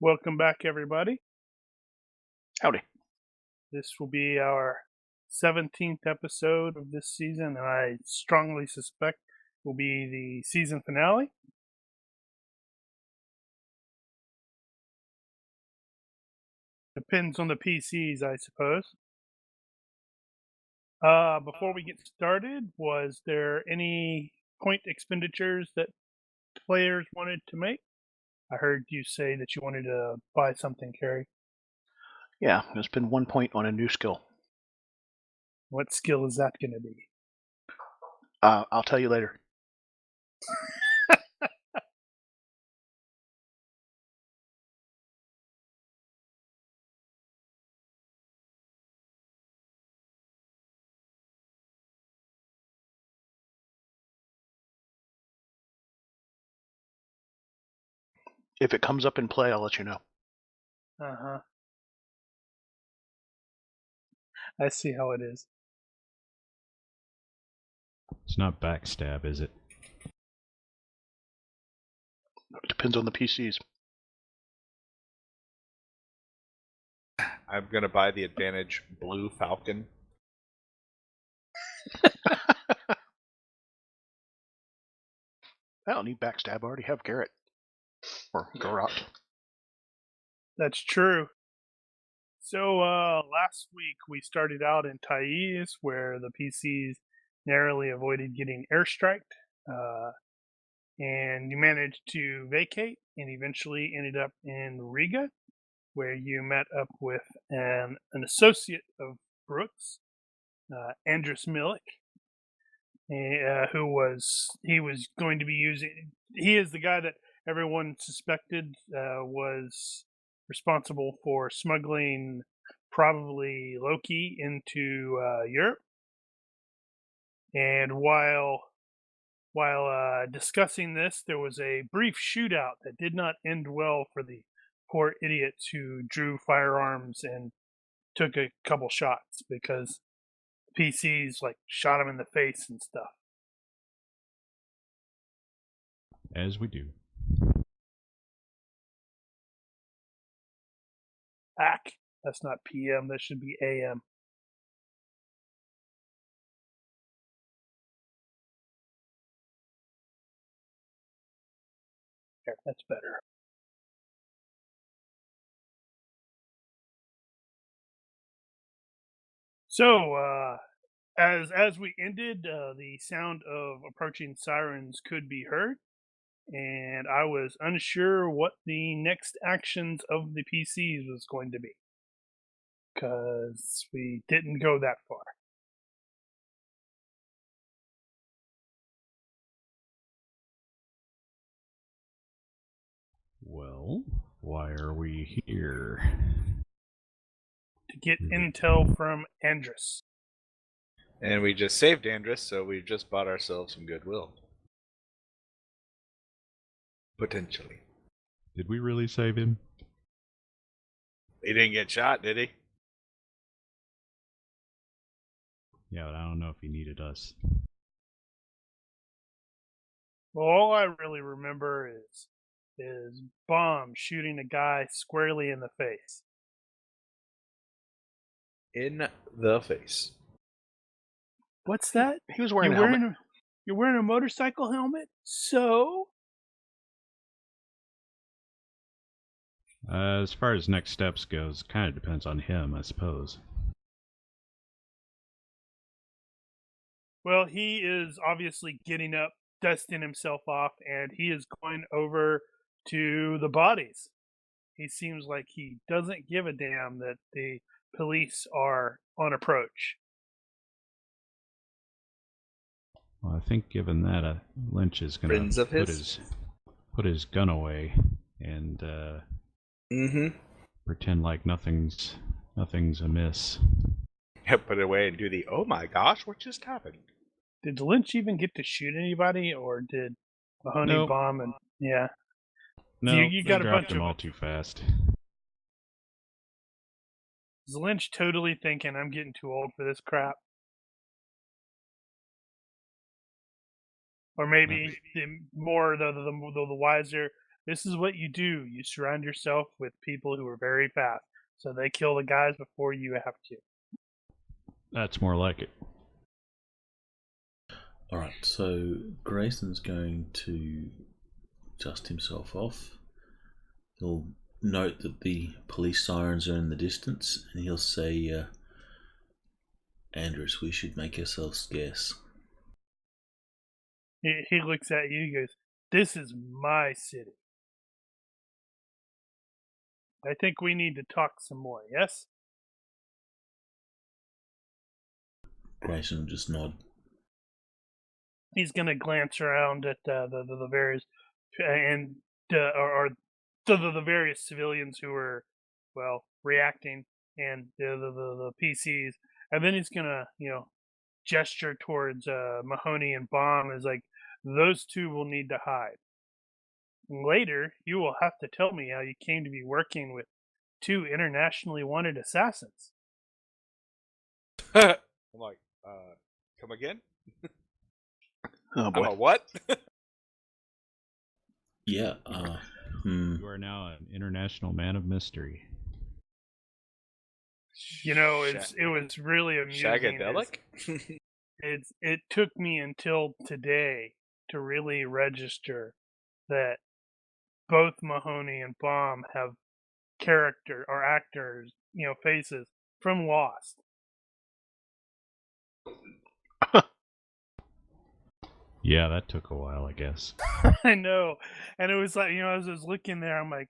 Welcome back, everybody. Howdy. This will be our 17th episode of this season, and I strongly suspect will be the season finale. Depends on the PCs, I suppose. Before we get started, was there any point expenditures that players wanted to make? I heard you say that you wanted to buy something, Carrie. Yeah, I'm gonna spend 1 point on a new skill. What skill is that going to be? I'll tell you later. If it comes up in play, I'll let you know. Uh-huh. I see how it is. It's not backstab, is it? It depends on the PCs. I'm gonna buy the advantage Blue Falcon. I don't need backstab. I already have Garrett. Or Garrot. That's true. So last week we started out in Thais, where the PCs narrowly avoided getting airstriked, and you managed to vacate and eventually ended up in Riga, where you met up with an associate of Brooks, Andrus Milik, he was going to be using. He is the guy that everyone suspected was responsible for smuggling probably Loki into Europe. And while discussing this, there was a brief shootout that did not end well for the poor idiots who drew firearms and took a couple shots because PCs shot him in the face and stuff. As we do. Ack. That's not PM, that should be AM. There, that's better. So, as we ended, the sound of approaching sirens could be heard, and I was unsure what the next actions of the PCs was going to be, because we didn't go that far. Well, why are we here? To get intel from Andrus. And we just saved Andrus, so we've just bought ourselves some goodwill. Potentially. Did we really save him? He didn't get shot, did he? Yeah, but I don't know if he needed us. Well, all I really remember is Bomb shooting a guy squarely in the face. In the face. What's that? He was wearing a helmet. You're wearing a motorcycle helmet? So? As far as next steps goes, kind of depends on him, I suppose. Well, he is obviously getting up, dusting himself off, and he is going over to the bodies. He seems like he doesn't give a damn that the police are on approach. Well, I think given that, Lynch is going to put his gun away and pretend like nothing's amiss. Yeah, put it away and do the, oh my gosh, what just happened? Did Lynch even get to shoot anybody, or did Mahoney bomb and yeah? No, you got a bunch them of all too fast. Is Lynch totally thinking I'm getting too old for this crap? Or maybe the wiser, This is what you do. You surround yourself with people who are very fast, so they kill the guys before you have to. That's more like it. Alright, so Grayson's going to dust himself off. He'll note that the police sirens are in the distance, and he'll say, Andrews, we should make ourselves scarce. He looks at you and goes, "This is my city. I think we need to talk some more, yes?" Grayson will just nod. He's going to glance around at the various and or the various civilians who are, well, reacting, and the PCs, and then he's going to gesture towards Mahoney and Baum as like, those two will need to hide. Later, you will have to tell me how you came to be working with two internationally wanted assassins. I'm like, come again? Oh boy. I'm a what? Yeah, You are now an international man of mystery. It was really amusing. Shagadelic? It took me until today to really register that both Mahoney and Baum have character or actors, faces from Lost. Yeah, that took a while, I guess. I know. And it was like, as I was looking there, I'm like,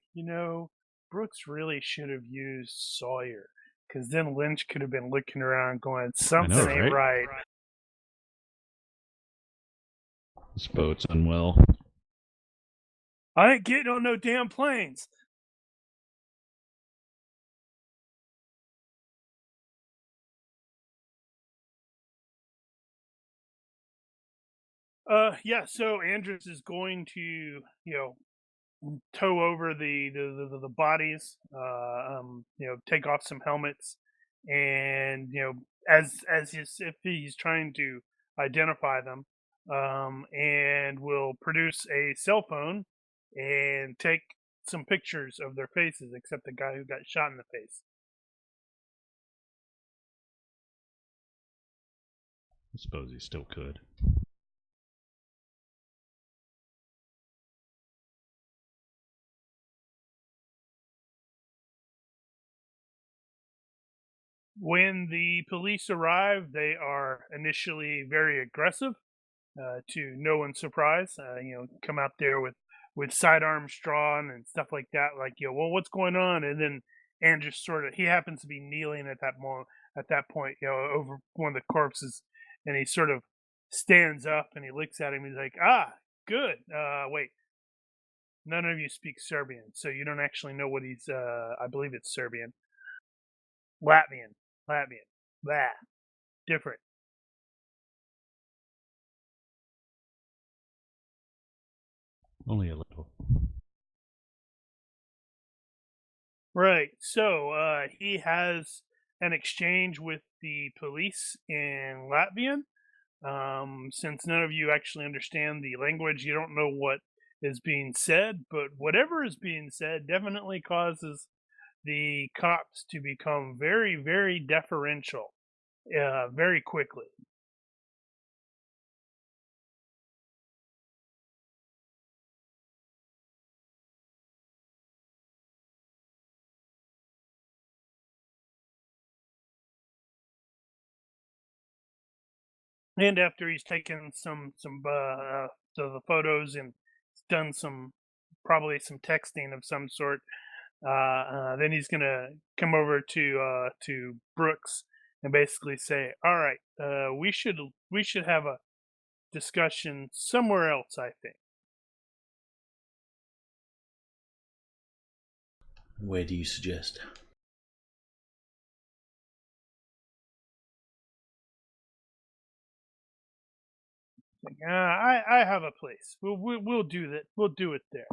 Brooks really should have used Sawyer. Because then Lynch could have been looking around going, something ain't right. This boat's unwell. I ain't getting on no damn planes. Yeah, so Andrews is going to, tow over the bodies, take off some helmets, and as if he's trying to identify them, and will produce a cell phone and take some pictures of their faces, except the guy who got shot in the face. I suppose he still could. When the police arrive, they are initially very aggressive, to no one's surprise. Come out there with sidearms drawn and stuff like that. Like, well, what's going on? And then Andrews he happens to be kneeling at that point, over one of the corpses, and he sort of stands up and he looks at him. He's like, good. Wait, none of you speak Serbian, so you don't actually know what he's. I believe it's Serbian. Latvian. Blah. Different. Only a little. Right. So he has an exchange with the police in Latvian. Since none of you actually understand the language, you don't know what is being said, but whatever is being said definitely causes the cops to become very, very deferential, very quickly. And after he's taken some of the photos and done probably some texting of some sort, then he's gonna come over to Brooks and basically say, "All right, we should have a discussion somewhere else, I think." Where do you suggest? Like, I have a place. We'll do that. We'll do it there.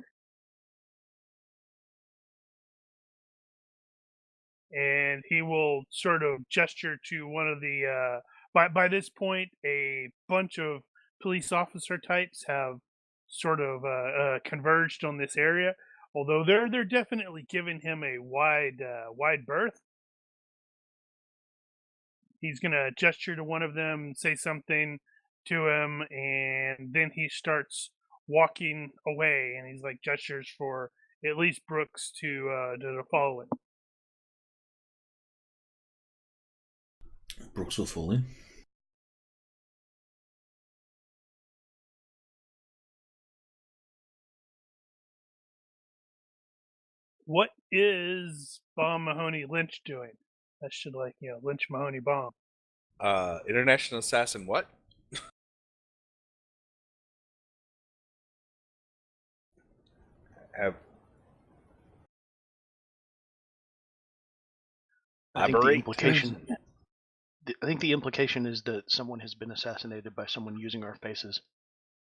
And he will sort of gesture to one of the. By this point, a bunch of police officer types have sort of converged on this area. Although they're definitely giving him a wide berth. He's gonna gesture to one of them, say something to him, and then he starts walking away. And he's like gestures for at least Brooks to follow him. Brooks will fall in. What is Bomb Mahoney Lynch doing? That should Lynch Mahoney Bomb. International assassin what? I think the implication is that someone has been assassinated by someone using our faces.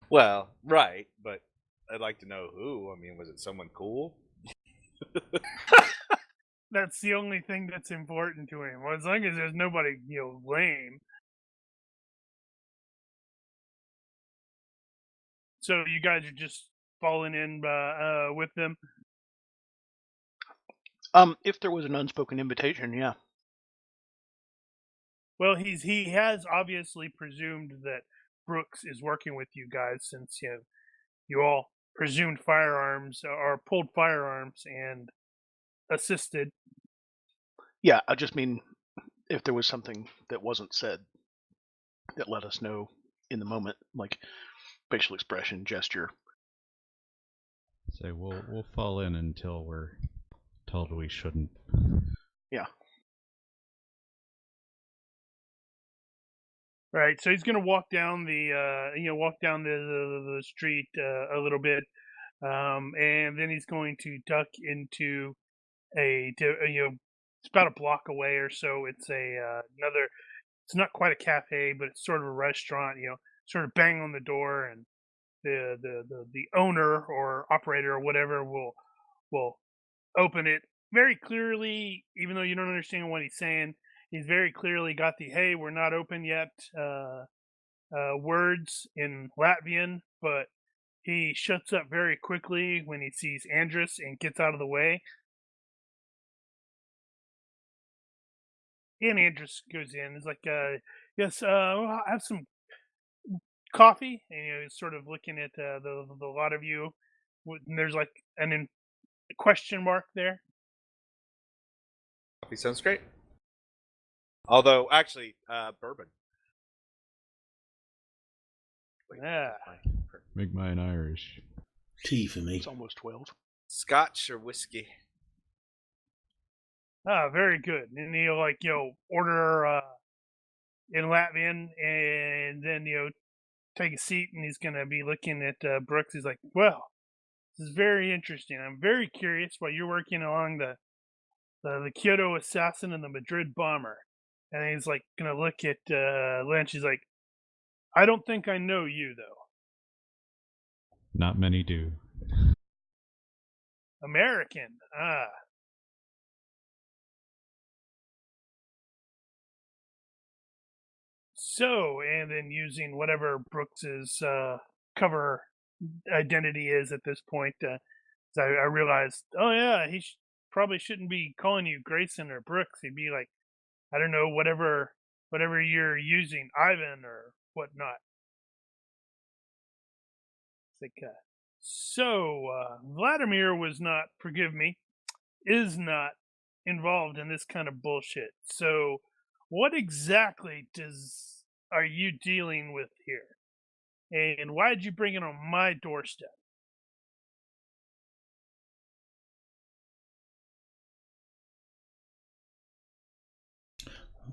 Well, right, but I'd like to know who. I mean, was it someone cool? That's the only thing that's important to him. Well, as long as there's nobody, lame. So you guys are just falling in with them? If there was an unspoken invitation, yeah. Well, he has obviously presumed that Brooks is working with you guys, since you all presumed firearms or pulled firearms and assisted. Yeah, I just mean if there was something that wasn't said that let us know in the moment, like facial expression, gesture. So we'll fall in until we're told we shouldn't. Yeah. Right. So he's gonna walk down the street a little bit, and then he's going to duck into it's about a block away or so. It's another. It's not quite a cafe, but it's sort of a restaurant. Sort of bang on the door, and the owner or operator or whatever will open it very clearly, even though you don't understand what he's saying. He's very clearly got the "Hey, we're not open yet" words in Latvian, but he shuts up very quickly when he sees Andrus and gets out of the way. And Andrus goes in. He's like, "Yes, I'll have some coffee." And he's sort of looking at the lot of you. And there's like a question mark there. Coffee sounds great. Although, actually, bourbon. Yeah. Make mine Irish. Tea for me. It's almost 12. Scotch or whiskey? Ah, very good. And he'll order in Latvian, and then take a seat, and he's gonna be looking at Brooks. He's like, "Well, this is very interesting. I'm very curious why you're working along the Kyoto assassin and the Madrid bomber." And he's like gonna look at Lynch. He's like, "I don't think I know you though." Not many do. American. Ah. So, and then using whatever Brooks's cover identity is at this point, I realized, oh yeah, he probably shouldn't be calling you Grayson or Brooks. He'd be like, I don't know, whatever you're using, Ivan or whatnot. It's like, Vladimir was not, forgive me, is not involved in this kind of bullshit. So, what exactly are you dealing with here? And why'd you bring it on my doorstep?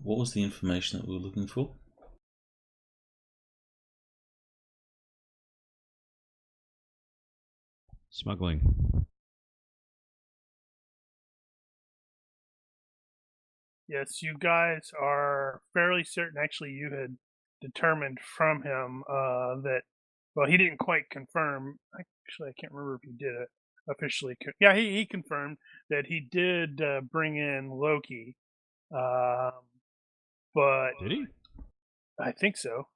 What was the information that we were looking for? Smuggling. Yes, you guys are fairly certain. Actually, you had determined from him that, well, he didn't quite confirm. Actually, I can't remember if he did it officially. Yeah, he confirmed that he did bring in Loki. But did he? I think so.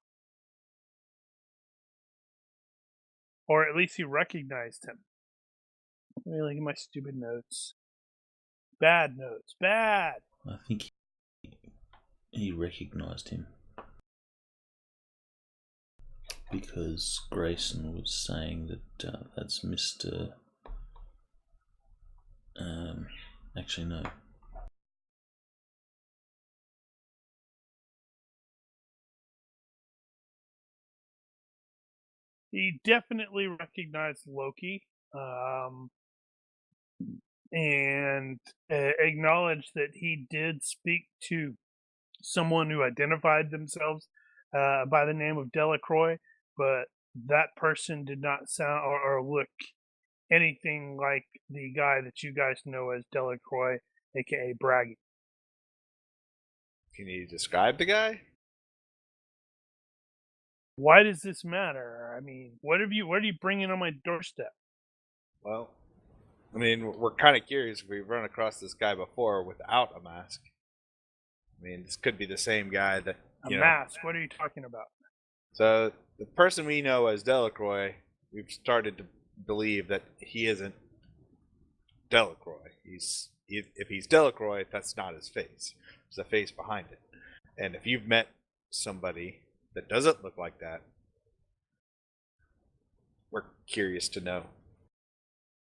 or at least he recognized him. Let me look at my stupid notes. Bad notes. Bad. I think he recognized him because Grayson was saying that that's Mr. Actually, no. He definitely recognized Loki, and acknowledged that he did speak to someone who identified themselves by the name of Delacroix, but that person did not sound or look anything like the guy that you guys know as Delacroix, aka Braggy. Can you describe the guy? Why does this matter? I mean, what are you bringing on my doorstep? Well, I mean, we're kind of curious if we've run across this guy before without a mask. I mean, this could be the same guy that, A mask? What are you talking about? So, the person we know as Delacroix, we've started to believe that he isn't Delacroix. If he's Delacroix, that's not his face. There's a face behind it. And if you've met somebody that doesn't look like that, we're curious to know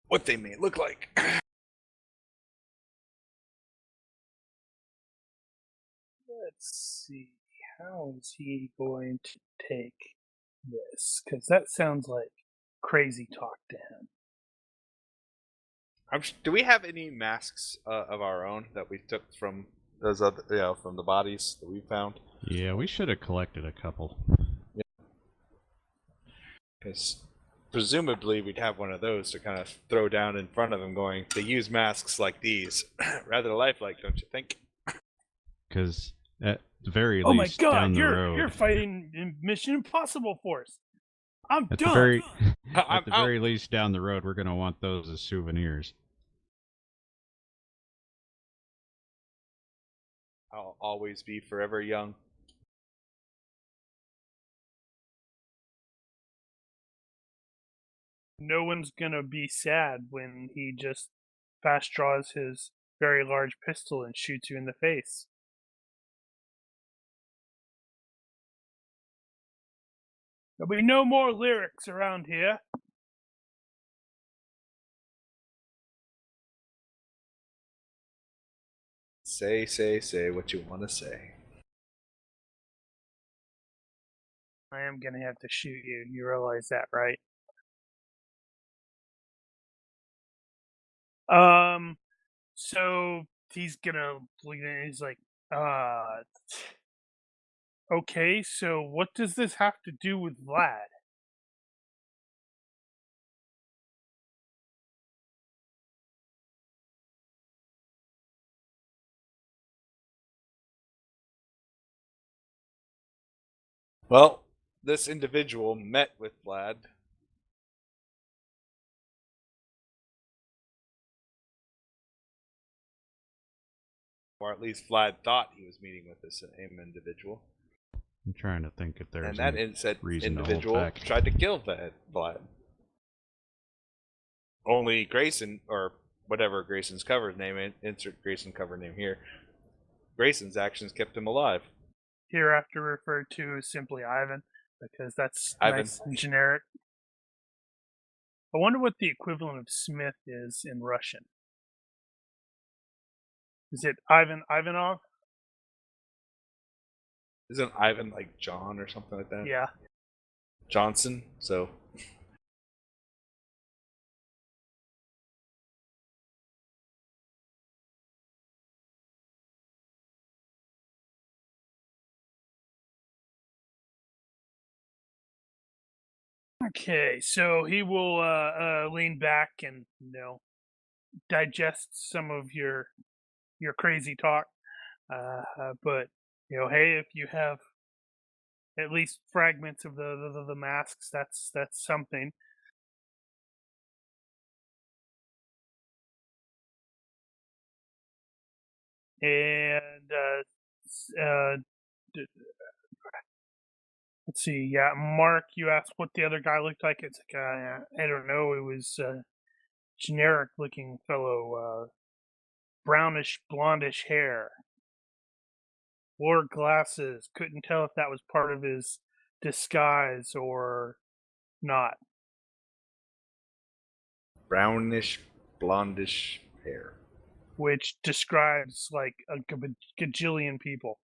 what they may look like. Let's see. How is he going to take this? Because that sounds like crazy talk to him. Do we have any masks of our own that we took from those other, from the bodies that we found? Yeah, we should have collected a couple. Because presumably we'd have one of those to kind of throw down in front of them, going, they use masks like these, rather lifelike, don't you think? Because at the very Oh my least, down god, the you're road, fighting in Mission Impossible Force. I'm at done. the very I'm at the very least down the road, we're gonna want those as souvenirs. I'll always be forever young. No one's gonna be sad when he just fast draws his very large pistol and shoots you in the face. There'll be no more lyrics around here. Say what you want to say. I am gonna have to shoot you. You realize that, right? So he's gonna look at it and he's like, okay, so what does this have to do with Vlad? Well, this individual met with Vlad. Or at least Vlad thought he was meeting with this same individual. I'm trying to think if there's And that any said reason to hold individual back. tried to kill Vlad. Only Grayson, or whatever Grayson's cover name, insert Grayson cover name here, Grayson's actions kept him alive. Hereafter referred to as simply Ivan, because that's Ivan. nice and generic. I wonder what the equivalent of Smith is in Russian. Is it Ivan Ivanov? Isn't Ivan like John or something like that? Yeah. Johnson, so... Okay, so he will lean back and digest some of your crazy talk. But hey, if you have at least fragments of the masks, that's something. And Let's see. Yeah, Mark, you asked what the other guy looked like. It's like, I don't know. It was a generic looking fellow, brownish, blondish hair. Wore glasses. Couldn't tell if that was part of his disguise or not. Brownish, blondish hair. Which describes like a gajillion people.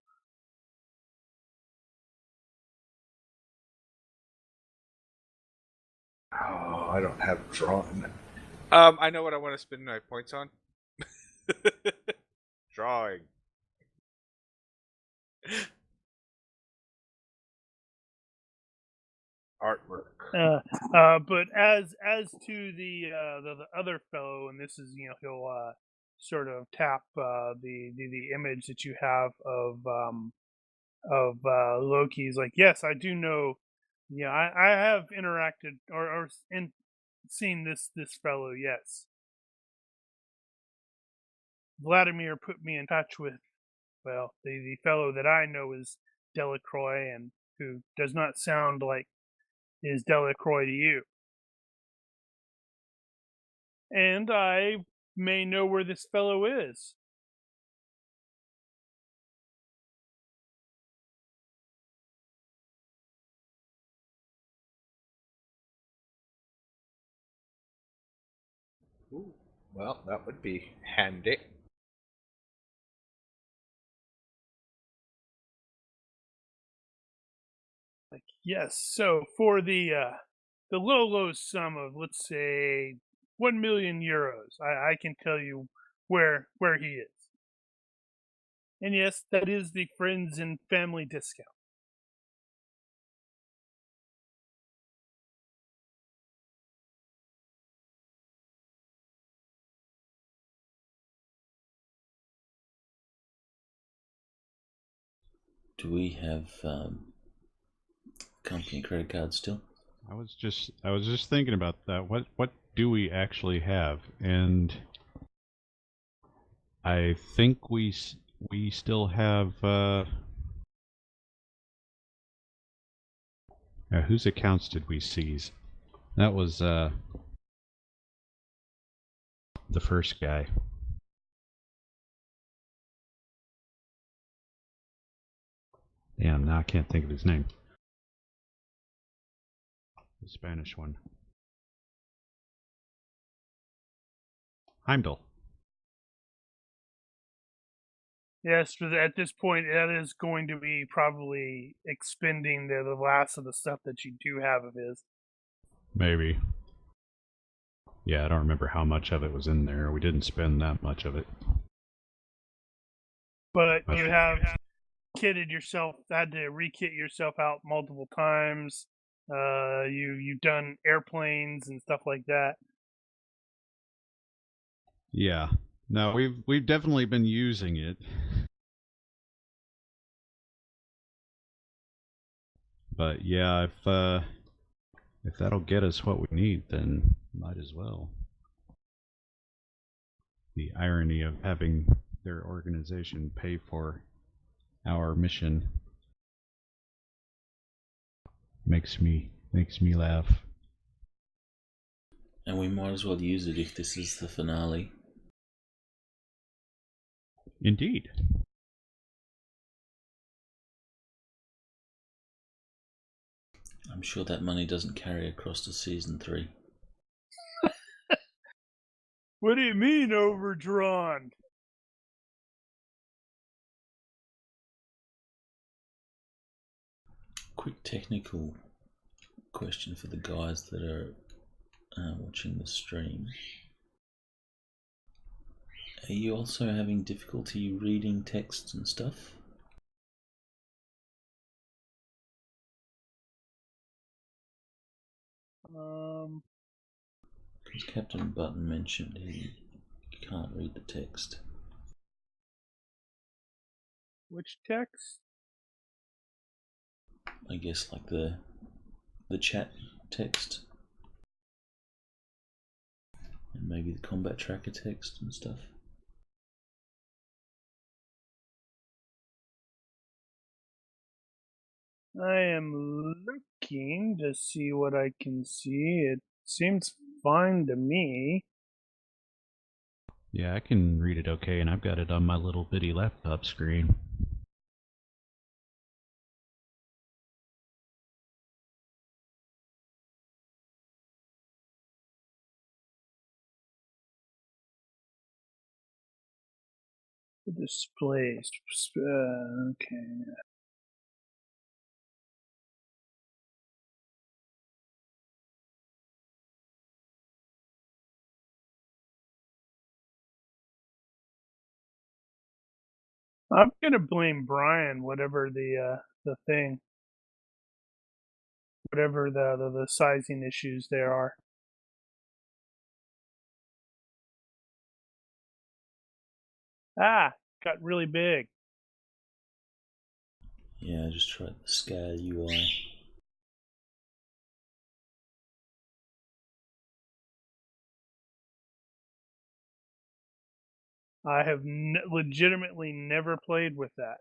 Oh, I don't have drawing. I know what I want to spend my points on. Drawing. Artwork. But as to the other fellow, and this is he'll sort of tap the image that you have of Loki. He's like, yes, I do know. Yeah, I have interacted or seen this fellow. Yes, Vladimir put me in touch with, well, the fellow that I know is Delacroix, and who does not sound like is Delacroix to you. And I may know where this fellow is. Ooh, well, that would be handy. Like, yes, so for the low sum of, let's say, 1,000,000 euros, I can tell you where he is. And yes, that is the friends and family discount. Do we have company credit cards still? I was just thinking about that. What do we actually have? And I think we still have whose accounts did we seize? That was the first guy. Damn, now I can't think of his name. The Spanish one. Heimdall. Yes, at this point, that is going to be probably expending the last of the stuff that you do have of his. Maybe. Yeah, I don't remember how much of it was in there. We didn't spend that much of it. But you have kitted yourself, had to re-kit yourself out multiple times. You've done airplanes and stuff like that. Yeah. No, we've definitely been using it. But yeah, if that'll get us what we need, then might as well. The irony of having their organization pay for our mission makes me laugh. And we might as well use it if this is the finale. Indeed. I'm sure that money doesn't carry across to season 3. What do you mean overdrawn? Quick technical question for the guys that are watching the stream. Are you also having difficulty reading text and stuff? Because Captain Button mentioned he can't read the text. Which text? I guess like the chat text. And maybe the combat tracker text and stuff. I am looking to see what I can see. It seems fine to me. Yeah, I can read it okay, and I've got it on my little bitty laptop screen. The displays. Okay. I'm gonna blame Brian, whatever the thing, whatever the sizing issues there are. Ah, got really big. Yeah, just try the scale UI. I have legitimately never played with that.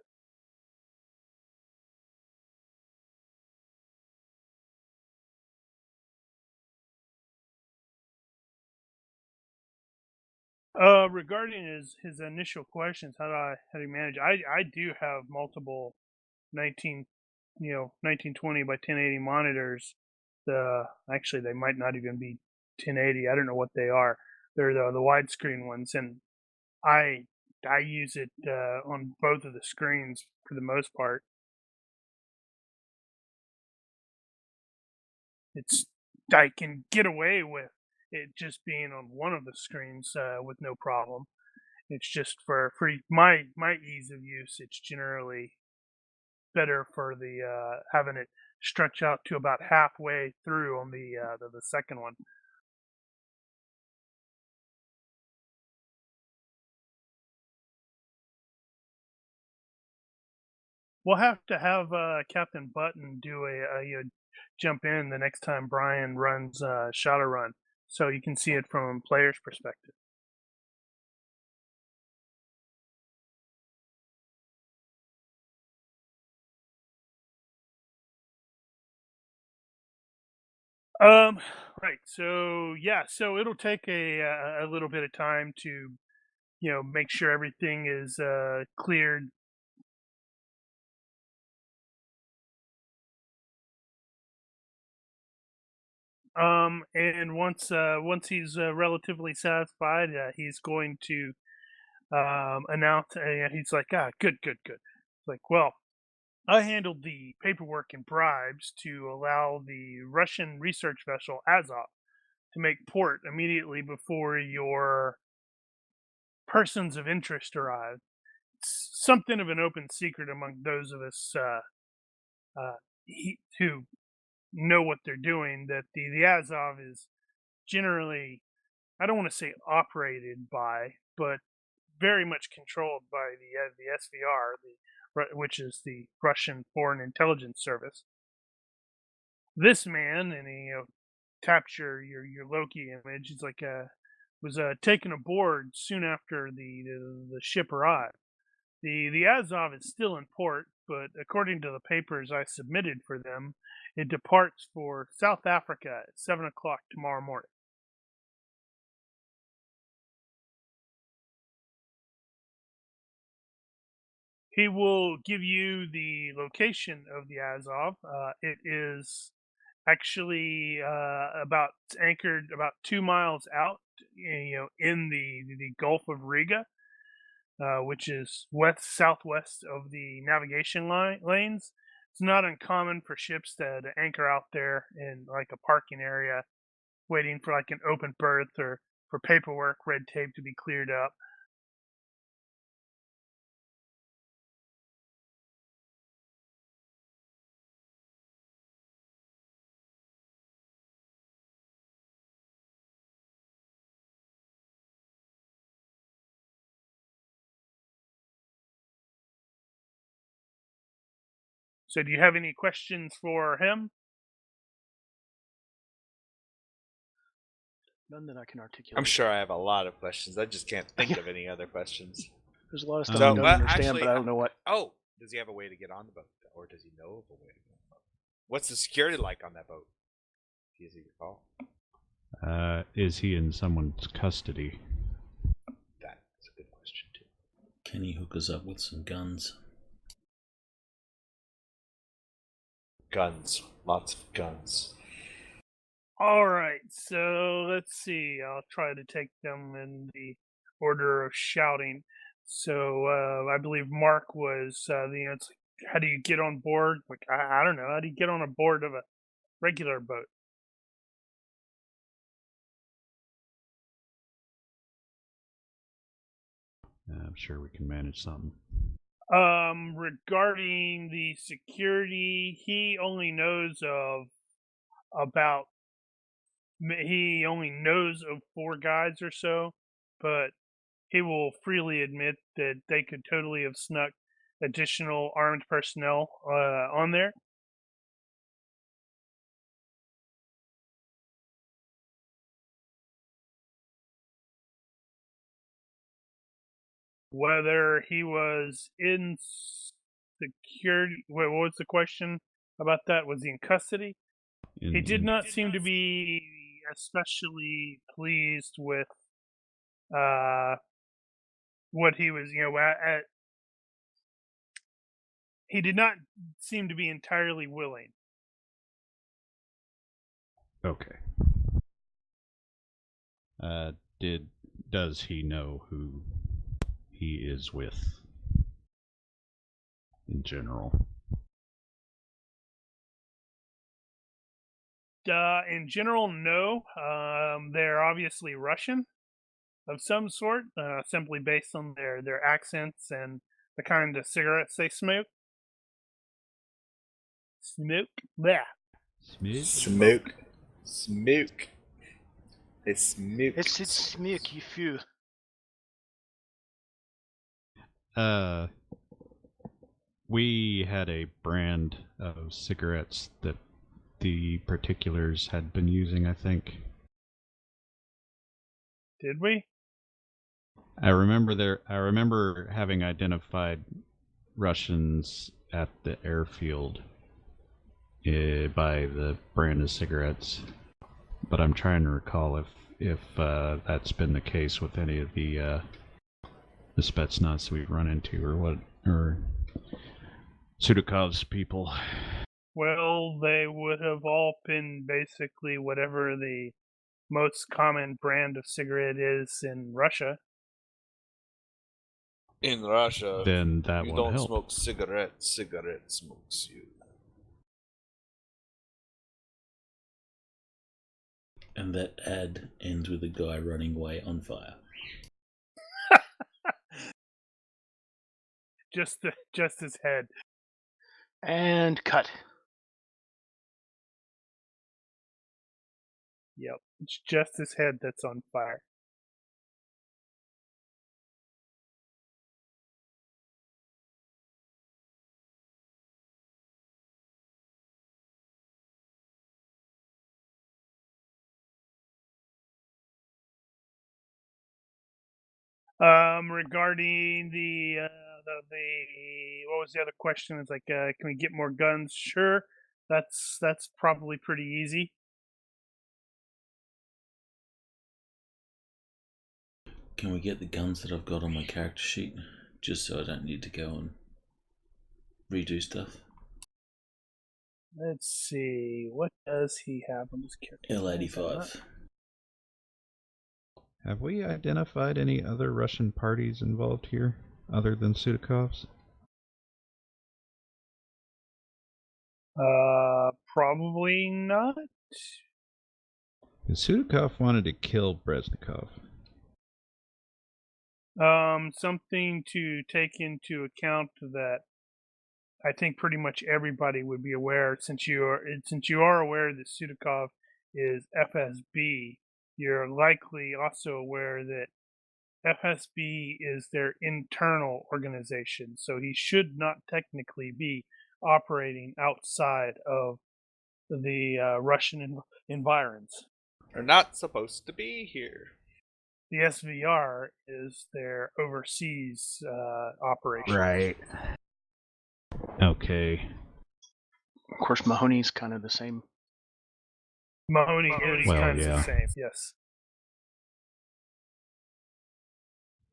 Regarding his initial questions, how do you manage? I do have multiple 1920 by 1080 monitors. Actually they might not even be 1080. I don't know what they are. They're the widescreen ones, and I I use it on both of the screens for the most part. It's I can get away with it just being on one of the screens with no problem. It's just for my ease of use. It's generally better for the having it stretch out to about halfway through on the second one. We'll have to have Captain Button do a jump in the next time Brian runs Shadowrun, so you can see it from a player's perspective. Right. So yeah, so it'll take a little bit of time to make sure everything is cleared. And once he's relatively satisfied, he's going to announce. He's like, good, good, good. It's like, well, I handled the paperwork and bribes to allow the Russian research vessel Azov to make port immediately before your persons of interest arrive. It's something of an open secret among those of us who know what they're doing, that the Azov is generally, I don't want to say operated by, but very much controlled by the SVR, which is the Russian Foreign Intelligence Service. This man, and he taps your Loki image. He's like was taken aboard soon after the ship arrived. The Azov is still in port, but according to the papers I submitted for them, it departs for South Africa at 7 o'clock tomorrow morning. He will give you the location of the Azov. It is actually about anchored about 2 miles out, in the Gulf of Riga, which is west southwest of the navigation lanes. It's not uncommon for ships to anchor out there in like a parking area, waiting for like an open berth or for paperwork, red tape to be cleared up. So, do you have any questions for him? None that I can articulate. I'm sure I have a lot of questions. I just can't think of any other questions. There's a lot of stuff I don't understand, actually, but I don't know what. Oh, does he have a way to get on the boat, or does he know of a way to go? What's the security like on that boat? Easy to recall. Is he in someone's custody? That's a good question too. Can he hook us up with some guns? Guns. Lots of guns. All right, so let's see. I'll try to take them in the order of shouting. So I believe Mark was the answer. How do you get on board? Like I don't know. How do you get on a board of a regular boat? I'm sure we can manage something. Regarding the security, he only knows of 4 guys or so, but he will freely admit that they could totally have snuck additional armed personnel on there. Whether he was in security, what was the question about that? Was he in custody? He did not seem to be especially pleased with what he was, he did not seem to be entirely willing. Okay. Does he know who he is with in general? In general, no. They're obviously Russian of some sort, simply based on their accents and the kind of cigarettes they smoke. Smoke? Yeah. Smoke. Smoke. It's smoke. It's smoke, you fool. We had a brand of cigarettes that the particulars had been using, I think. Did we? I remember having identified Russians at the airfield by the brand of cigarettes, but I'm trying to recall if that's been the case with any of the Spetsnaz we've run into, or Sudakov's people. Well, they would have all been basically whatever the most common brand of cigarette is in Russia. In Russia, Then that you would don't help. smoke cigarette smokes you. And that ad ends with a guy running away on fire. Just his head. And cut. Yep, it's just his head that's on fire. Regarding the what was the other question? It's like, can we get more guns? Sure, that's probably pretty easy. Can we get the guns that I've got on my character sheet, just so I don't need to go and redo stuff? Let's see, what does he have on his character? L85. Have we identified any other Russian parties involved here, other than Sudakov's? Probably not. Sudakov wanted to kill Breznikov. Something to take into account that I think pretty much everybody would be aware, since you are aware that Sudakov is FSB. You're likely also aware that FSB is their internal organization, so he should not technically be operating outside of the Russian environs. They're not supposed to be here. The SVR is their overseas operation. Right. Okay. course, Mahoney's kind of the same. Mahoney is Well, kind of yeah. the same. Yes.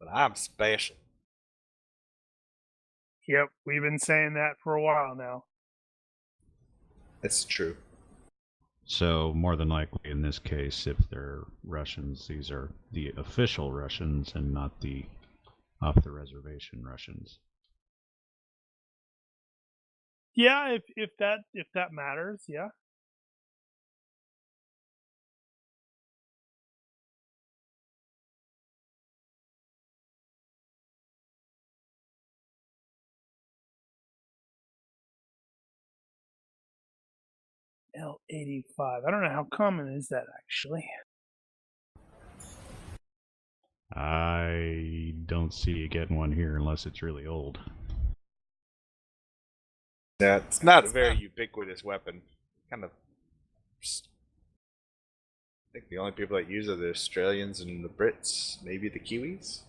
But I'm special. Yep. We've been saying that for a while now. It's true. So more than likely in this case, if they're Russians, these are the official Russians and not the off the reservation Russians. Yeah. If that matters. Yeah. L85. I don't know how common is that actually. I don't see you getting one here unless it's really old. Yeah, it's not a very ubiquitous weapon. Kind of. I think the only people that use it are the Australians and the Brits, maybe the Kiwis.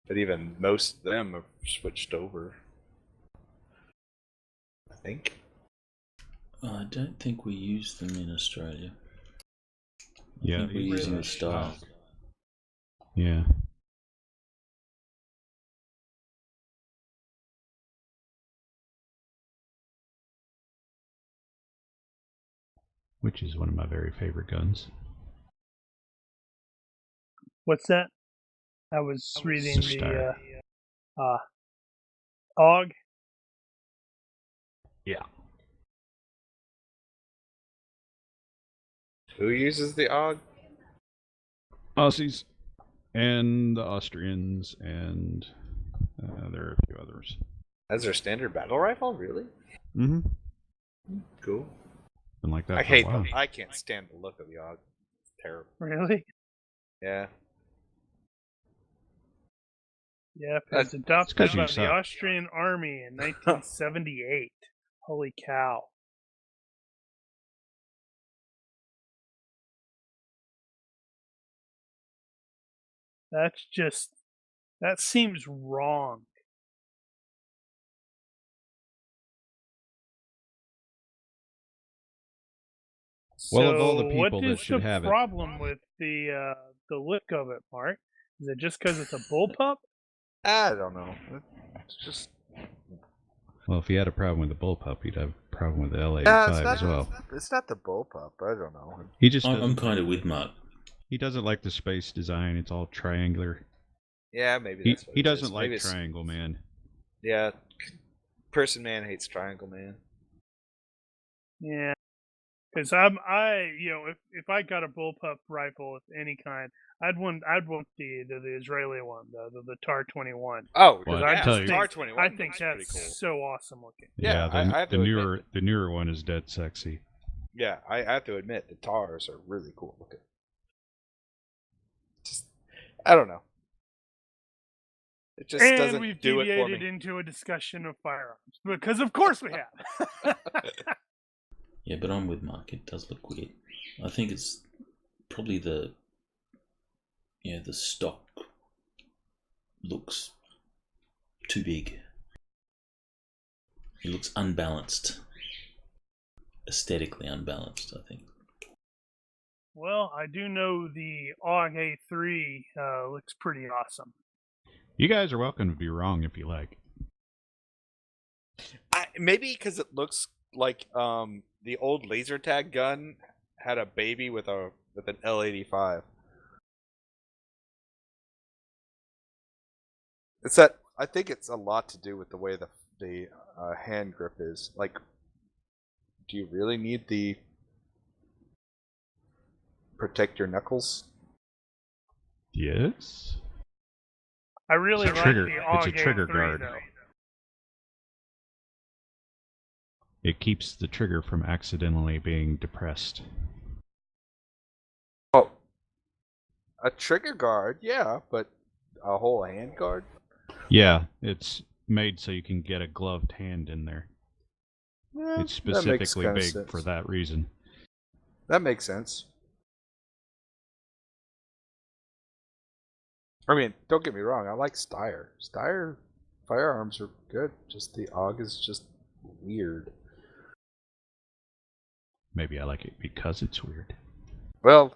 But even most of them have switched over. I think. I don't think we use them in Australia. I Yeah, think we're these, using the style. Yeah. Which is one of my very favorite guns. What's that? I was reading the Steyr. AUG. Yeah. Who uses the AUG? Aussies and the Austrians and there are a few others. As their standard battle rifle? Really? Mm-hmm. Cool. Been like that I for a hate while. them. I can't stand the look of the AUG. It's terrible. Really? Yeah. Yeah. It was It's adopted 'cause you by the suck. Austrian Army in 1978. Holy cow. That seems wrong. Well, of all the So what people that is should the have it, problem with the look of it, Mark? Is it just because it's a bullpup? I don't know. It's just. well, if he had a problem with the bullpup, he'd have a problem with the Yeah, it's L85 not. as well. It's not the bullpup. I don't know. He just I'm doesn't, kind of with Mark. he doesn't like the space design. It's all triangular. Yeah, maybe He that's what he it is. doesn't Maybe like it's- Triangle Man. Yeah, Person Man hates Triangle Man. Yeah. Because if I got a bullpup rifle of any kind, I'd want the Israeli one, the TAR 21. Oh, Well, I I just tell you, think- Tar 21. I think looks pretty that's cool. so awesome looking. yeah, Yeah, I have the to newer admit. the newer one is dead sexy. Yeah, I have to admit the Tars are really cool looking. Just, I don't know. It just And doesn't we've do it for deviated me. into a discussion of firearms because, of course, we have. Yeah, but I'm with Mark. It does look weird. I think it's probably the stock looks too big. It looks unbalanced. Aesthetically unbalanced, I think. Well, I do know the AUG A3 looks pretty awesome. You guys are welcome to be wrong if you like. Maybe because it looks like the old laser tag gun had a baby with an L85. It's that I think it's a lot to do with the way the hand grip is. Like, do you really need the protect your knuckles? Yes. I really It's a like trigger- the it's a AUG trigger A3, guard. though. It keeps the trigger from accidentally being depressed. Oh, a trigger guard, yeah, but a whole hand guard? Yeah, it's made so you can get a gloved hand in there. Yeah, It's that makes specifically kinda big sense. for that reason. That makes sense. I mean, don't get me wrong, I like Steyr. Steyr firearms are good, just the AUG is just weird. Maybe I like it because it's weird. Well,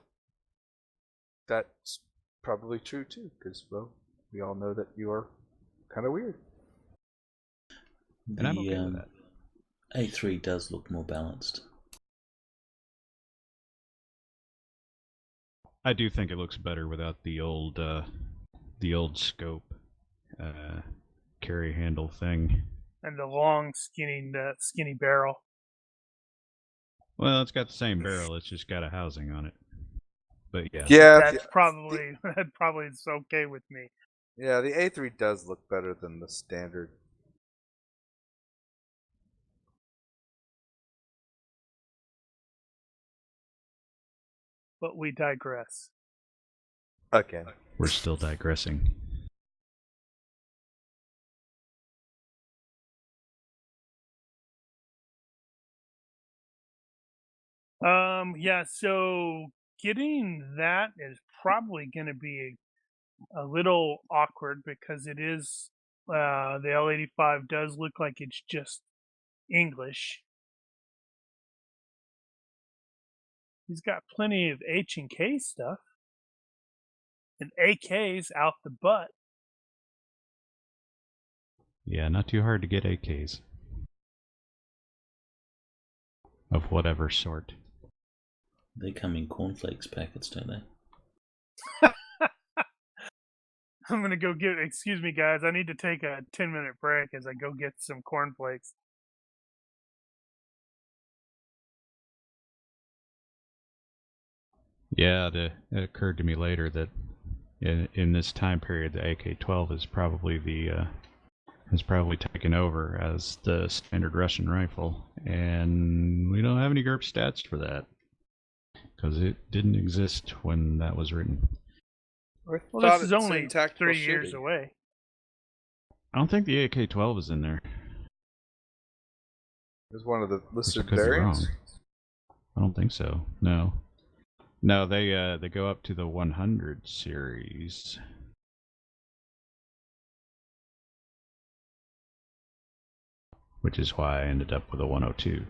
that's probably true too, because, well, we all know that you are kind of weird. And I'm okay with that. A3 does look more balanced. I do think it looks better without the old scope carry handle thing. And the long, skinny barrel. Well, it's got the same barrel. It's just got a housing on it. But yeah, That probably is okay with me. Yeah, the A3 does look better than the standard. But we digress. Again. we're still digressing. Yeah, so getting that is probably going to be a little awkward because it is, the L85 does look like it's just English. He's got plenty of H and K stuff. And AKs out the butt. Yeah, not too hard to get AKs. Of whatever sort. They come in cornflakes packets, don't they? I'm going to go excuse me guys, I need to take a 10-minute break as I go get some cornflakes. Yeah, it occurred to me later that in this time period, the AK-12 is probably has probably taken over as the standard Russian rifle, and we don't have any GURPS stats for that because it didn't exist when that was written. Well, this is only 3 years away. I don't think the AK-12 is in there. It's one of the listed Because they're variants. wrong. I don't think so. No, they go up to the 100 series. Which is why I ended up with a 102.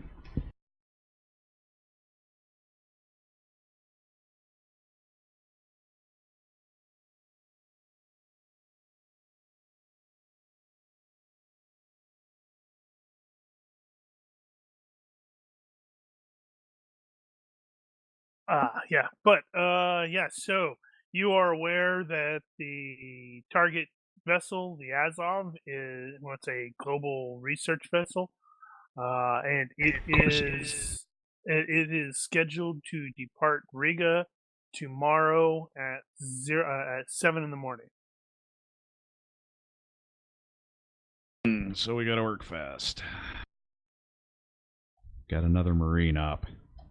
Yeah, but yeah. So you are aware that the target vessel, the Azov, is what's a global research vessel, and it is scheduled to depart Riga tomorrow at 7 in the morning. So we gotta work fast. Got another marine op.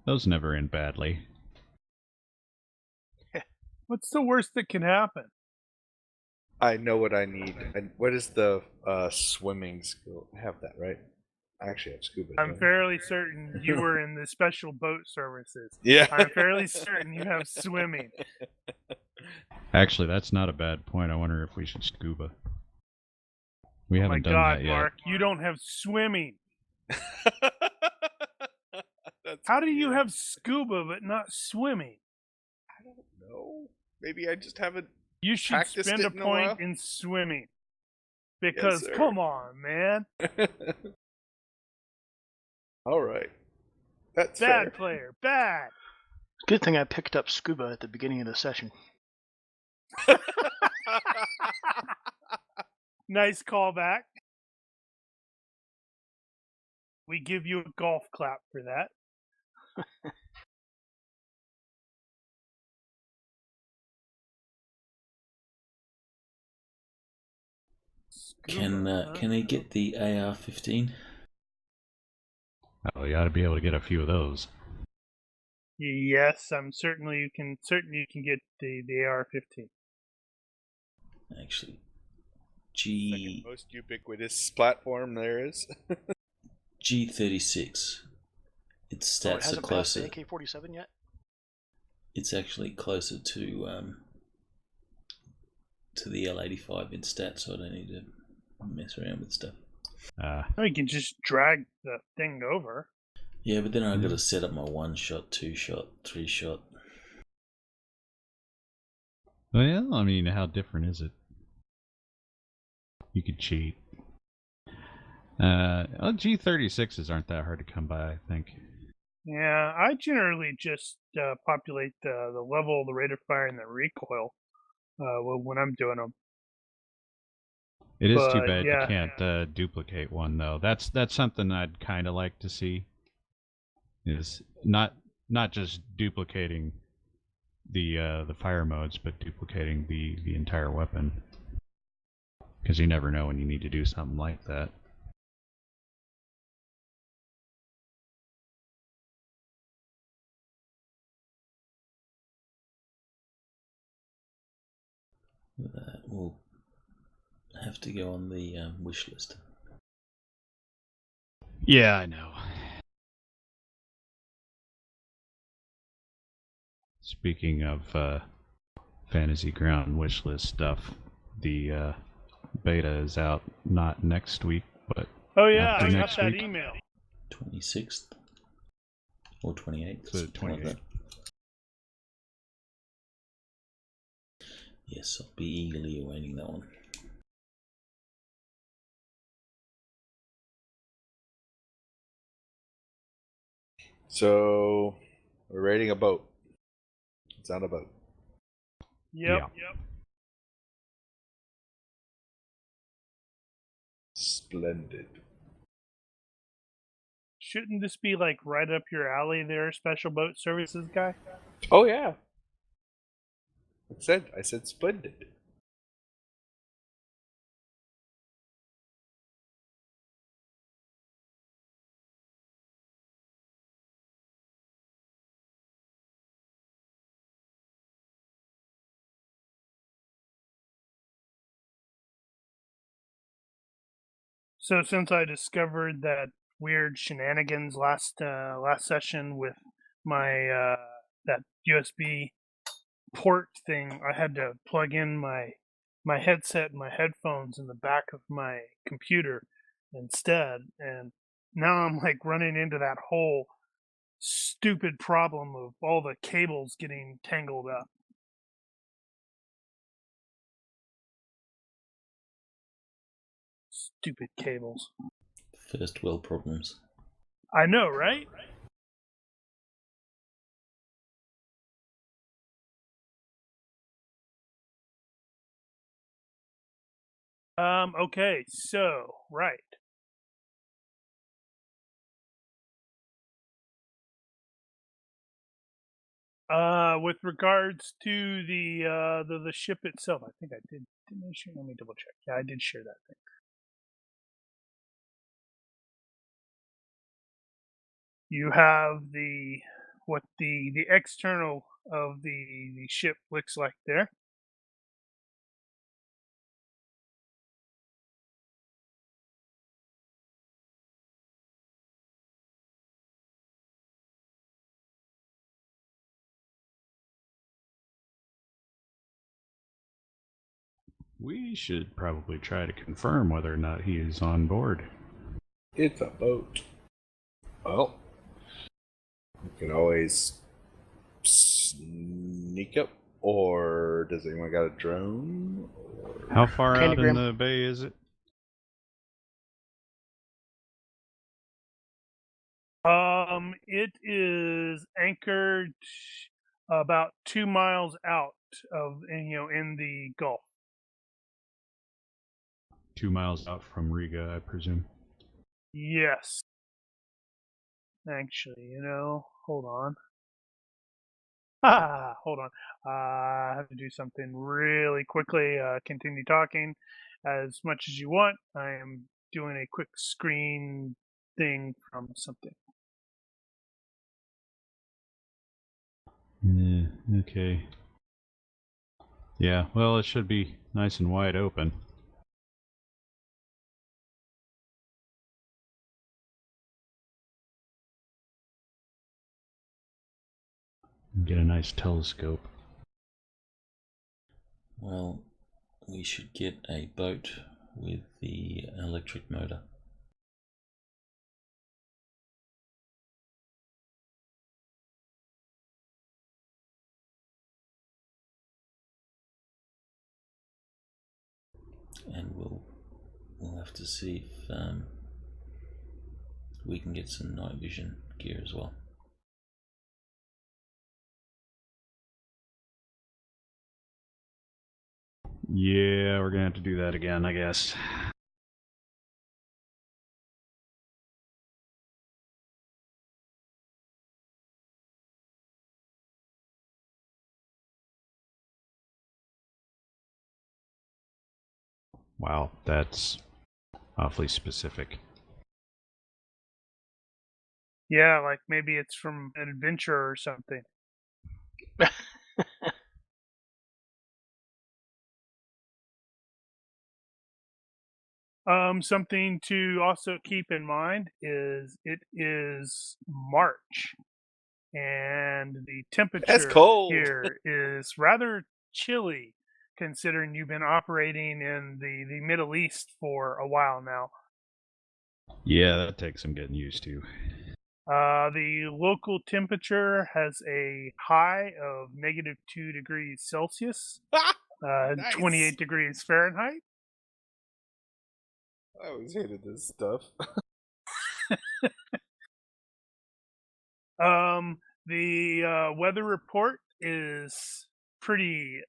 Those never end badly. What's the worst that can happen? I know what I need. And what is the swimming skill? I have that, right? I actually have scuba. I'm fairly certain you were in the special boat services. Yeah. I'm fairly certain you have swimming. Actually, that's not a bad point. I wonder if we should scuba. We haven't done that yet. Mark, you don't have swimming. How do you have scuba but not swimming? I don't know. Maybe I just haven't. You should spend a point in swimming. Because, Yes, come on, man. All right. That's bad fair. Player. Bad. Good thing I picked up scuba at the beginning of the session. Nice callback. We give you a golf clap for that. Can he get the AR-15? Oh, you ought to be able to get a few of those. Yes, I'm certain you can get the AR-15. Actually, Second most ubiquitous platform there is. G36. Its It stats are hasn't passed closer. the AK-47 yet? It's actually closer to the L85 in stats, so I don't need to mess around with stuff. You can just drag the thing over. Yeah, but then I've got to set up my 1-shot, 2-shot, 3-shot. Well, I mean, how different is it? You could cheat. G36s aren't that hard to come by, I think. Yeah, I generally just populate the level, the rate of fire, and the recoil when I'm doing them. It is too But, bad yeah. you can't duplicate one, though. That's something I'd kind of like to see. Is not just duplicating the fire modes, but duplicating the entire weapon. Because you never know when you need to do something like that. That will have to go on the wish list. Yeah, I know. Speaking of Fantasy Ground wishlist stuff, the beta is out not next week, but Oh, yeah, after I got next that week. email. 26th or 28th. So something like 28th. that. Yes, I'll be eagerly awaiting that one. So we're raiding a boat. It's on a boat. Yep. Splendid. Shouldn't this be like right up your alley there, special boat services guy? Oh yeah. I said splendid. So since I discovered that weird shenanigans last session with my that USB port thing, I had to plug in my headset and my headphones in the back of my computer instead, and now I'm like running into that whole stupid problem of all the cables getting tangled up. Stupid cables. First world problems. I know, right? Okay, so, right. With regards to the ship itself, I think I did. Didn't I share? Let me double check. Yeah, I did share that thing. You have the what the external of the ship looks like there. We should probably try to confirm whether or not he is on board. It's a boat. Well, you can always sneak up, or does anyone got a drone? Or... How far out in Candygram. the bay is it? It is anchored about 2 miles out of, in the Gulf. 2 miles out from Riga, I presume. Yes. Actually, hold on. Hold on. I have to do something really quickly. Continue talking as much as you want. I am doing a quick screen thing from something. Yeah, okay. Yeah, well, it should be nice and wide open. Get a nice telescope. Well, we should get a boat with the electric motor. and we'll have to see if we can get some night vision gear as well. Yeah, we're gonna have to do that again, I guess. Wow, that's awfully specific. Yeah, like maybe it's from an adventure or something. Something to also keep in mind is it is March, and the That's temperature cold. here is rather chilly, considering you've been operating in the Middle East for a while now. Yeah, that takes some getting used to. The local temperature has a high of -2 degrees Celsius, Nice. 28 degrees Fahrenheit. I always hated this stuff. The weather report is pretty,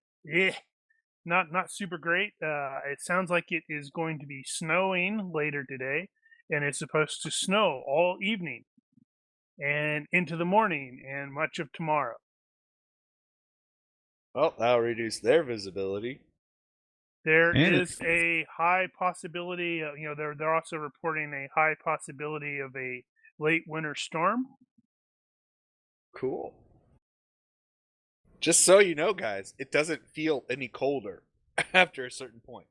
not super great. It sounds like it is going to be snowing later today, and it's supposed to snow all evening and into the morning and much of tomorrow. Well, that'll reduce their visibility. There And is a high possibility. They're also reporting a high possibility of a late winter storm. Cool. Just so you know, guys, it doesn't feel any colder after a certain point.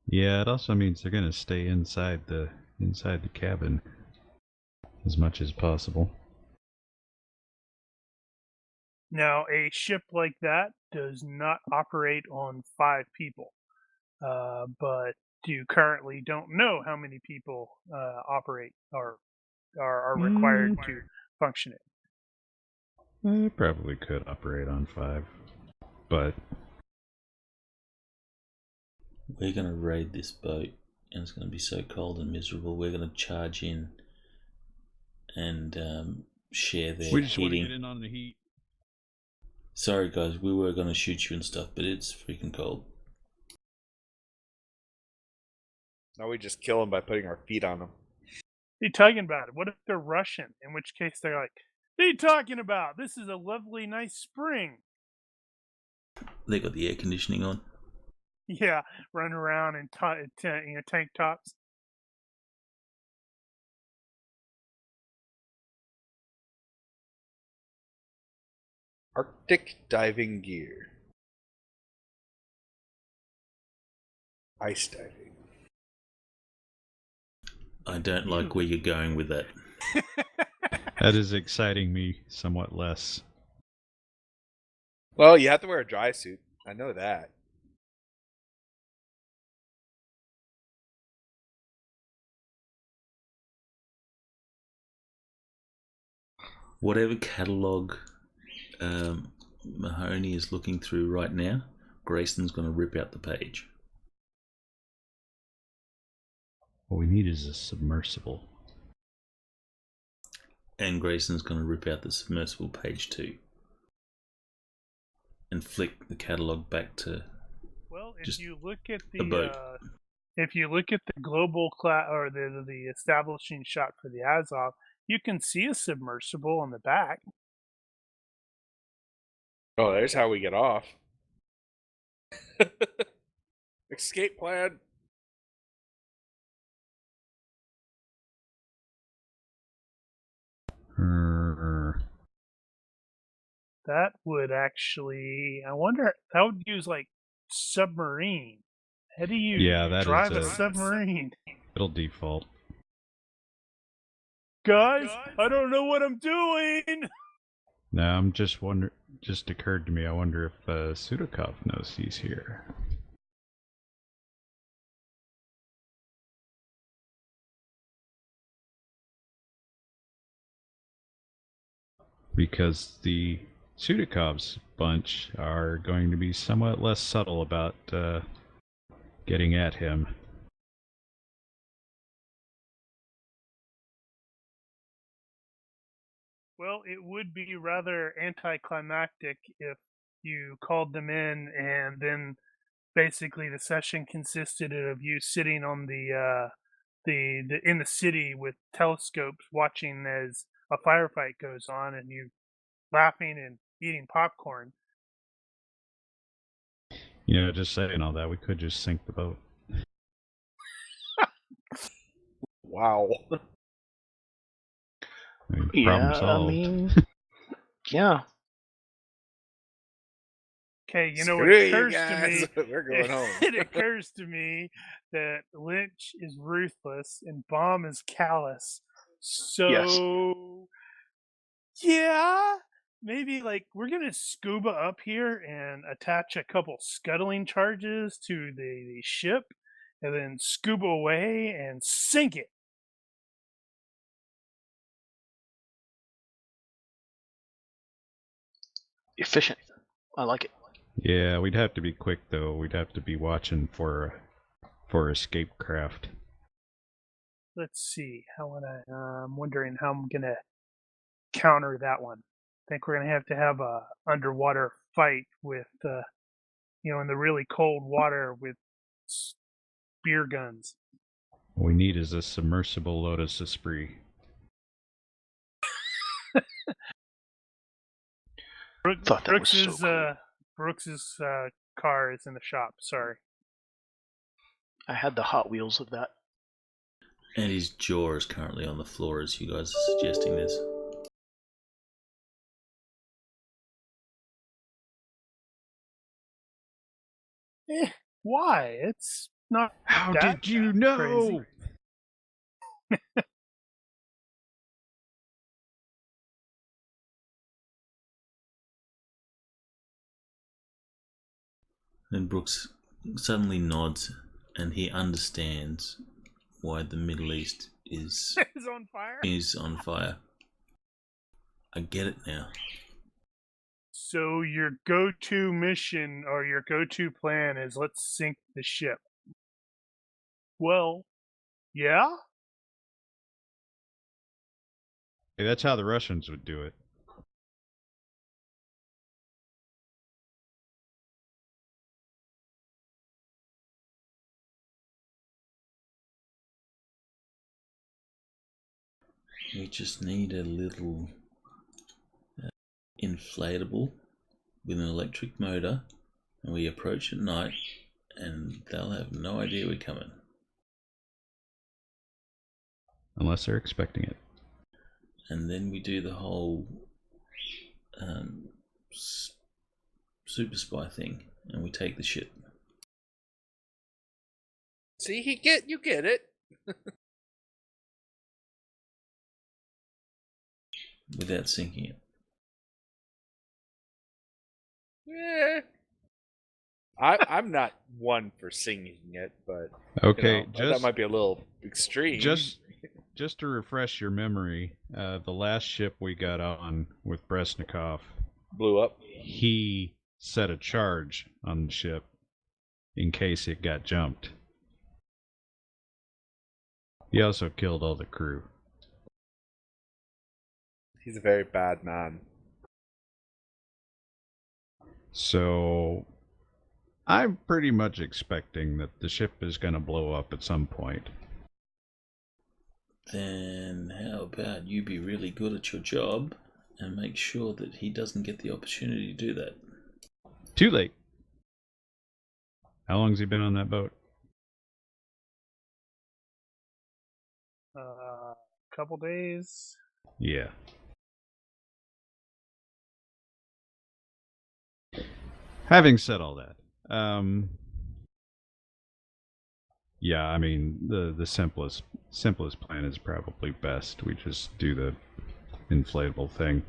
yeah, it also means they're gonna stay inside the cabin as much as possible. Now, a ship like that does not operate on 5 people, but you currently don't know how many people operate or are required to function it. They probably could operate on 5, but We're going to raid this boat, and it's going to be so cold and miserable. We're going to charge in and share their we just want to heating. get in on the heat. Sorry, guys, we were going to shoot you and stuff, but it's freaking cold. Now we just kill them by putting our feet on them. What are you talking about? What if they're Russian? In which case they're like, what are you talking about? This is a lovely, nice spring. They got the air conditioning on. Yeah, run around in tank tops. Arctic diving gear. Ice diving. I don't like where you're going with that. That is exciting me somewhat less. Well, you have to wear a dry suit. I know that. Whatever catalog Mahoney is looking through right now, Grayson's going to rip out the page. What we need is a submersible. And Grayson's going to rip out the submersible page too. And flick the catalog back to. Well, if just you look at a boat. if you look at the global class or the establishing shot for the Azov, you can see a submersible on the back. Oh, there's how we get off. Escape plan. That would actually, I wonder, that would use like submarine. How do you Yeah, that drive is a submarine? It'll default. Guys, I don't know what I'm doing. Now I'm just wonder. Just occurred to me. I wonder if Sudakov knows he's here. Because the Sudakov's bunch are going to be somewhat less subtle about getting at him. Well, it would be rather anticlimactic if you called them in and then basically the session consisted of you sitting on the in the city with telescopes watching as a firefight goes on and you laughing and eating popcorn. You know, just saying all that, we could just sink the boat. Wow. I mean, Yeah, problem solved. I mean, yeah. Okay, you know Screw what you occurs to guys. me? We're going home. It occurs to me that Lynch is ruthless and Baum is callous. So, yeah, maybe like we're gonna scuba up here and attach a couple scuttling charges to the ship, and then scuba away and sink it. Efficient. I like it. Yeah, we'd have to be quick though. We'd have to be watching for escape craft. Let's see. How would I'm wondering how I'm gonna counter that one. I think we're gonna have to have a underwater fight with, in the really cold water with spear guns. What we need is a submersible Lotus Esprit. Thought that was so cool. Brooks's car is in the shop. Sorry. I had the Hot Wheels of that. And his jaw is currently on the floor as you guys are suggesting this. Why? It's not. How that did you know? crazy. Then Brooks suddenly nods and he understands why the Middle East is on fire. is on fire. I get it now. So your go-to mission or your go-to plan is let's sink the ship. Well, yeah. Hey, that's how the Russians would do it. We just need a little inflatable with an electric motor, and we approach at night, and they'll have no idea we're coming. Unless they're expecting it. And then we do the whole super spy thing, and we take the ship. See, you get it. Without sinking it. Yeah. I'm not one for singing it, but Okay, that might be a little extreme. Just to refresh your memory, the last ship we got on with Bresnikov blew up. He set a charge on the ship in case it got jumped. He also killed all the crew. He's a very bad man. So I'm pretty much expecting that the ship is going to blow up at some point. Then how about you be really good at your job and make sure that he doesn't get the opportunity to do that? Too late. How long's he been on that boat? Couple days. Yeah. Having said all that, yeah, I mean the simplest plan is probably best. We just do the inflatable thing.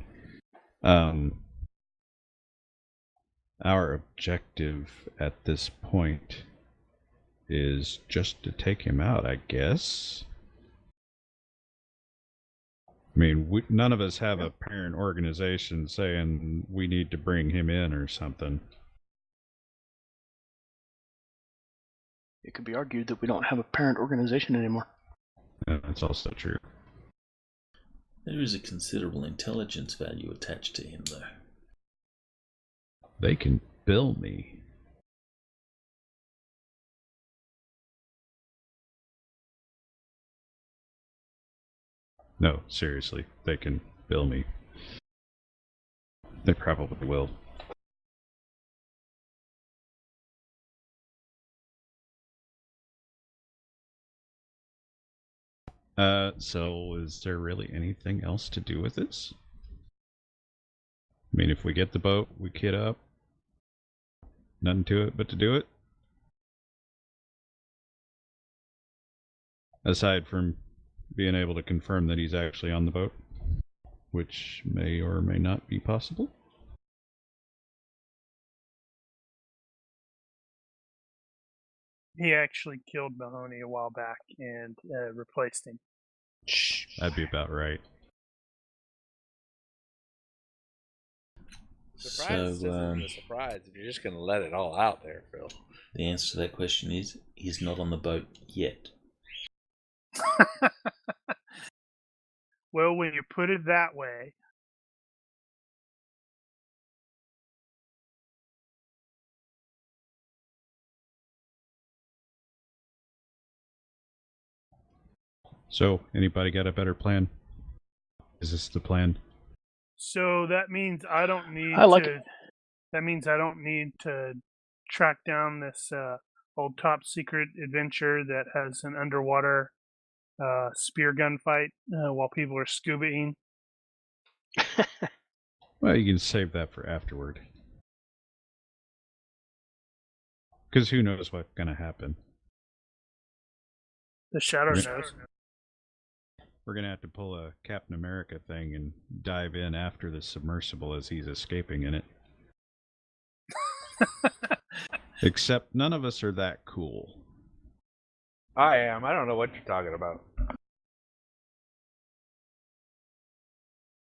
Our objective at this point is just to take him out, I guess. I mean, none of us have a parent organization saying we need to bring him in or something. It could be argued that we don't have a parent organization anymore. That's also true. There is a considerable intelligence value attached to him, though. They can bill me. No, seriously, they can bill me. They probably will. So is there really anything else to do with this? I mean, if we get the boat, we kit up. Nothing to it but to do it. Aside from being able to confirm that he's actually on the boat, which may or may not be possible. He actually killed Mahoney a while back and replaced him. That'd be about right. Surprise So, isn't a surprise if you're just going to let it all out there, Phil. the answer to that question is he's not on the boat yet. Well, when you put it that way, So, anybody got a better plan? Is this the plan? so that means I don't need I like to. it. That means I don't need to track down this old top secret adventure that has an underwater spear gunfight while people are scubaing. Well, you can save that for afterward. Because who knows what's going to happen. The Shadow Yeah. knows. We're going to have to pull a Captain America thing and dive in after the submersible as he's escaping in it. Except none of us are that cool. I am. I don't know what you're talking about.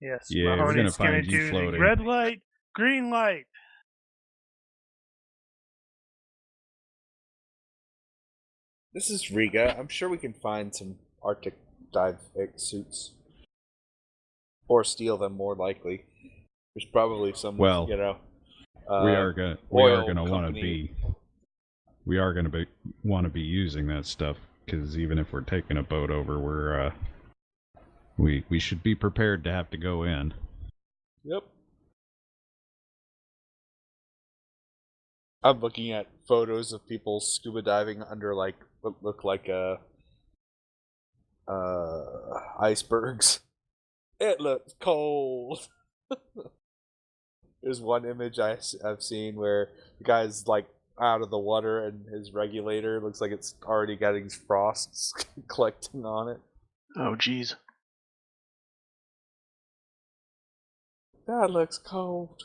Yes, Yeah, we're Mahoney's gonna find gonna you do the floating. red light, green light. This is Riga. I'm sure we can find some Arctic dive suits. Or steal them, more likely. There's probably some, Well, we are gonna oil want to company. be. We are gonna want to be using that stuff because even if we're taking a boat over, we should be prepared to have to go in. Yep. I'm looking at photos of people scuba diving under like what look like icebergs. It looks cold. There's one image I've seen where the guy's like out of the water and his regulator looks like it's already getting frosts collecting on it. Oh, geez. That looks cold.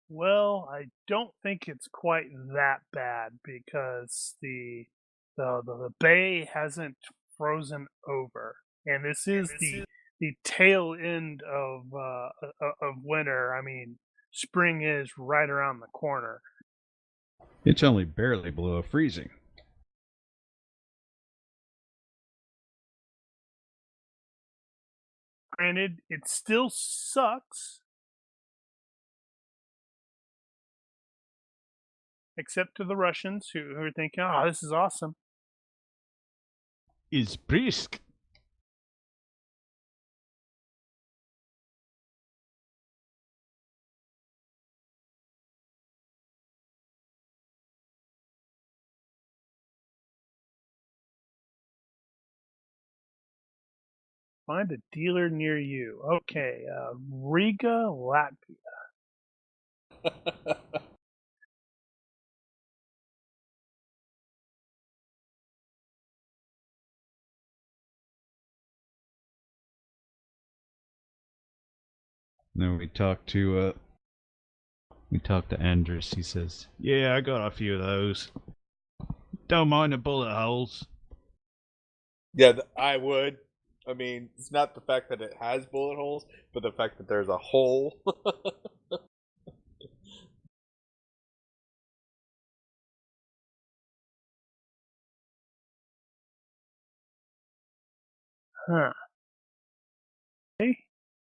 Well, I don't think it's quite that bad because the bay hasn't frozen over, and this is the tail end of winter. I mean, spring is right around the corner. It's only barely below freezing. Granted, it still sucks, except to the Russians who are thinking, "Oh, this is awesome." It's brisk. Find a dealer near you. Okay, Riga, Latvia. Then we talked to Andres. He says, "Yeah, I got a few of those. Don't mind the bullet holes." Yeah, I would. I mean, it's not the fact that it has bullet holes, but the fact that there's a hole. Huh. Okay.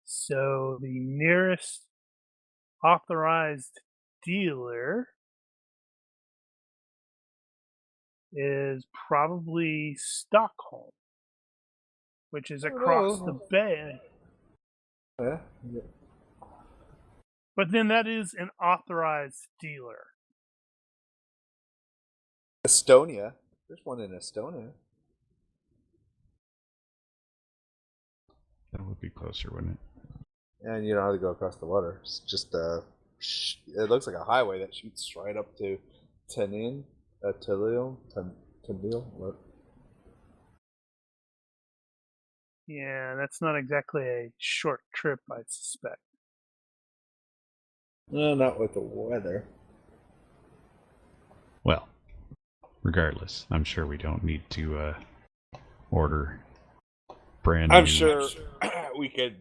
So the nearest authorized dealer is probably Stockholm, which is across the bay. Yeah. But then that is an authorized dealer. Estonia. There's one in Estonia. That would be closer, wouldn't it? And you don't have to go across the water. It's just it looks like a highway that shoots right up to Tallinn, Tallinn. What? Yeah, that's not exactly a short trip, I suspect. No, not with the weather. Well, regardless, I'm sure we don't need to order brand new. I'm sure we could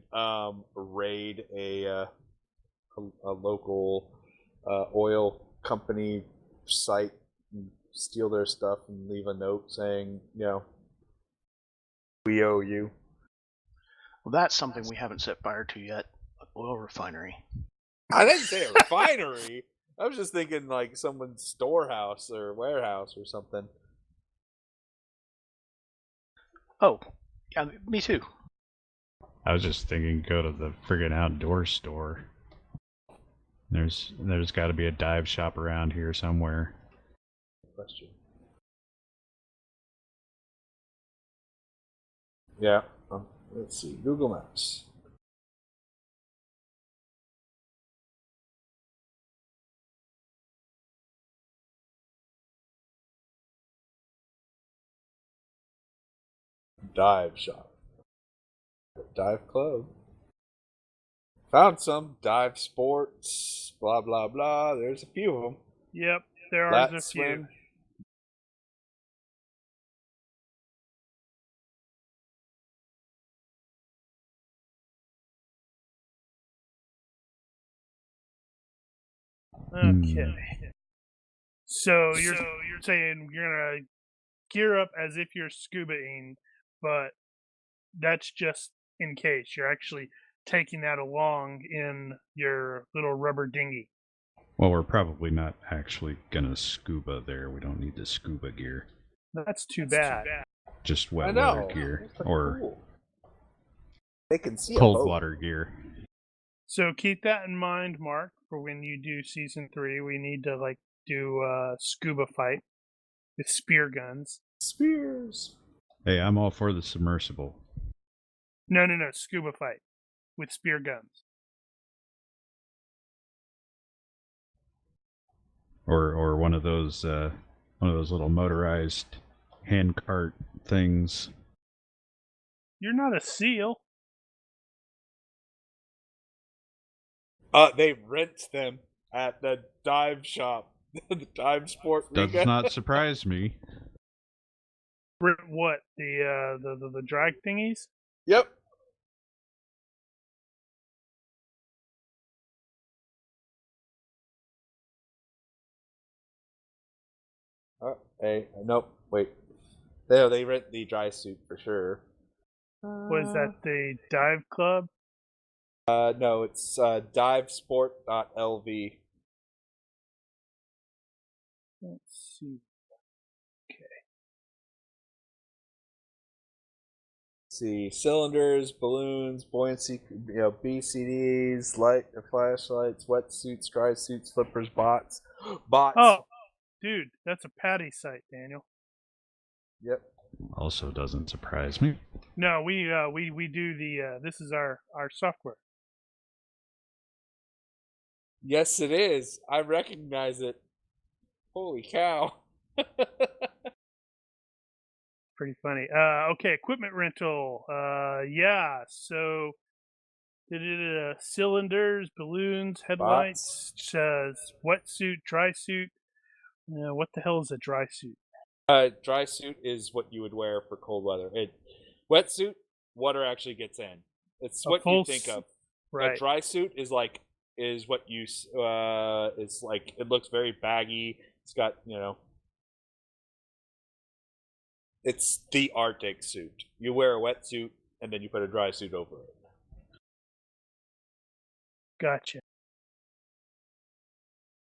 raid a local oil company site and steal their stuff and leave a note saying, we owe you. Well, that's something we haven't set fire to yet. An oil refinery. I didn't say a refinery. I was just thinking like someone's storehouse or warehouse or something. Oh, yeah, me too. I was just thinking, go to the friggin' outdoor store. There's got to be a dive shop around here somewhere. Question. Yeah. Let's see. Google Maps. Dive shop. Dive club. Found some. Dive sports. Blah, blah, blah. There's a few of them. Yep, there are Lat a few. swim. Okay. So you're saying you're gonna gear up as if you're scubaing, but that's just in case. You're actually taking that along in your little rubber dinghy. Well, we're probably not actually gonna scuba there. We don't need the scuba gear. That's too bad. Just I wet know. weather gear That's pretty or cool. They can see a cold boat. water gear. So keep that in mind, Mark, for when you do season 3. We need to do a scuba fight with spear guns. Spears. Hey, I'm all for the submersible. No, scuba fight with spear guns. Or one of those little motorized hand cart things. You're not a seal. They rent them at the dive shop, the dive sport. Does Riga. not surprise me. What the drag thingies? Yep. Hey, nope. Wait. They rent the dry suit for sure. Was that the dive club? No, it's divesport.lv. Let's see. See cylinders, balloons, buoyancy, BCDs, light flashlights, wetsuits, dry suits, flippers, bots. Oh, dude, that's a patty site, Daniel. Yep. Also doesn't surprise me. No, we do the this is our software. Yes, it is. I recognize it. Holy cow. Pretty funny. Okay, equipment rental. Yeah, so cylinders, balloons, headlights, wetsuit, dry suit. What the hell is a dry suit? Dry suit is what you would wear for cold weather. Wetsuit, water actually gets in. It's A what full you think of. Right. A dry suit is what you it's like. It looks very baggy. It's got it's the Arctic suit. You wear a wetsuit and then you put a dry suit over it. Gotcha.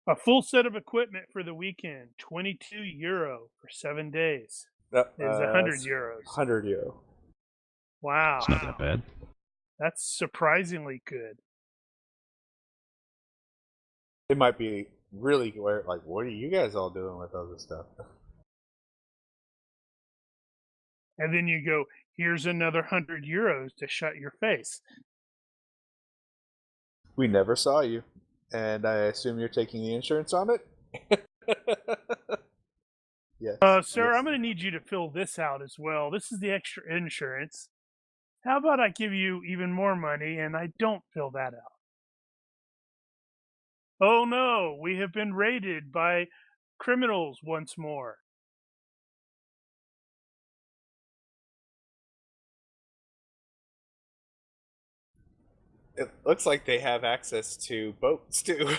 A full set of equipment for the weekend, €22 for 7 days. Is 100 euros. 100 euro. Wow. It's not that bad. That's surprisingly good. It might be really like, what are you guys all doing with all this stuff? And then you go, here's another €100 to shut your face. We never saw you, and I assume you're taking the insurance on it? Yes. Sir, yes. I'm going to need you to fill this out as well. This is the extra insurance. How about I give you even more money and I don't fill that out? Oh no, we have been raided by criminals once more. It looks like they have access to boats too.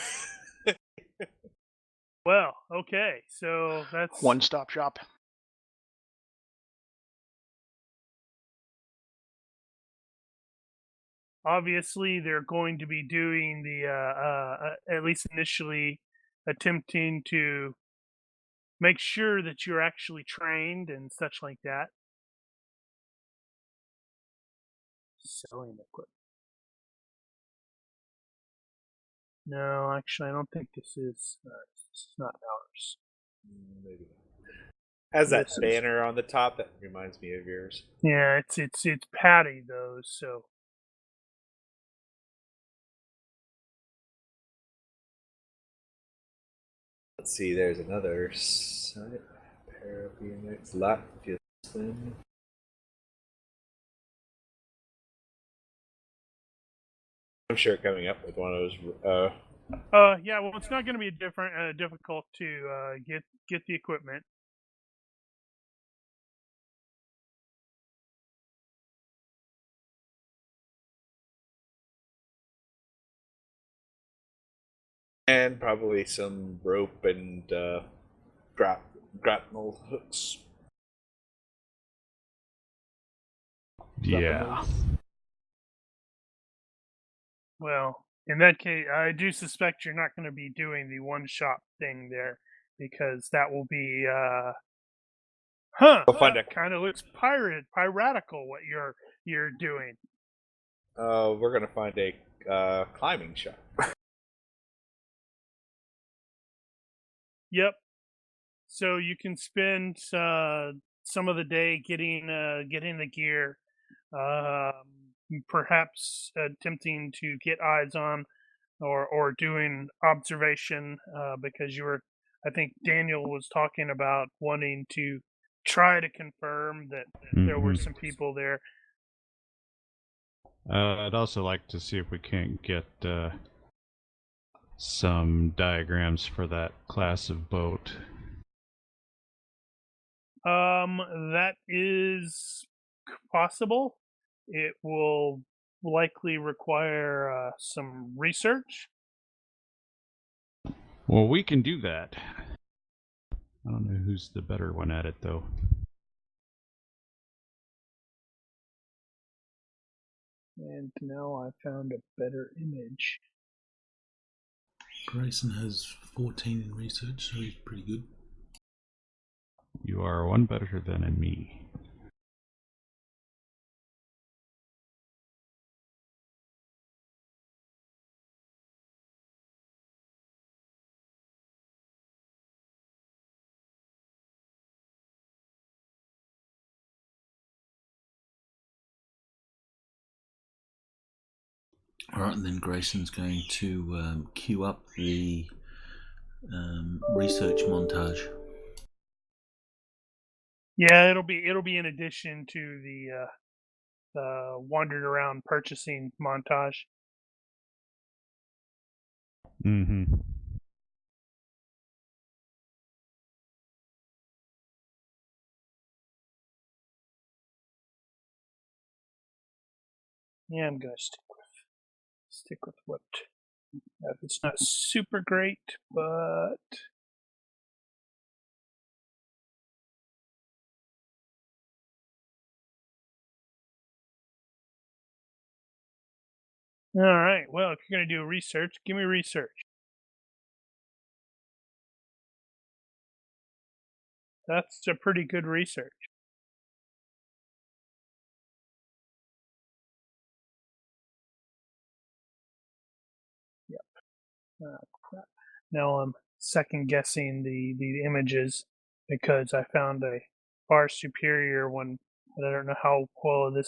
Well, okay, so that's One-stop shop. obviously they're going to be doing the at least initially attempting to make sure that you're actually trained and such like that. Selling equipment. No, actually, I don't think this is not ours. Maybe. Has that This is- banner on the top that reminds me of yours. Yeah, it's Patty though, so Let's see, there's another site. Pair of units, Latvian. I'm sure coming up with one of those. yeah, well, it's not going to be difficult to get the equipment. And probably some rope and grapnel hooks. Yeah. Well, in that case, I do suspect you're not going to be doing the one shot thing there because that will be We'll find out. kind of looks piratical what you're doing. We're gonna find a climbing shop. Yep. So you can spend some of the day getting the gear, perhaps attempting to get eyes on or doing observation because I think Daniel was talking about wanting to try to confirm that there were some people there. I'd also like to see if we can't get some diagrams for that class of boat. That is possible. It will likely require some research. Well, we can do that. I don't know who's the better one at it, though. And now I found a better image. Grayson has 14 in research, so he's pretty good. You are one better than me. Alright, and then Grayson's going to queue up the research montage. Yeah, it'll be in addition to the wandered around purchasing montage. Mm-hmm. Yeah, I'm gonna stick with what. It's not super great, but all right. Well, if you're gonna do research, give me research. That's a pretty good research. Yep. Crap. Now I'm second guessing the images because I found a far superior one, but I don't know how well the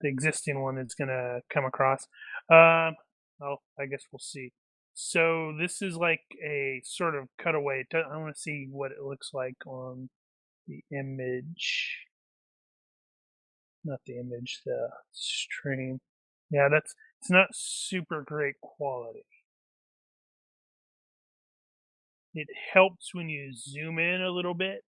existing one is gonna come across. Well, I guess we'll see. So this is like a sort of cutaway. I want to see what it looks like on the image. Not the image, the stream. Yeah, it's not super great quality. It helps when you zoom in a little bit.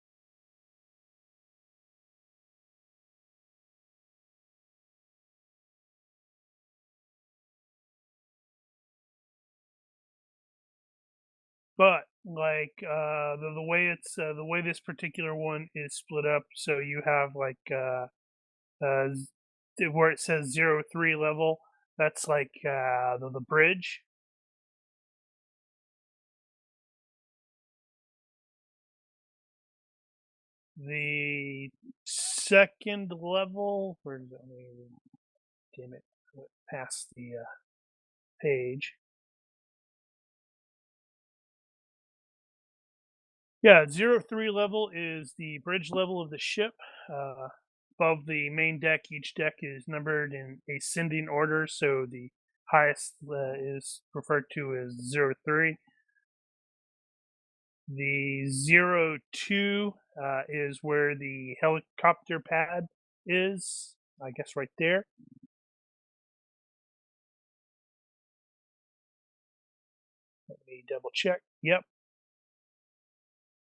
But like the way the way this particular one is split up, so you have like where it says 03 level, that's like the bridge. The second level, where's it? Damn it, I went past the page. Yeah, 03 level is the bridge level of the ship. Above the main deck, each deck is numbered in ascending order, so the highest is referred to as 03. The 02 is where the helicopter pad is, I guess right there. Let me double check. Yep.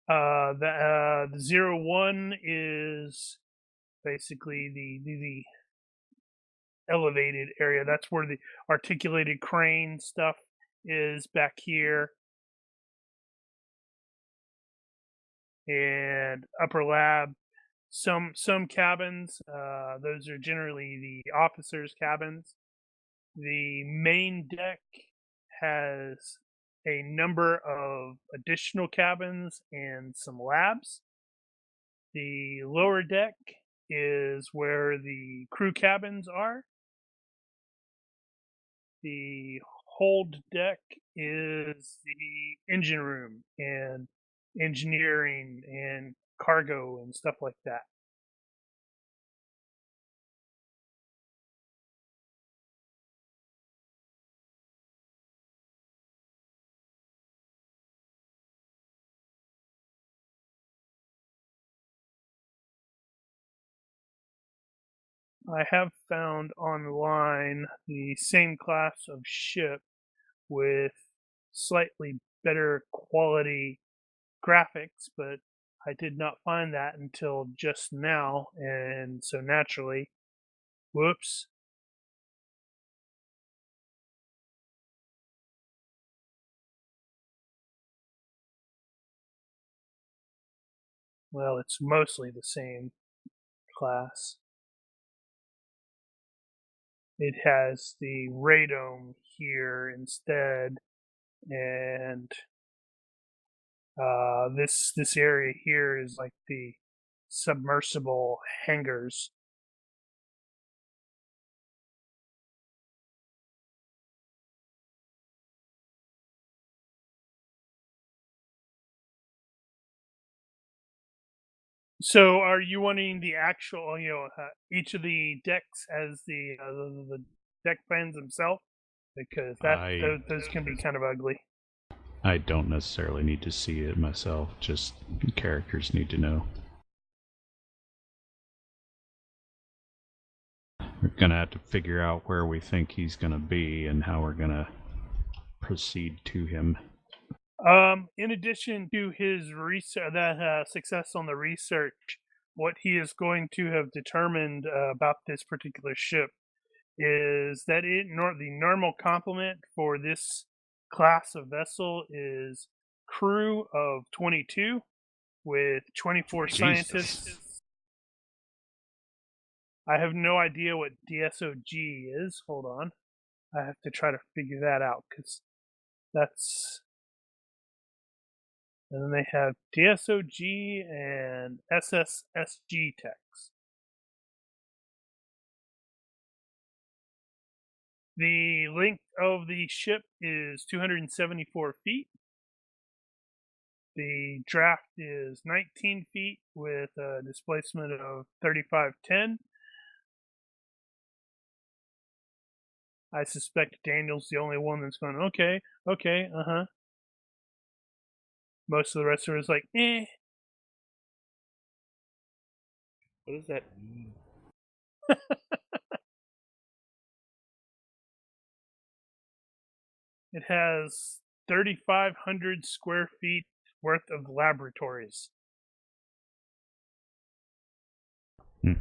The 01 is basically the elevated area. That's where the articulated crane stuff is back here. And upper lab, some cabins. Those are generally the officers' cabins. The main deck has a number of additional cabins and some labs. The lower deck is where the crew cabins are. The hold deck is the engine room and engineering and cargo and stuff like that. I have found online the same class of ship with slightly better quality graphics, but I did not find that until just now, and so naturally, whoops. Well, it's mostly the same class. It has the radome here instead, and this area here is like the submersible hangars. So, are you wanting the actual, each of the decks as the deck plans themselves? Because those can be kind of ugly. I don't necessarily need to see it myself, just characters need to know. We're gonna have to figure out where we think he's gonna be and how we're gonna proceed to him. In addition to his success on the research, what he is going to have determined about this particular ship is that the normal complement for this class of vessel is crew of 22 with 24 Jesus. scientists. I have no idea what DSOG is. Hold on. I have to try to figure that out because that's. And then they have DSOG and SSSG techs. The length of the ship is 274 feet. The draft is 19 feet with a displacement of 3510. I suspect Daniel's the only one that's going, okay, uh-huh. Most of the rest of it is like, eh. What does that mean? It has 3,500 square feet worth of laboratories. Hmm.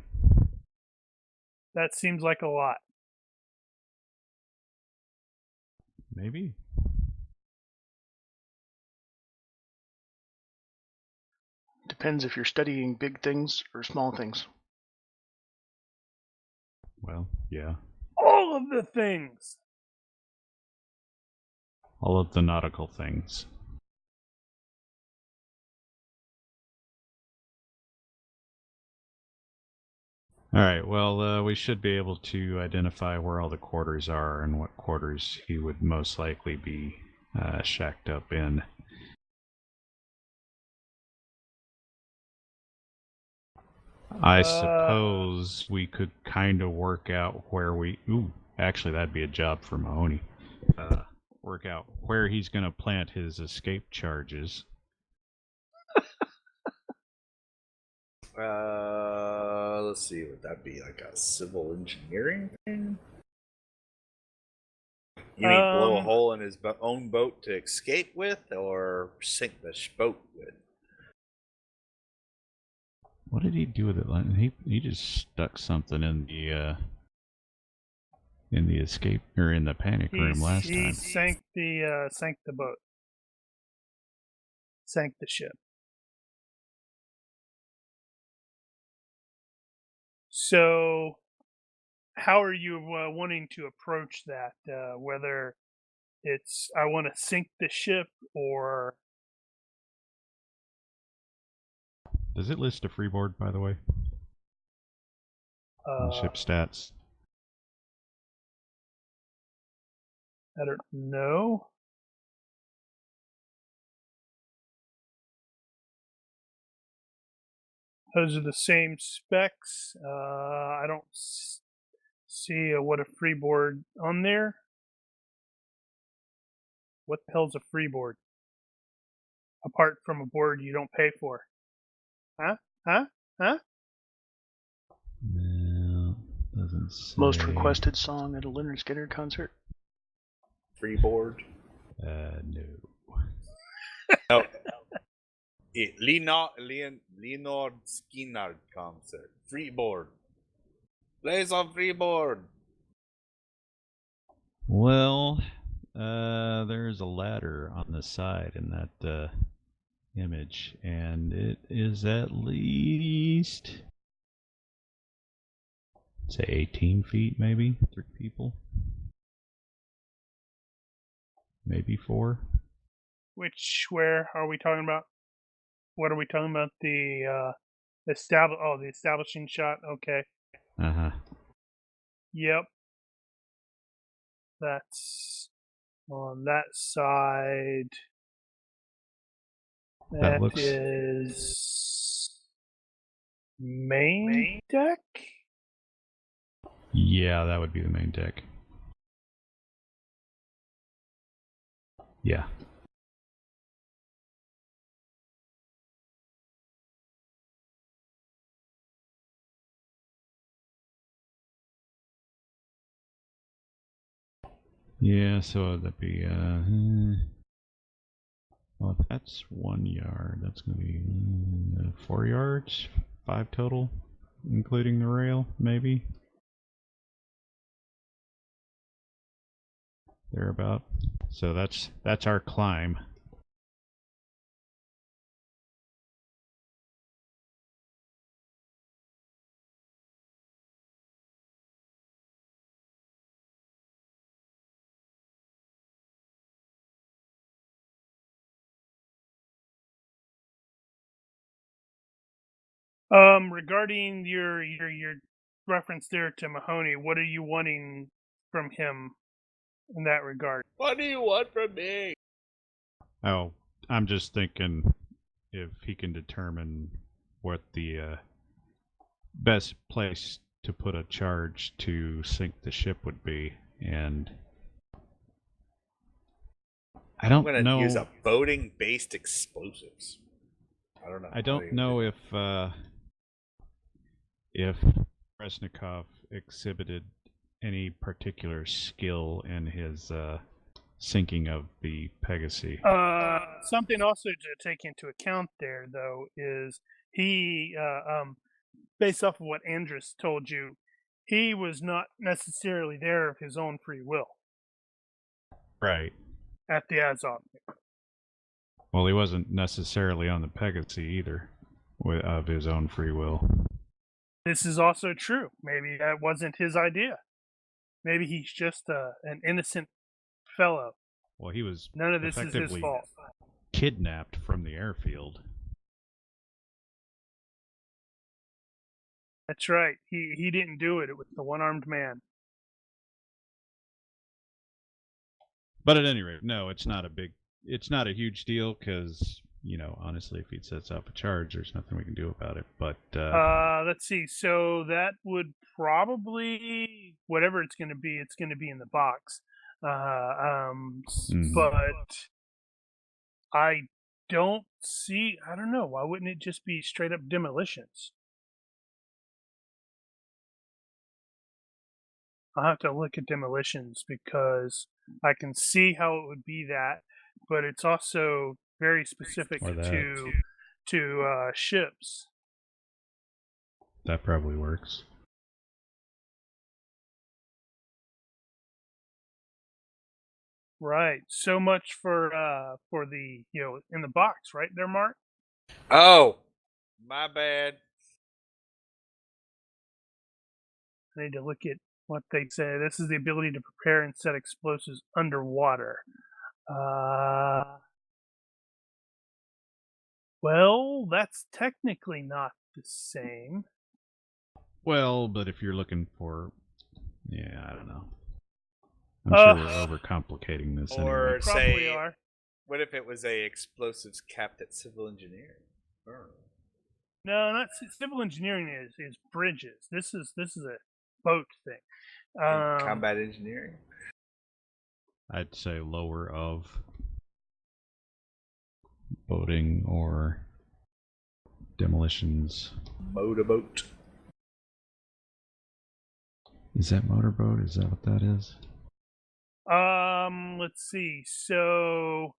That seems like a lot. Maybe. Depends if you're studying big things or small things. Well, yeah. All of the things! All of the nautical things. Alright, well, we should be able to identify where all the quarters are and what quarters he would most likely be shacked up in. I suppose we could kind of work out where we... Ooh, actually that'd be a job for Mahoney. Work out where he's going to plant his escape charges. Let's see. Would that be like a civil engineering thing? You mean blow a hole in his own boat to escape with, or sink the boat with? What did he do with it? He just stuck something in the escape or in the panic room last He time. sank the boat. Sank the ship. So, how are you wanting to approach that? Whether it's I want to sink the ship or Does it list a freeboard, by the way? On ship stats. I don't know. Those are the same specs. I don't see what a freeboard on there. What the hell's a freeboard? Apart from a board you don't pay for. Huh? No, doesn't say. Most requested song at a Leonard Skinner concert? Freeboard? No. No. Leonard Skinner concert. Freeboard. Play some freeboard. Well, there's a ladder on the side in that image, and it is at least, say, 18 feet, maybe? 3 people? Maybe 4? Where are we talking about? What are we talking about? The the establishing shot. Okay. Uh-huh. Yep. That's on that side. That looks... is main deck? Yeah, that would be the main deck. Yeah. Yeah, so that'd be, well, if that's 1 yard, that's going to be 4 yards, 5 total, including the rail, maybe? thereabout. So that's our climb. Regarding your reference there to Mahoney, what are you wanting from him in that regard? What do you want from me? Oh, I'm just thinking if he can determine what the best place to put a charge to sink the ship would be, and I I'm don't gonna know. use a boating-based explosives. I don't know. I don't know if Resnikov exhibited any particular skill in his sinking of the Pegasus. Something also to take into account there, though, is he, based off of what Andrus told you, he was not necessarily there of his own free will Right. at the Azov. Well, he wasn't necessarily on the Pegasus either, of his own free will. This is also true. Maybe that wasn't his idea. Maybe he's just an innocent fellow. Well, he was None of this is his effectively fault. kidnapped from the airfield. That's right. He didn't do it. It was the one-armed man. But at any rate, no, it's not a huge deal because, honestly, if he sets off a charge, there's nothing we can do about it. But let's see. So that would probably, whatever it's going to be in the box. But I don't see. I don't know. Why wouldn't it just be straight up demolitions? I'll have to look at demolitions because I can see how it would be that, but it's also very specific to ships. That probably works. Right. So much for the in the box, right there, Mark? Oh, my bad. I need to look at what they say. This is the ability to prepare and set explosives underwater. Well, that's technically not the same. Well, but if you're looking for, I don't know. I'm sure we're overcomplicating this anyway. Or Probably say, are. what if it was a explosives capped at civil engineering? No, not civil engineering is bridges. This is a boat thing. Combat engineering? I'd say lower of boating or demolitions. Motorboat. Is that motorboat? Is that what that is? Let's see. So,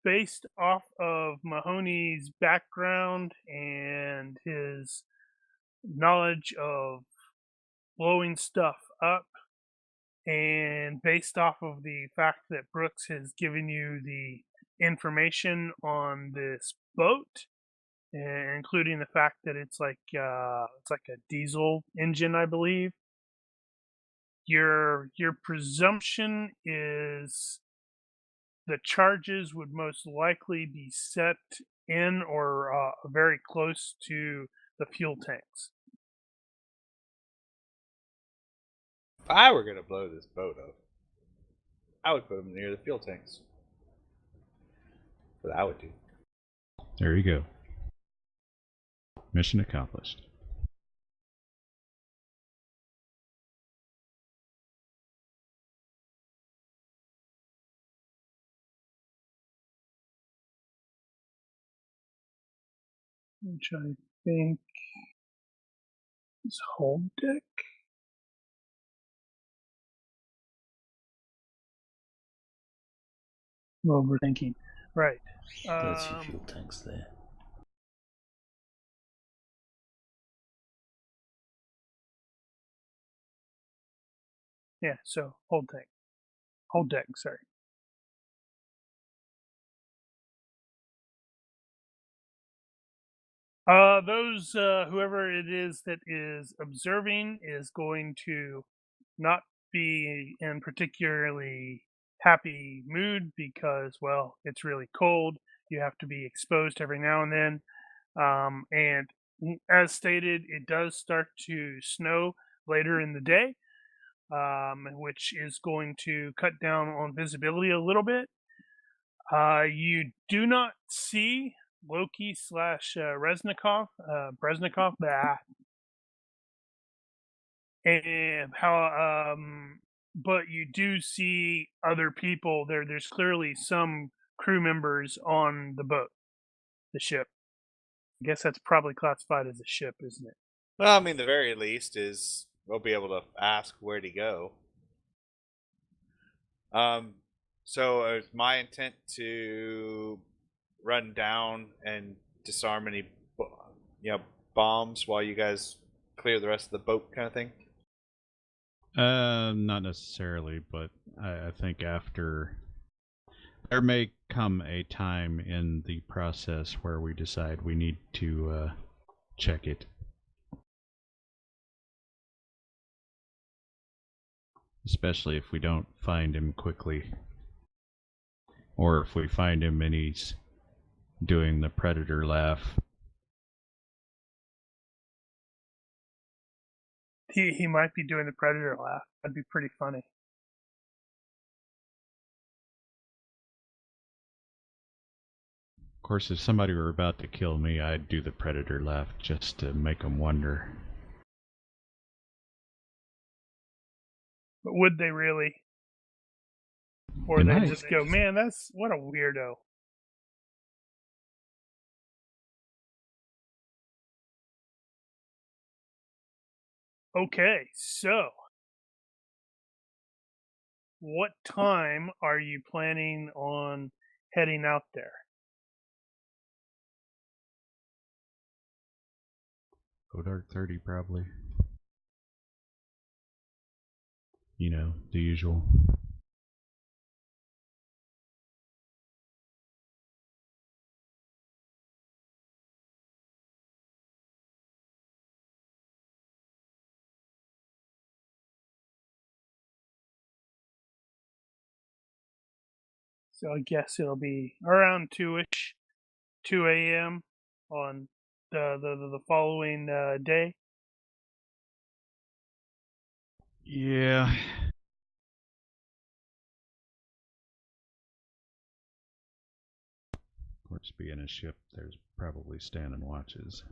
based off of Mahoney's background and his knowledge of blowing stuff up, and based off of the fact that Brooks has given you the information on this boat, including the fact that it's like a diesel engine, I believe. Your presumption is the charges would most likely be set in or very close to the fuel tanks. If I were going to blow this boat up, I would put them near the fuel tanks. That's what I would do. There you go. Mission accomplished. Which I think is hold deck. Overthinking. Right. There's your fuel tanks there. Yeah, so hold tank. Whole deck, sorry. Those whoever it is that is observing is going to not be in particularly happy mood because, well, it's really cold. You have to be exposed every now and then. And as stated, it does start to snow later in the day, which is going to cut down on visibility a little bit. You do not see Loki slash Breznikov, and how but you do see other people there. There's clearly some crew members on the ship. I guess that's probably classified as a ship, isn't it? Well, I mean, the very least is we'll be able to ask where to go. So it's my intent to run down and disarm any, bombs while you guys clear the rest of the boat, kind of thing. Not necessarily, but I think after there may come a time in the process where we decide we need to check it. Especially if we don't find him quickly. Or if we find him and he's doing the predator laugh. He might be doing the predator laugh. That'd be pretty funny. Of course, if somebody were about to kill me, I'd do the predator laugh just to make them wonder. But would they really? Or they just go, man, that's what a weirdo. Okay, so what time are you planning on heading out there? Go dark 30 probably. You know, the usual. So I guess it'll be around 2-ish, 2 a.m. on the following day. Yeah. Of course, being a ship, there's probably standing watches.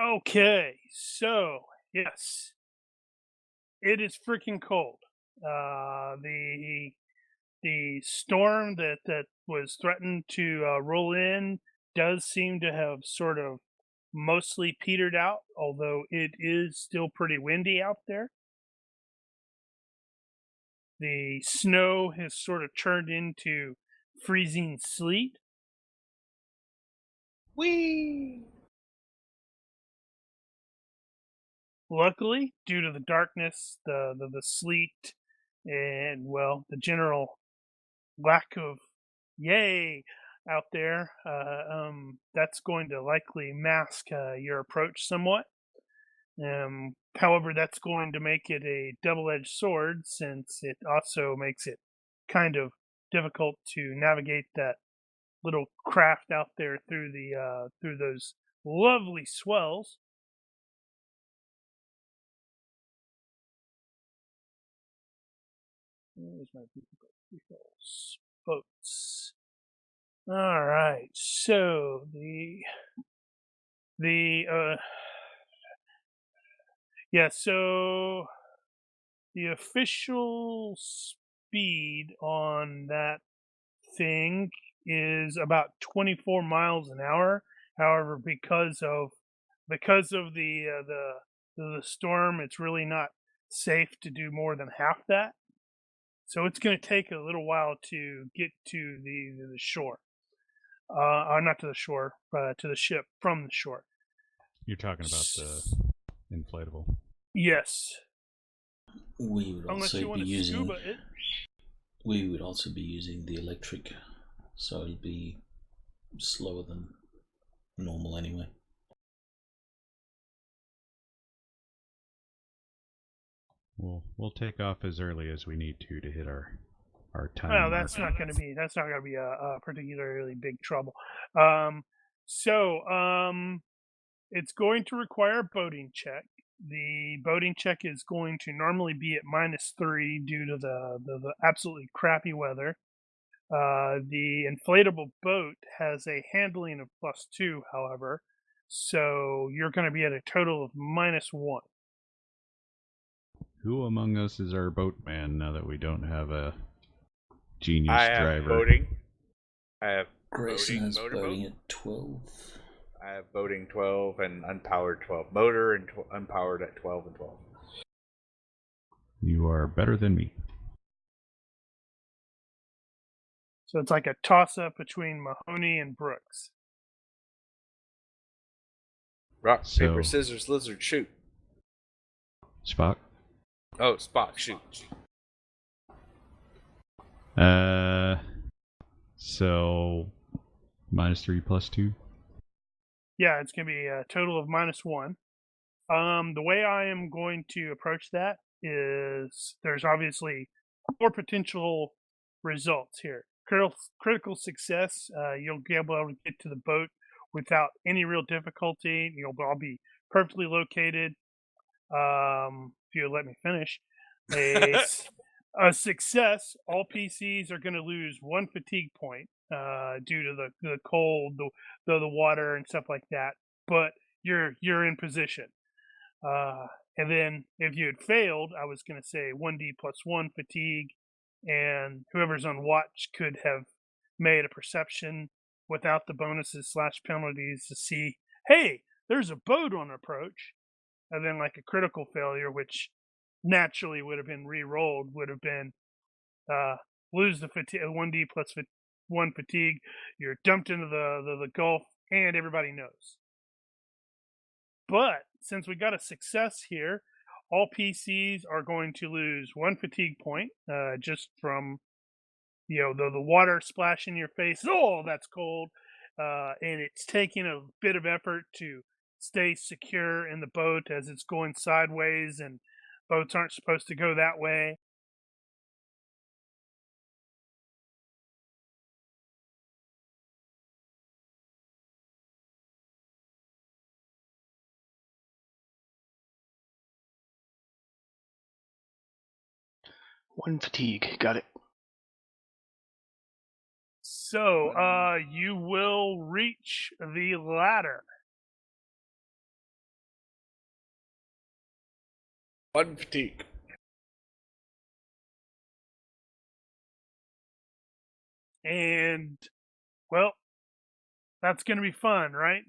Okay, so yes, it is freaking cold. The storm that was threatened to roll in does seem to have sort of mostly petered out, although it is still pretty windy out there. The snow has sort of turned into freezing sleet. Whee! Luckily, due to the darkness, the sleet, and, well, the general lack of yay out there, that's going to likely mask your approach somewhat. However, that's going to make it a double-edged sword, since it also makes it kind of difficult to navigate that little craft out there through those lovely swells. Where's my beautiful boats? All right, so so the official speed on that thing is about 24 miles an hour. However, because of the storm, it's really not safe to do more than half that. So it's going to take a little while to get to the shore. Not to the shore, but to the ship from the shore. You're talking about the inflatable. Yes. We would Unless also you be want to using. scuba it. We would also be using the electric, so it'd be slower than normal anyway. We'll take off as early as we need to hit our time. Well, mark. that's not going to be a particularly big trouble. It's going to require a boating check. The boating check is going to normally be at -3 due to the absolutely crappy weather. The inflatable boat has a handling of +2, however, so you're going to be at a total of -1. Who among us is our boatman now that we don't have a genius I have driver? boating. I have Grayson boating, has motorboat. boating at 12. I have boating 12 and unpowered 12. Motor and unpowered at 12 and 12. You are better than me. So it's like a toss-up between Mahoney and Brooks. Rock, So- paper, scissors, lizard, shoot. Spock? Oh, Spock, shoot. So -3 +2. Yeah, it's going to be a total of -1. The way I am going to approach that is there's obviously 4 potential results here. Critical success, you'll be able to get to the boat without any real difficulty. You'll all be perfectly located. If you'll let me finish. A success, all PCs are going to lose 1 fatigue point due to the cold, the water, and stuff like that. But you're in position. And then if you had failed, I was going to say 1d +1 fatigue, and whoever's on watch could have made a perception without the bonuses / penalties to see, hey, there's a boat on approach. And then like a critical failure, which naturally would have been re-rolled, would have been lose the 1d +1 fatigue. You're dumped into the Gulf, and everybody knows. But since we got a success here, all PCs are going to lose 1 fatigue point just from the water splashing in your face. Oh, that's cold. And it's taking a bit of effort to stay secure in the boat as it's going sideways, and boats aren't supposed to go that way. One fatigue. Got it. So, you will reach the ladder. 1 fatigue. And, well, that's going to be fun, right?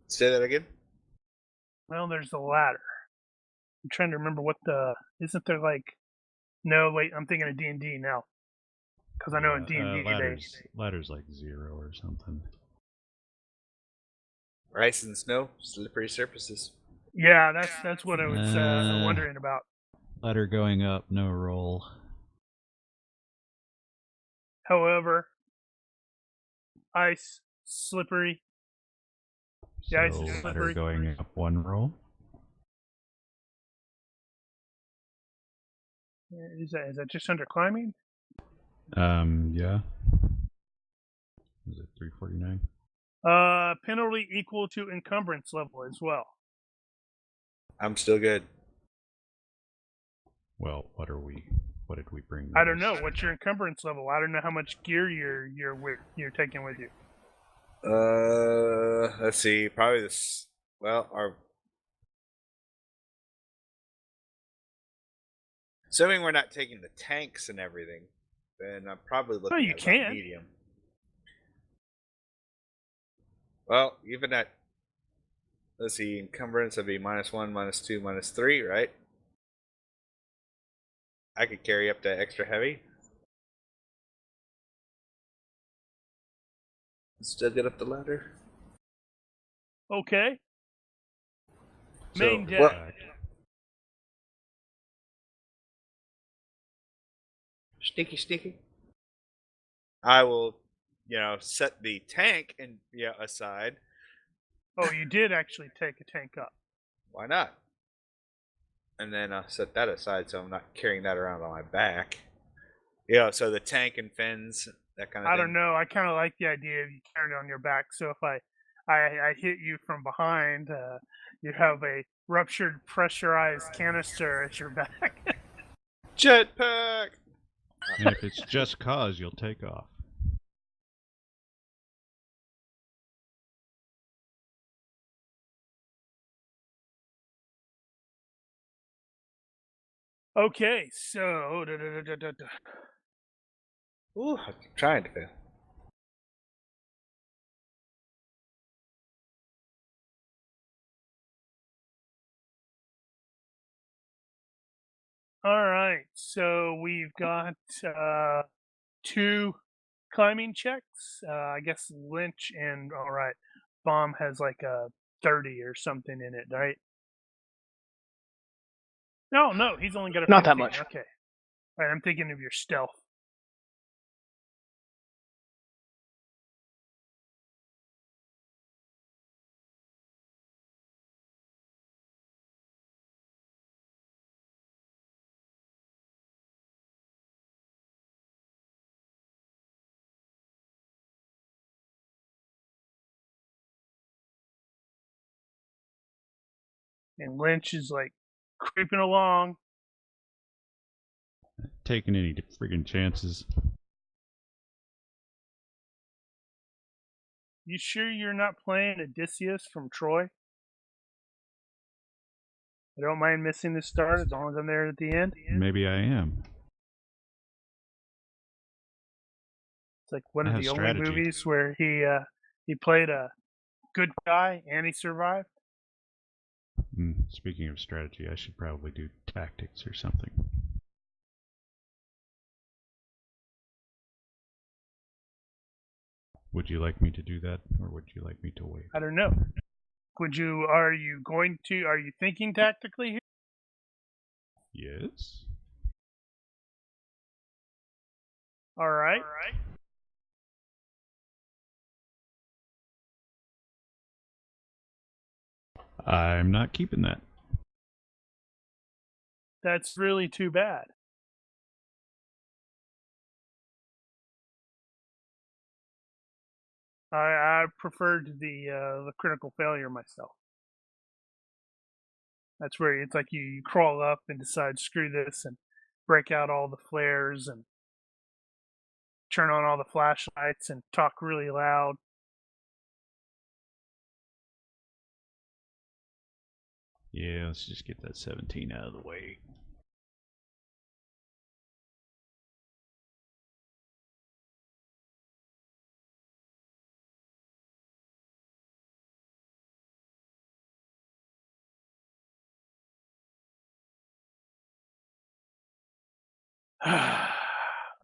Say that again. Well, there's the ladder. I'm trying to remember isn't there like, no, wait, I'm thinking of D&D now. Because I know in D&D ladder's like 0 or something. Ice and snow, slippery surfaces. Yeah, that's what I was wondering about. Ladder going up, no roll. However, ice, slippery. The ice So is ladder slippery. going up 1 roll. Is that just under climbing? Yeah. Is it 349? Penalty equal to encumbrance level as well. I'm still good. Well, what did we bring? I don't know. What's your encumbrance level? I don't know how much gear you're taking with you. Let's see. Probably this. Well, assuming we're not taking the tanks and everything, then I'm probably looking you at about can. medium. Well, even at, let's see, encumbrance would be -1, -2, -3, right? I could carry up to extra heavy. Still get up the ladder. Okay. So, Main deck. well, sneaky. I will, set the tank and aside. Oh, you did actually take a tank up. Why not? And then I'll set that aside so I'm not carrying that around on my back. Yeah, so the tank and fins, that kind of I thing. don't know. I kind of like the idea of you carrying it on your back. So if I hit you from behind, you have a ruptured pressurized canister at your back. Jetpack! And if it's just cause, you'll take off. Okay, so Ooh, I'm trying to fail. all right. So we've got 2 climbing checks. I guess Lynch and all right, Bomb has like a 30 or something in it, right? No, he's only got a 15. Not that much. Okay. All right, I'm thinking of your stealth. And Lynch is like creeping along. Taking any friggin' chances. You sure you're not playing Odysseus from Troy? I don't mind missing the start as long as I'm there at the end. Maybe I am. It's like one I of have the only strategy. movies where he played a good guy and he survived. Speaking of strategy, I should probably do tactics or something. Would you like me to do that, or would you like me to wait? I don't know. Are you thinking tactically here? Yes. All right. I'm not keeping that. That's really too bad. I preferred the critical failure myself. That's where it's like you crawl up and decide screw this and break out all the flares and turn on all the flashlights and talk really loud. Yeah, let's just get that 17 out of the way.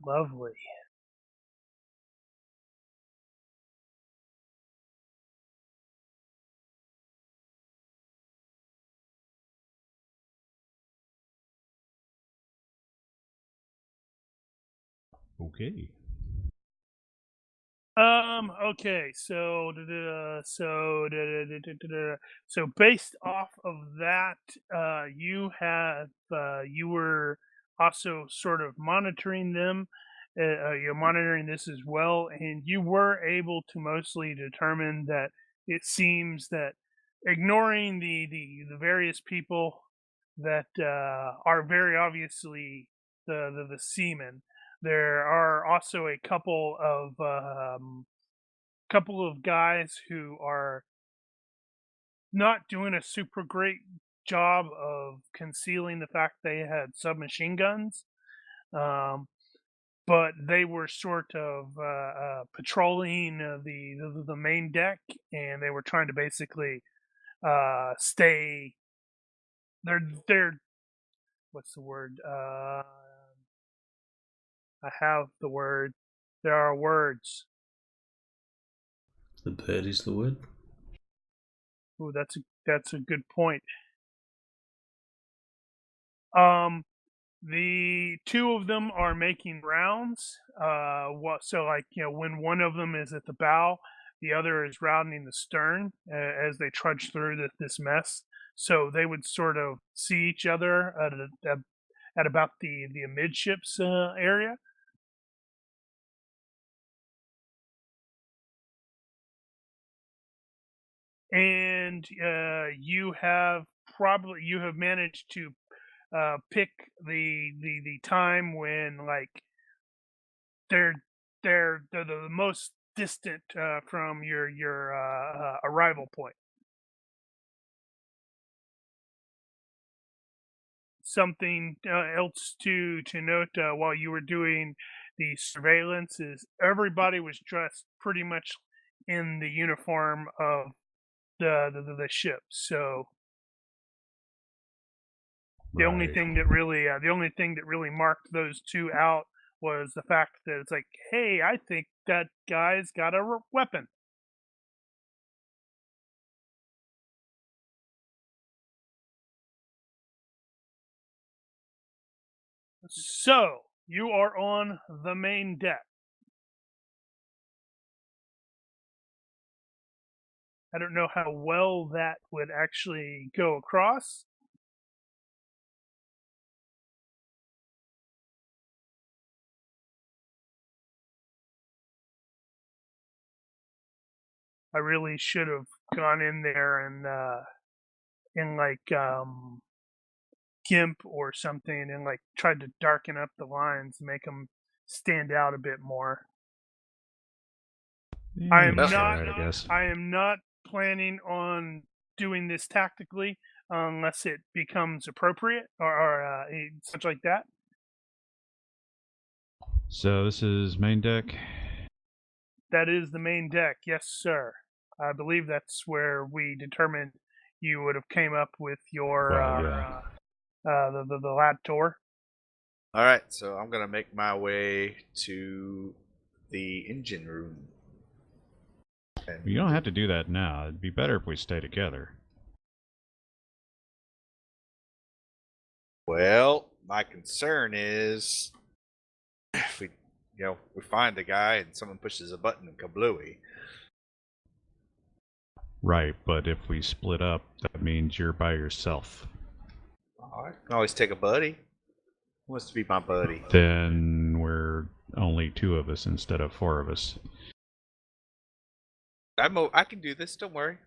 Lovely. Okay. Okay. So based off of that, you were also sort of monitoring them. You're monitoring this as well, and you were able to mostly determine that it seems that ignoring the various people that are very obviously the seamen, there are also a couple of couple of guys who are not doing a super great job of concealing the fact they had submachine guns. But they were sort of patrolling the main deck, and they were trying to basically stay. They're what's the word? I have the word. There are words. The bird is the word. Ooh, that's a good point. The two of them are making rounds. So like when one of them is at the bow, the other is rounding the stern as they trudge through this mess. So they would sort of see each other at about the amidships area. And you have managed to pick the time when like they're they're the most distant from your arrival point. Something else to note while you were doing the surveillance is everybody was dressed pretty much in the uniform of the ship. So the only Right. thing that really marked those two out was the fact that it's like, hey, I think that guy's got a weapon. So you are on the main deck. I don't know how well that would actually go across. I really should have gone in there and in like GIMP or something and like tried to darken up the lines, make them stand out a bit more. I am That's not. alright, I guess. I am not planning on doing this tactically unless it becomes appropriate or such like that. So this is main deck. That is the main deck, yes, sir. I believe that's where we determined you would have came up with your Right, yeah. the lab tour. All right, so I'm gonna make my way to the engine room. And You don't have to do that now. It'd be better if we stay together. well, my concern is if we find the guy and someone pushes a button and kablooey. Right, but if we split up, that means you're by yourself. I can always take a buddy. Who wants to be my buddy? Then we're only 2 of us instead of 4 of us. I can do this. Don't worry.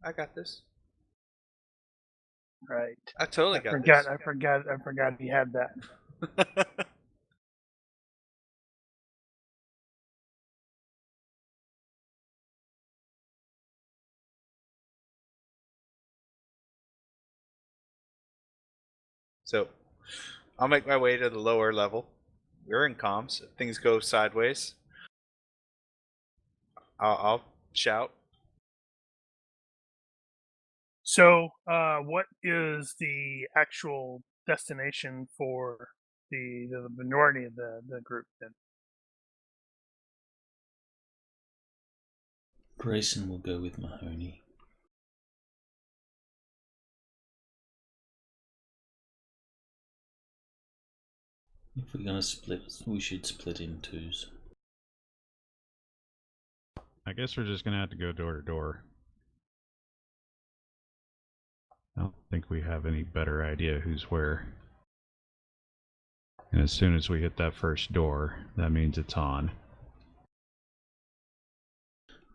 I got this. Right. I totally I got forgot he had that. this. So, I'll make my way to the lower level. We're in comms. If things go sideways, I'll shout. So, what is the actual destination for the minority of the group then? Grayson will go with Mahoney. If we're gonna split, we should split in 2s. I guess we're just gonna have to go door to door. I don't think we have any better idea who's where. And as soon as we hit that first door, that means it's on.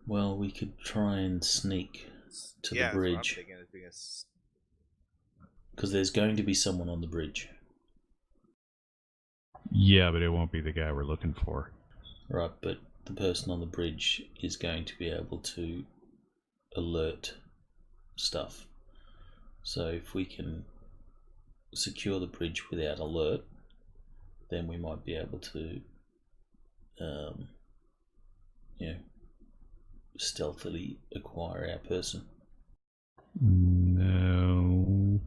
Well, we could try and sneak to Yeah, the that's what I'm bridge, thinking is being because there's going to be someone on the bridge. Yeah, but it won't be the guy we're looking for. Right, but the person on the bridge is going to be able to alert stuff. So if we can secure the bridge without alert, then we might be able to, stealthily acquire our person. No.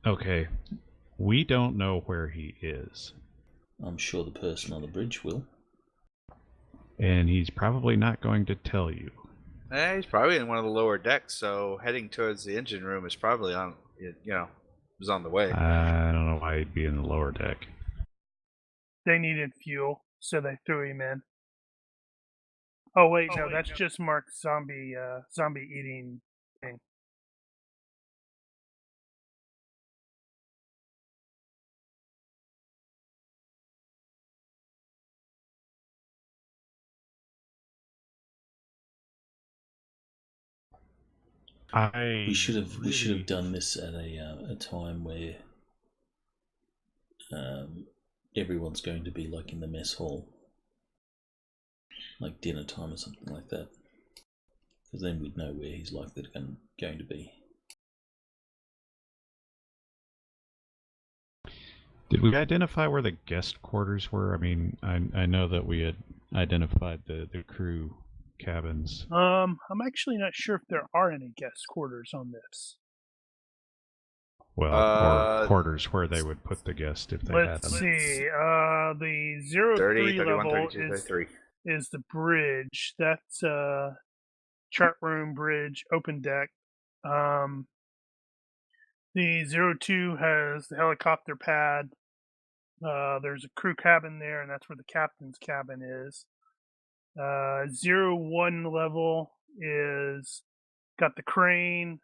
Okay. We don't know where he is. I'm sure the person on the bridge will. And he's probably not going to tell you. He's probably in one of the lower decks, so heading towards the engine room is probably on, was on the way. I don't know why he'd be in the lower deck. They needed fuel, so they threw him in. Oh wait, no, that's just Mark's zombie eating thing. We should have done this at a time where everyone's going to be like in the mess hall, like dinner time or something like that, because then we'd know where he's likely going to be. Did we identify where the guest quarters were? I mean, I know that we had identified the crew cabins. I'm actually not sure if there are any guest quarters on this. Well, or quarters where they would put the guest if they had Let's them. see. The 03 level is the bridge. That's chart room, bridge, open deck. The 02 has the helicopter pad. There's a crew cabin there, and that's where the captain's cabin is. 01 level is got the crane.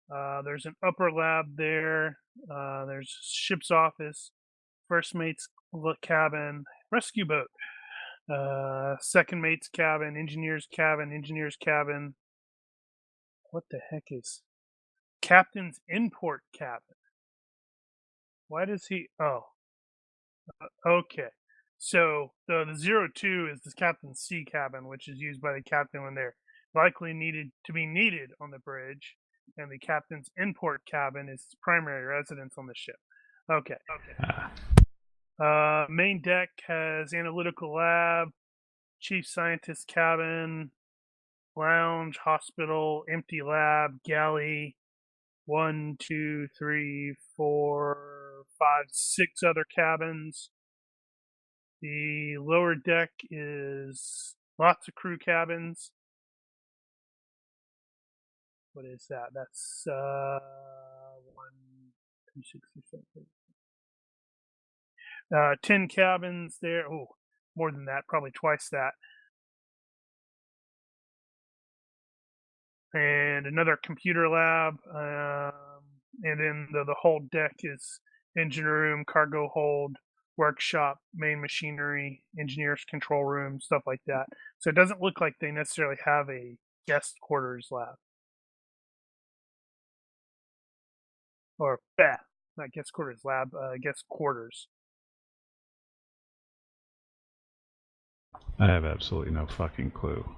There's an upper lab there. There's ship's office, first mate's cabin, rescue boat, second mate's cabin, engineer's cabin. What the heck is captain's import cabin? Why does he? Oh, okay. So the 02 is the captain's C cabin, which is used by the captain when they're likely needed on the bridge, and the captain's import cabin is his primary residence on the ship. Okay. Main deck has analytical lab, chief scientist cabin, lounge, hospital, empty lab, galley, 1, 2, 3, 4, 5, 6 other cabins. The lower deck is lots of crew cabins. What is that? That's 1, 2, 6, 7, 10 cabins there. Oh, more than that, probably twice that. And another computer lab. And then the whole deck is engine room, cargo hold, workshop, main machinery, engineer's control room, stuff like that. So it doesn't look like they necessarily have a guest quarters lab. Or, not guest quarters lab, guest quarters. I have absolutely no fucking clue.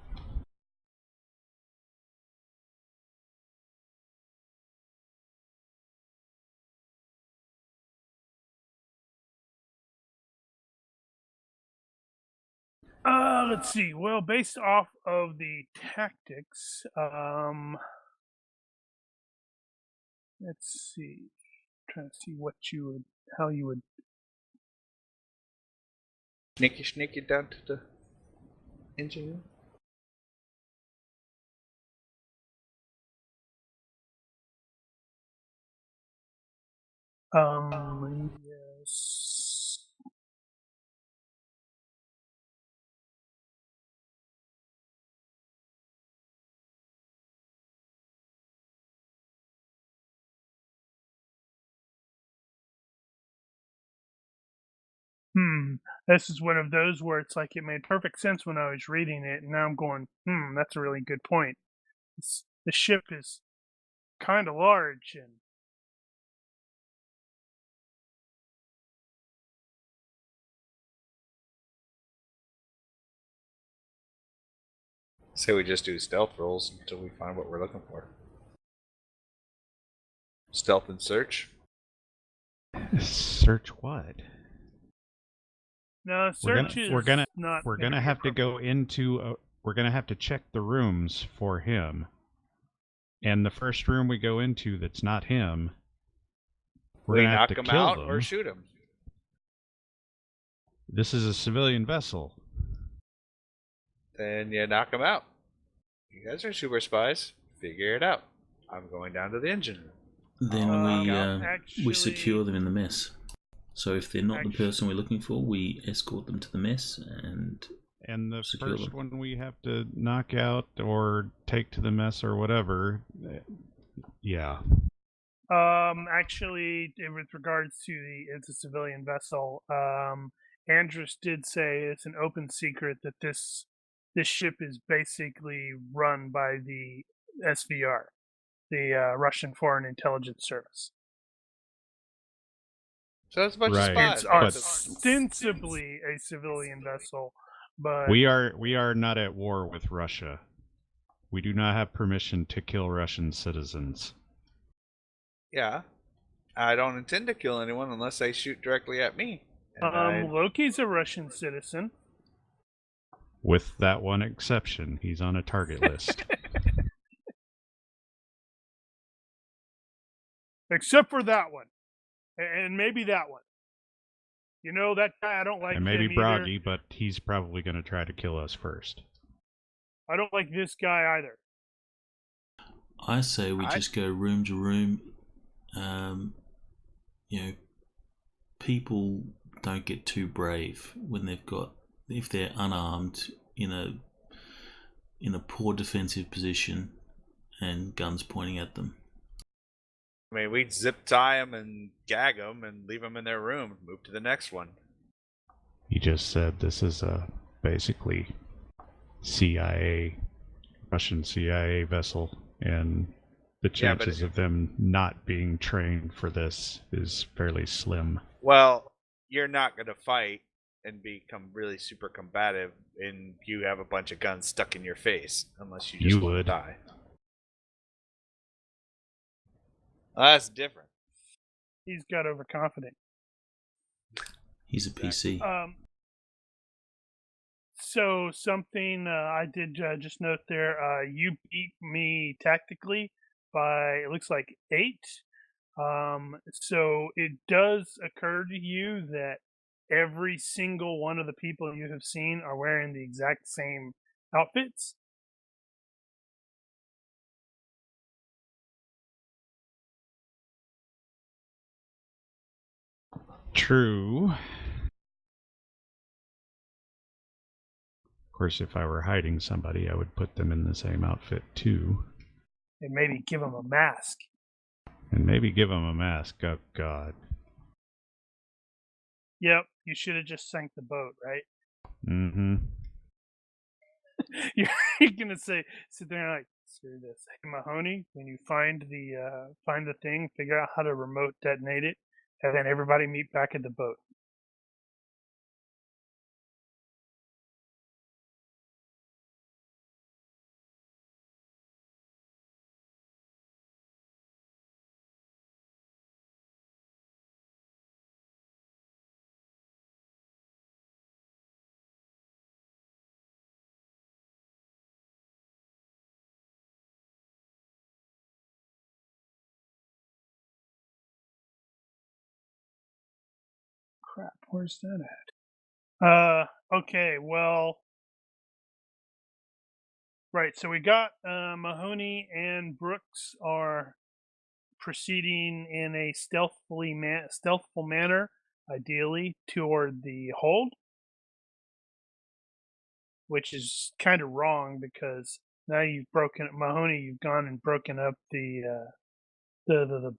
Let's see. Well, based off of the tactics, let's see. I'm trying to see how you would. Sneaky down to the engine room. Yes. This is one of those where it's like it made perfect sense when I was reading it, and now I'm going, that's a really good point. The ship is kind of large, and Say we just do stealth rolls until we find what we're looking for. Stealth and search. Search what? No, We're search gonna is not. we're gonna gonna be have to appropriate. go into. We're gonna have to check the rooms for him. And the first room we go into that's not him, we're We gonna have knock to him kill out them. or shoot him. This is a civilian vessel. Then you knock him out. You guys are super spies. Figure it out. I'm going down to the engine room. Then we secure actually- them in the mess. So if they're not the Actu- person we're looking for, we escort them to the mess and And the secure first them. one we have to knock out or take to the mess or whatever. Yeah. Actually, with regards to it's a civilian vessel. Andrus did say it's an open secret that this ship is basically run by the SVR, the Russian Foreign Intelligence Service. So that's a bunch Right. of It's spies. but- ostensibly a civilian vessel, but We are not at war with Russia. We do not have permission to kill Russian citizens. Yeah. I don't intend to kill anyone unless they shoot directly at me. And Loki's a Russian citizen. With that one exception, he's on a target list. Except for that one. And maybe that one. You know, that guy, I don't like And maybe him either. Bragi, but he's probably going to try to kill us first. I don't like this guy either. I say we just go room to room. People don't get too brave when if they're unarmed in a poor defensive position and guns pointing at them. I mean, we'd zip tie them and gag them and leave them in their room and move to the next one. He just said this is a basically Russian CIA vessel, and the Yeah, but chances of them not being trained for this is fairly slim. Well, you're not going to fight and become really super combative and you have a bunch of guns stuck in your face unless you just You want to would. die. Well, that's different. He's got overconfident. He's a PC. So something I did just note there. You beat me tactically by, it looks like 8. So it does occur to you that every single one of the people you have seen are wearing the exact same outfits. True. Of course, if I were hiding somebody, I would put them in the same outfit too. And maybe give them a mask. And maybe give them a mask. Oh, God. Yep, you should have just sank the boat, right? Mm-hmm. You're gonna sit there and like, screw this. Hey Mahoney, when you find the thing, figure out how to remote detonate it, and then everybody meet back at the boat. Crap, where's that at? Okay, well, right. So we got Mahoney and Brooks are proceeding in a stealthful manner, ideally toward the hold, which is kind of wrong because now you've broken Mahoney. You've gone and broken up the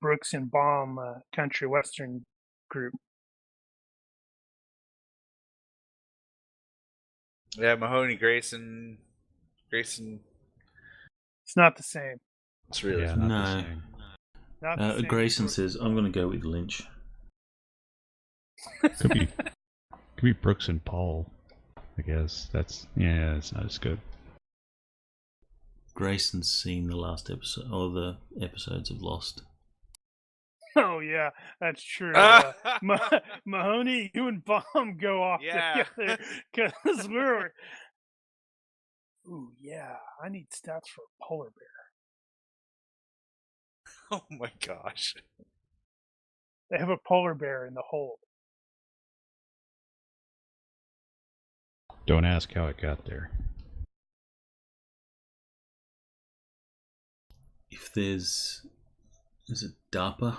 Brooks and Baum country western group. Yeah, Mahoney, Grayson. It's not the same. It's really Yeah, fun. not the No. same. Not the same. Grayson says, I'm going to go with Lynch. Could be Brooks and Paul. I guess it's not as good. Grayson's seen the last episode or the episodes of Lost. Oh yeah, that's true. Mahoney, you and Bomb go off Yeah. together because we're. Ooh yeah, I need stats for a polar bear. Oh my gosh. They have a polar bear in the hold. Don't ask how it got there. If there's, is it DARPA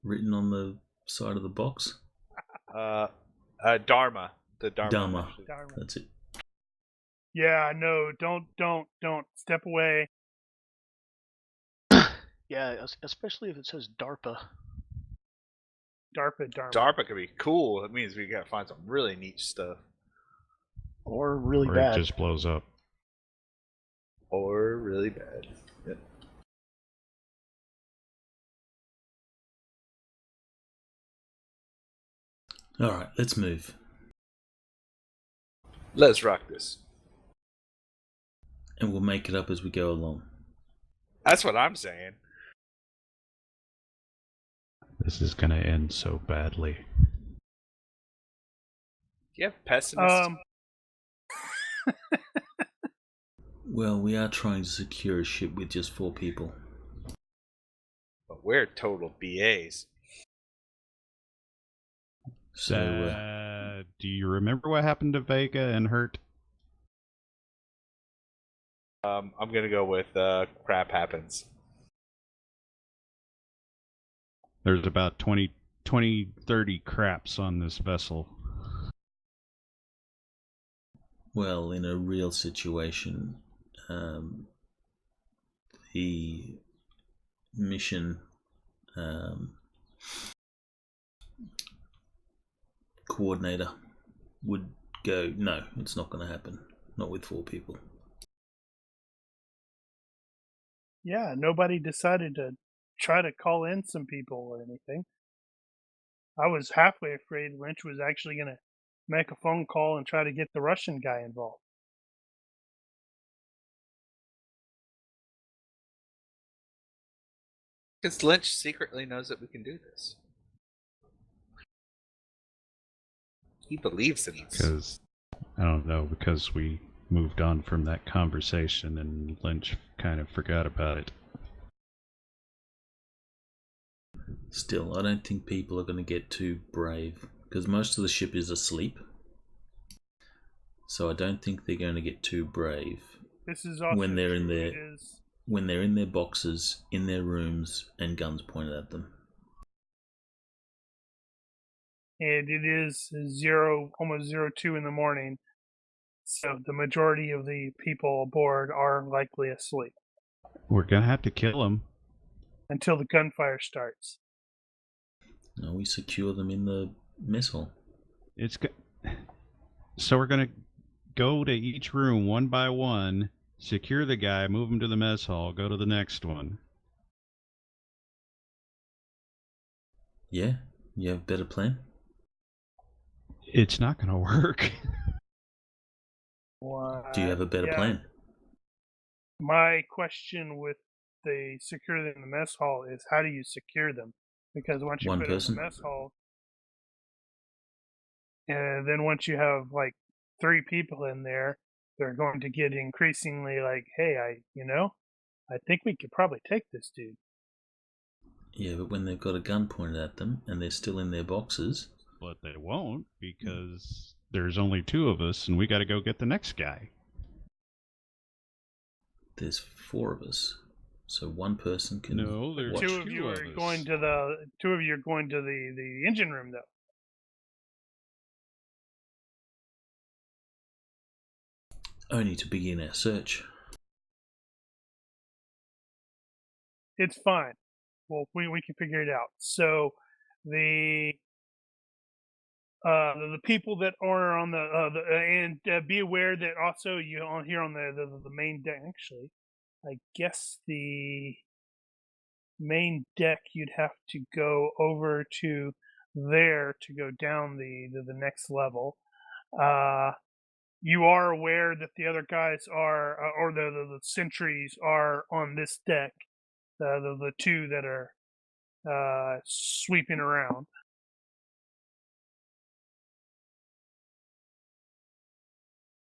written on the side of the box? Dharma. The Dharma. Dharma. Dharma. That's it. Yeah, no, don't step away. Yeah, especially if it says DARPA. DARPA, Dharma. DARPA could be cool. It means we gotta find some really neat stuff. Or really Or bad. it just blows up. Or really bad. Yep. Alright, let's move. Let's rock this. And we'll make it up as we go along. That's what I'm saying. This is gonna end so badly. Yeah, pessimist. Well, we are trying to secure a ship with just 4 people. But we're total BAs. So, Do you remember what happened to Vega and Hurt? I'm gonna go with crap happens. There's about 20, 30 craps on this vessel. well, in a real situation, the mission coordinator would go, no, it's not going to happen. Not with 4 people. Yeah, nobody decided to try to call in some people or anything. I was halfway afraid Lynch was actually going to make a phone call and try to get the Russian guy involved. Because Lynch secretly knows that we can do this. He believes in us. Because, I don't know, because we moved on from that conversation and Lynch kind of forgot about it. Still, I don't think people are going to get too brave because most of the ship is asleep. So I don't think they're going to get too brave This is also when they're in true. their It is- when they're in their boxes, in their rooms, and guns pointed at them. and it is almost 02 in the morning, so the majority of the people aboard are likely asleep We're gonna have to kill him. until the gunfire starts. No, we secure them in the mess hall. So we're gonna go to each room one by one, secure the guy, move him to the mess hall, go to the next one. Yeah? You have a better plan? It's not gonna work. Do you have a better plan? My question with the security in the mess hall is how do you secure them? Because once you One put person? it in the mess hall, and then once you have like 3 people in there, they're going to get increasingly like, hey, I think we could probably take this dude. Yeah, but when they've got a gun pointed at them and they're still in their boxes, But they won't, because there's only 2 of us and we gotta go get the next guy. there's 4 of us. So one person can No, there's watch. 2 of you are going to the engine room though. Only to begin our search. It's fine. Well, we can figure it out. So the people that are on and be aware that also you on here on the main deck. Actually, I guess the main deck you'd have to go over to there to go down the next level. You are aware that the other guys are, or the sentries are on this deck. The two that are sweeping around.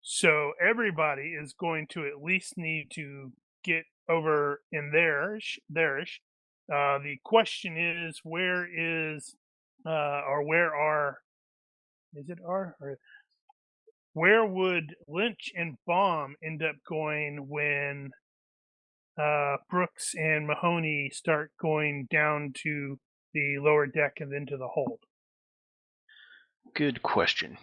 So everybody is going to at least need to get over in theirs. The question is, where is, or where are? Is it R? Or where would Lynch and Baum end up going when Brooks and Mahoney start going down to the lower deck and then to the hold? Good question.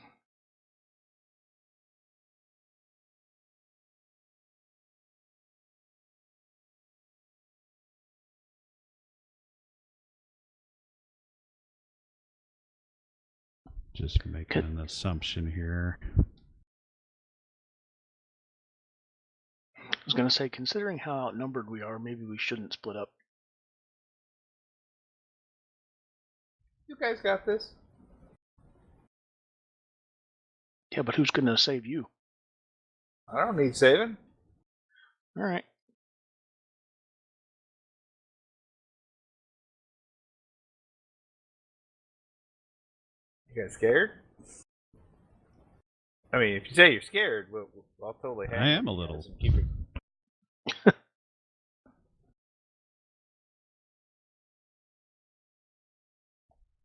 Just making an assumption here. I was going to say, considering how outnumbered we are, maybe we shouldn't split up. You guys got this. Yeah, but who's going to save you? I don't need saving. All right. You guys scared? I mean, if you say you're scared, I'll totally hang I with am a you little. guys and keep it.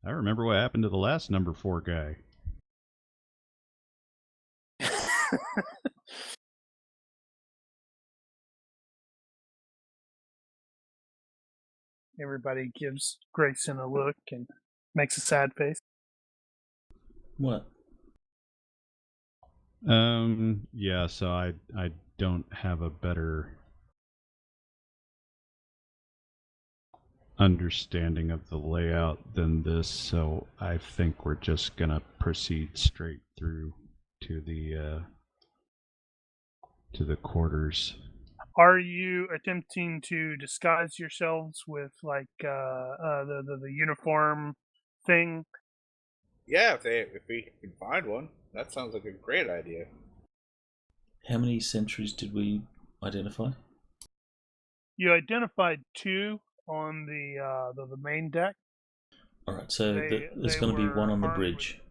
I remember what happened to the last number 4 guy. Everybody gives Grayson a look and makes a sad face. What? Yeah, so I don't have a better understanding of the layout than this, so I think we're just gonna proceed straight through to the quarters. Are you attempting to disguise yourselves with like the uniform thing? Yeah, if we can find one, that sounds like a great idea. How many sentries did we identify? You identified 2 on the main deck. All right, so there's they going to be were one on the armed bridge.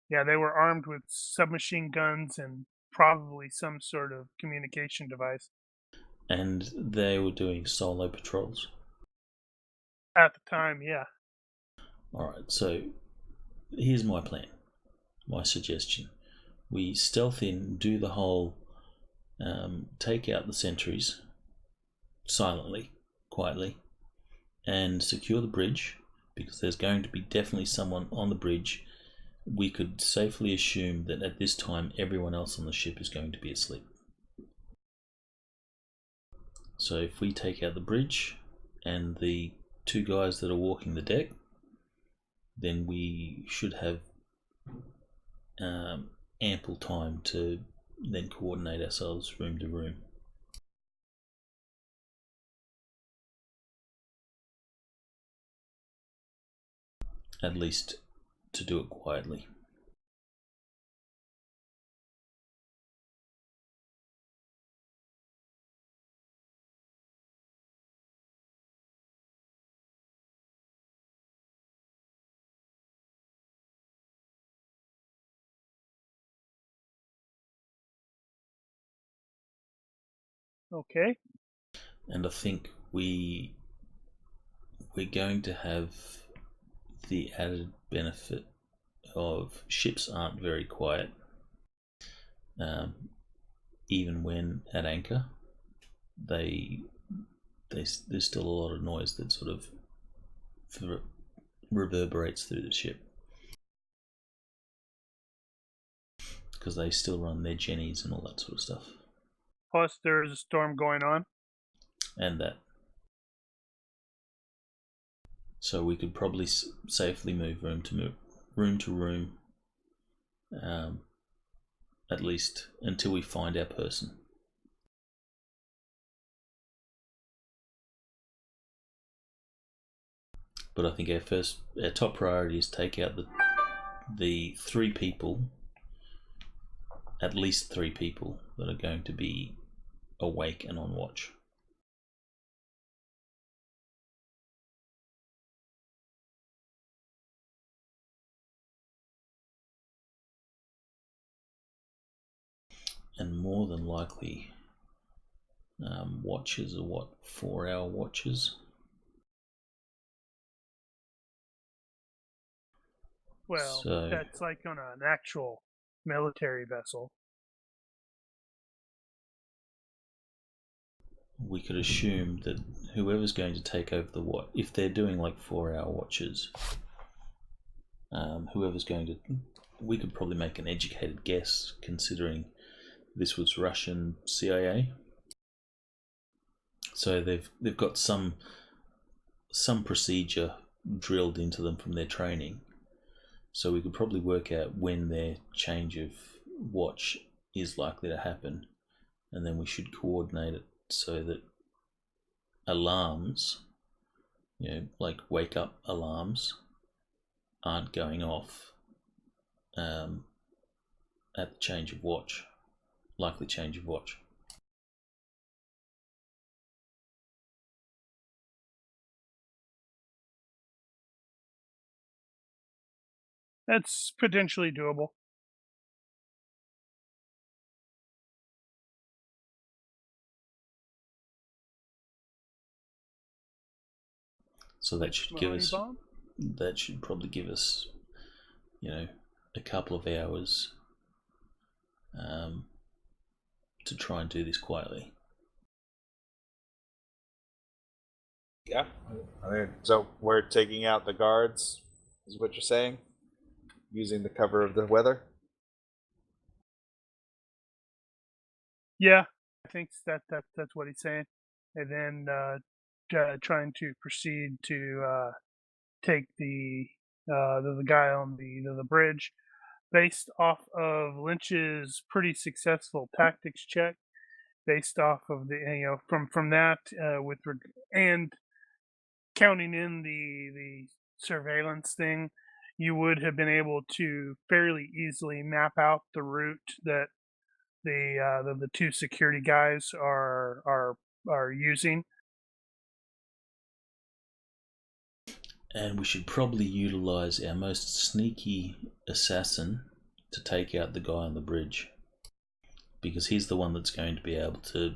Yeah, they were armed with submachine guns and probably some sort of communication device. And they were doing solo patrols. At the time, yeah. Alright, so here's my plan, my suggestion. We stealth in, do the whole take out the sentries silently, quietly, and secure the bridge, because there's going to be definitely someone on the bridge. We could safely assume that at this time everyone else on the ship is going to be asleep. So if we take out the bridge and the 2 guys that are walking the deck, then we should have ample time to then coordinate ourselves room to room. At least to do it quietly. Okay. And I think we're going to have the added benefit of ships aren't very quiet, even when at anchor. There's still a lot of noise that sort of reverberates through the ship, because they still run their jennies and all that sort of stuff. Plus, there's a storm going on. And that. So we could probably safely move room to room, at least until we find our person. But I think our top priority is take out the 3 people at least 3 people that are going to be awake and on watch. And more than likely, watches are what, 4-hour watches? Well, So- that's like on an actual military vessel. We could assume that whoever's going to take over the watch, if they're doing like 4-hour watches, whoever's going to, we could probably make an educated guess considering this was Russian CIA. So they've got some procedure drilled into them from their training. So we could probably work out when their change of watch is likely to happen, and then we should coordinate it so that alarms, like wake up alarms, aren't going off at the change of watch, likely change of watch. That's potentially doable. So that should give us, that should probably give us, a couple of hours to try and do this quietly. Yeah. So we're taking out the guards, is what you're saying? Using the cover of the weather? Yeah, I think that's what he's saying. And then trying to proceed to take the guy on the bridge, based off of Lynch's pretty successful tactics check, based off of the from that and counting in the surveillance thing, you would have been able to fairly easily map out the route that the 2 security guys are using. And we should probably utilize our most sneaky assassin to take out the guy on the bridge, because he's the one that's going to be able to,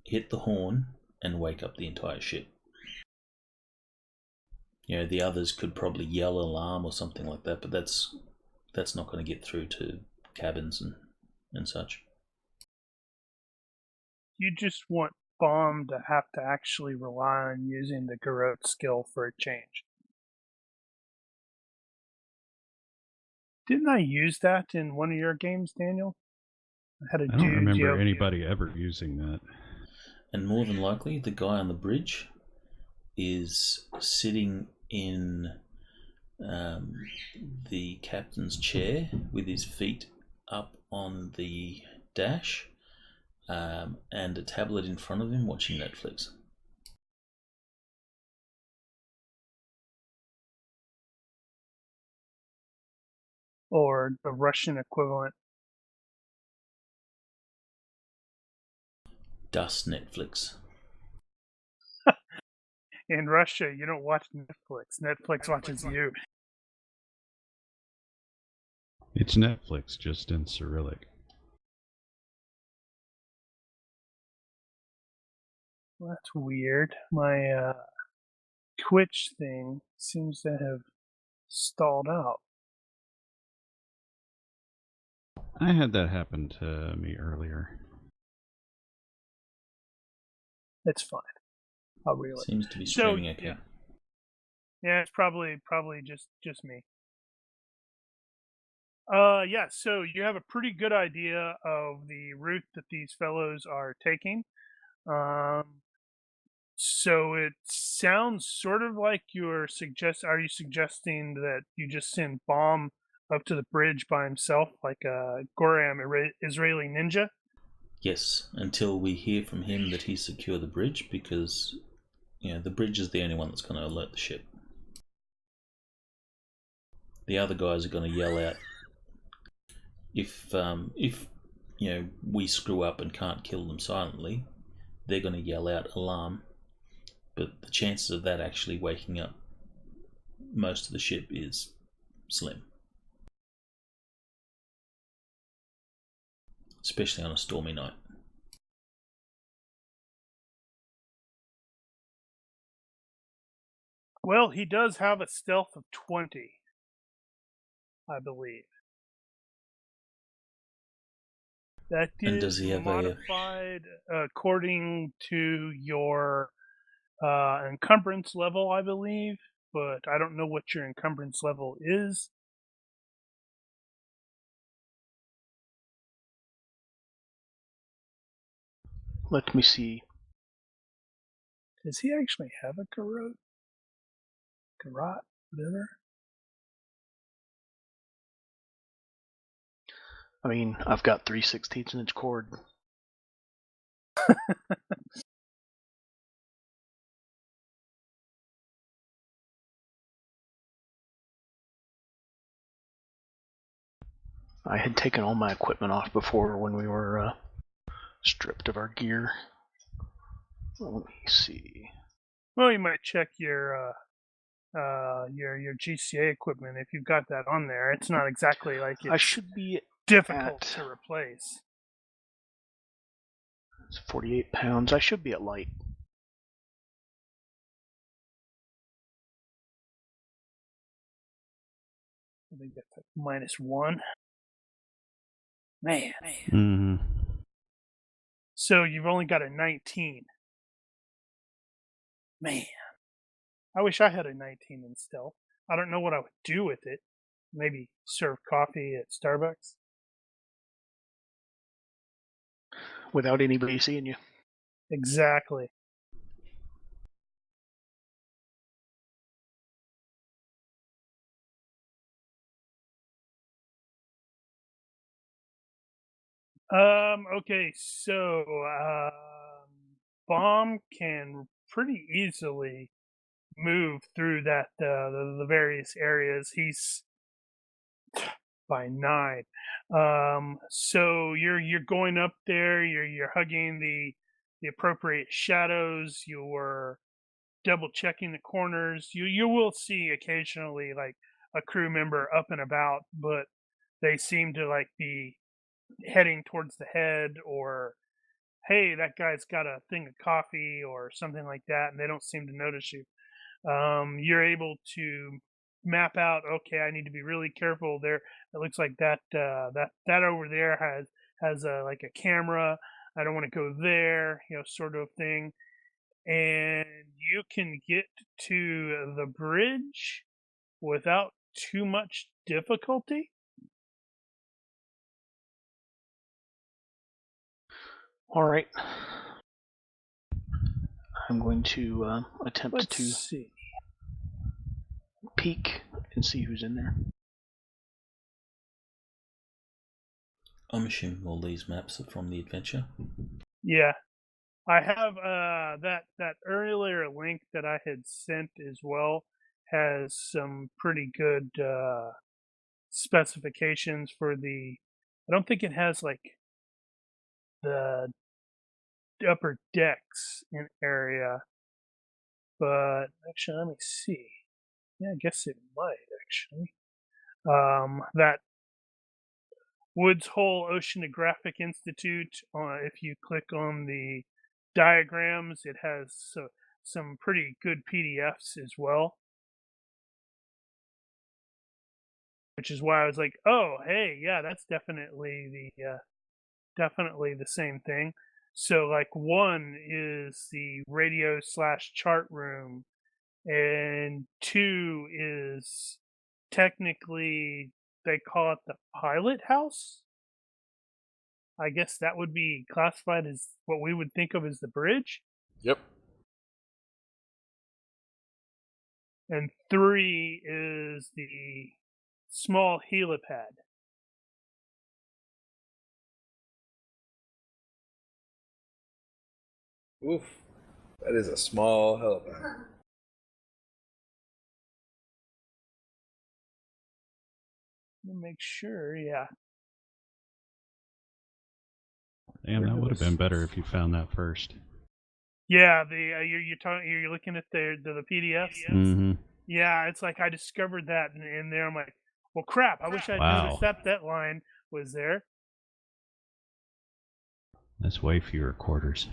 hit the horn and wake up the entire ship. The others could probably yell alarm or something like that, but that's not going to get through to cabins and such. You just want Bomb to have to actually rely on using the Garrote skill for a change. Didn't I use that in one of your games, Daniel? I don't remember anybody ever using that. And more than likely, the guy on the bridge is sitting in the captain's chair with his feet up on the dash, and a tablet in front of him watching Netflix. Or the Russian equivalent. Das Netflix. In Russia, you don't watch Netflix. Netflix watches you. It's Netflix, just in Cyrillic. Well, that's weird. My Twitch thing seems to have stalled out. I had that happen to me earlier. It's fine. I'll reel it. Seems to be streaming okay. Yeah, it's probably just me. Yeah, so you have a pretty good idea of the route that these fellows are taking. So it sounds sort of like are you suggesting that you just send Bomb up to the bridge by himself, like a Goram Israeli ninja? Yes, until we hear from him that he's secure the bridge, because the bridge is the only one that's going to alert the ship. The other guys are going to yell out. if we screw up and can't kill them silently, they're going to yell out alarm. But the chances of that actually waking up most of the ship is slim, especially on a stormy night. Well, he does have a stealth of 20, I believe. That And does is he have modified according to your encumbrance level, I believe, but I don't know what your encumbrance level is. Let me see. Does he actually have a garrote? Garrot? Whatever? I mean, I've got 3/16-inch cord. I had taken all my equipment off before when we were stripped of our gear. Let me see. Well, you might check your GCA equipment if you've got that on there. It's not exactly like it's I should be difficult at to replace. 48 pounds. I should be at light. I think that's like -1. Man. Mm-hmm. So you've only got a 19. Man. I wish I had a 19 in stealth. I don't know what I would do with it. Maybe serve coffee at Starbucks. Without anybody seeing you. Exactly. Okay, so Bomb can pretty easily move through that the various areas. He's by 9. So you're going up there. You're hugging the appropriate shadows. You're double checking the corners. You will see occasionally like a crew member up and about, but they seem to like be heading towards the head, or hey, that guy's got a thing of coffee or something like that, and they don't seem to notice you. You're able to map out, okay, I need to be really careful there. It looks like that over there has like a camera. I don't want to go there, sort of thing. And you can get to the bridge without too much difficulty. All right. I'm going to attempt Let's to see. peek and see who's in there. I'm assuming all these maps are from the adventure. Yeah, I have that earlier link that I had sent as well has some pretty good specifications for the. I don't think it has like the upper decks in area, but actually, let me see. Yeah, I guess it might actually. That Woods Hole Oceanographic Institute. If you click on the diagrams, it has some pretty good PDFs as well. Which is why I was like, "Oh, hey, yeah, that's definitely the same thing." So, like, one is the radio/chart room, and 2 is technically they call it the pilot house. I guess that would be classified as what we would think of as the bridge. Yep. And 3 is the small helipad. Oof. That is a small helipad. Let me make sure, yeah. Damn, that would have been better if you found that first. Yeah, you're looking at the PDFs. Mm-hmm. Yeah, it's like I discovered that in there. I'm like, well, crap! I wish I'd noticed that line was there. That's way fewer quarters.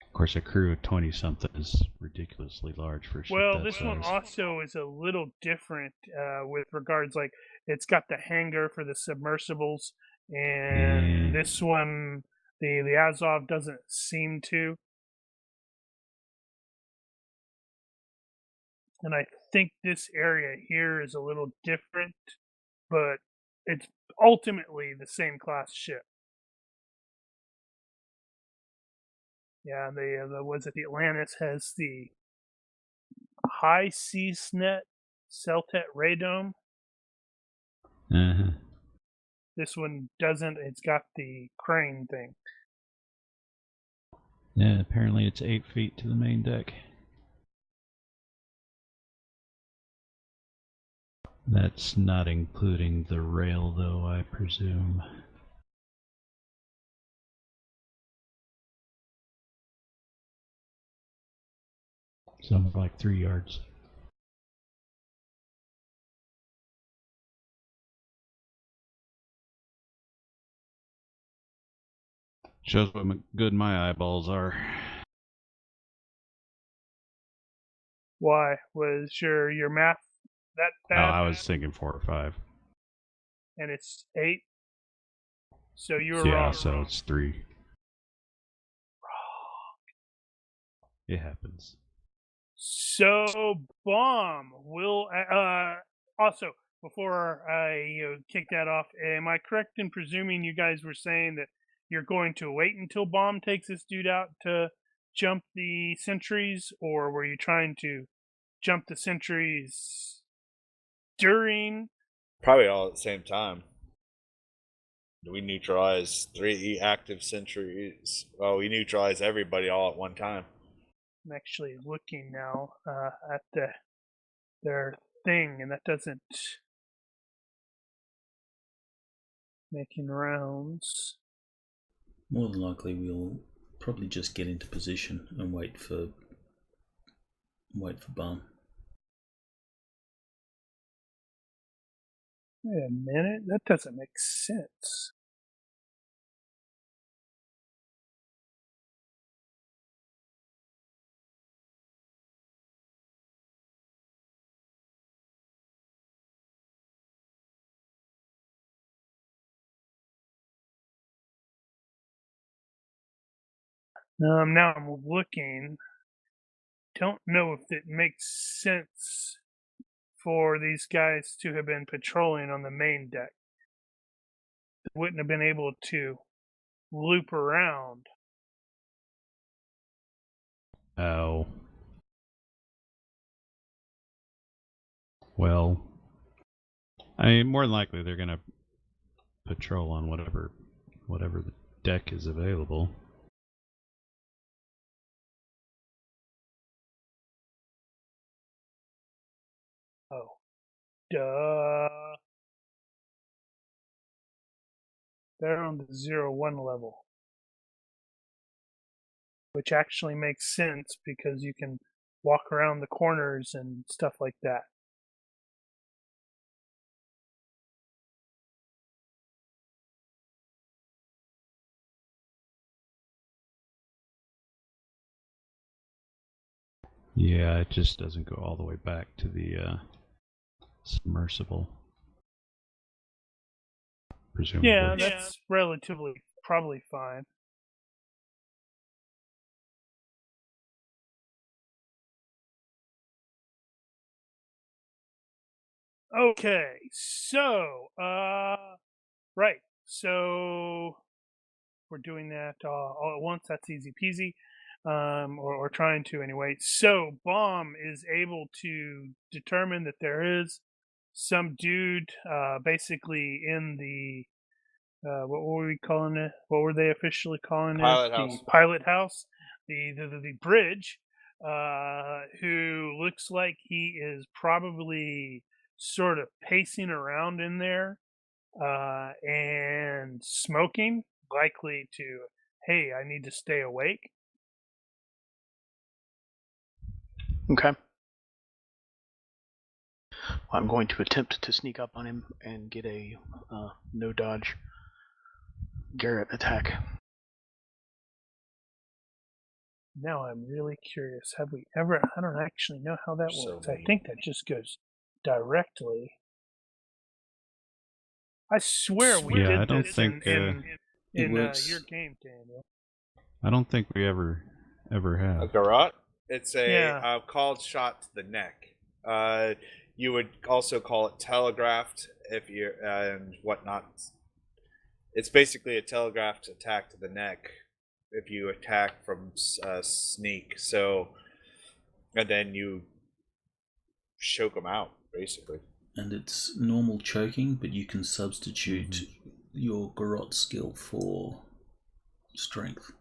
Of course, a crew of 20-something is ridiculously large for a ship Well, that this one size. also is a little different with regards, like, it's got the hangar for the submersibles, and this one, the Azov doesn't seem to. And I think this area here is a little different, but it's ultimately the same class ship. Yeah, the was it the Atlantis has the high seas net Celtet radome. Uh-huh. This one doesn't. It's got the crane thing. Yeah, apparently it's 8 feet to the main deck. That's not including the rail, though, I presume. Something like 3 yards. Shows what good my eyeballs are. Why was your math that Oh, bad? I was thinking 4 or 5. And it's 8. So you were Yeah, wrong. so it's 3. It happens. So bomb will also before I kick that off. Am I correct in presuming you guys were saying that you're going to wait until bomb takes this dude out to jump the sentries, or were you trying to jump the sentries during? Probably all at the same time. We neutralize 3 active sentries. Well, we neutralize everybody all at one time. I'm actually looking now at their thing, and that doesn't making rounds. More than likely, we'll probably just get into position and wait for bomb. Wait a minute, that doesn't make sense. Now I'm looking. Don't know if it makes sense for these guys to have been patrolling on the main deck. They wouldn't have been able to loop around. Oh. Well, I mean, more than likely they're gonna patrol on whatever the deck is available. Oh, duh. They're on the 0-1 level. Which actually makes sense because you can walk around the corners and stuff like that. Yeah, it just doesn't go all the way back to the submersible. Presumably. Yeah, that's relatively probably fine. Okay, so right, so we're doing that all at once. That's easy peasy, or trying to anyway. So bomb is able to determine that there is some dude, basically in the what were we calling it? What were they officially calling Pilot it? house. The pilot house, the bridge, who looks like he is probably sort of pacing around in there and smoking. likely to, hey, I need to stay awake. Okay. I'm going to attempt to sneak up on him and get a no dodge Garrett attack. Now I'm really curious. Have we ever? I don't actually know how that So works. I mean. think that just goes directly. I swear we Yeah, I did don't this think, in It works. your game, Daniel. I don't think we ever A have. garrote? It's a Yeah. called shot to the neck. You would also call it telegraphed if you and whatnot. It's basically a telegraphed attack to the neck if you attack from sneak. So, and then you choke them out, basically. And it's normal choking, but you can substitute your garrote skill for strength.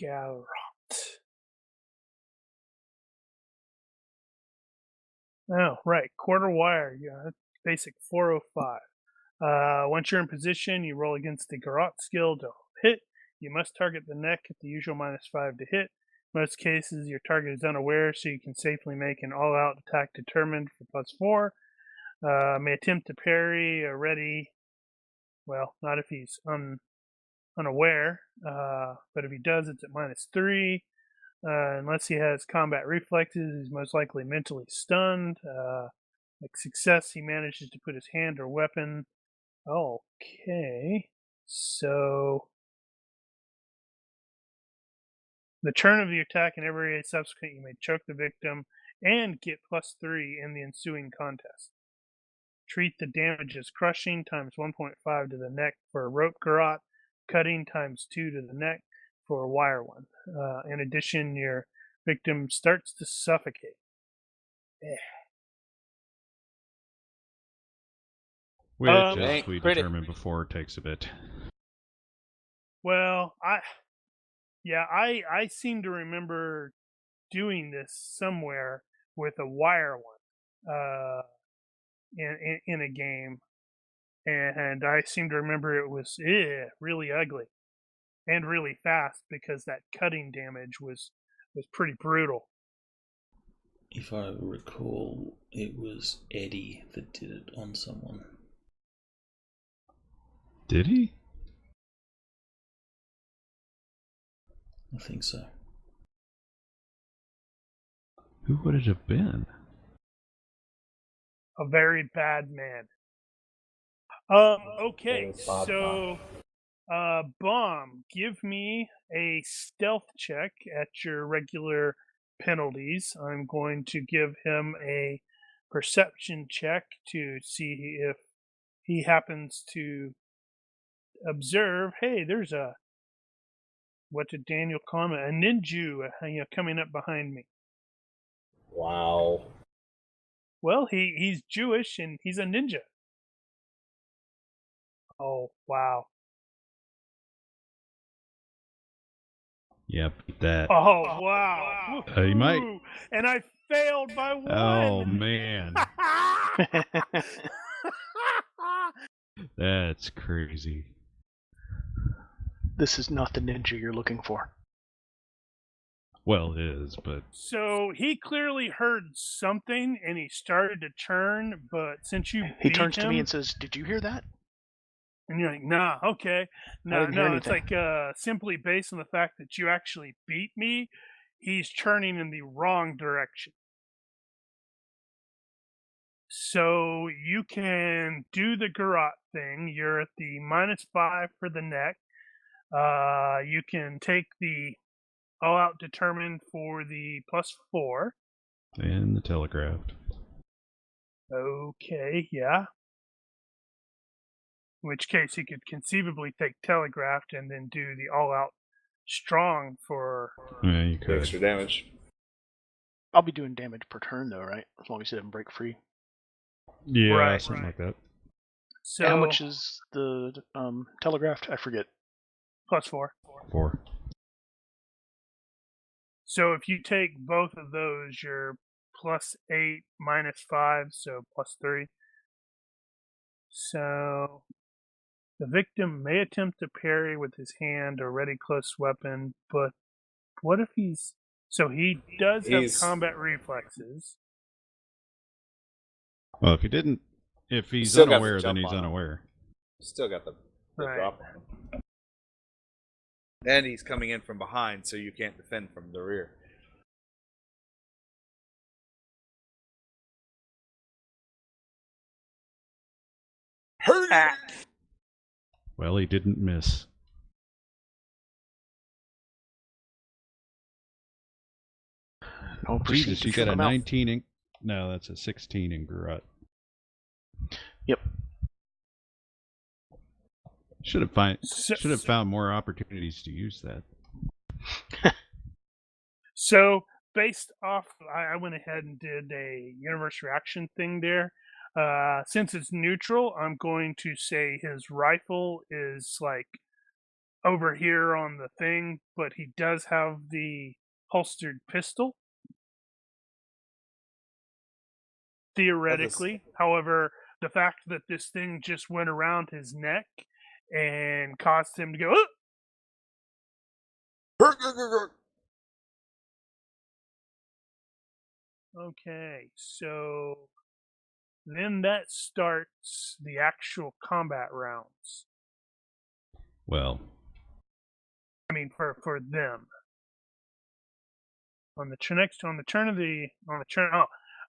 Garrot. Oh, right. Quarter wire. Yeah, that's basic 405. Once you're in position, you roll against the garrote skill to hit. You must target the neck at the usual -5 to hit. Most cases, your target is unaware, so you can safely make an all-out attack determined for +4. May attempt to parry or ready. Well, not if he's unaware, but if he does, it's at -3. Unless he has combat reflexes, he's most likely mentally stunned. Like success, he manages to put his hand or weapon. Okay, so the turn of the attack and every subsequent, you may choke the victim and get +3 in the ensuing contest. Treat the damage as crushing times 1.5 to the neck for a rope garrote, cutting times 2 to the neck for a wire one. In addition, your victim starts to suffocate. Which, as Ain't we pretty. determined before, takes a bit. Well, I seem to remember doing this somewhere with a wire one in a game, and I seem to remember it was really ugly and really fast because that cutting damage was pretty brutal. If I recall, it was Eddie that did it on someone. Did he? I think so. Who would it have been? A very bad man. Okay, so Bomb, give me a stealth check at your regular penalties. I'm going to give him a perception check to see if he happens to observe, hey, there's a, what did Daniel call him? A ninja coming up behind me. Wow. Well, he's Jewish and he's a ninja. Oh, wow. Yep, that. Oh, wow. He might. Woo-hoo. And I failed by 1. Oh, man. That's crazy. This is not the ninja you're looking for. Well, it is, but So he clearly heard something and he started to turn, but since you He beat turns to me him, and says, "Did you hear that?" and you're like, nah, okay. No, didn't hear no, it's anything. like simply based on the fact that you actually beat me, he's turning in the wrong direction. So you can do the garrote thing. You're at the -5 for the neck. You can take the all out determined for the +4. and the telegraphed. Okay, yeah. In which case he could conceivably take telegraphed and then do the all out strong for Yeah, you could. Extra damage. I'll be doing damage per turn though, right? As long as he doesn't break free. Yeah, Right, something like that. So How much is the telegraphed? I forget. +4. 4. So if you take both of those, you're +8 -5, so +3. So the victim may attempt to parry with his hand or ready close weapon, but what if he's... So he does have He's- combat reflexes. Well, if he's still got the unaware, then jump he's on him. unaware. Still got the Right. drop on him. And he's coming in from behind, so you can't defend from the rear. Well, he didn't miss. I'll proceed Jesus, to you fill got a him out. 19 in... No, that's a 16 in Garut. Yep. Should have found more opportunities to use that. So based off, I went ahead and did a universe reaction thing there. Since it's neutral, I'm going to say his rifle is like over here on the thing, but he does have the holstered pistol. Theoretically, however, the fact that this thing just went around his neck and caused him to go, "Ugh!" Okay, so then that starts the actual combat rounds. Well, I mean, for them. On the turn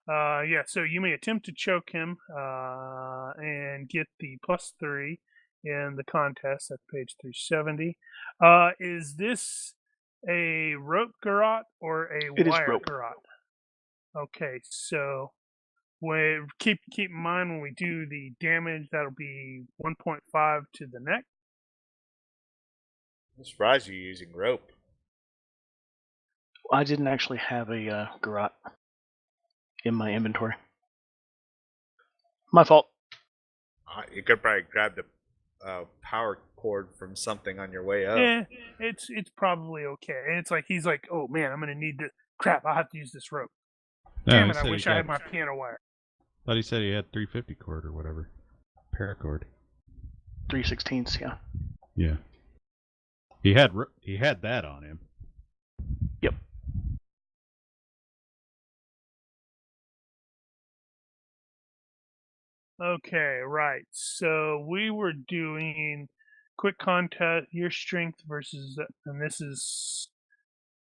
yeah. So you may attempt to choke him and get the +3 in the contest. That's page 370. Is this a rope garrote or a It is wire rope. garrote? Okay, so keep in mind when we do the damage, that'll be 1.5 to the neck. I'm surprised you're using rope. I didn't actually have a garrote in my inventory. My fault. You could probably grab the power cord from something on your way up. Yeah, it's probably okay. And it's like he's like, oh man, I'm gonna need this. Crap, I'll have to use this rope. no, Damn he it, I said wish he I had got- my piano wire. Thought he said he had 350 cord or whatever. Paracord. 3/16, yeah. Yeah. He had that on him. Yep. Okay, right. So we were doing quick contact, your strength versus, and this is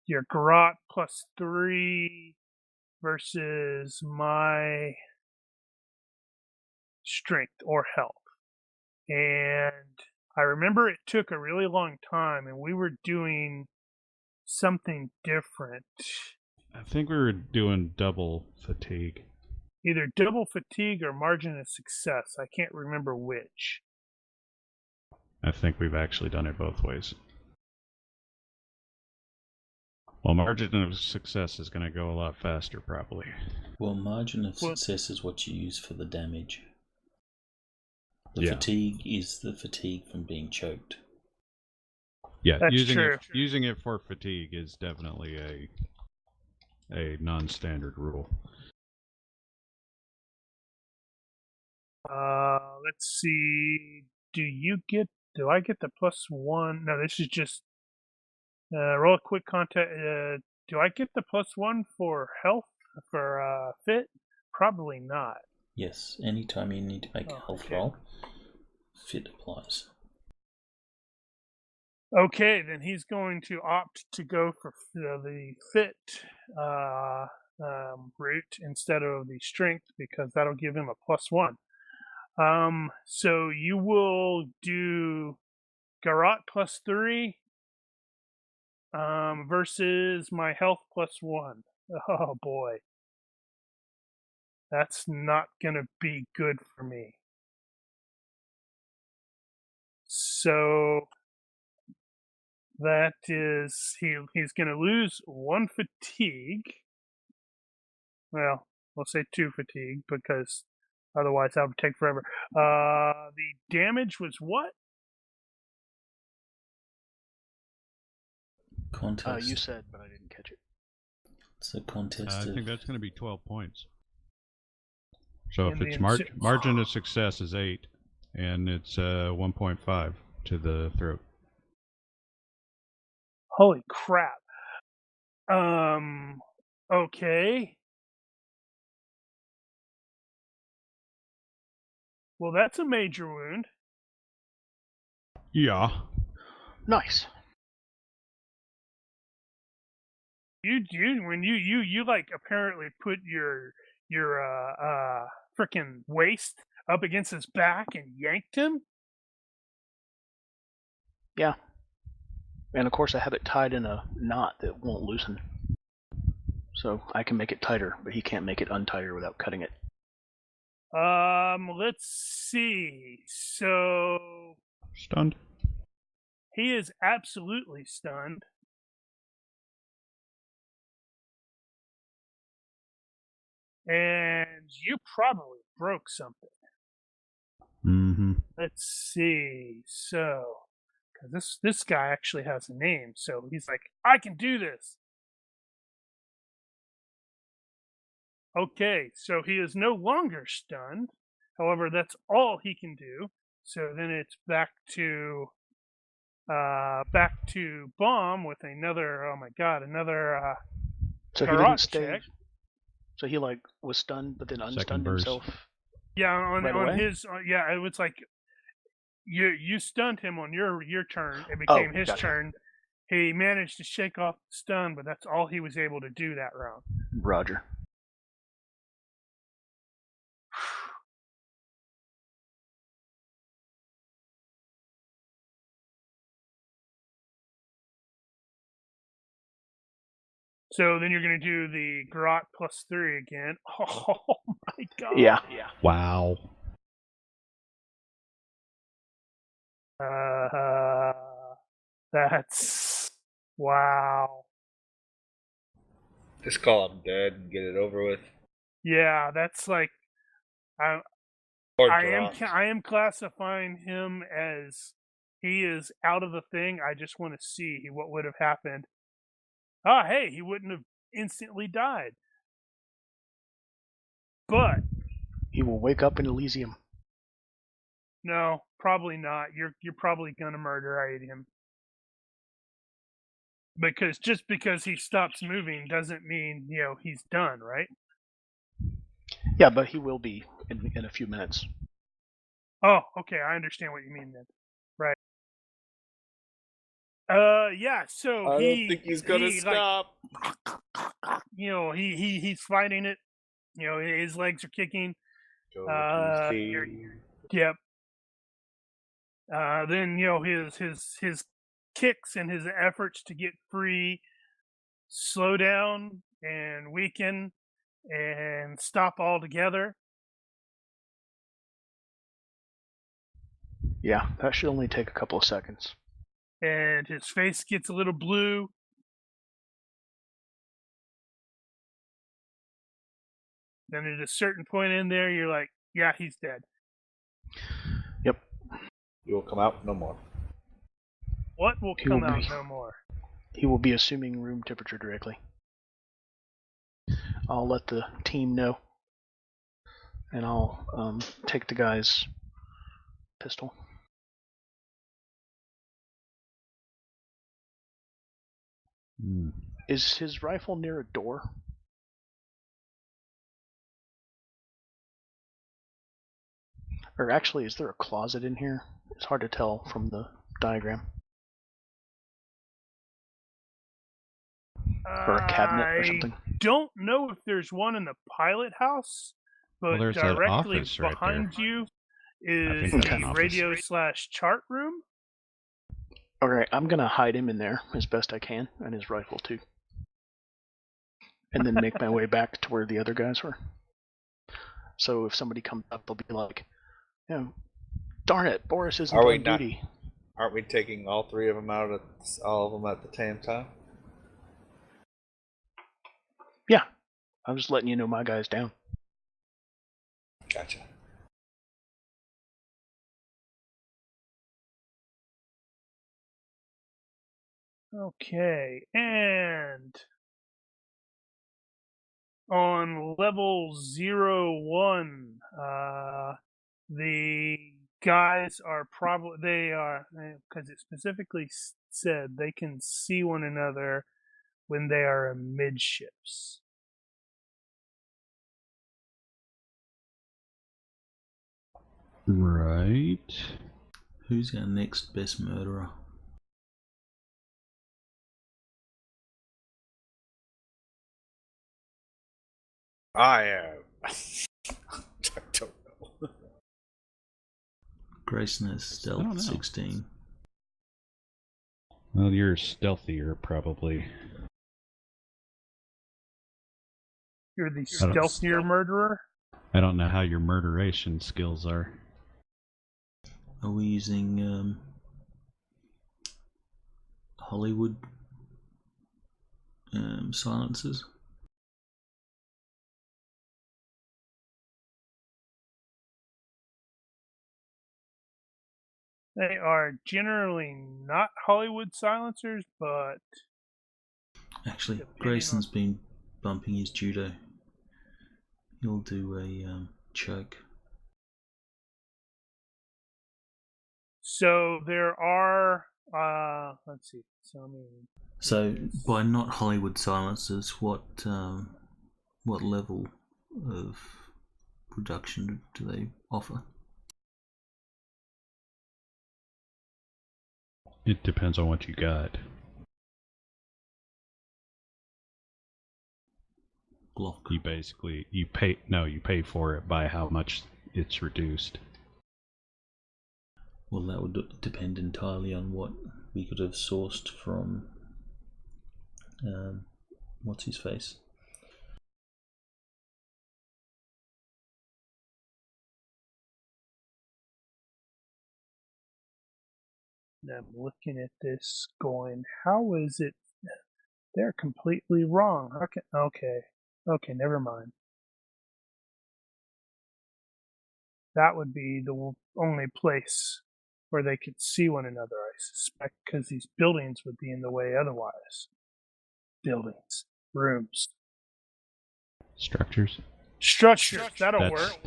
your garrote +3 versus my strength or health. And I remember it took a really long time, and we were doing something different. I think we were doing double fatigue. Either double fatigue or margin of success. I can't remember which. I think we've actually done it both ways. Well, margin of success is going to go a lot faster, probably. Well, margin of success is what you use for the damage. The Yeah. fatigue is the fatigue from being choked. Yeah, That's using true. using it for fatigue is definitely a non-standard rule. Let's see. Do I get the +1? No, this is just roll a quick contact. Do I get the +1 for health for fit? Probably not. Yes, anytime you need to make a health okay. roll, fit applies. Okay, then he's going to opt to go for the fit route instead of the strength because that'll give him a +1. So you will do garrote +3 versus my health +1. Oh boy. That's not gonna be good for me. So that is he's gonna lose 1 fatigue Well, we'll say 2 fatigue because otherwise that would take forever. The damage was what? Contest. You said, but I didn't catch it. It's a contest. I of- think that's going to be 12 points. So And if it's the margin of success is 8, and it's 1.5 to the throat. Holy crap. Okay. Well, that's a major wound. Yeah. Nice. You like apparently put your frickin' waist up against his back and yanked him. Yeah. And of course, I have it tied in a knot that won't loosen. So I can make it tighter, but he can't make it untighter without cutting it. Let's see. So Stunned. he is absolutely stunned. And you probably broke something. Mm-hmm. Let's see. So, because this guy actually has a name, so he's like, I can do this. Okay, so he is no longer stunned. However, that's all he can do. So then it's back to Bomb with another. Oh my God, another So he didn't garage stay. check. So he like was stunned, but then Second unstunned burst. himself. Yeah, on Right away? his yeah, it was like you stunned him on your turn. It became his gotcha. turn. He managed to shake off the stun, but that's all he was able to do that round. Roger. So then you're going to do the garrote +3 again. Oh my God. Yeah. Wow. That's wow. Just call him dead and get it over with. Yeah, that's like Or dropped. I am classifying him as he is out of the thing. I just want to see what would have happened. Oh, hey, he wouldn't have instantly died. But He will wake up in Elysium. no, probably not. You're probably gonna murder him. Because just because he stops moving doesn't mean, he's done, right? Yeah, but he will be in a few minutes. Oh, okay, I understand what you mean then. Right. Yeah, so I don't think he's gonna stop. He's fighting it. His legs are kicking. Go to sea. Yep. Then his kicks and his efforts to get free slow down and weaken and stop altogether. Yeah, that should only take a couple of seconds. And his face gets a little blue. Then at a certain point in there, you're like, yeah, he's dead. Yep. You will come out no more. What will He will come out be- no more? He will be assuming room temperature directly. I'll let the team know. And I'll take the guy's pistol. Mm. Is his rifle near a door? Or actually, is there a closet in here? It's hard to tell from the diagram. Or a cabinet or something. Don't know if there's one in the pilot house, but Well, there's that directly office right behind there. you I is think that's an the office. radio/chart room. Alright, I'm gonna hide him in there as best I can, and his rifle too. And then make my way back to where the other guys were. So if somebody comes up, they'll be like, darn it, Boris isn't Are we on not- duty. Aren't we taking all three of them out at all of them at the same time? Yeah, I'm just letting you know my guy's down. Gotcha. Okay, and on level 01, the guys are probably, because it specifically said they can see one another when they are amidships. Right. Who's our next best murderer? I am. I don't know. Grayson has I don't know. stealth 16. Well, you're stealthier, probably. You're the I don't- stealthier murderer? I don't know how your murderation skills are. Are we using Hollywood silencers? They are generally not Hollywood silencers, but Actually, depending Grayson's been bumping his judo. He'll do a choke. so there are. Let's see. So I mean, So, by not Hollywood silencers, what level of production do they offer? It depends on what you got. Glock. You basically you pay for it by how much it's reduced. Well, that would depend entirely on what we could have sourced from what's his face. I'm looking at this, going, how is it? They're completely wrong. Okay, never mind. That would be the only place where they could see one another, I suspect, because these buildings would be in the way otherwise. Buildings, rooms, Structures. structures. That'll work.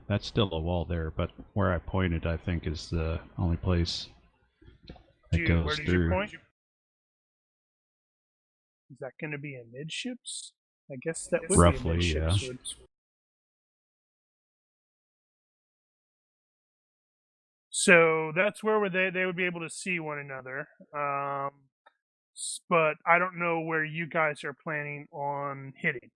That's still a wall there, but where I pointed, I think, is the only place that Dude, goes where did through. you point? Is that going to be amidships? I guess that would Roughly, be amidships. yeah. So that's where they would be able to see one another. But I don't know where you guys are planning on hitting.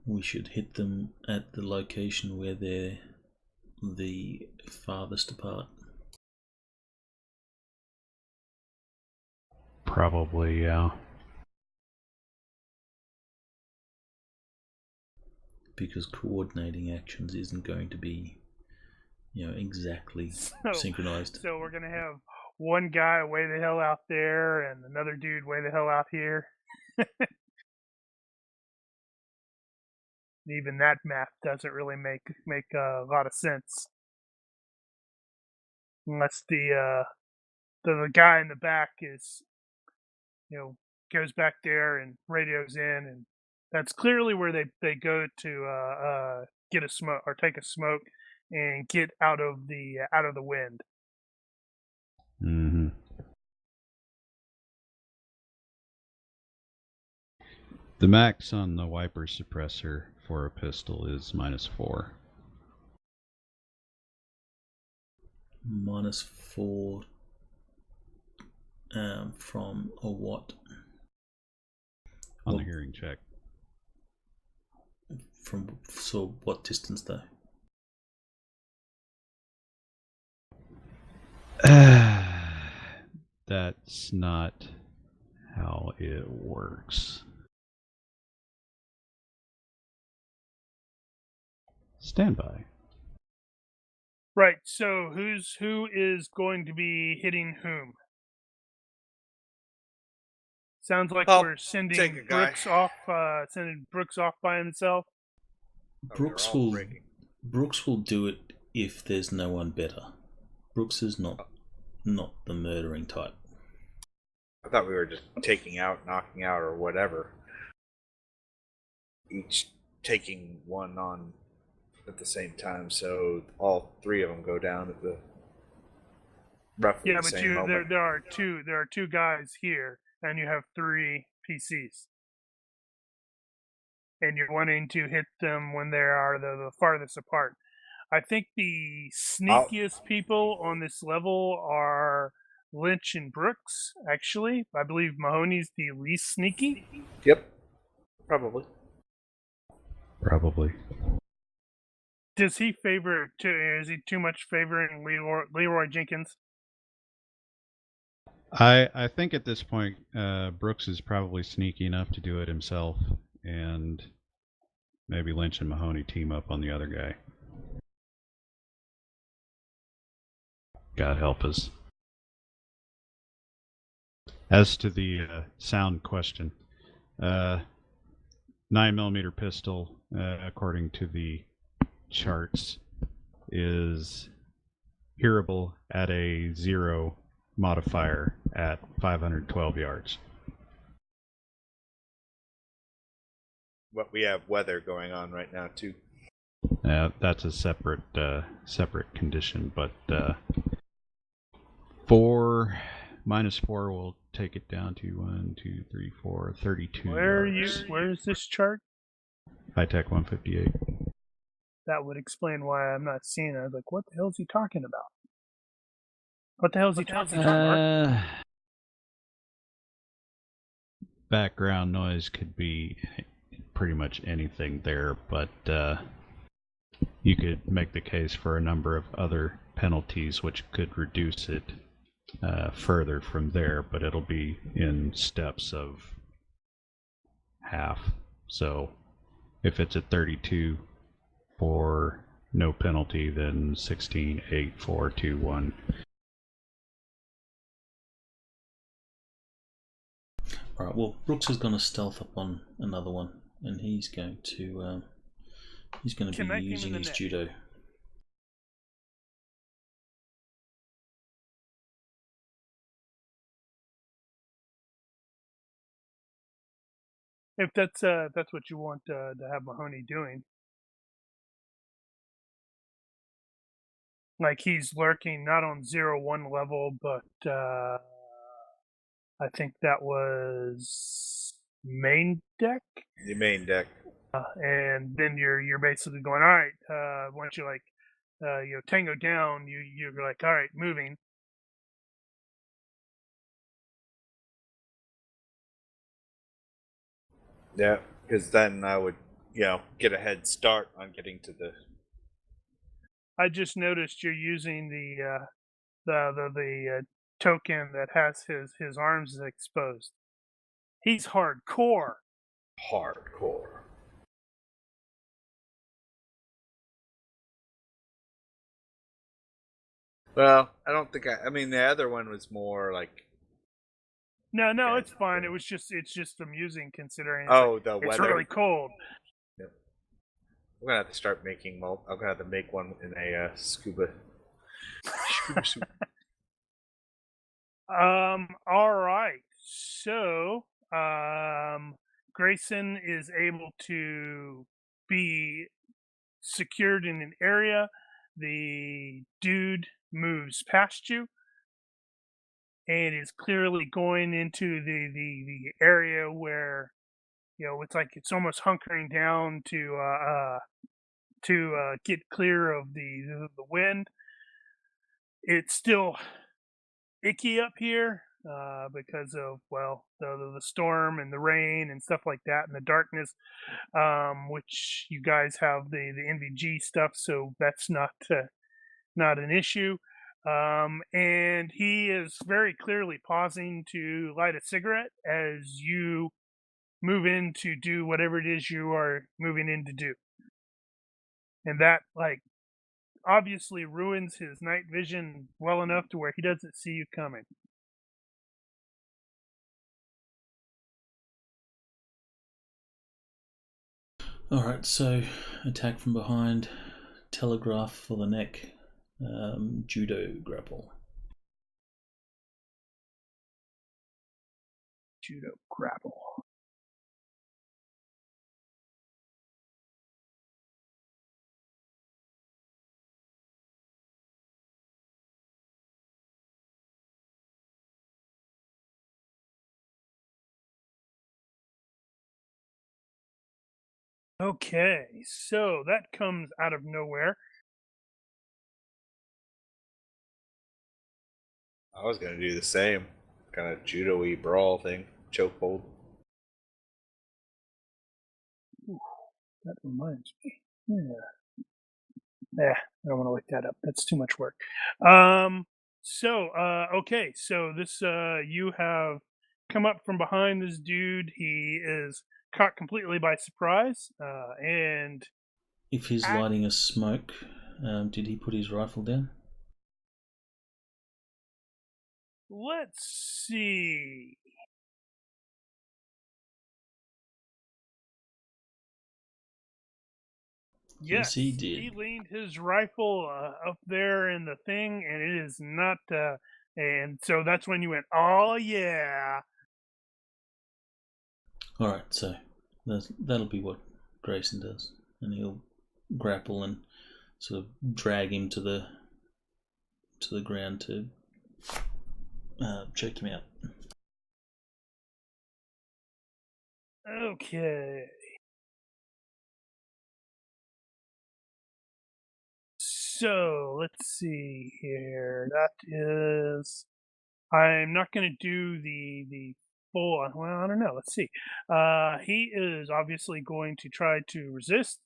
We should hit them at the location where they're the farthest apart. Probably, yeah. Because coordinating actions isn't going to be, exactly synchronized. So we're gonna have one guy way the hell out there and another dude way the hell out here. Even that math doesn't really make a lot of sense, unless the guy in the back is, goes back there and radios in, and that's clearly where they go to get a smoke or take a smoke and get out of the wind. Mm-hmm. The max on the wiper suppressor for a pistol is -4. -4 from a what? On the hearing check. So what distance though? That's not how it works. Stand by. Right. So who is going to be hitting whom? Sounds like I'll we're sending take a guy. Brooks off by himself. Oh, Brooks you're all will breaking. Brooks will do it if there's no one better. Brooks is not the murdering type. I thought we were just taking out, knocking out, or whatever. Each taking one on at the same time, so all three of them go down at the roughly Yeah, the but same moment. there are two guys here, and you have 3 PCs, and you're wanting to hit them when they are the farthest apart. I think the sneakiest people on this level are Lynch and Brooks. Actually, I believe Mahoney's the least sneaky. Yep, probably. Probably. Does he favor? Is he too much favoring Leroy Jenkins? I think at this point, Brooks is probably sneaky enough to do it himself, and maybe Lynch and Mahoney team up on the other guy. God help us. As to the sound question, 9mm pistol, according to the charts, is hearable at a 0 modifier at 512 yards. But we have weather going on right now too. That's a separate condition, but 4 minus 4 will take it down to 1, 2, 3, 4, 32 Where yards. where is this chart? High Tech 158. That would explain why I'm not seeing it. I was like, what the hell is he talking about? What the hell is he talking about, Mark? Background noise could be pretty much anything there, but you could make the case for a number of other penalties which could reduce it further from there, but it'll be in steps of half. So if it's at 32 for no penalty, then 16, 8, 4, 2, 1. Alright, well, Brooks is going to stealth up on another one, and he's going to be using his judo. If that's what you want to have Mahoney doing. Like he's lurking not on 0-1 level, but I think that was main deck. The main deck. And then you're basically going, all right. Once you tango down, you're like, all right, moving. Yeah, because then I would, get a head start on getting to the. I just noticed you're using the token that has his arms exposed. He's hardcore. Hardcore. Well, I don't think I mean, the other one was more like. No, Okay. it's fine. It's just amusing considering The it's weather. really cold. Yep. I'm gonna have to start making. I'm gonna have to make one in a scuba suit. All right. So, Grayson is able to be secured in an area. The dude moves past you and is clearly going into the area where it's like it's almost hunkering down to get clear of the wind. It's still icky up here because of the storm and the rain and stuff like that and the darkness, which you guys have the NVG stuff, so that's not an issue. And he is very clearly pausing to light a cigarette as you move in to do whatever it is you are moving in to do, and that obviously ruins his night vision well enough to where he doesn't see you coming. Alright, so attack from behind, telegraph for the neck, judo grapple. Judo grapple. Okay, so that comes out of nowhere. I was gonna do the same kind of judo-y brawl thing, chokehold. Ooh, that reminds me. Yeah. I don't want to look that up. That's too much work. Okay, so this you have come up from behind this dude. He is caught completely by surprise, and If he's at, lighting a smoke, did he put his rifle down? let's see. Yes, he Yes, did. he leaned his rifle up there in the thing, and it is not. And so that's when you went, "Oh yeah!" Alright, so that'll be what Grayson does. And he'll grapple and sort of drag him to the ground to choke him out. Okay. So let's see here. That is. I'm not going to do the full. Well, I don't know. Let's see. He is obviously going to try to resist.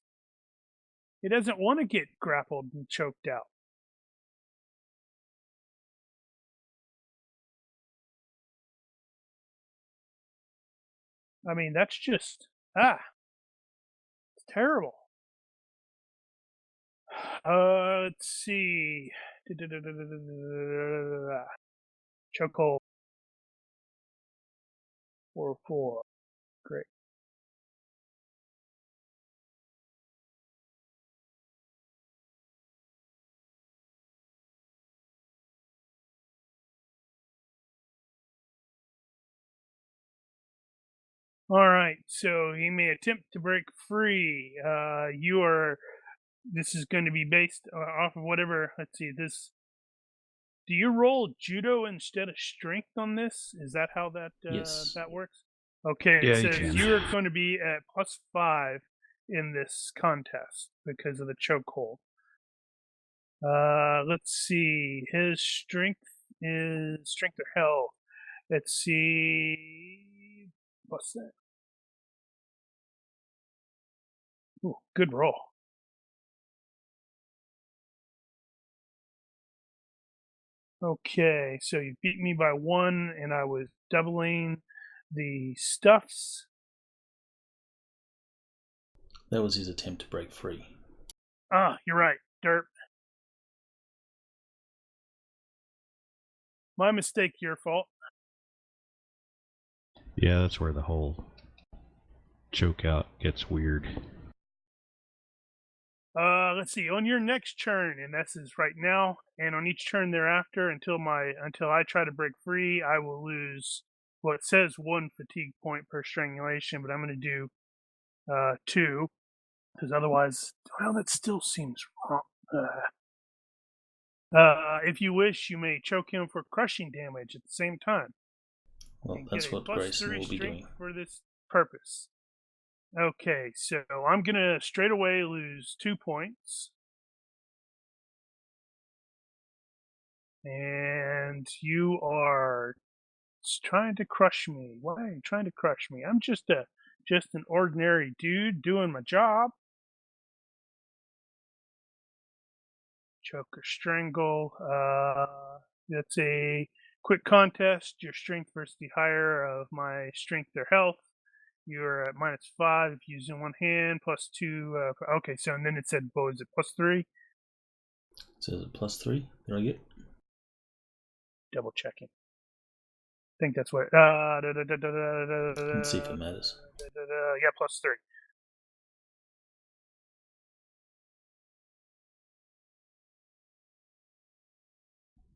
He doesn't want to get grappled and choked out. I mean, that's just it's terrible. Let's see. Chokehold 4-4. Great. All right. So he may attempt to break free. You are. This is going to be based off of whatever. Let's see. This. Do you roll judo instead of strength on this? Is that how Yes. that works? Okay, Yeah, it you says can. you're going to be at +5 in this contest because of the chokehold. Let's see. His strength is strength or health. Let's see. What's that? Ooh, good roll. Okay, so you beat me by 1, and I was doubling the stuffs. That was his attempt to break free. Ah, you're right. Derp. My mistake, your fault. Yeah, that's where the whole choke out gets weird. Let's see. On your next turn, and this is right now, and on each turn thereafter, until I try to break free, I will lose. Well, it says 1 fatigue point per strangulation, but I'm going to do 2, because otherwise, well, that still seems wrong. If you wish, you may choke him for crushing damage at the same time. Well, And that's get a what Grayson +3 will be strength doing. for this purpose. Okay, so I'm gonna straight away lose 2 points. And you are trying to crush me. Why are you trying to crush me? I'm just an ordinary dude doing my job. Choke or strangle. That's a quick contest. Your strength versus the higher of my strength or health. You're at -5 if using one hand, +2. Okay, so and then it said, what was it, +3? So is it +3? Did I get? Double checking. I think that's what. Let's see if it matters. Yeah, +3.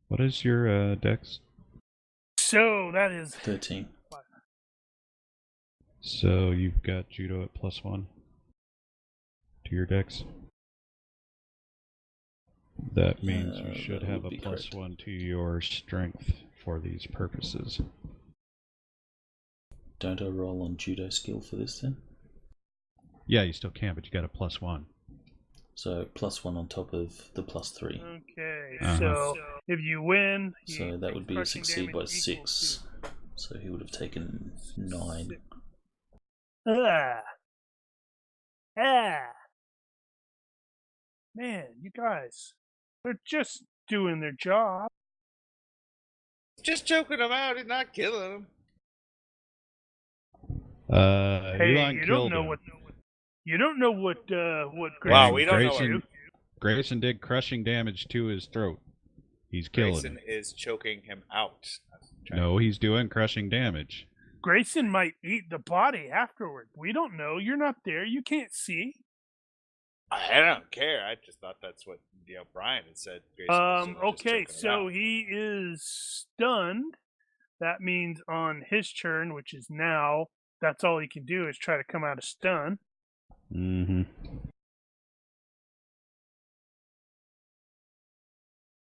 What is your dex? So that is 13. So you've got judo at +1 to your dex. That means you should That have would a be correct. +1 to your strength for these purposes. Don't I roll on judo skill for this then? Yeah, you still can, but you got a +1. So +1 on top of the +3. okay. Uh-huh. So if you win, So that would be a succeed by 6. So he would have taken 9. Ah. Man, you guys, they're just doing their job. Just choking him out and not killing him. Hey, Elon you killed don't know him. what Grayson Wow, we don't know Grayson, what Grayson did crushing damage to his throat. He's killing Grayson him. is choking him out. No, he's doing crushing damage. Grayson might eat the body afterward. We don't know. You're not there. You can't see. I don't care. I just thought that's what Brian had said. Grayson was doing, just Okay, choking him so out. he is stunned. That means on his turn, which is now, that's all he can do is try to come out of stun. Mm-hmm.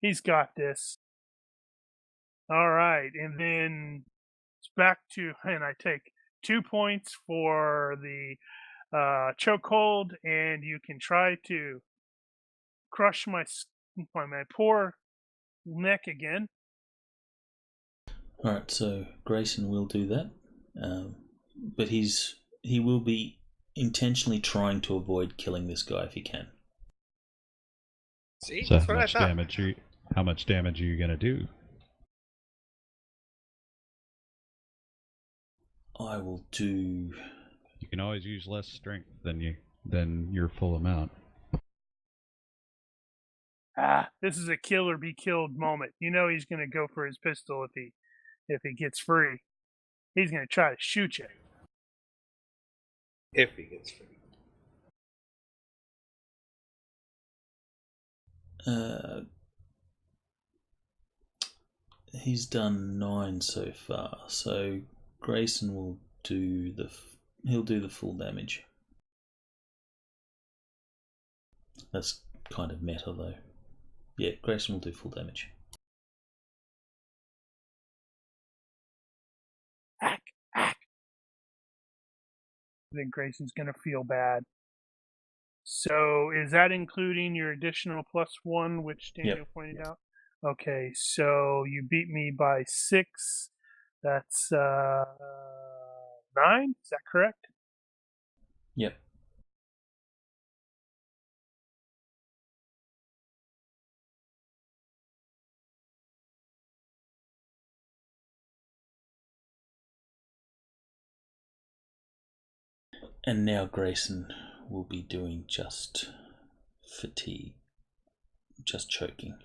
He's got this. All right, and then it's back to, and I take 2 points for the chokehold, and you can try to crush my poor neck again. Alright, so Grayson will do that. But he will be intentionally trying to avoid killing this guy if he can. See, So that's how what I much thought. damage are you gonna do? I will do. You can always use less strength than your full amount. This is a kill or be killed moment. You know he's going to go for his pistol if he gets free. He's going to try to shoot you. If he gets free. He's done 9 so far, so Grayson will do he'll do the full damage. That's kind of meta though. Yeah, Grayson will do full damage. I think Grayson's going to feel bad. So is that including your additional +1, which Daniel pointed out? Okay, so you beat me by 6. That's 9. Is that correct? Yep. And now Grayson will be doing just fatigue, just choking.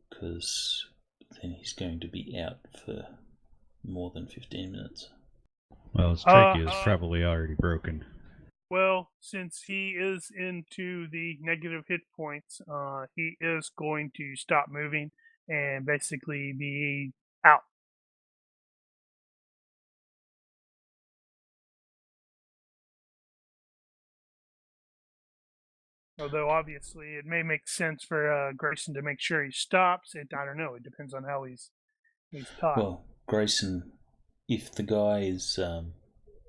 Because then he's going to be out for more than 15 minutes. Well, his trachea is probably already broken. Well, since he is into the negative hit points, he is going to stop moving and basically be out. Although obviously it may make sense for Grayson to make sure he stops. I don't know. It depends on how he's taught. Well, Grayson, if the guy is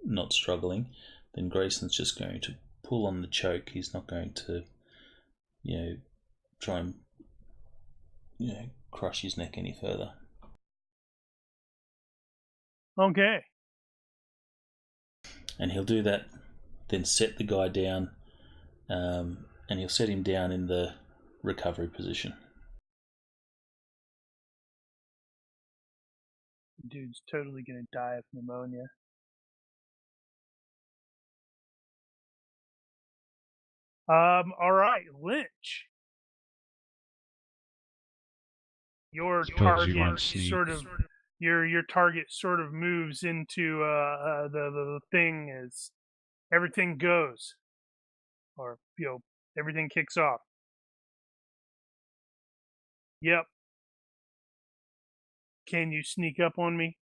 not struggling, then Grayson's just going to pull on the choke. He's not going to, try and, crush his neck any further. Okay. And he'll do that, then set the guy down, and he'll set him down in the recovery position. Dude's totally gonna die of pneumonia. All right, Lynch. Your target sort of your target sort of moves into the thing as everything goes, or everything kicks off. Yep. Can you sneak up on me?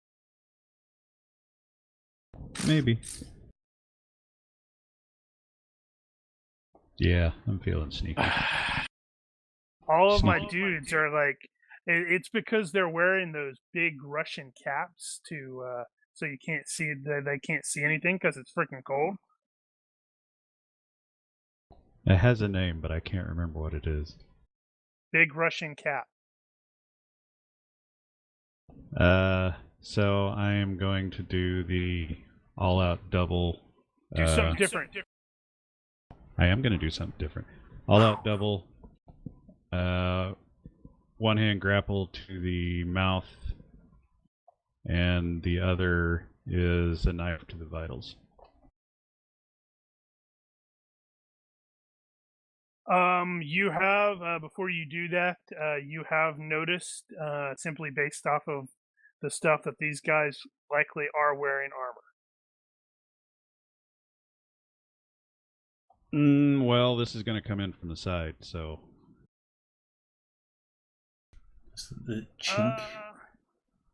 Maybe. Yeah, I'm feeling sneaky. All of my Sneaky. dudes are like, it's because they're wearing those big Russian caps to, so you can't see, they can't see anything because it's freaking cold. It has a name, but I can't remember what it is. Big Russian cap. So I am going to do the all-out double. Do something different. I am going to do something different. All-out double. One-hand grapple to the mouth, and the other is a knife to the vitals. You have, before you do that, you have noticed, simply based off of the stuff, that these guys likely are wearing armor. Well, this is going to come in from the side, so... So the chink,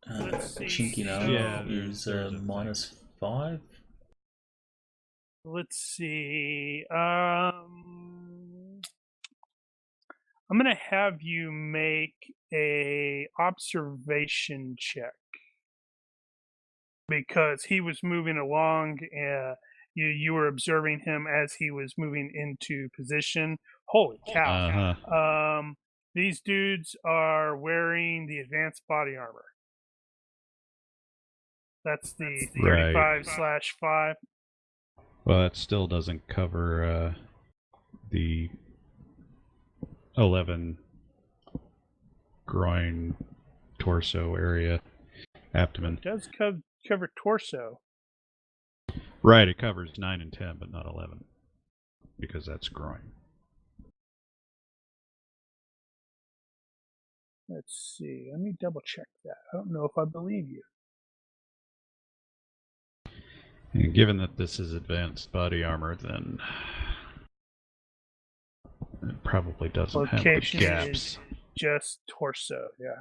let's see. chink in armor Yeah, is there's a thing. -5. Let's see. I'm gonna have you make a observation check because he was moving along. You were observing him as he was moving into position. Holy cow! Uh-huh. These dudes are wearing the advanced body armor. That's the 35/5. Well, that still doesn't cover the 11 groin, torso area, abdomen. It does cover torso. Right, it covers 9 and 10, but not 11, because that's groin. Let's see. Let me double check that. I don't know if I believe you. And given that this is advanced body armor, then it probably doesn't have the Location gaps. is just torso. Yeah.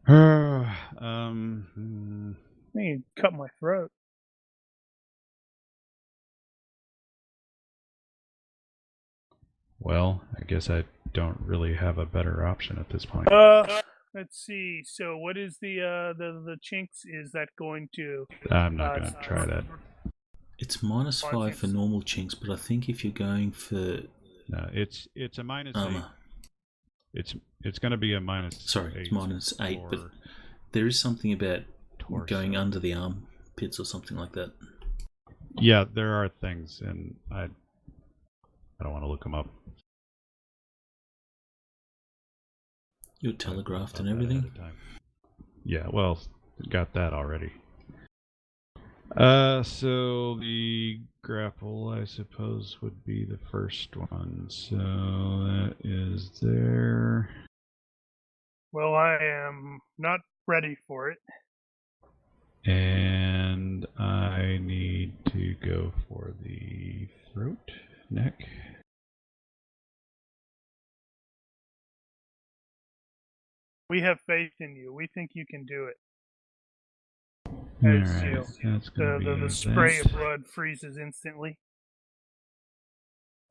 I You cut my throat. Well, I guess I don't really have a better option at this point. Let's see. So, what is the chinks? Is that going to? I'm not going to try that. It's -5 for normal chinks, but I think if you're going for No, it's a minus armor, 8. It's going to be a minus. sorry, it's -8, but there is something about torso. going under the armpits or something like that. Yeah, there are things, and I don't want to look them up. You're telegraphed and everything. Yeah, well, got that already. So the grapple, I suppose, would be the first one. So that is there. Well, I am not ready for it. And I need to go for the throat, neck. We have faith in you. We think you can do it. Alright, You know, that's gonna be the spray that. of blood freezes instantly.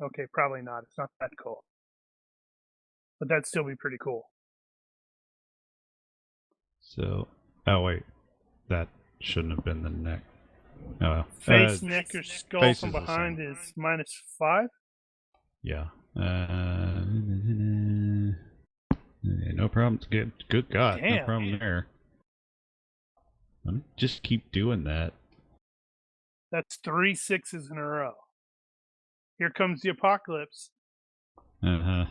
Okay, probably not. It's not that cool. But that'd still be pretty cool. So, oh wait, that shouldn't have been the neck. Oh well. Face, neck, or skull face from is the behind same. is -5. Yeah. No problem. Good God, Damn. no problem there. Let me just keep doing that. That's 3 6s in a row. Here comes the apocalypse. Uh-huh.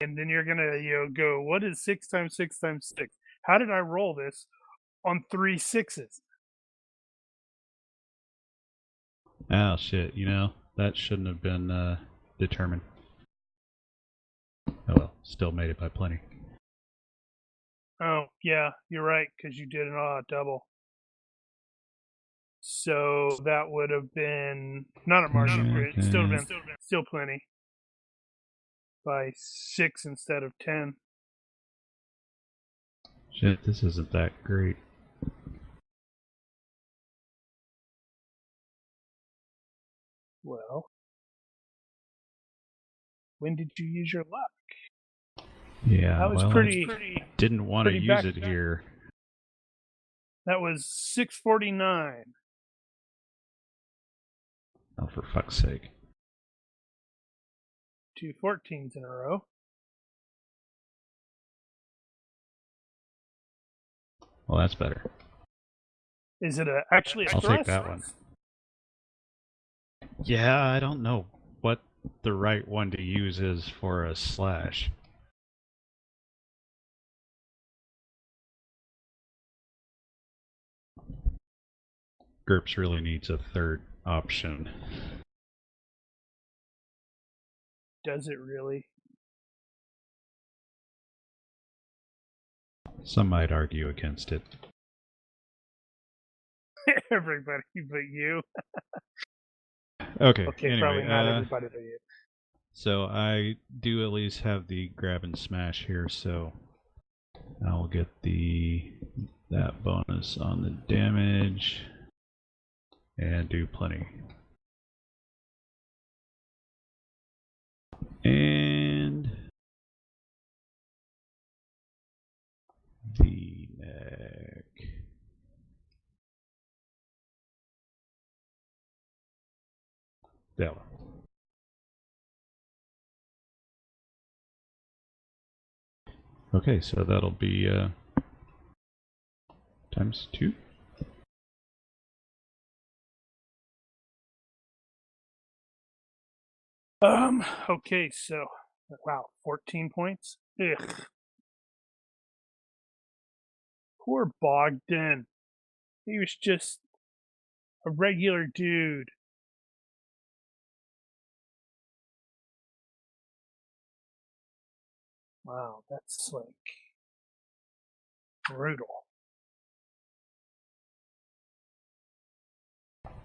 And then you're gonna go, what is 6 times 6 times 6? How did I roll this on 3 6s? Oh shit, that shouldn't have been determined. Oh well, still made it by plenty. Oh, yeah, you're right, because you did an double. So that would have been not a martial crit. Still have been still plenty. By 6 instead of 10. Shit, this isn't that great. Well, when did you use your luck? Yeah, That was well, pretty. I didn't want to pretty use back- it here. That was 649. Oh, for fuck's sake. 2 14s in a row. Well, that's better. Is it actually a I'll thrust? take that one. Yeah, I don't know what the right one to use is for a slash. GURPS really needs a third option. Does it really? Some might argue against it. Everybody but you. Okay, Okay, anyway, probably not everybody but you. so I do at least have the grab and smash here, so I'll get that bonus on the damage and do plenty. And the neck. That one. Okay, so that'll be times 2. Okay, so wow, 14 points. Ugh. Poor Bogdan. He was just a regular dude. Wow, that's like brutal.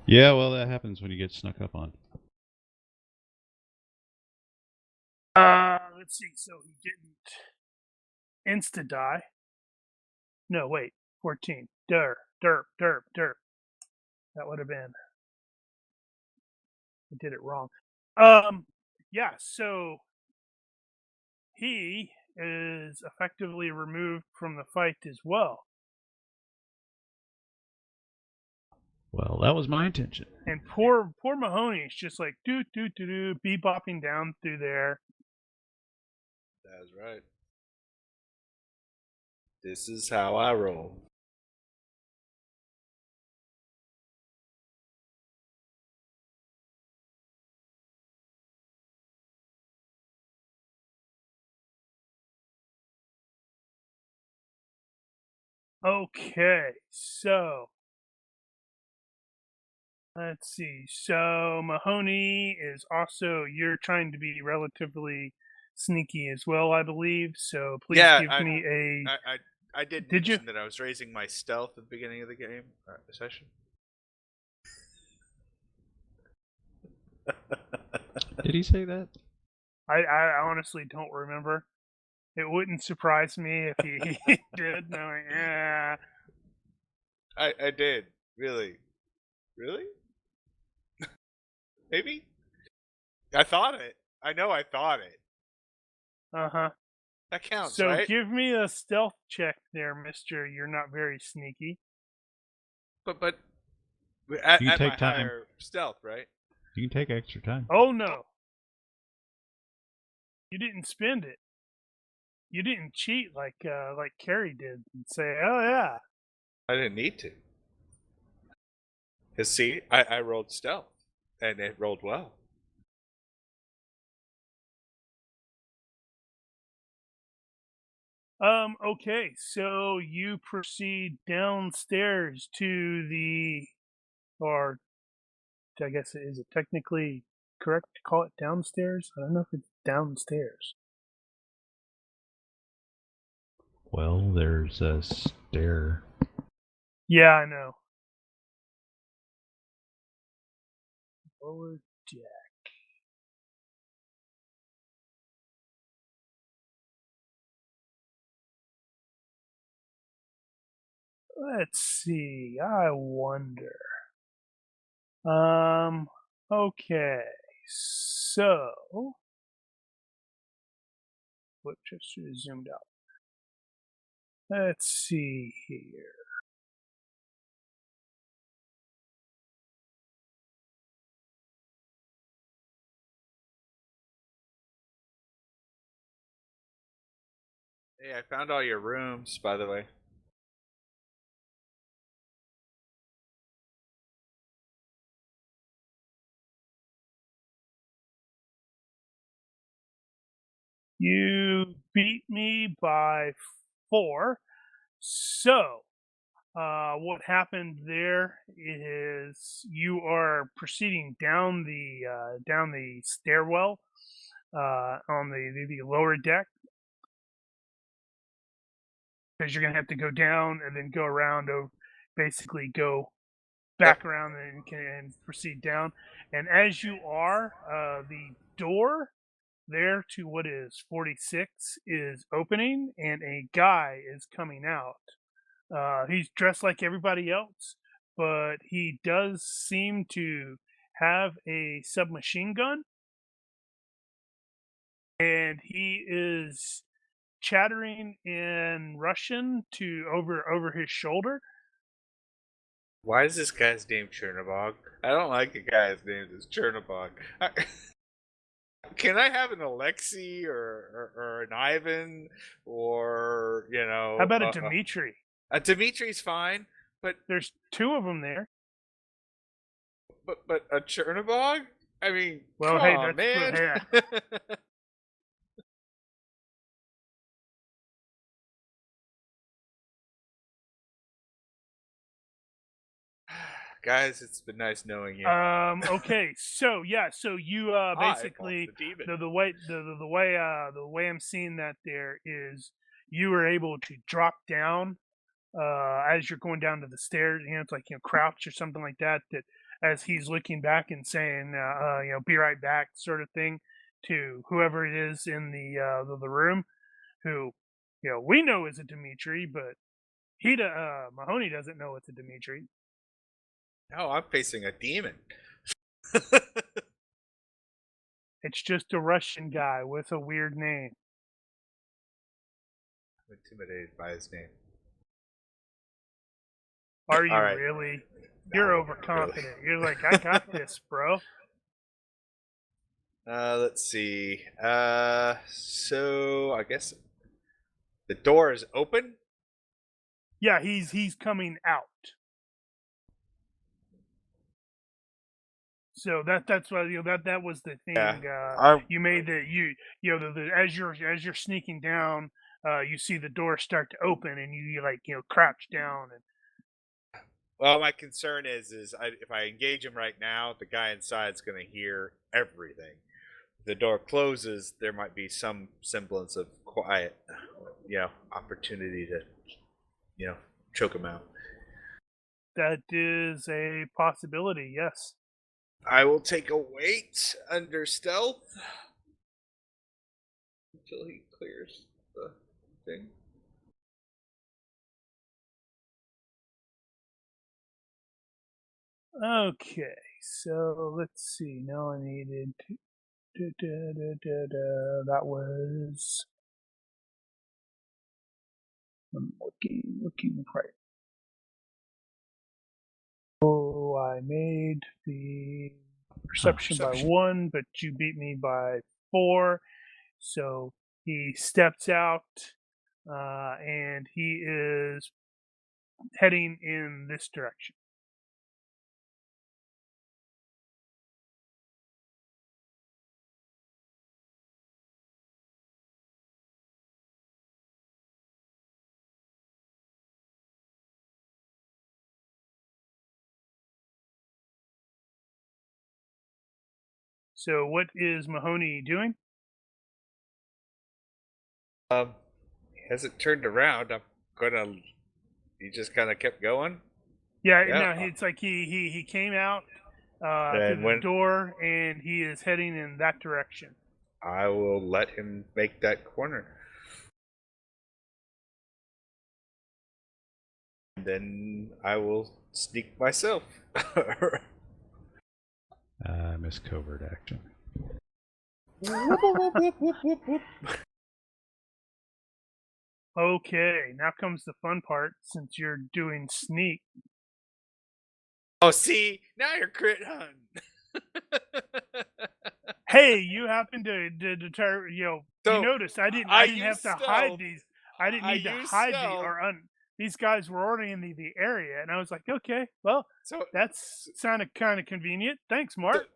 Yeah, well, that happens when you get snuck up on. Let's see. So he didn't insta die. No, wait. 14. Derp. That would have been. I did it wrong. Yeah, so he is effectively removed from the fight as well. Well, that was my intention. And poor Mahoney is just like do bebopping down through there. That's right. This is how I roll. Okay, so let's see. So Mahoney is also, you're trying to be relatively sneaky as well, I believe. So please give me a. I did Did you? mention that I was raising my stealth at the beginning of the game session. Did he say that? I honestly don't remember. It wouldn't surprise me if he did. No, yeah. I did. Really? Maybe? I thought it. I know I thought it. Uh-huh. That counts, So right? give me a stealth check there, mister. You're not very sneaky. But at You my take time. higher stealth, right? You can take extra time. Oh, no. You didn't spend it. You didn't cheat like Carrie did and say, oh, yeah. I didn't need to. Cause see, I rolled stealth, and it rolled well. Okay, so you proceed downstairs to the, or I guess is it technically correct to call it downstairs? I don't know if it's downstairs. Well, there's a stair. Yeah, I know. lower deck. Let's see. I wonder. Okay. So, what just zoomed out? Let's see here. Hey, I found all your rooms, by the way. You beat me by 4. So, what happened there is you are proceeding down the stairwell on the lower deck, because you're gonna have to go down and then go around, basically go back around and proceed down. And as you are, the door there to what is 46 is opening, and a guy is coming out. He's dressed like everybody else, but he does seem to have a submachine gun, and he is chattering in Russian to over his shoulder. Why is this guy's name Chernobog? I don't like a guy's name that's Chernobog. Can I have an Alexei or an Ivan or How about a Dmitri? A Dimitri's fine, but There's 2 of them there. but a Chernobog? I mean, Well, come hey, on, that's man. Guys, it's been nice knowing you. Okay, so yeah, so you basically the demon. the way I'm seeing that there is you were able to drop down as you're going down to the stairs. It's like crouch or something like that. That as he's looking back and saying be right back sort of thing to whoever it is in the room, who we know is a Dimitri, but Mahoney doesn't know it's a Dimitri. No, I'm facing a demon. It's just a Russian guy with a weird name. I'm intimidated by his name. Are you right. really? You're No, overconfident. really. You're like, I got this, bro. Let's see. So I guess the door is open. Yeah, he's coming out. So that's why that was the thing. You made that as you're sneaking down, you see the door start to open, and you crouch down. And Well, my concern is if I engage him right now, the guy inside's going to hear everything. If the door closes, there might be some semblance of quiet, opportunity to, choke him out. that is a possibility. Yes. I will take a wait under stealth until he clears the thing. Okay, so let's see. Now I needed that was I'm looking right. So I made the perception by 1, but you beat me by 4. So he steps out, and he is heading in this direction. So what is Mahoney doing? He hasn't turned around. He just kind of kept going. Yeah, Yeah. no, it's like he came out, to And the when door, and he is heading in that direction. I will let him make that corner. And then I will sneak myself. I miss covert action. Okay, now comes the fun part. Since you're doing sneak, Oh, see, now you're crit hunting. hey, you happen to deter. You So, noticed I didn't I have used to hide stealth. these. I didn't I need to used hide stealth. these guys were already in the area, and I was like, okay, well, So that's sounded kind of convenient. Thanks, Mark.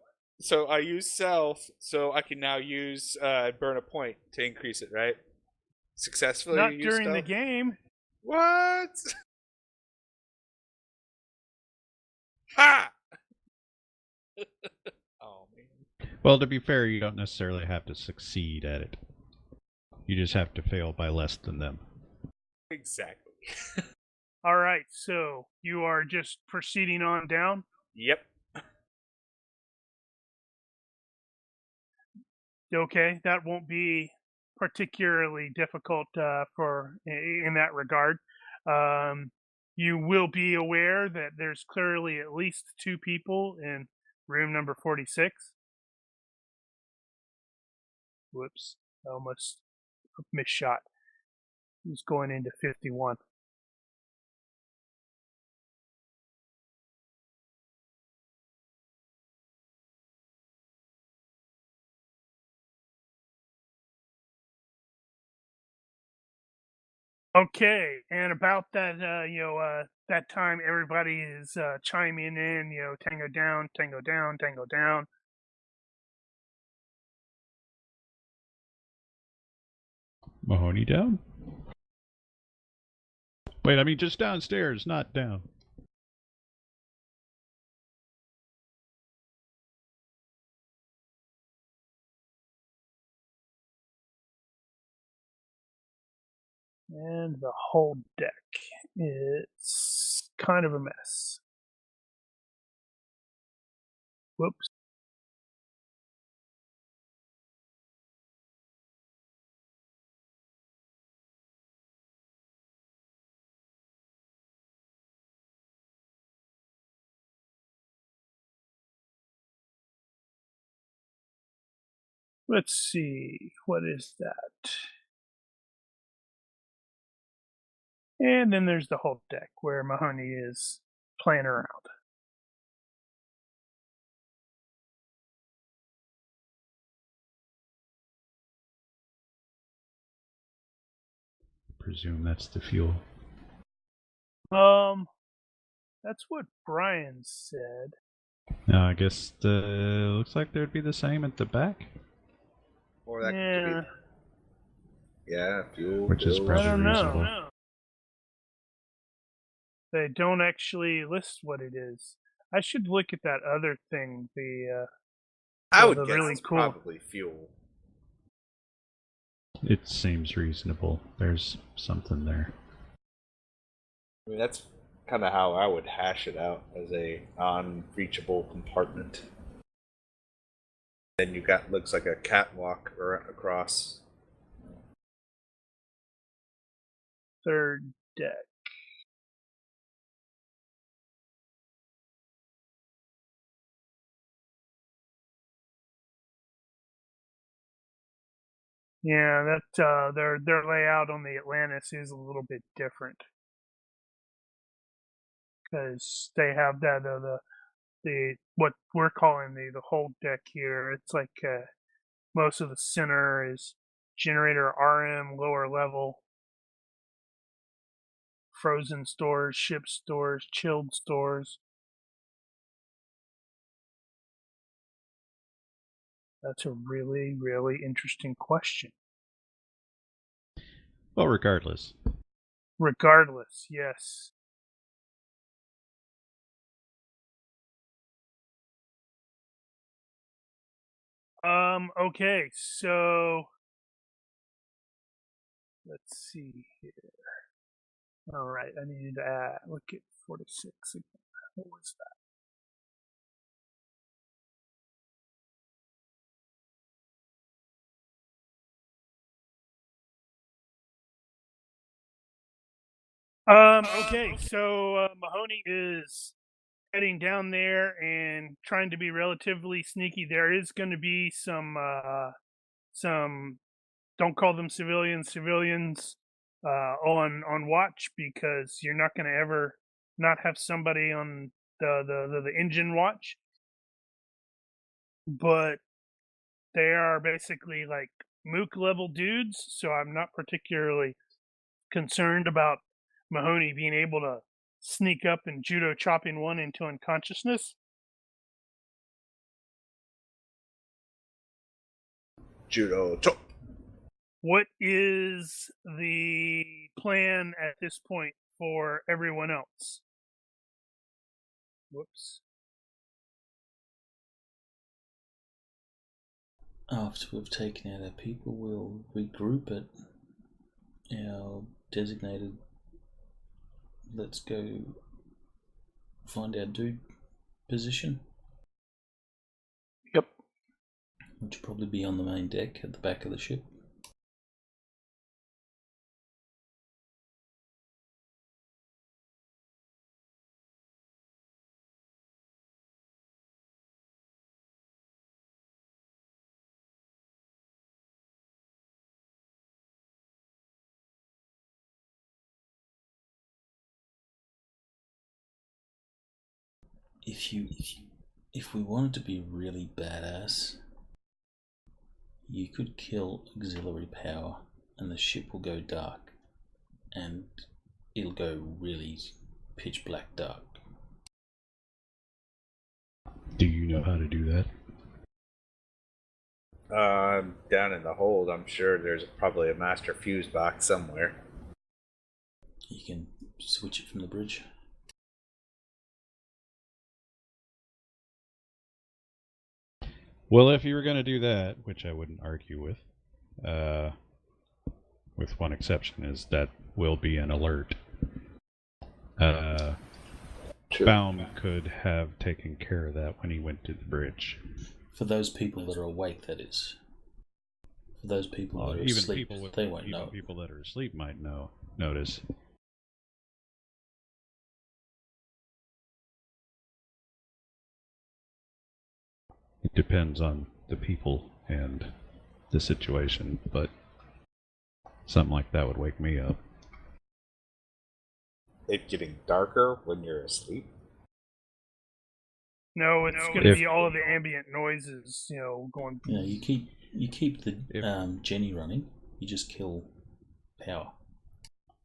So I use stealth, so I can now use burn a point to increase it, right? Successfully Not use during the stealth? game. What? Ha! Oh man. Well, to be fair, you don't necessarily have to succeed at it. You just have to fail by less than them. Exactly. All right, so you are just proceeding on down. Yep. Okay, that won't be particularly difficult in that regard. You will be aware that there's clearly at least 2 people in room number 46. Whoops, I almost missed shot. He's going into 51. Okay, and about that, that time everybody is chiming in, tango down, tango down, tango down. Mahoney down? Wait, I mean just downstairs, not down. And the whole deck is kind of a mess. Whoops. Let's see, what is that? And then there's the whole deck where Mahoney is playing around. Presume that's the fuel. That's what Brian said. No, I guess looks like there'd be the same at the back. Or that Yeah, could be. Yeah, fuel. Which is bills. probably I don't reasonable. know. They don't actually list what it is. I should look at that other thing. I would the guess really it's cool. probably fuel. It seems reasonable. There's something there. I mean, that's kind of how I would hash it out as a non-reachable compartment. Then you got looks like a catwalk across. Third deck. Yeah, that their layout on the Atlantis is a little bit different because they have that the what we're calling the whole deck here. It's like most of the center is generator RM, lower level, frozen stores, ship stores, chilled stores. That's a really, really interesting question. Well, regardless. Regardless, yes. Okay, so let's see here. All right, I need to look at 46 again. What was that? Okay, so Mahoney is heading down there and trying to be relatively sneaky. There is going to be some don't call them civilians on watch, because you're not going to ever not have somebody on the engine watch. But they are basically like mook level dudes, so I'm not particularly concerned about Mahoney being able to sneak up and judo chopping one into unconsciousness. Judo chop. What is the plan at this point for everyone else? Whoops. After we've taken out our people, we'll regroup at our designated let's go find our dude position. Yep. Which will probably be on the main deck at the back of the ship. If we wanted to be really badass, you could kill auxiliary power and the ship will go dark, and it'll go really pitch black dark. Do you know how to do that? Down in the hold, I'm sure there's probably a master fuse box somewhere. You can switch it from the bridge. Well, if you were going to do that, which I wouldn't argue with one exception, is that will be an alert. Baum could have taken care of that when he went to the bridge. For those people that are awake, that is. For those people that are even asleep, they won't even know. people that are asleep might notice. It depends on the people and the situation, but something like that would wake me up. It getting darker when you're asleep? No, it's going to be all of the ambient noises, going. Yeah, you keep the Jenny running. You just kill power.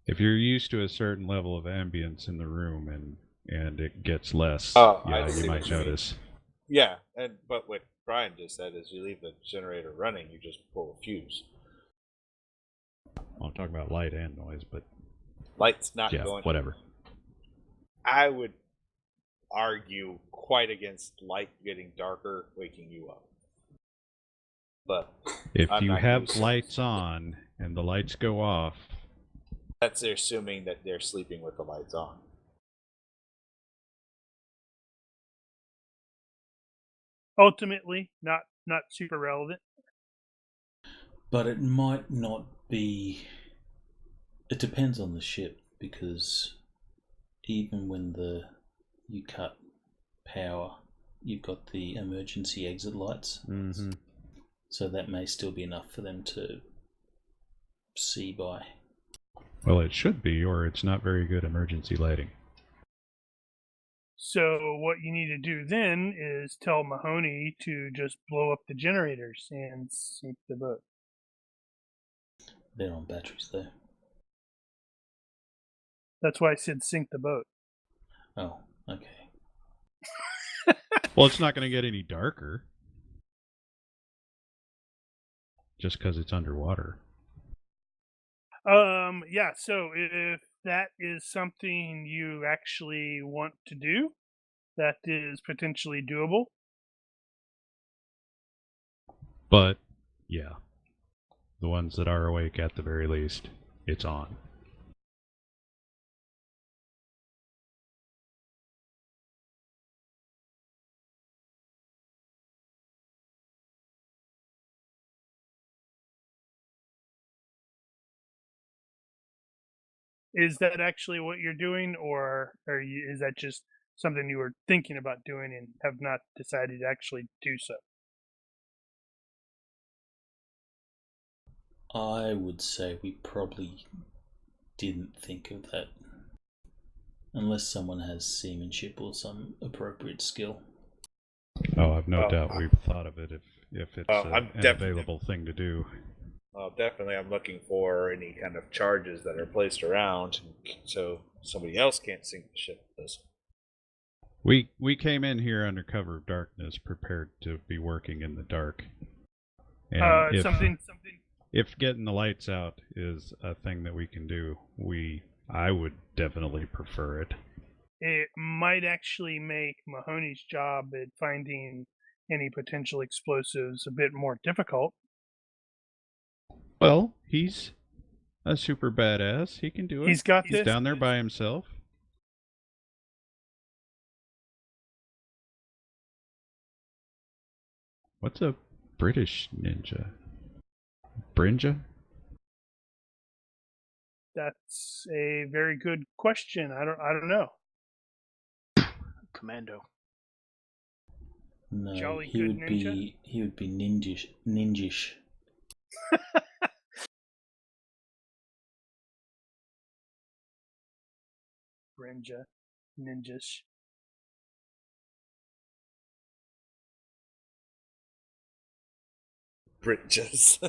If you're used to a certain level of ambience in the room and it gets less, you might notice. Yeah, but what Brian just said is you leave the generator running, you just pull a fuse. I'm talking about light and noise, but light's not going. Whatever. I would argue quite against light getting darker, waking you up. But if you have lights on and the lights go off, that's assuming that they're sleeping with the lights on. Ultimately, not super relevant. But it might not be. It depends on the ship, because even when you cut power, you've got the emergency exit lights. Mm-hmm. So that may still be enough for them to see by. Well, it should be, or it's not very good emergency lighting. So what you need to do then is tell Mahoney to just blow up the generators and sink the boat. They're on batteries, though. That's why I said sink the boat. Oh, okay. Well, it's not going to get any darker just because it's underwater. Yeah, so if that is something you actually want to do, that is potentially doable. But, yeah. The ones that are awake at the very least, it's on. Is that actually what you're doing, or is that just something you were thinking about doing and have not decided to actually do so? I would say we probably didn't think of that. Unless someone has seamanship or some appropriate skill. Oh, I've no Well, doubt we've thought of it if it's I'm an definitely- available thing to do. Definitely, I'm looking for any kind of charges that are placed around so somebody else can't sink the ship with this. We came in here under cover of darkness, prepared to be working in the dark. And Something. if getting the lights out is a thing that we can do, I would definitely prefer it. It might actually make Mahoney's job at finding any potential explosives a bit more difficult. Well, he's a super badass. He can do it. He's got He's this. down there by himself. What's a British ninja? Brinja? That's a very good question. I don't know. Commando. No, Jolly he good would ninja? be ninjish. Brinja, ninjas. Bridges.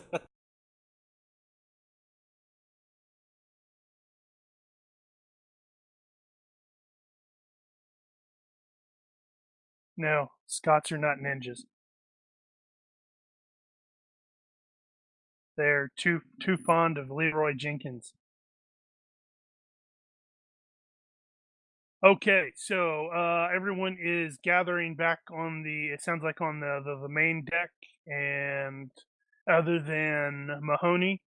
No, Scots are not ninjas. They're too fond of Leroy Jenkins. Okay, so everyone is gathering back on the. It sounds like on the main deck, and other than Mahoney,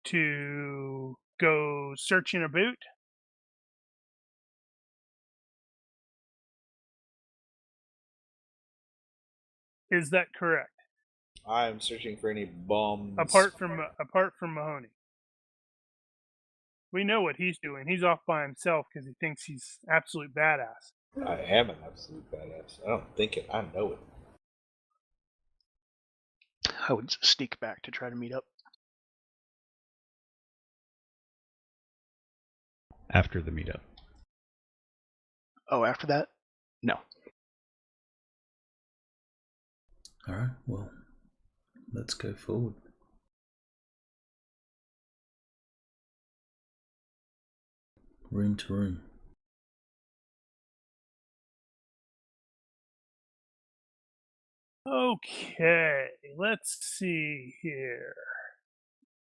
to go searching a boot. Is that correct? I'm searching for any bombs. Apart from Mahoney, we know what he's doing. He's off by himself because he thinks he's absolute badass. I am an absolute badass. I don't think it. I know it. I would sneak back to try to meet up. After the meetup. Oh, after that? No. Alright, well, let's go forward. Room to room. Okay, let's see here.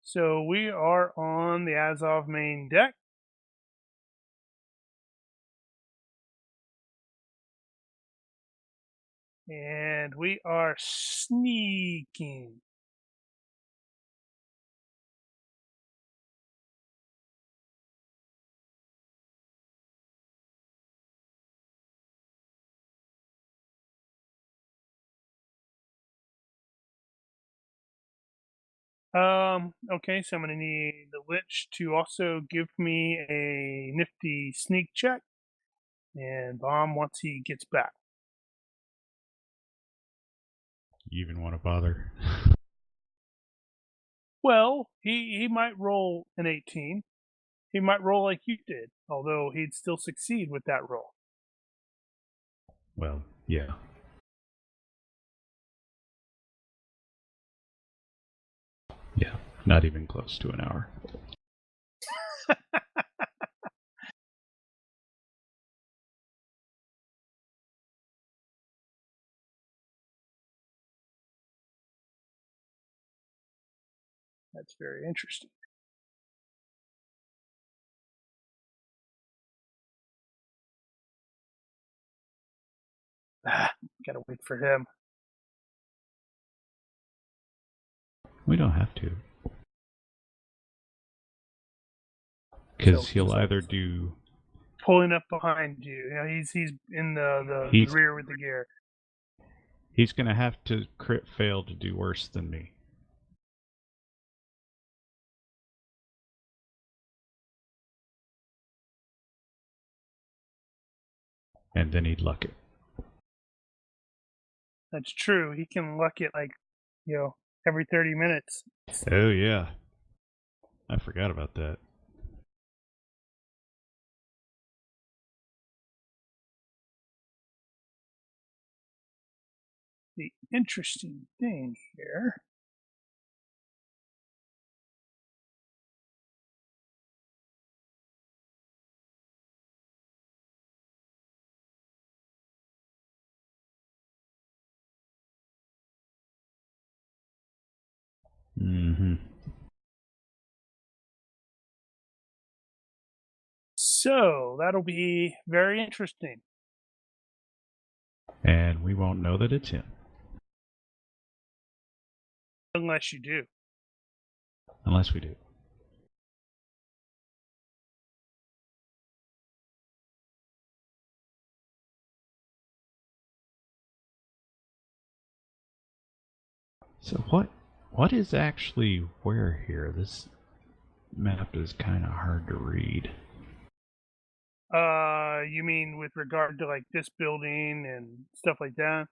So we are on the Azov main deck. And we are sneaking. Okay, so I'm gonna need the Lich to also give me a nifty sneak check. And Bomb once he gets back. You even want to bother? Well, he might roll an 18. He might roll like you did, although he'd still succeed with that roll. Well, yeah. Yeah, not even close to an hour. That's very interesting. Gotta wait for him. We don't have to. Because he'll either do... Pulling up behind you. You know, he's in the rear with the gear. He's going to have to crit fail to do worse than me. and then he'd luck it. That's true. He can luck it like, every 30 minutes. Oh yeah, I forgot about that. The interesting thing here. Mm-hmm. So that'll be very interesting. And we won't know that it's him. Unless you do. Unless we do. So what is actually where here? This map is kind of hard to read. You mean with regard to like this building and stuff like that?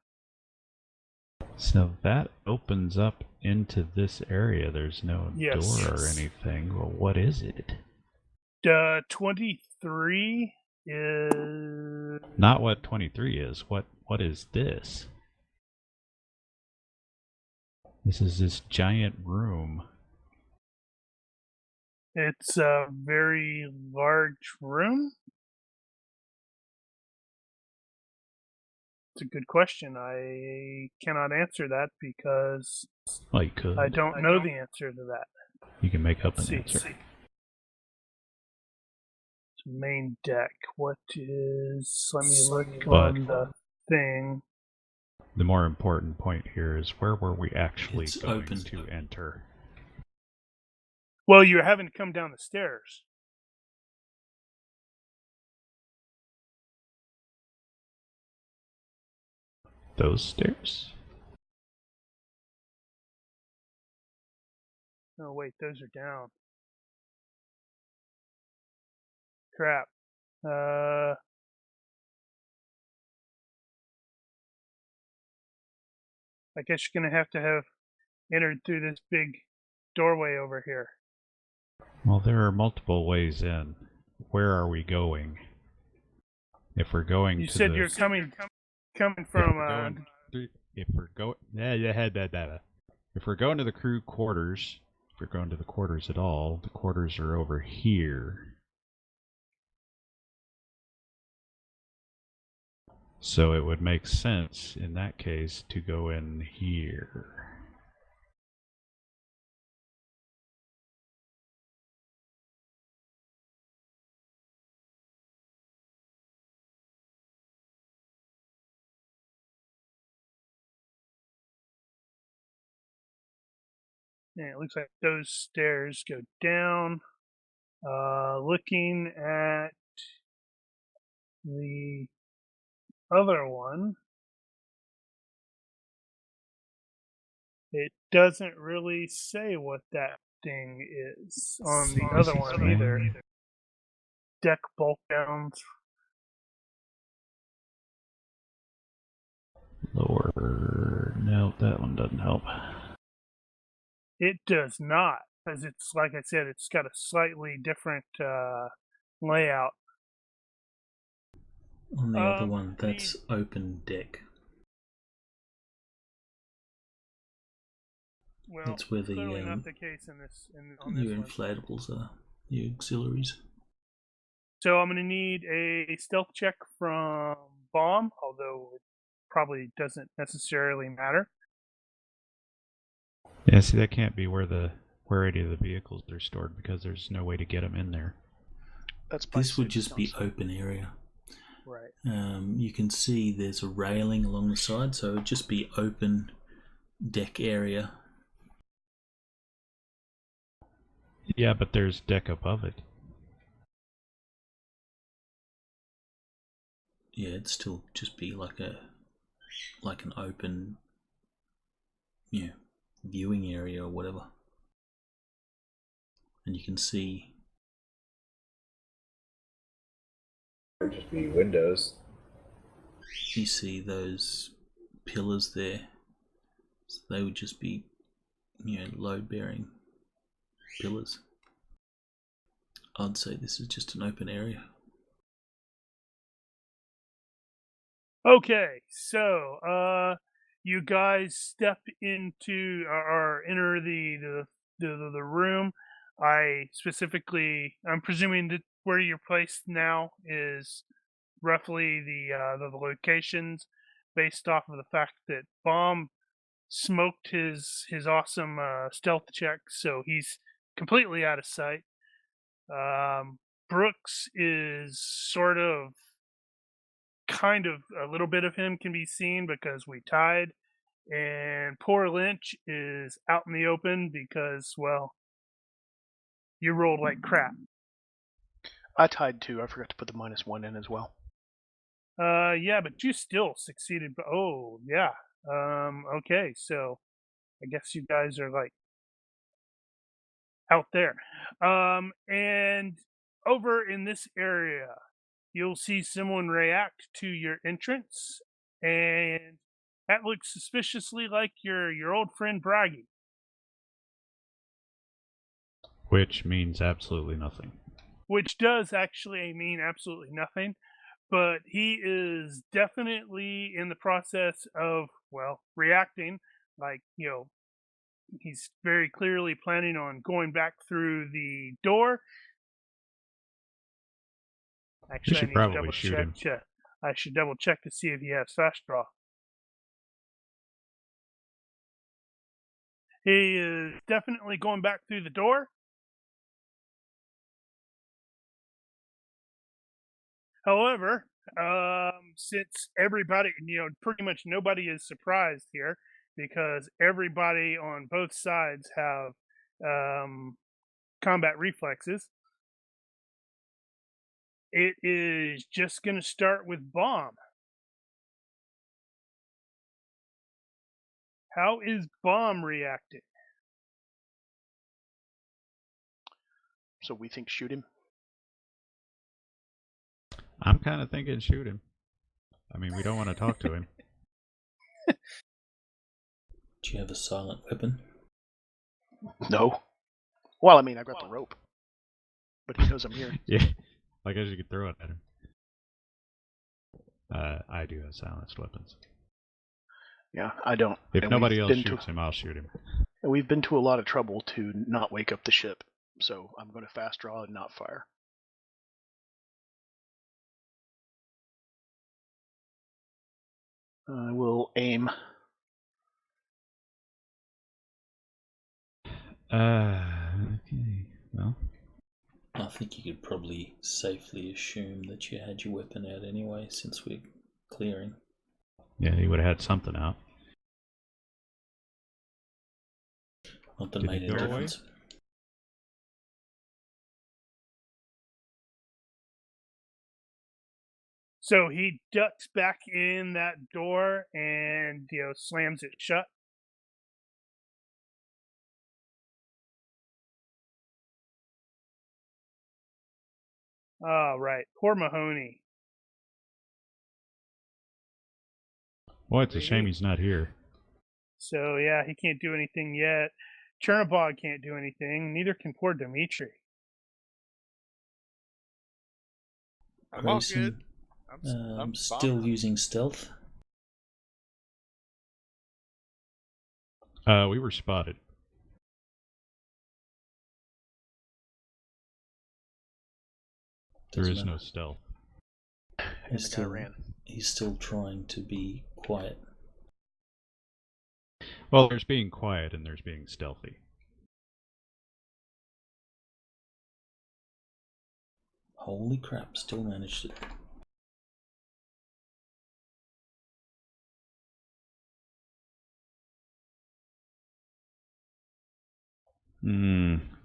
So that opens up into this area. There's no Yes. door or anything. Well, what is it? 23 is Not what 23 is. What is this? This is this giant room. It's a very large room. It's a good question. I cannot answer that because Well, you could. I don't know the answer to that. You can make up Let's an answer. see. Main deck. What is? Let me look on the thing. The more important point here is where were we actually It's going open. to enter? Well, you're having to come down the stairs. Those stairs? Oh wait, those are down. Crap. I guess you're gonna have to have entered through this big doorway over here. Well, there are multiple ways in. Where are we going? If we're going You to said the... you're coming If from if we're going to the crew quarters, if we're going to the quarters at all, the quarters are over here. So it would make sense in that case to go in here. yeah, it looks like those stairs go down. Looking at the other one, it doesn't really say what that thing is on the other one either. Deck bulk downs. Lower... No, that one doesn't help. It does not, because it's like I said, it's got a slightly different layout. On the other one, that's open deck. Well, That's where the clearly not the case on this your one. inflatables are, your auxiliaries. So I'm going to need a stealth check from Bomb, although it probably doesn't necessarily matter. Yeah, see, that can't be where any of the vehicles are stored because there's no way to get them in there. This would just be open area. Right. You can see there's a railing along the side, so it would just be open deck area. Yeah, but there's deck above it. Yeah, it'd still just be like an open, viewing area or whatever. And you can see. There'd just be windows. you see those pillars there. So they would just be, load-bearing pillars. I'd say this is just an open area. Okay, so you guys step into or enter the room. I'm presuming that where you're placed now is roughly the locations, based off of the fact that Bomb smoked his awesome stealth check, so he's completely out of sight. Brooks is kind of a little bit of him can be seen because we tied, and poor Lynch is out in the open because, well, you rolled like crap. I tied 2. I forgot to put the -1 in as well. Yeah, but you still succeeded. But oh, yeah. Okay, so I guess you guys are like out there. And over in this area, you'll see someone react to your entrance, and that looks suspiciously like your old friend Braggy. Which means absolutely nothing. Which does actually mean absolutely nothing, but he is definitely in the process of, well, reacting. Like, he's very clearly planning on going back through the door. Actually, I should need to probably double shoot him. check. I should double check to see if he has fast draw. He is definitely going back through the door. However, since everybody, pretty much nobody is surprised here because everybody on both sides have combat reflexes. It is just going to start with Bomb. How is Bomb reacting? So we think shoot him. I'm kind of thinking shoot him. I mean, we don't want to talk to him. Do you have a silent weapon? No. Well, I mean, I got the rope, but he knows I'm here. Yeah, I guess you could throw it at him. I do have silenced weapons. Yeah, I don't. If And nobody we've else been shoots him, I'll shoot him. We've been to a lot of trouble to not wake up the ship, so I'm going to fast draw and not fire. I will aim. Okay. Well, I think you could probably safely assume that you had your weapon out anyway, since we're clearing. yeah, he would have had something out. Not that Did made he any go away? difference. So he ducks back in that door and, slams it shut. Oh, right. Poor Mahoney. Well, it's a shame he's not here. So, yeah, he can't do anything yet. Chernobog can't do anything. Neither can poor Dimitri. I'm all Grayson, good. I'm still fine. using stealth. We were spotted. There Doesn't is no matter. stealth. And the guy ran. He's still trying to be quiet. Well, there's being quiet and there's being stealthy. Holy crap, still managed it.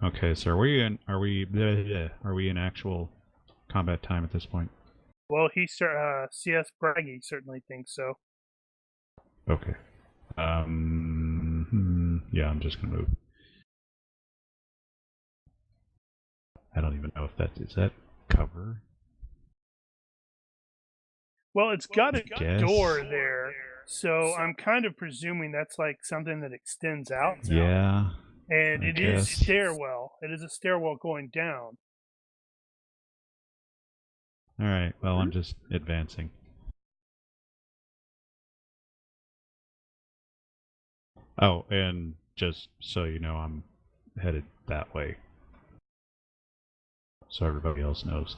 Okay, so are we in actual combat time at this point? Well, CS Braggy certainly thinks so. Okay. Yeah, I'm just gonna move. I don't even know if is that cover? Well, it's got a Guess. door there, so I'm kind of presuming that's like something that extends out. Yeah. And I it is guess. stairwell. It is a stairwell going down. All right. Well, I'm just advancing. Oh, and just so you know, I'm headed that way. So everybody else knows.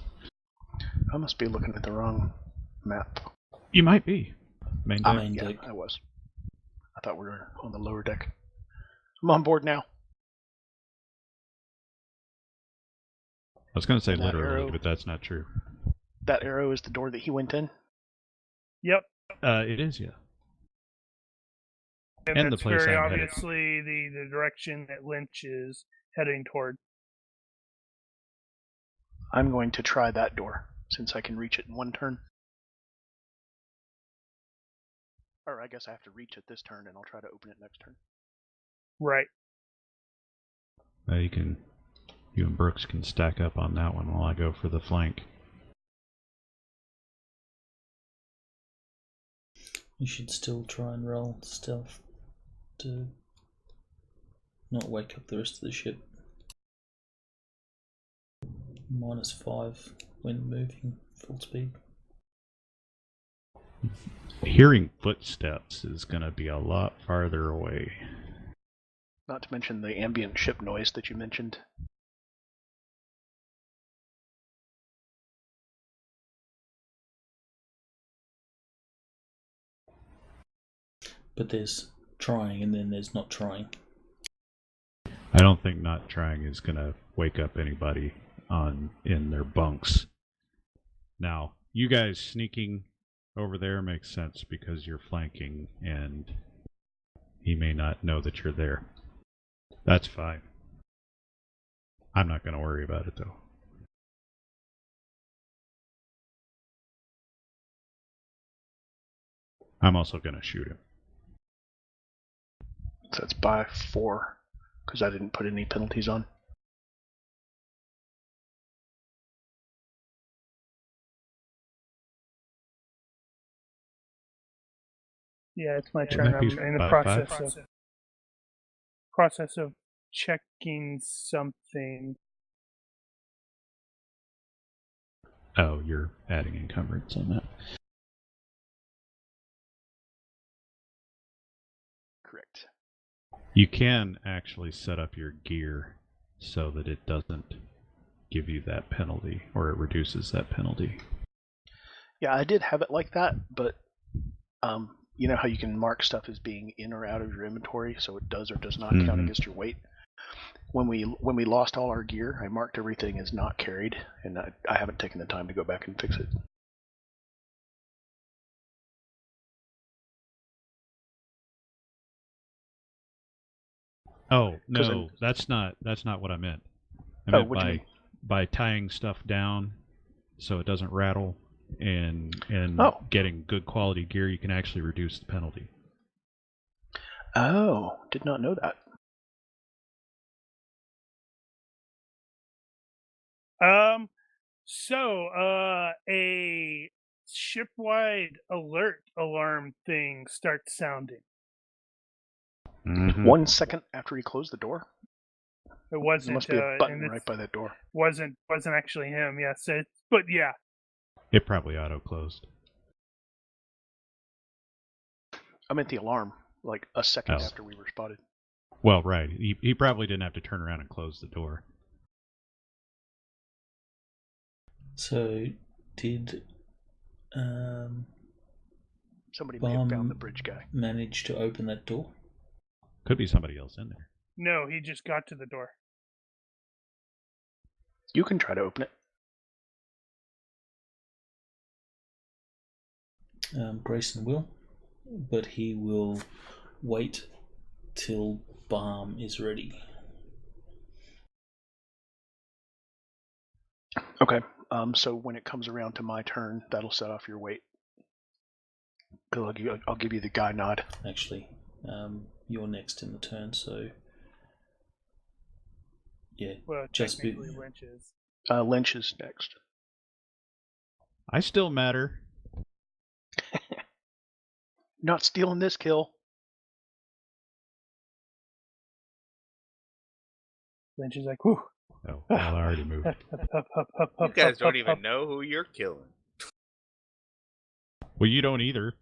I must be looking at the wrong map. You might be. Main deck. Main Yeah, deck. I was. I thought we were on the lower deck. I'm on board now. I was going to say And that literally, arrow- but that's not true. That arrow is the door that he went in. Yep. It is, yeah. And And the that's place very I'm headed. obviously the direction that Lynch is heading toward. I'm going to try that door, since I can reach it in one turn. Or I guess I have to reach it this turn, and I'll try to open it next turn. Right. You and Brooks can stack up on that one while I go for the flank. You should still try and roll stealth to not wake up the rest of the ship. -5 when moving full speed. Hearing footsteps is going to be a lot farther away. Not to mention the ambient ship noise that you mentioned. But there's trying and then there's not trying. I don't think not trying is going to wake up anybody in their bunks. Now, you guys sneaking over there makes sense because you're flanking and he may not know that you're there. That's fine. I'm not going to worry about it though. I'm also going to shoot him. So it's by 4, because I didn't put any penalties on. Yeah, it's my Wouldn't turn. that I'm be in the about five? process of checking something. Oh, you're adding encumbrance on that. Correct. You can actually set up your gear so that it doesn't give you that penalty, or it reduces that penalty. Yeah, I did have it like that, but you know how you can mark stuff as being in or out of your inventory, so it does or does not count against your weight. When we lost all our gear, I marked everything as not carried, and I haven't taken the time to go back and fix it. Oh no, that's not what I meant. I meant what do you mean? by tying stuff down so it doesn't rattle and getting good quality gear, you can actually reduce the penalty. Oh, did not know that. So a ship-wide alert alarm thing starts sounding. Mm-hmm. 1 second after he closed the door. It wasn't. There must be a button and right by that door. Wasn't actually him. Yes, but yeah. It probably auto closed. I meant the alarm, like a second Oh. after we were spotted. Well, right. He probably didn't have to turn around and close the door. So, did Somebody may have found the bridge guy. manage to open that door? Could be somebody else in there. No, he just got to the door. You can try to open it. Grayson will, but he will wait till Balm is ready. Okay. So when it comes around to my turn, that'll set off your weight. I'll give you the guy nod. Actually, you're next in the turn, so yeah. Well, Just be- technically Lynch is. Lynch is next. I still matter. Not stealing this kill. Lynch is like, whew. Oh, well, I already moved. You guys don't even know who you're killing. Well, you don't either.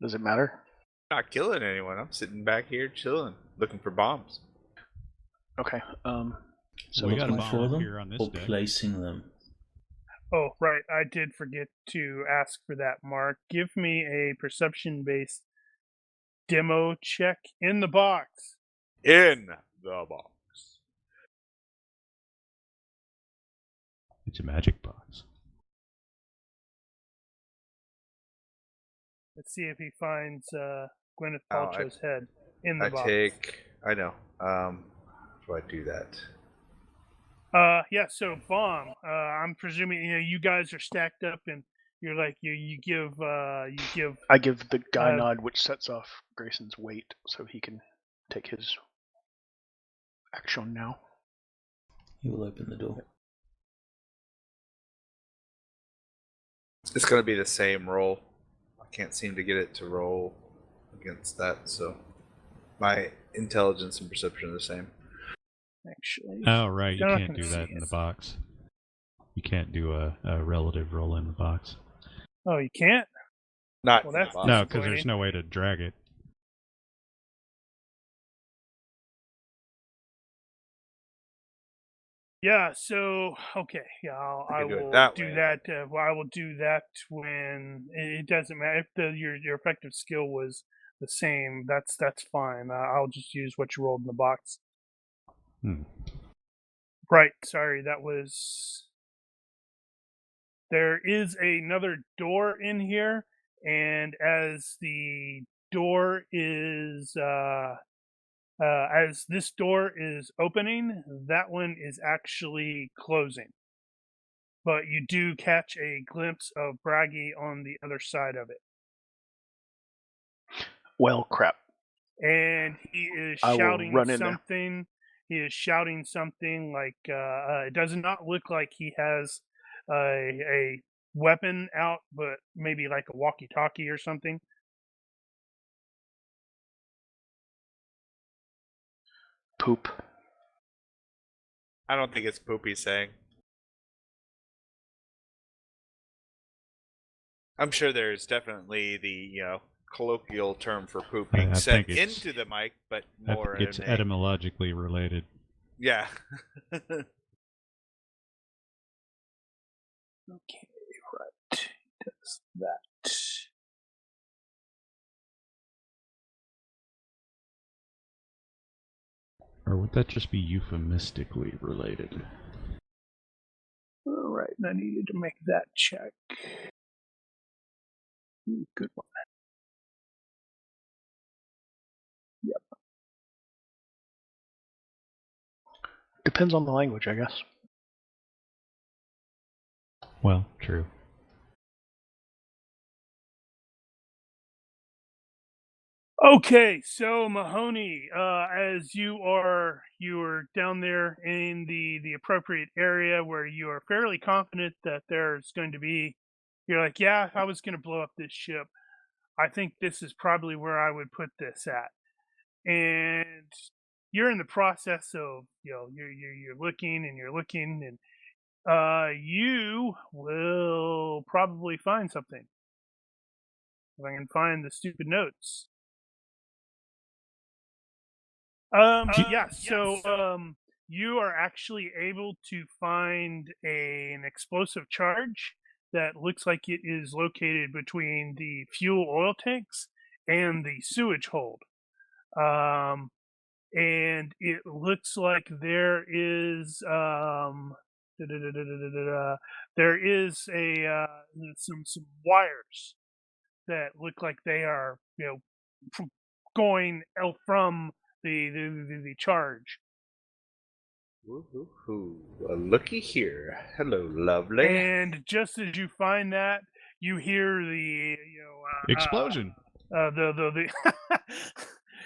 Does it matter? I'm not killing anyone. I'm sitting back here chilling, looking for bombs. Okay. So We got a Looking bomb for up them here on this or deck. placing them? Oh, right. I did forget to ask for that, Mark. Give me a perception-based demo check in the box. In the box. It's a magic box. Let's see if he finds Gwyneth Oh, Paltrow's head in the I box. I know. Do I do that? Yeah, so bomb. I'm presuming you guys are stacked up and you're like you give I give the guy nod, which sets off Grayson's weight, so he can take his action now. He will open the door. It's going to be the same roll. I can't seem to get it to roll against that, so my intelligence and perception are the same. actually. Oh, right. You They're not can't gonna do see that in the us. box. You can't do a relative roll in the box. Oh, you can't? Not Well, in the that's box. No, because disappointing. there's no way to drag it. Yeah, so okay, yeah, I can do it will that do way. that. Well, I will do that when it doesn't matter if your effective skill was the same. That's fine. I'll just use what you rolled in the box. Hmm. Right. Sorry, that was. There is another door in here, and as the door is as this door is opening, that one is actually closing. But you do catch a glimpse of Braggy on the other side of it. Well, crap. And he is I will shouting run in there. something. He is shouting something like, it does not look like he has a weapon out, but maybe like a walkie-talkie or something. Poop. I don't think it's poopy saying. I'm sure there's definitely the colloquial term for poop being I said think it's- into the mic, but I more think it's in a, etymologically related. yeah. Okay, right. Does that. Or would that just be euphemistically related? All right, I needed to make that check. Good one. Yep. Depends on the language, I guess. Well, true. Okay, so Mahoney, as you are down there in the appropriate area where you are fairly confident that there's going to be, you're like, yeah, I was going to blow up this ship. I think this is probably where I would put this at. And you're in the process of, you're looking and you're looking, and you will probably find something. If I can find the stupid notes. You are actually able to find an explosive charge that looks like it is located between the fuel oil tanks and the sewage hold. And it looks like there is there is some wires that look like they are going from the charge. Woo-hoo-hoo. Well, looky here. Hello, lovely. And just as you find that, you hear the Explosion. The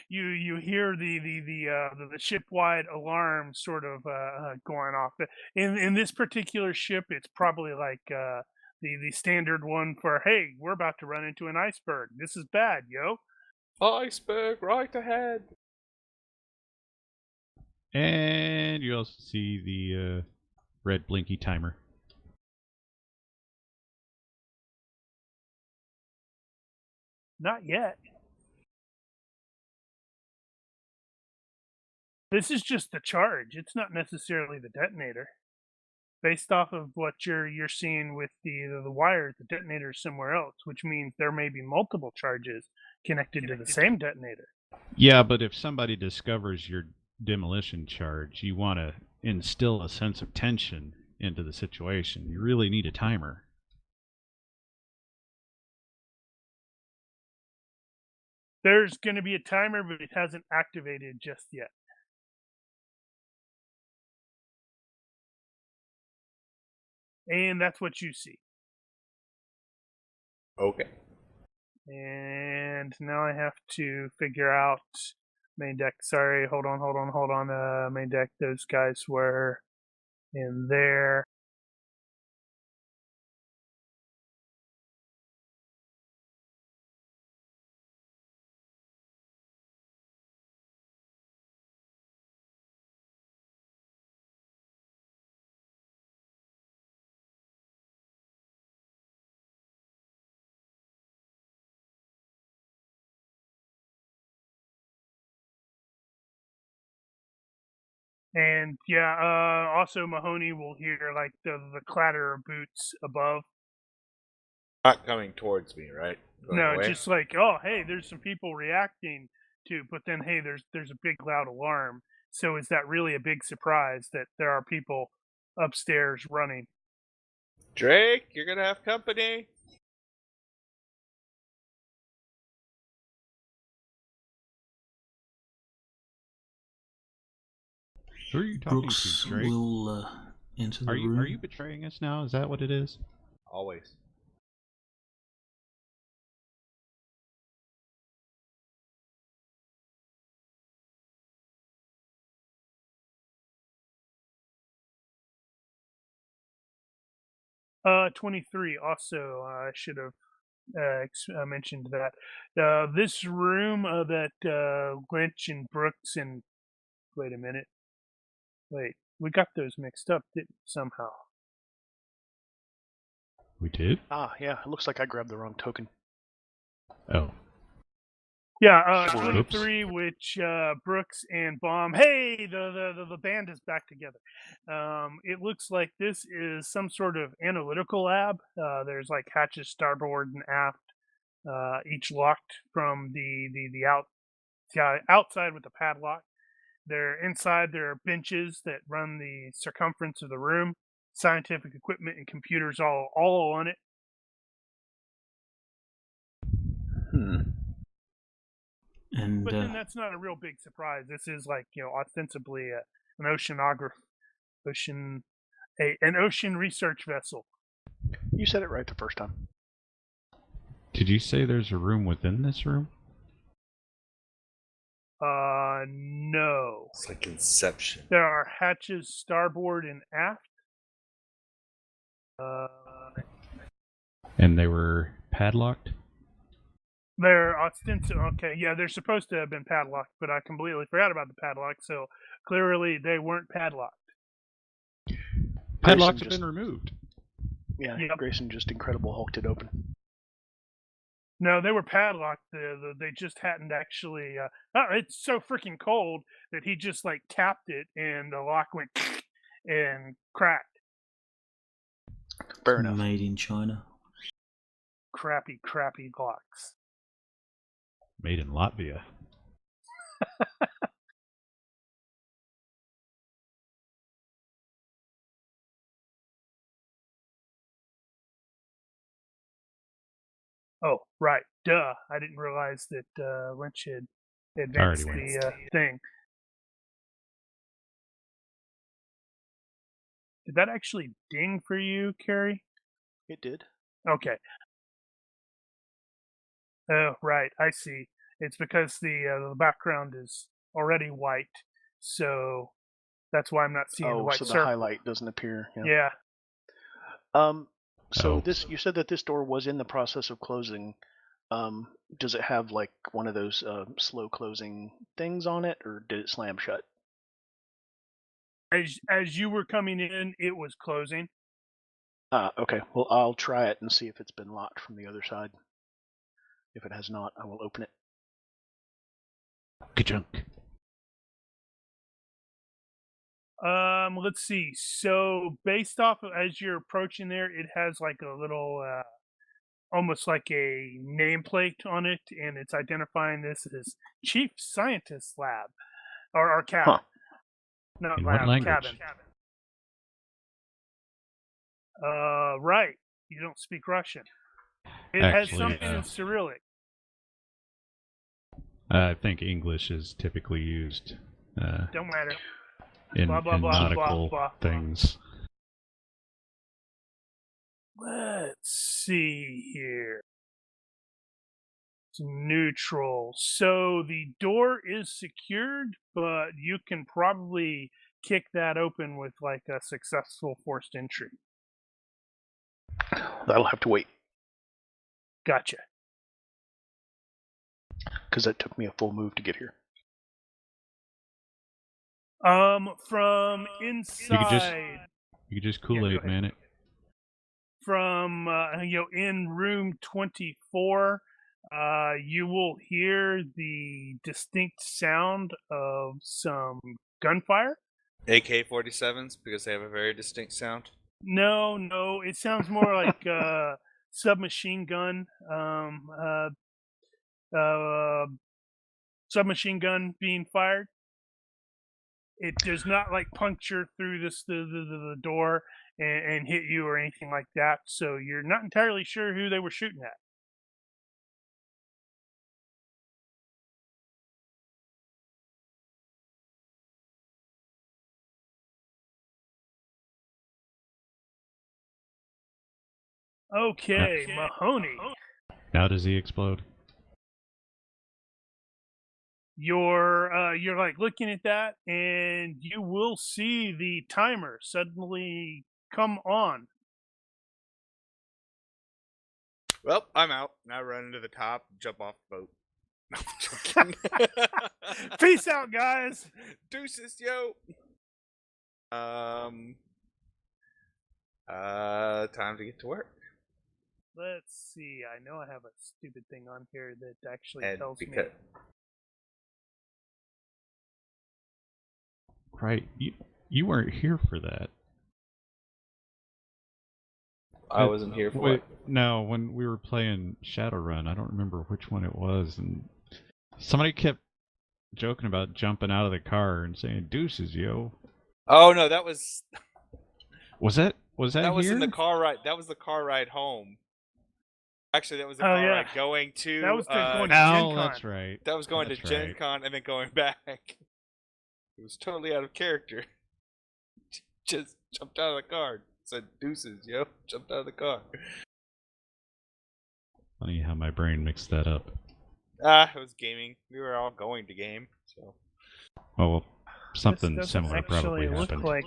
you hear the ship-wide alarm sort of going off. In this particular ship, it's probably like the standard one for, hey, we're about to run into an iceberg. This is bad, yo. Iceberg right ahead. And you also see the red blinky timer. Not yet. This is just the charge. It's not necessarily the detonator. Based off of what you're seeing with the wires, the detonator is somewhere else, which means there may be multiple charges connected to the same detonator. Yeah, but if somebody discovers your demolition charge, you want to instill a sense of tension into the situation. You really need a timer. There's going to be a timer, but it hasn't activated just yet. And that's what you see. Okay. And now I have to figure out main deck. Sorry, hold on. Main deck, those guys were in there. And yeah, also Mahoney will hear like the clatter of boots above. Not coming towards me, right? Going No, away? just like, oh, hey, there's some people reacting to, but then hey, there's a big loud alarm. So is that really a big surprise that there are people upstairs running? Drake, you're gonna have company. Who are you talking Brooks to, Drake? will enter the Are room. you betraying us now? Is that what it is? Always. Uh, 23. Also, I should have mentioned that. This room that Lynch and Brooks and wait a minute. Wait, we got those mixed up, didn't we, somehow? We did? Ah, yeah. It looks like I grabbed the wrong token. Oh. Yeah, Oops. 23, which Brooks and Baum. Hey, the band is back together. It looks like this is some sort of analytical lab. There's like hatches starboard and aft, each locked from the outside with the padlock. They're inside. There are benches that run the circumference of the room. Scientific equipment and computers all on it. And But then that's not a real big surprise. This is like, ostensibly an an ocean research vessel. You said it right the first time. Did you say there's a room within this room? No. It's like Inception. There are hatches starboard and aft. And they were padlocked? They're okay, yeah, they're supposed to have been padlocked, but I completely forgot about the padlock, so clearly they weren't padlocked. Padlocks have just- been removed. Yeah, Yep. Grayson just Incredible Hulked it open. No, they were padlocked. They just hadn't actually. It's so freaking cold that he just like tapped it, and the lock went and cracked. Fair enough. made in China. Crappy locks. Made in Latvia. Oh, right. Duh. I didn't realize that Lynch had advanced Already the thing. Did that actually ding for you, Carrie? It did. Okay. Oh, right. I see. It's because the background is already white, so that's why I'm not seeing the white so the circle. highlight doesn't appear. Yeah. So Oh. you said that this door was in the process of closing. Does it have like one of those slow closing things on it, or did it slam shut? As you were coming in, it was closing. Okay. Well, I'll try it and see if it's been locked from the other side. If it has not, I will open it. Ka-chunk. Let's see. So based off of as you're approaching there, it has like a little, almost like a nameplate on it, and it's identifying this as Chief Scientist Lab or cabin, Huh. not In lab, what language? cabin. Right. You don't speak Russian. It has Actually, something in Cyrillic. I think English is typically used Don't matter. in, Blah, blah, in blah, nautical blah, blah. things. Let's see here. It's neutral. So the door is secured, but you can probably kick that open with like a successful forced entry. That'll have to wait, Gotcha. because that took me a full move to get here. From inside, You could just Kool-Aid ahead. man it. from in room 24, you will hear the distinct sound of some gunfire. AK-47s, because they have a very distinct sound. No, it sounds more like submachine gun. Submachine gun being fired. It does not like puncture through the door and hit you or anything like that. So you're not entirely sure who they were shooting at. Okay, Mahoney. Now does he explode? You're like looking at that, and you will see the timer suddenly come on. Well, I'm out. Now run into the top, jump off the boat. No, I'm joking. Peace out, guys. Deuces, yo. Time to get to work. Let's see. I know I have a stupid thing on here that actually And tells me. Right. You weren't here for that. I wasn't here for it. No, when we were playing Shadowrun, I don't remember which one it was, and somebody kept joking about jumping out of the car and saying "deuces, yo." Oh no, that was that that was here? in the car ride. That was the car ride home. Actually, that was the Oh, car yeah. ride going to. That was the going to Gen No, Con. that's right. That was going That's to Gen right. Con and then going back. It was totally out of character. Just jumped out of the car. Said deuces, yo. Jumped out of the car. Funny how my brain mixed that up. It was gaming. We were all going to game, so. Oh well, something This doesn't similar probably actually look happened. like,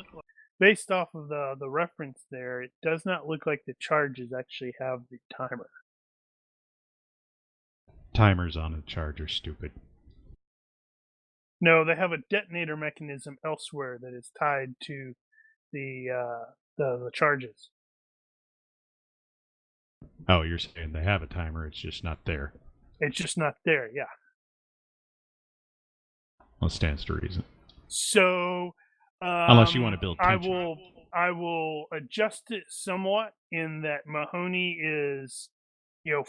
based off of the reference there, it does not look like the charges actually have the timer. Timers on a charge are stupid. No, they have a detonator mechanism elsewhere that is tied to the charges. Oh, you're saying they have a timer, it's just not there. It's just not there, yeah. Well, it stands to reason. So, Unless you want to build tension. I will adjust it somewhat in that Mahoney is,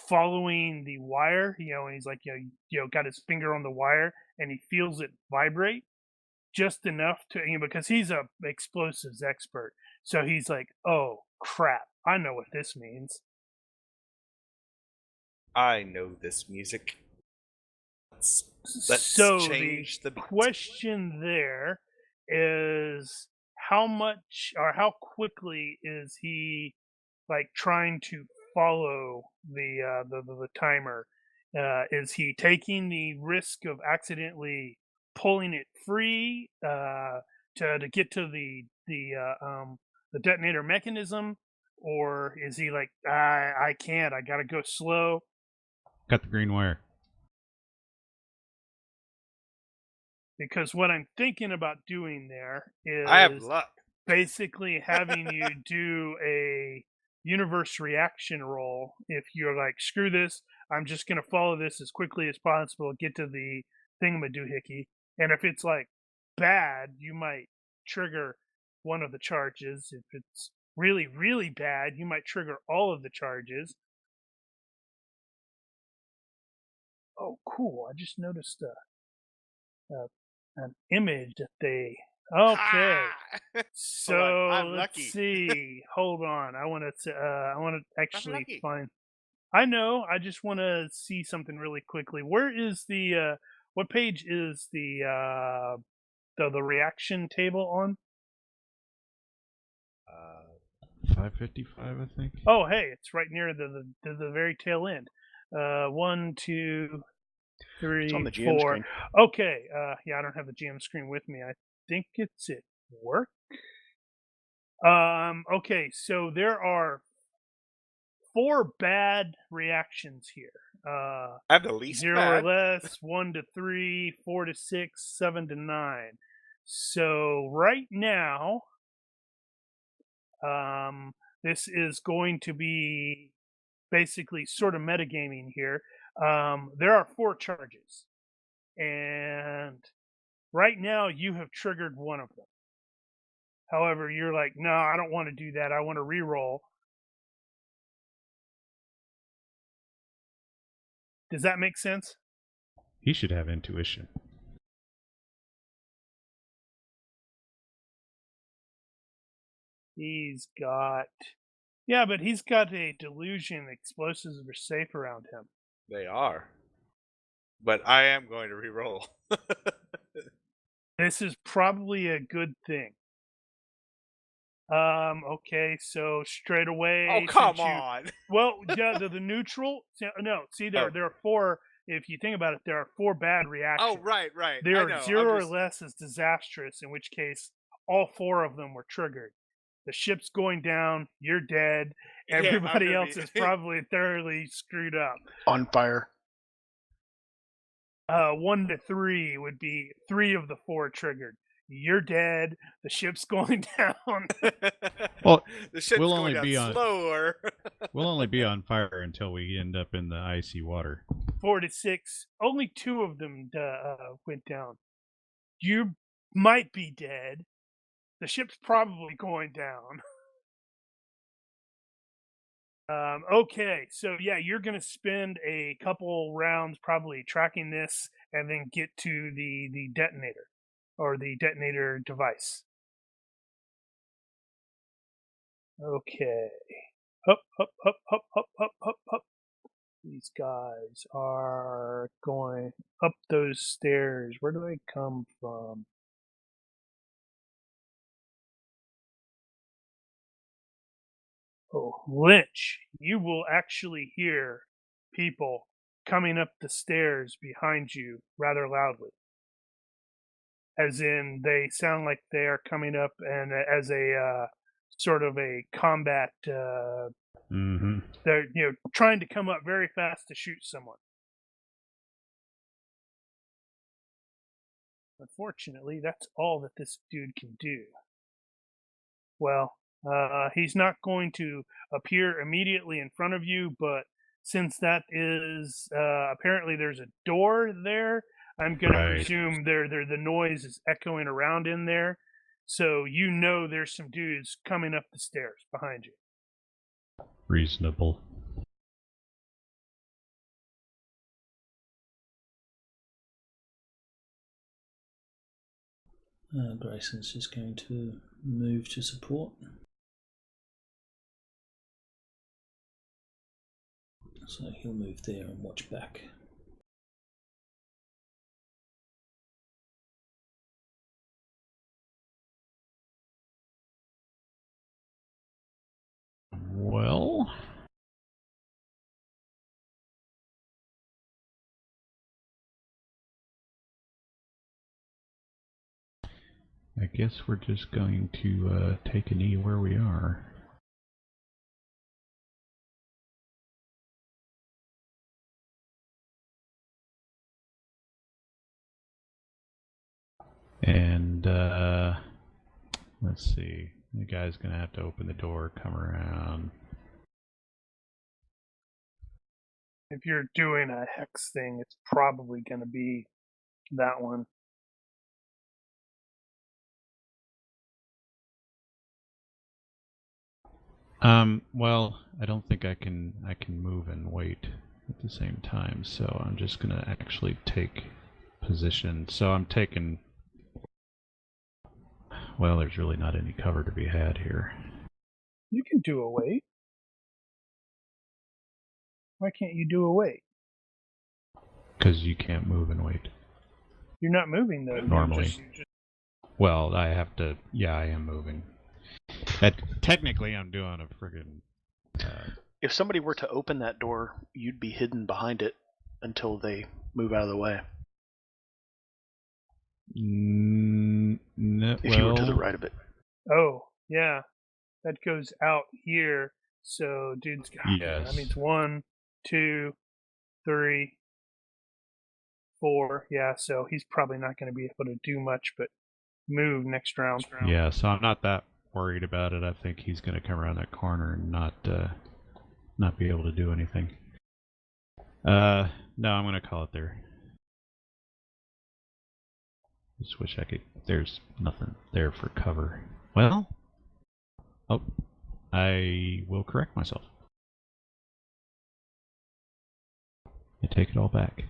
following the wire, and he's like, got his finger on the wire, and he feels it vibrate just enough to, because he's a explosives expert. So he's like, oh crap, I know what this means. I know this music. Let's So change the beat. question there is how much or how quickly is he like trying to follow the timer? Is he taking the risk of accidentally pulling it free to get to the detonator mechanism, Or is he like, I can't, I gotta go slow? Cut the green wire. Because what I'm thinking about doing there I have is luck. basically having you do a universe reaction roll. If you're like, screw this, I'm just going to follow this as quickly as possible, get to the thingamadoohickey. And if it's like bad, you might trigger one of the charges. If it's really, really bad, you might trigger all of the charges. Oh, cool. I just noticed an image that they. Okay. Ha! So I'm let's lucky. see. Hold on. I want to I'm actually lucky. find. I know. I just want to see something really quickly. Where is the? What page is the reaction table on? 555, I think. Oh, hey, it's right near the very tail end. 1, 2, It's on the 3, GM 4. screen. Okay. Yeah, I don't have the GM screen with me. I think it's at work. Okay, so there are 4 bad reactions here. I have the least 0 bad. or less, 1 to 3, 4 to 6, 7 to 9. So right now, this is going to be basically sort of metagaming here. There are 4 charges, and right now you have triggered one of them. However, you're like, no, I don't want to do that. I want to re-roll. Does that make sense? He should have intuition. He's got. Yeah, but he's got a delusion explosives are safe around him. They are. But I am going to re-roll. This is probably a good thing. Okay, so straight away. Oh, come on. Well, yeah, the neutral. No, see, there are 4. If you think about it, there are 4 bad reactions. Oh, right. There I are know. 0 or less is disastrous, in which case all 4 of them were triggered. The ship's going down. You're dead. Yeah, Everybody else is probably thoroughly screwed up. On fire. 1 to 3 would be 3 of the 4 triggered. You're dead. The ship's going down. Well, the ship's we'll going only down slower. We'll only be on fire until we end up in the icy water. 4 to 6. Only 2 of them went down. You might be dead. The ship's probably going down. Okay, so yeah, you're going to spend a couple rounds probably tracking this and then get to the detonator or the detonator device. Okay. Up, up, up, up, up, up, up, up. These guys are going up those stairs. Where do they come from? Oh, Lynch, you will actually hear people coming up the stairs behind you rather loudly. As in, they sound like they are coming up and as a sort of a combat. They're trying to come up very fast to shoot someone. Unfortunately, that's all that this dude can do. Well, he's not going to appear immediately in front of you, but since that is apparently there's a door there, I'm going to presume the noise is echoing around in there. So there's some dudes coming up the stairs behind you. Reasonable. Grayson's just going to move to support. So he'll move there and watch back. Well, I guess we're just going to take a knee where we are. And let's see. The guy's gonna have to open the door, come around. If you're doing a hex thing, it's probably going to be that one. Well, I don't think I can move and wait at the same time, so I'm just gonna actually take position. So I'm taking. Well, there's really not any cover to be had here. You can do a wait. Why can't you do a wait? Because you can't move and wait. You're not moving though. Normally. Well, I have to. Yeah, I am moving. Technically, I'm doing a friggin'. If somebody were to open that door, you'd be hidden behind it until they move out of the way. No, If you were to the right of it. Oh, yeah. That goes out here. So, dude's got. Yes. That means 1, 2, 3, 4. Yeah, so he's probably not going to be able to do much but move next round. Yeah, so I'm not that worried about it. I think he's going to come around that corner and not be able to do anything. No, I'm going to call it there. Just wish I could. There's nothing there for cover. Well, oh, I will correct myself. I take it all back.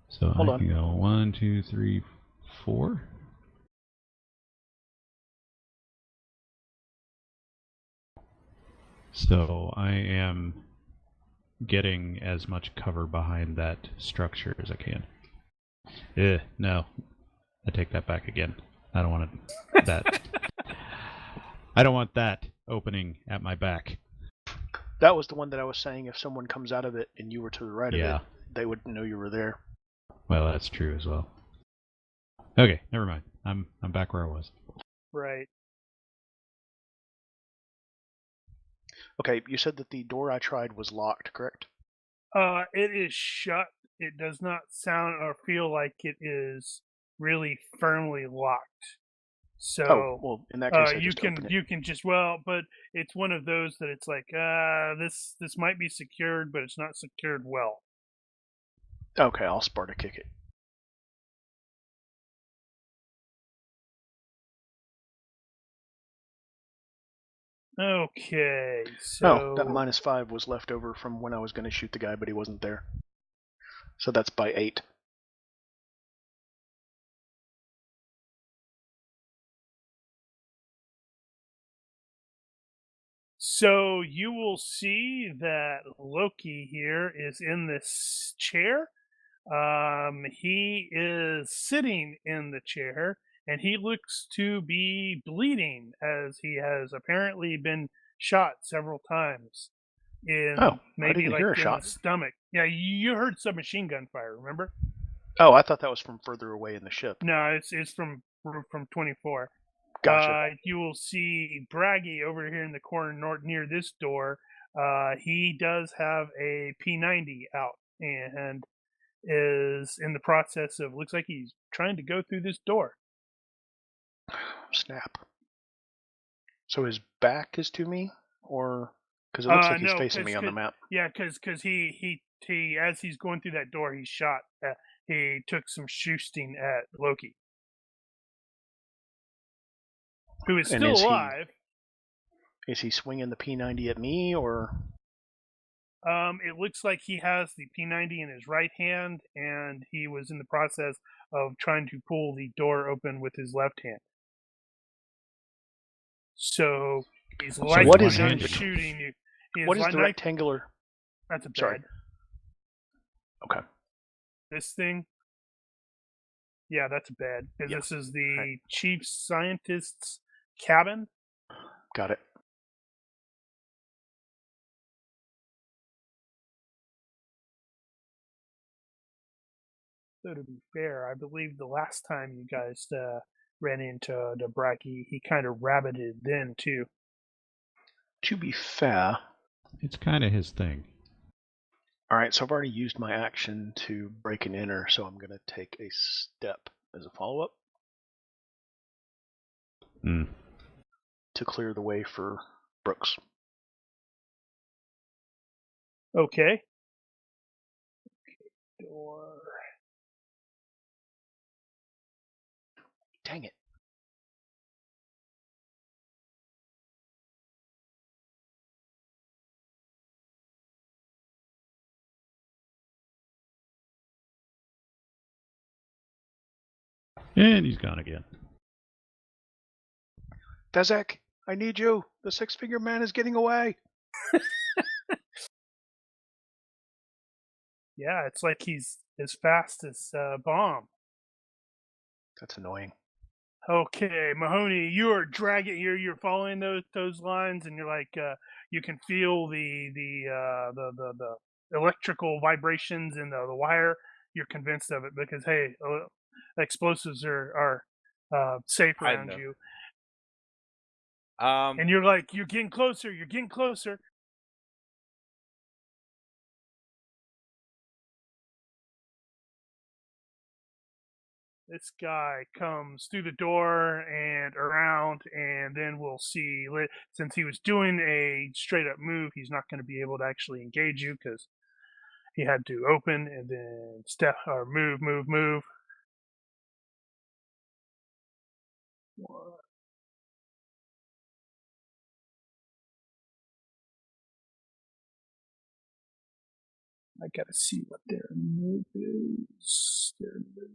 So Hold I on. can go 1, 2, 3, 4. So I am getting as much cover behind that structure as I can. No. I take that back again. I don't want that. I don't want that opening at my back. That was the one that I was saying if someone comes out of it and you were to the right of Yeah. it, they wouldn't know you were there. Well, that's true as well. Okay, never mind. I'm back where I was. Right. Okay, you said that the door I tried was locked, correct? It is shut. It does not sound or feel like it is really firmly locked. So, well, in that case, I you just can open it. you can just but it's one of those that it's like this might be secured, but it's not secured well. Okay, I'll Sparta kick it. Okay, so that -5 was left over from when I was going to shoot the guy, but he wasn't there. So that's by 8. So you will see that Loki here is in this chair. He is sitting in the chair, and he looks to be bleeding as he has apparently been shot several times. I Maybe didn't like hear a in shot. the stomach. Yeah, you heard some machine gun fire, remember? Oh, I thought that was from further away in the ship. No, it's from 24. Gotcha. You will see Braggy over here in the corner near this door. He does have a P90 out and is in the process of, looks like he's trying to go through this door. Snap. So his back is to me, or because it looks like he's No, facing me on the map. Yeah, because he as he's going through that door, he's shot. He took some shooting at Loki, who is And still alive. Is he swinging the P90 at me, or? It looks like he has the P90 in his right hand, and he was in the process of trying to pull the door open with his left hand. So he's likely what is not in shooting you. What is the rectangular? That's a bed. Sorry. Okay. This thing. Yeah, that's a bed. Yeah. This is the chief scientist's cabin. Got it. So to be fair, I believe the last time you guys ran into Dabraki, he kind of rabbited then too. To be fair, It's kind of his thing. All right, so I've already used my action to break and enter, so I'm going to take a step as a follow-up Hmm. to clear the way for Brooks. Okay. Door. Dang it. And he's gone again. Dezek, I need you. The six-finger man is getting away. Yeah, it's like he's as fast as Bomb. That's annoying. Okay, Mahoney, you're dragging. You're following those lines, and you're like, you can feel the electrical vibrations in the wire. You're convinced of it because hey, explosives are safe I around know. you, Um, and you're like, you're getting closer. You're getting closer. This guy comes through the door and around, and then we'll see. Since he was doing a straight up move, he's not going to be able to actually engage you because he had to open and then step or move. I gotta see what their move is. Their move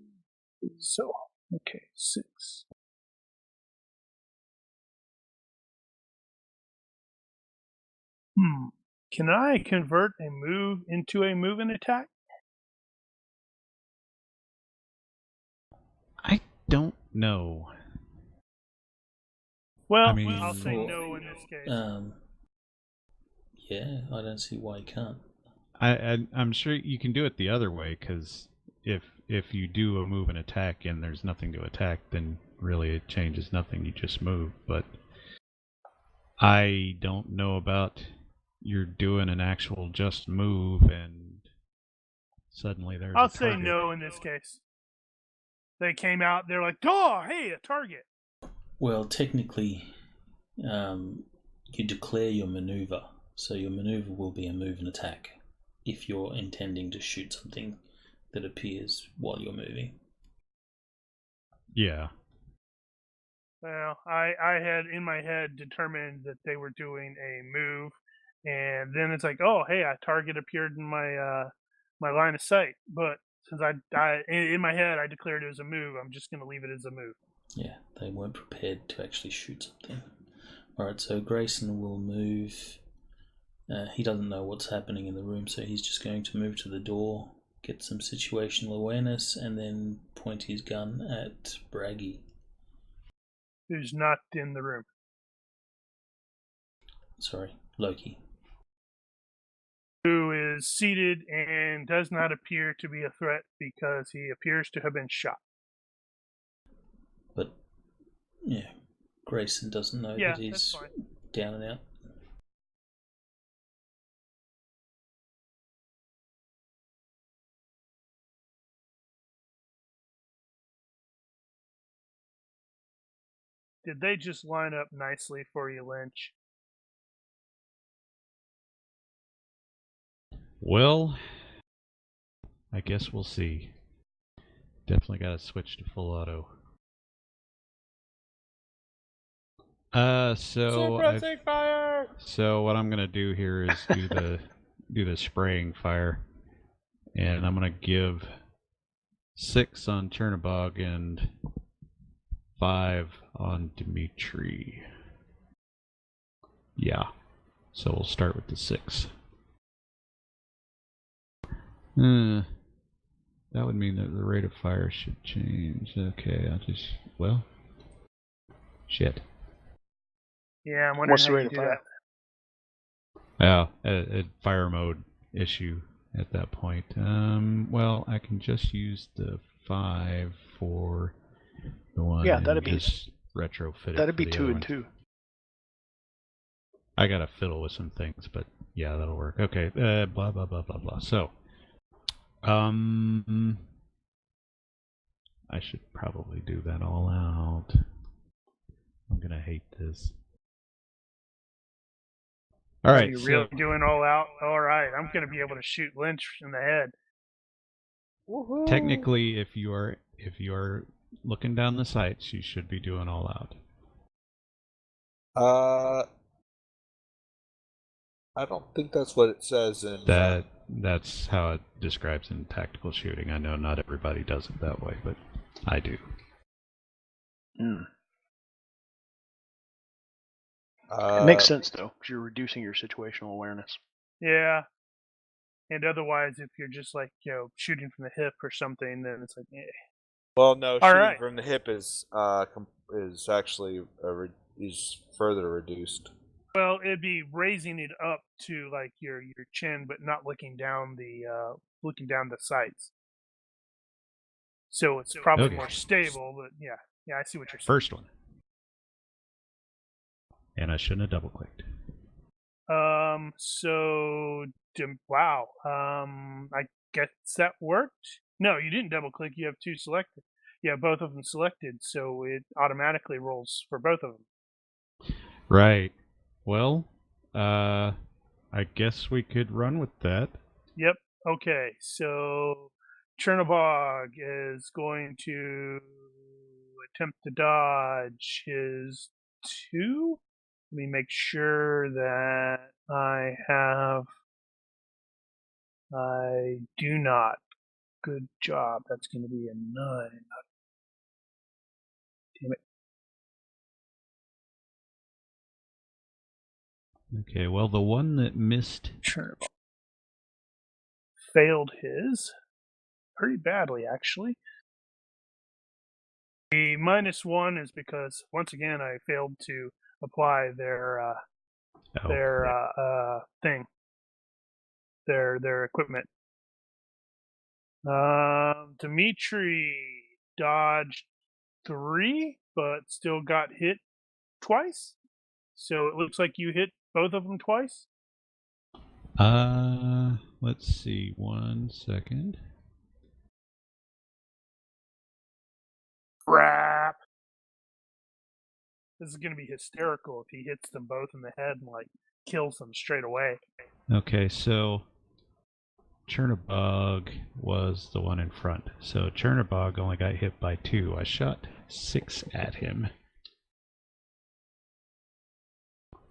is so okay. 6. Can I convert a move into a move and attack? I don't know. Well, I mean, I'll say For- no in this case. Yeah, I don't see why you can't. I'm sure you can do it the other way, because if you do a move and attack and there's nothing to attack, then really it changes nothing. You just move. But I don't know about you're doing an actual just move and suddenly there's I'll a say target. no in this case. They came out. They're like, "Oh, hey, a target." Well, technically, you declare your maneuver, so your maneuver will be a move and attack if you're intending to shoot something that appears while you're moving. Yeah. Well, I had in my head determined that they were doing a move, and then it's like, oh, hey, a target appeared in my line of sight. But since I in my head I declared it was a move, I'm just gonna leave it as a move. Yeah, they weren't prepared to actually shoot something. Alright, so Grayson will move. He doesn't know what's happening in the room, so he's just going to move to the door, get some situational awareness, and then point his gun at Braggy. Who's not in the room? Sorry, Loki. Who is seated and does not appear to be a threat because he appears to have been shot. But, yeah, Grayson doesn't know Yeah, that he's that's fine. down and out. Did they just line up nicely for you, Lynch? Well, I guess we'll see. Definitely got to switch to full auto. suppressing fire. So what I'm gonna do here is do the spraying fire, and I'm gonna give 6 on Chernobog and 5 on Dimitri. Yeah. So we'll start with the 6. That would mean that the rate of fire should change. Okay, shit. Yeah, I'm wondering What's how the rate you of do fire? that. Yeah, a fire mode issue at that point. Well, I can just use the 5 for the one. Yeah, and that'd be just retrofit it. that'd for be the 2 other and one. 2. I gotta fiddle with some things, but yeah, that'll work. Okay, blah blah blah blah blah. So, I should probably do that all out. I'm gonna hate this. All Are right, you so really doing all out? All right, I'm going to be able to shoot Lynch in the head. Woohoo! technically, if you are looking down the sights, you should be doing all out. I don't think that's what it says in. That's how it describes in tactical shooting. I know not everybody does it that way, but I do. It makes sense though, because you're reducing your situational awareness. Yeah. And otherwise, if you're just like, shooting from the hip or something, then it's like, eh. Well, no, All shooting right. from the hip is actually is further reduced. Well, it'd be raising it up to like your chin, but not looking down the sights. So it's probably Okay. more stable. But yeah, I see what you're saying. First one. And I shouldn't have double clicked. Wow. I guess that worked. No, you didn't double click. You have two selected. You have both of them selected, so it automatically rolls for both of them. Right. Well, I guess we could run with that. Yep. Okay. So Chernobog is going to attempt to dodge his 2. Let me make sure that I do not. Good job. That's going to be a 9. Damn it. Okay, well, the one that missed... Chernobog failed his pretty badly, actually. The -1 is because, once again, I failed to apply their thing, their equipment. Dimitri dodged 3, but still got hit twice. So it looks like you hit both of them twice. Let's see, 1 second. Crap. This is going to be hysterical if he hits them both in the head and like kills them straight away. Okay, so Chernobog was the one in front. So Chernobog only got hit by 2. I shot 6 at him.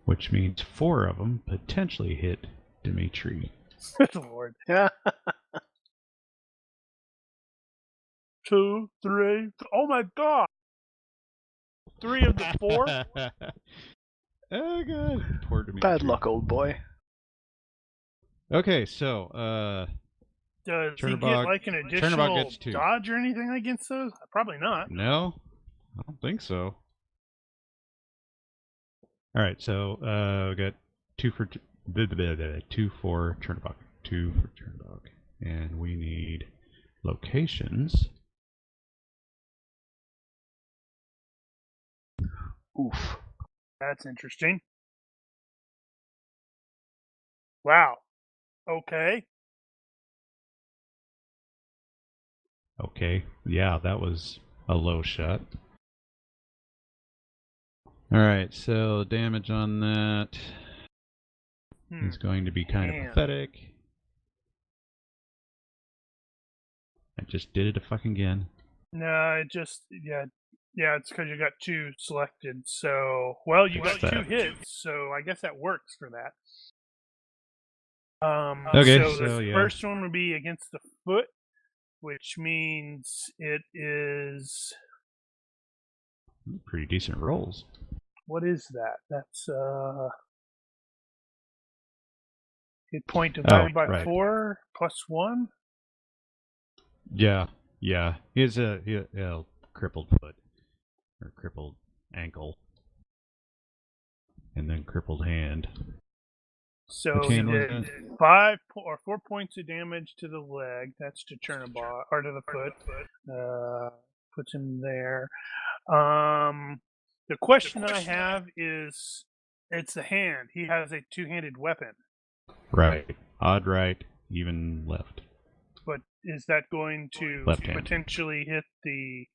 Which means 4 of them potentially hit Dimitri. Good lord. Yeah. 2, 3. Oh my god. 3 of the 4. Oh god. Poor Dimitri. Bad luck, old boy. Okay, so Does he get Chernobog- like an Chernobog additional gets 2. dodge or anything against those? Probably not. No, I don't think so. All right, so we got 2 for 2 for Chernobog, 2 for Chernobog, and we need locations. Oof. That's interesting. Wow. Okay. Okay, yeah, that was a low shot. All right, so damage on that is going to be kind of pathetic. I just did it a fucking again. No, it just it's because you got 2 selected. So you got 2 hits, so I guess that works for that. Okay, so the yeah. first one would be against the foot, which means it is pretty decent rolls. What is that? That's hit point divided by 4 plus 1. Yeah. He has a crippled foot or crippled ankle, and then crippled hand. So he did 4 points of damage to the leg. That's to Chernobog, or to the foot. Puts him there. The question I have is, It's a hand. He has a two-handed weapon. Right. Odd right, even left. But is that going to Left hand. potentially hit the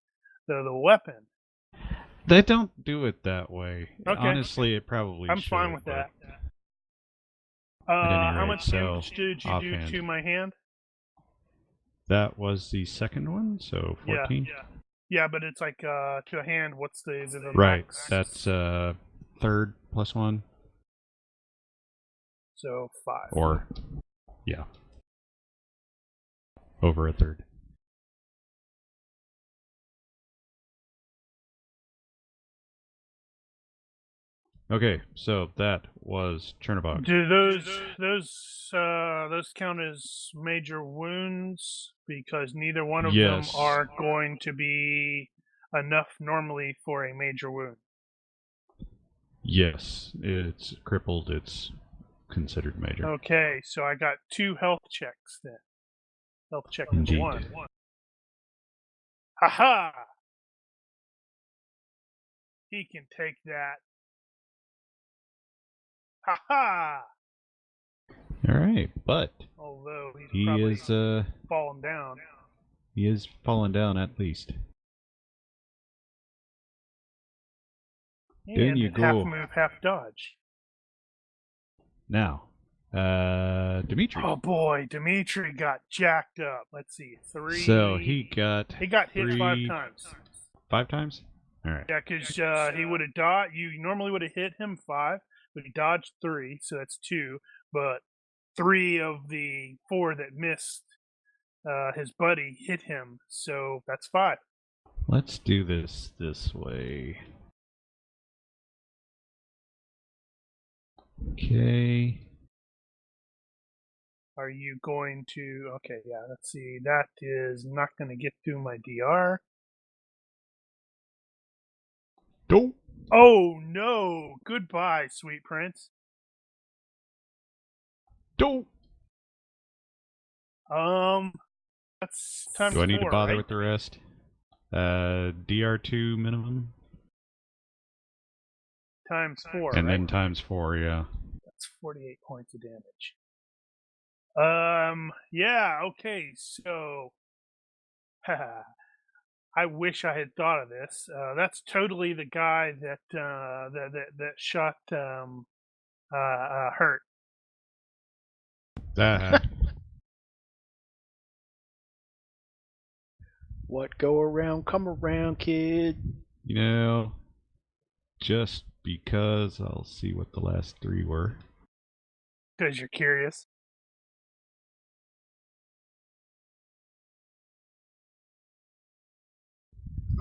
weapon? They don't do it that way. Okay. Honestly, it probably I'm should. fine with but that. At any How rate, much so, damage did you offhand. do to my hand? That was the second one, so 14. Yeah, but it's like to a hand. Is it a Right. max? That's third plus 1. So 5. Or, yeah. Over a third. Okay, so that was Chernobog. Do those count as major wounds? Because neither one of them Yes. are going to be enough normally for a major wound. Yes, it's crippled. It's considered major. Okay, so I got 2 health checks then. Health check number Indeed. 1. Haha! He can take that. Haha! All right, but Although he's he probably is fallen down. he is fallen down at least. And you half go. move, half dodge. Now, Dimitri. Oh boy, Dimitri got jacked up. Let's see, 3. So he got hit 5 three- times. 5 times. All right. Yeah, because he would have dodged. You normally would have hit him 5, but he dodged 3, so that's 2. But 3 of the 4 that missed his buddy hit him, so that's 5. Let's do this way. Okay. Are you going to? Okay, yeah. Let's see. That is not going to get through my DR. Go. Oh no! Goodbye, sweet prince. Go. That's times Do I need 4, to bother right? with the rest? DR2 minimum. Times 4, And right? then times 4, yeah. That's 48 points of damage. Yeah, okay, so I wish I had thought of this. That's totally the guy that that shot Hurt. What go around, come around, kid. You know, just because I'll see what the last 3 were. Because you're curious.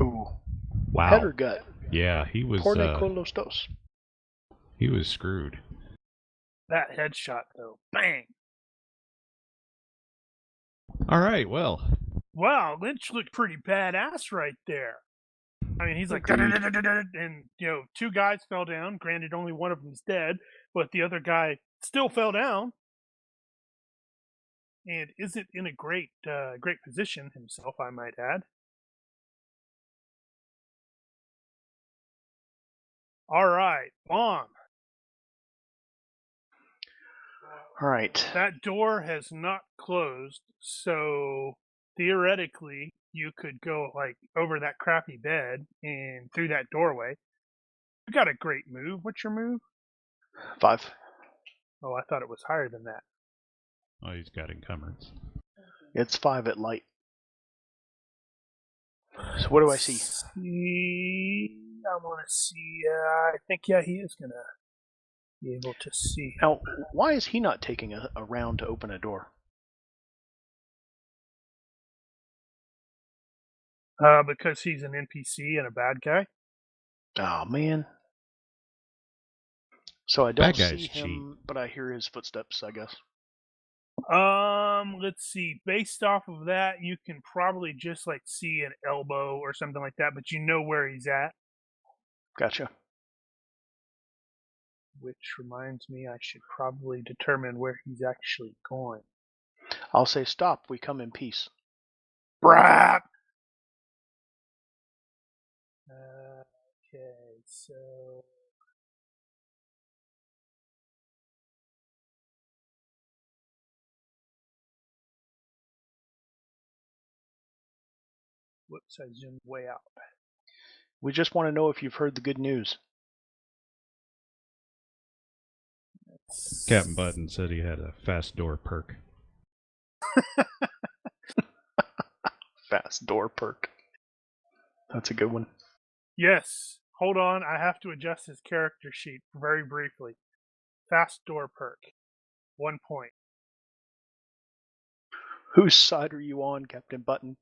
Ooh. Wow. Head or gut? Yeah, he was Porne con los dos. he was screwed. That headshot, though. Bang! All right, well. Wow, Lynch looked pretty badass right there. I mean, he's like, and 2 guys fell down. Granted, only one of them's dead, but the other guy still fell down, and isn't in a great position himself, I might add. All right, bomb. All right. That door has not closed, so theoretically, you could go like over that crappy bed and through that doorway. You got a great move. What's your move? 5. Oh, I thought it was higher than that. Oh, he's got encumbrance. It's 5 at light. So what do I see? I want to see. I think he is gonna be able to see. Now, why is he not taking a round to open a door? Because he's an NPC and a bad guy. Oh man. So I don't Bad guys see him, but I hear his footsteps, I guess. Let's see. Based off of that, you can probably just like see an elbow or something like that, but you know where he's at. Gotcha. Which reminds me, I should probably determine where he's actually going. I'll say stop. We come in peace. Brap! Okay, so Whoops, I zoomed way out. We just want to know if you've heard the good news. Captain Button said he had a fast door perk. Fast door perk. That's a good one. Yes. Hold on, I have to adjust his character sheet very briefly. Fast door perk. 1 point. Whose side are you on, Captain Button?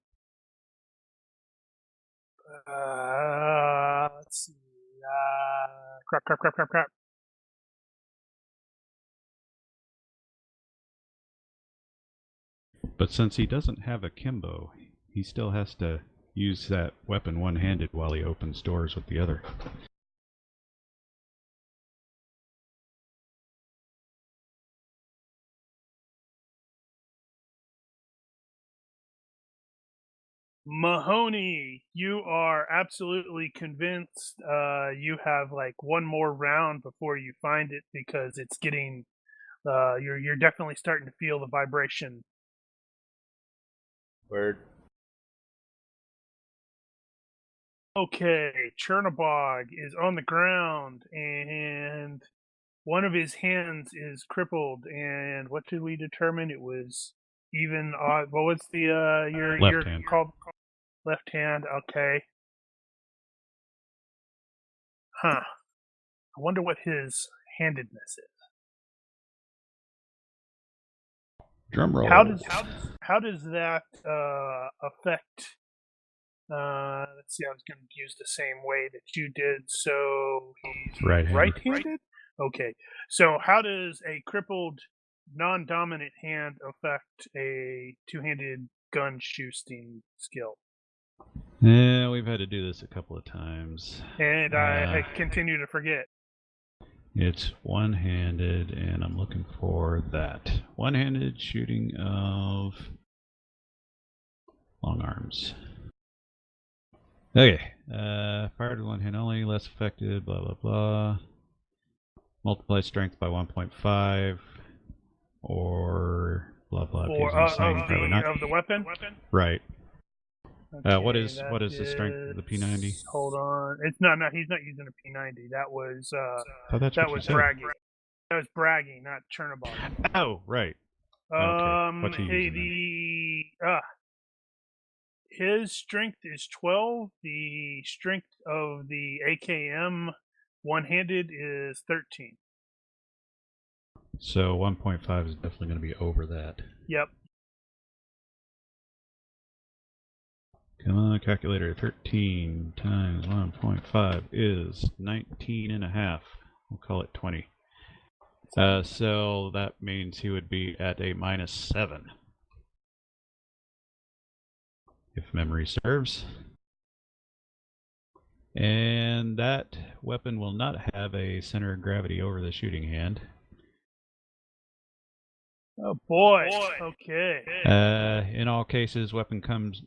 Let's see. Crap. But since he doesn't have akimbo, he still has to use that weapon one-handed while he opens doors with the other. Mahoney, you are absolutely convinced you have like one more round before you find it because it's getting you're definitely starting to feel the vibration. Word. Okay, Chernobog is on the ground and one of his hands is crippled, and what did we determine? It was even odd. What was the your Left hand. called left hand? Okay. Huh. I wonder what his handedness is. Drum roll. How does that affect? Let's see. I was going to use the same way that you did. So he's Right-handed. right-handed. Okay. So how does a crippled, non-dominant hand affect a two-handed gun shooting skill? Yeah, we've had to do this a couple of times. And I continue to forget. It's one-handed, and I'm looking for that. One-handed shooting of long arms. Okay. Fired with one hand only, less effective, blah, blah, blah. Multiply strength by 1.5, or blah, blah. Of the weapon? Right. Okay, what is the strength of the P90? Hold on. It's not. He's not using a P90. That was Oh, that's that what you was said. bragging. That was bragging, not Chernobog. Oh, right. Okay. What's he using his strength is 12. The strength of the AKM one-handed is 13. So 1.5 is definitely going to be over that. Yep. Come on, calculator. 13 times 1.5 is 19.5. We'll call it 20. So that means he would be at a -7. If memory serves. And that weapon will not have a center of gravity over the shooting hand. Oh boy. Okay. In all cases, weapon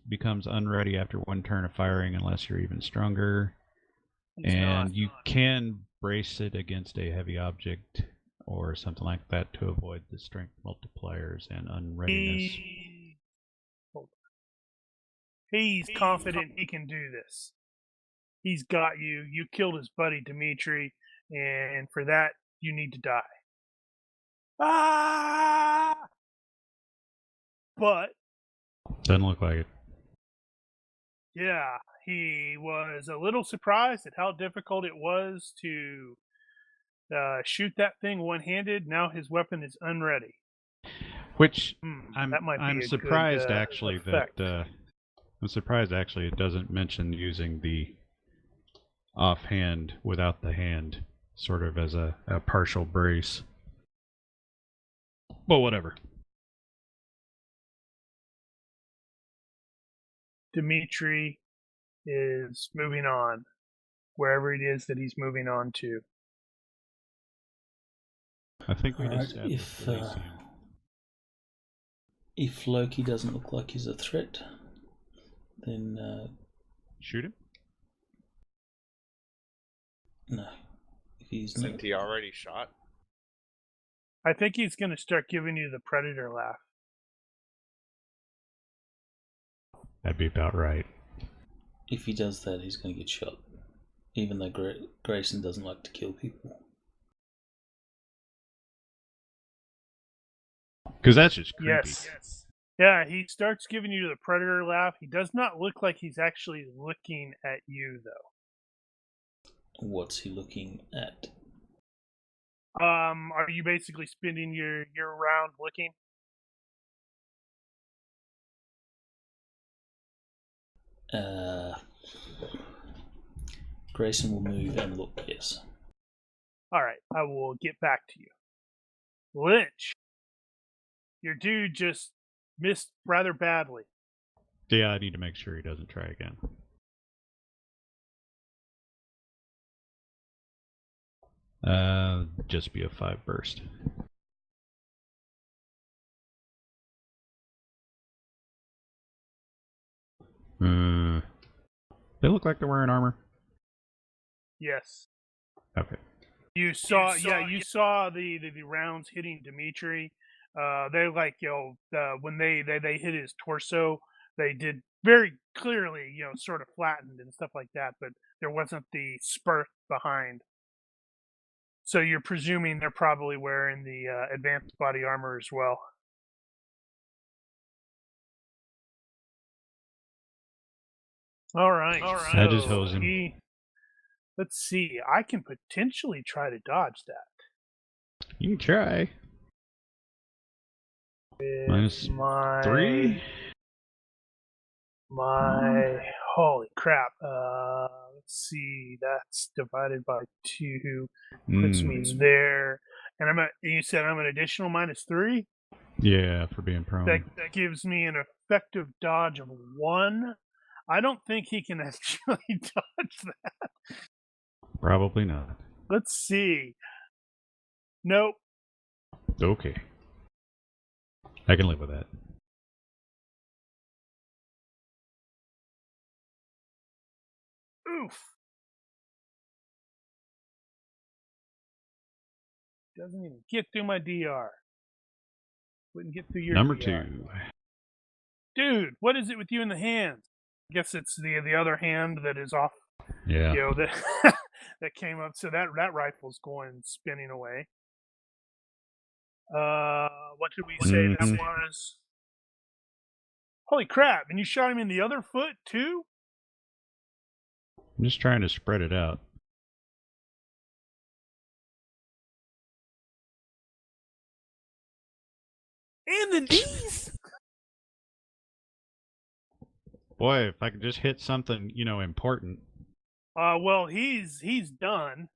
becomes unready after one turn of firing unless you're even stronger. You can brace it against a heavy object or something like that to avoid the strength multipliers and unreadiness. He's confident he can do this. He's got you. You killed his buddy Dimitri, and for that, you need to die. Ah! But Doesn't look like it. yeah, he was a little surprised at how difficult it was to shoot that thing one-handed. Now his weapon is unready. Which that might be I'm a surprised good, actually effect. that I'm surprised actually it doesn't mention using the offhand without the hand, sort of as a partial brace. But whatever. Dimitri is moving on, wherever it is that he's moving on to. I think we just Alright, if Loki doesn't look like he's a threat, then shoot him? No. If he's Isn't he already shot? I think he's going to start giving you the predator laugh. That'd be about right. If he does that, he's going to get shot. Even though Grayson doesn't like to kill people. Because that's just creepy. Yes. Yeah, he starts giving you the predator laugh. He does not look like he's actually looking at you, though. What's he looking at? Are you basically spending your round looking? Grayson will move and look, yes. Alright, I will get back to you. Lynch, your dude just missed rather badly. Yeah, I need to make sure he doesn't try again. Just be a 5 burst. They look like they're wearing armor. Yes. Okay. You saw the rounds hitting Dimitri. They like, when they hit his torso, they did very clearly, sort of flattened and stuff like that, but there wasn't the spurt behind. So you're presuming they're probably wearing the advanced body armor as well. All right. I just hose him. Let's see. I can potentially try to dodge that. You can try. With -3? Holy crap. Let's see. That's divided by 2. Puts me there. And you said I'm an additional -3? Yeah, for being prone. That gives me an effective dodge of 1. I don't think he can actually dodge that. Probably not. Let's see. Nope. Okay. I can live with that. Oof. Doesn't even get through my DR. Wouldn't get through your Number DR. 2. Dude, what is it with you in the hands? I guess it's the other hand that is off. Yeah. That that came up. So that rifle's going spinning away. What did we say that was? Holy crap! And you shot him in the other foot too? I'm just trying to spread it out. And the knees. Boy, if I could just hit something, important. Well, he's done.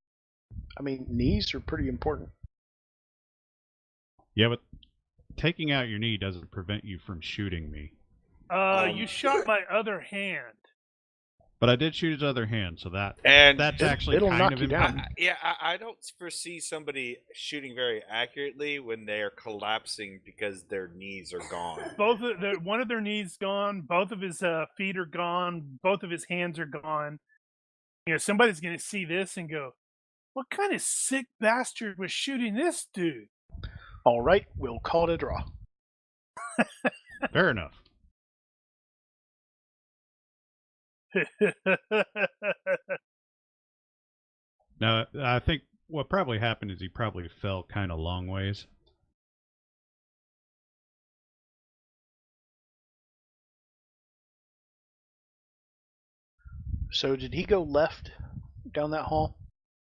I mean, knees are pretty important. Yeah, but taking out your knee doesn't prevent you from shooting me. You shot my other hand. But I did shoot his other hand, so that's actually it'll kind knock of you down. I don't foresee somebody shooting very accurately when they're collapsing because their knees are gone. One of their knees gone. Both of his feet are gone. Both of his hands are gone. Somebody's gonna see this and go, "What kind of sick bastard was shooting this dude?" All right, we'll call it a draw. Fair enough. Now, I think what probably happened is he probably fell kind of long ways. So did he go left down that hall?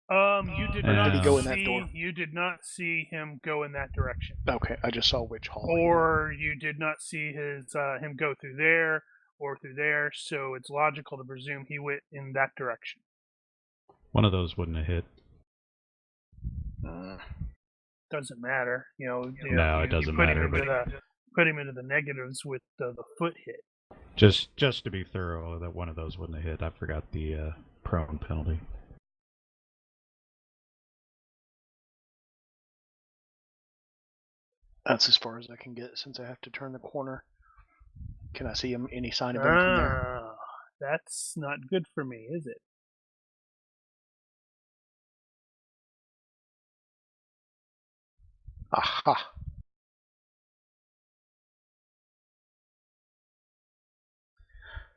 You did not. Did he go in that door? You did not see him go in that direction. Okay, I just saw which hall. Or you did not see him go through there or through there. So it's logical to presume he went in that direction. One of those wouldn't have hit. Doesn't matter. No, it doesn't matter. Put him into the negatives with the foot hit. Just to be thorough, that one of those wouldn't have hit. I forgot the prone penalty. That's as far as I can get since I have to turn the corner. Can I see him? Any sign of him from there? That's not good for me, is it? Aha.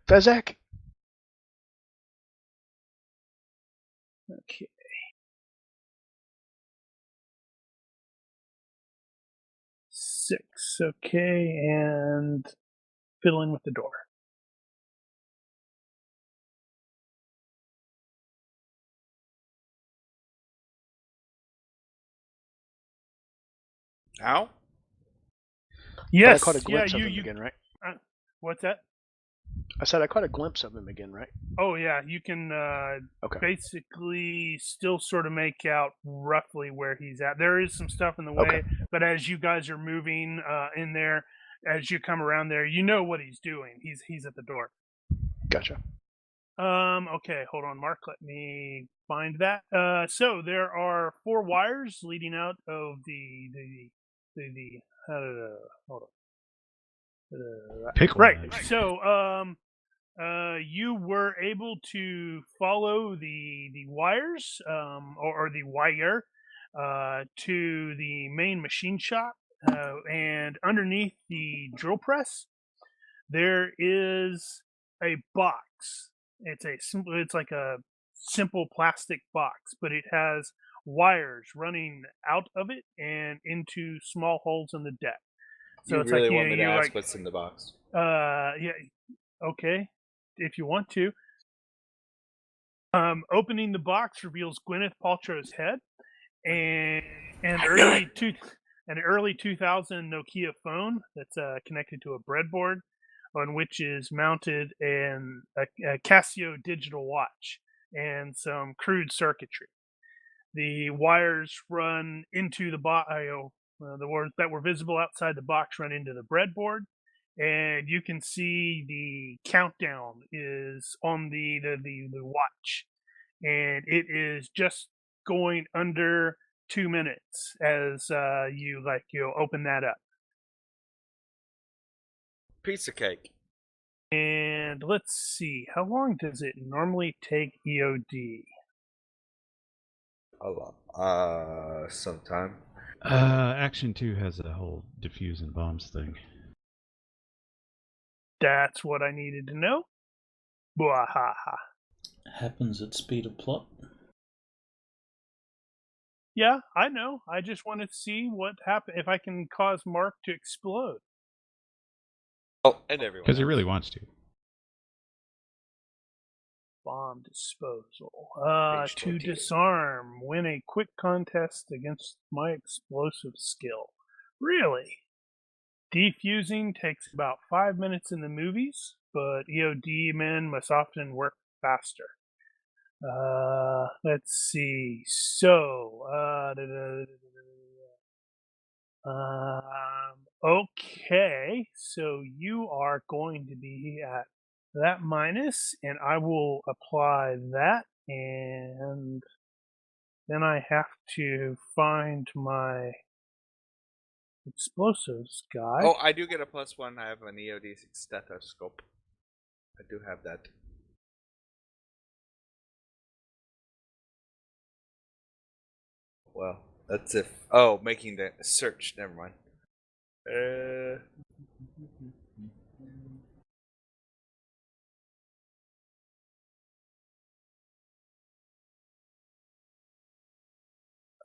Fezak, 6. Okay, and fiddling with the door. How? Yes. But I caught a glimpse yeah, of him again, right? What's that? I said I caught a glimpse of him again, right? Oh yeah, you can Okay. basically still sort of make out roughly where he's at. There is some stuff in the way, Okay. but as you guys are moving in there, as you come around there, you know what he's doing. He's at the door. Gotcha. Okay, hold on, Mark. Let me find that. So there are 4 wires leading out of the hold on. Pick Right. one. So you were able to follow the wires or the wire to the main machine shop, and underneath the drill press there is a box. It's like a simple plastic box, but it has wires running out of it and into small holes in the deck. So You it's really like want me to you're ask like, what's in the box? yeah, okay, if you want to. Opening the box reveals Gwyneth Paltrow's head and an early 2000 Nokia phone that's connected to a breadboard, on which is mounted a Casio digital watch and some crude circuitry. The wires run into the box. The wires that were visible outside the box run into the breadboard, and you can see the countdown is on the watch, and it is just going under 2 minutes as you open that up. Piece of cake. And let's see, how long does it normally take EOD? A lot. Sometime. Action 2 has a whole defuse and bombs thing. That's what I needed to know. Bwahaha. Happens at speed of plot. Yeah, I know. I just wanted to see what happened, if I can cause Mark to explode. Oh, and everyone. Because he else. really wants to. Bomb disposal. Page To 14. disarm. Win a quick contest against my explosive skill. Really? Defusing takes about 5 minutes in the movies, but EOD men must often work faster. Let's see. So, okay. So you are going to be at that minus, and I will apply that, and then I have to find my explosives guy. Oh, I do get a +1. I have an EOD stethoscope. I do have that. Well, that's if. Oh, making the search. Never mind.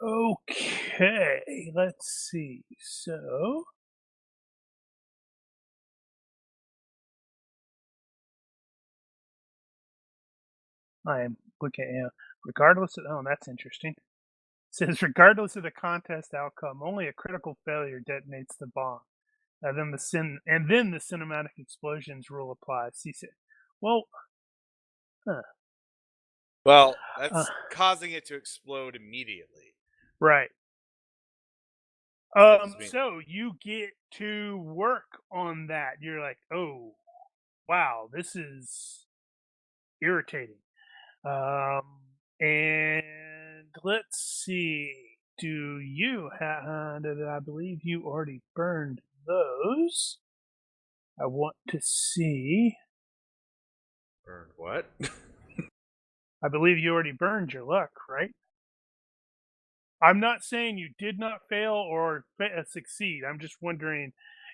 Okay, let's see. So I am looking at, regardless of, oh, that's interesting. It says regardless of the contest outcome, only a critical failure detonates the bomb. Then the cinematic explosions rule applies. See, well, Well, that's causing it to explode immediately. right. That just means- So you get to work on that. You're like, oh, wow, this is irritating. And let's see. Do you have? I believe you already burned those. I want to see. Burn what? I believe you already burned your luck, right? I'm not saying you did not fail or succeed. I'm just wondering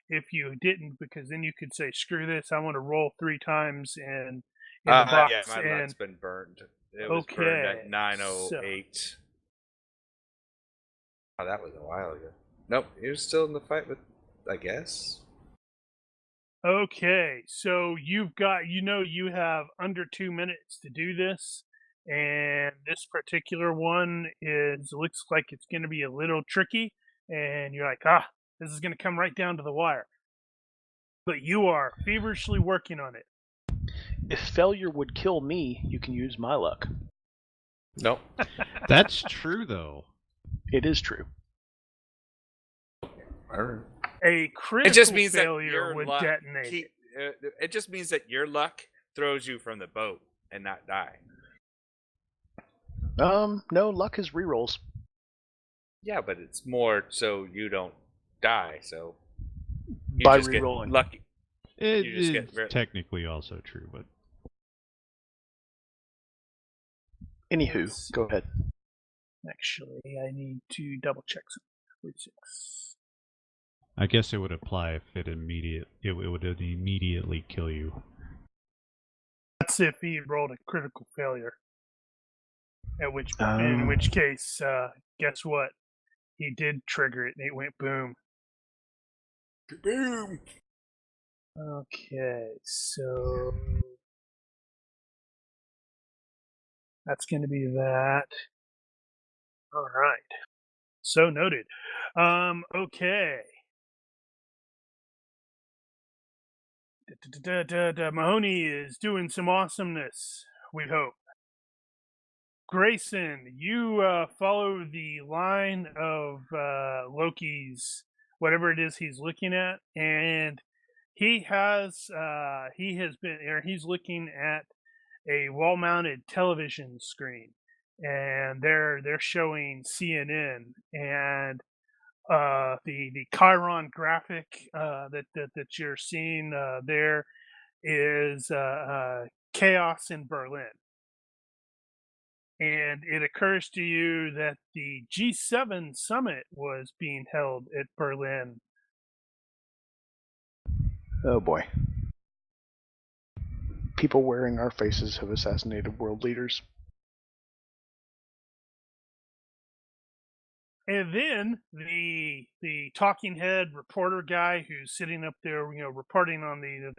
if you didn't, because then you could say, "Screw this! I want to roll 3 times in the box." Yeah, my luck's been burned. It was burned at 9:08. Oh, that was a while ago. Nope, he was still in the fight with I guess. Okay, so you have under 2 minutes to do this, and this particular one looks like it's going to be a little tricky, and you're like, this is going to come right down to the wire. But you are feverishly working on it. If failure would kill me, you can use my luck. Nope. That's true, though. It is true. A critical It just means that failure your would luck. detonate. It just means that your luck throws you from the boat and not die. No, luck is rerolls. Yeah, but it's more so you don't die. So you By just get rerolling. lucky. It You just is get technically also true, but Anywho, go ahead. Actually, I need to double check something. 46. I guess it would apply if it would immediately kill you. That's if he rolled a critical failure. In which case, guess what? He did trigger it, and it went boom. boom. Okay, so that's going to be that. All right. So noted. Okay. Mahoney is doing some awesomeness, we hope. Grayson, you follow the line of Loki's, whatever it is he's looking at, and he's looking at a wall-mounted television screen, and they're showing CNN, and the Chiron graphic that you're seeing there is chaos in Berlin. And it occurs to you that the G7 summit was being held at Berlin. Oh boy. People wearing our faces have assassinated world leaders. And then the talking head reporter guy who's sitting up there, reporting on the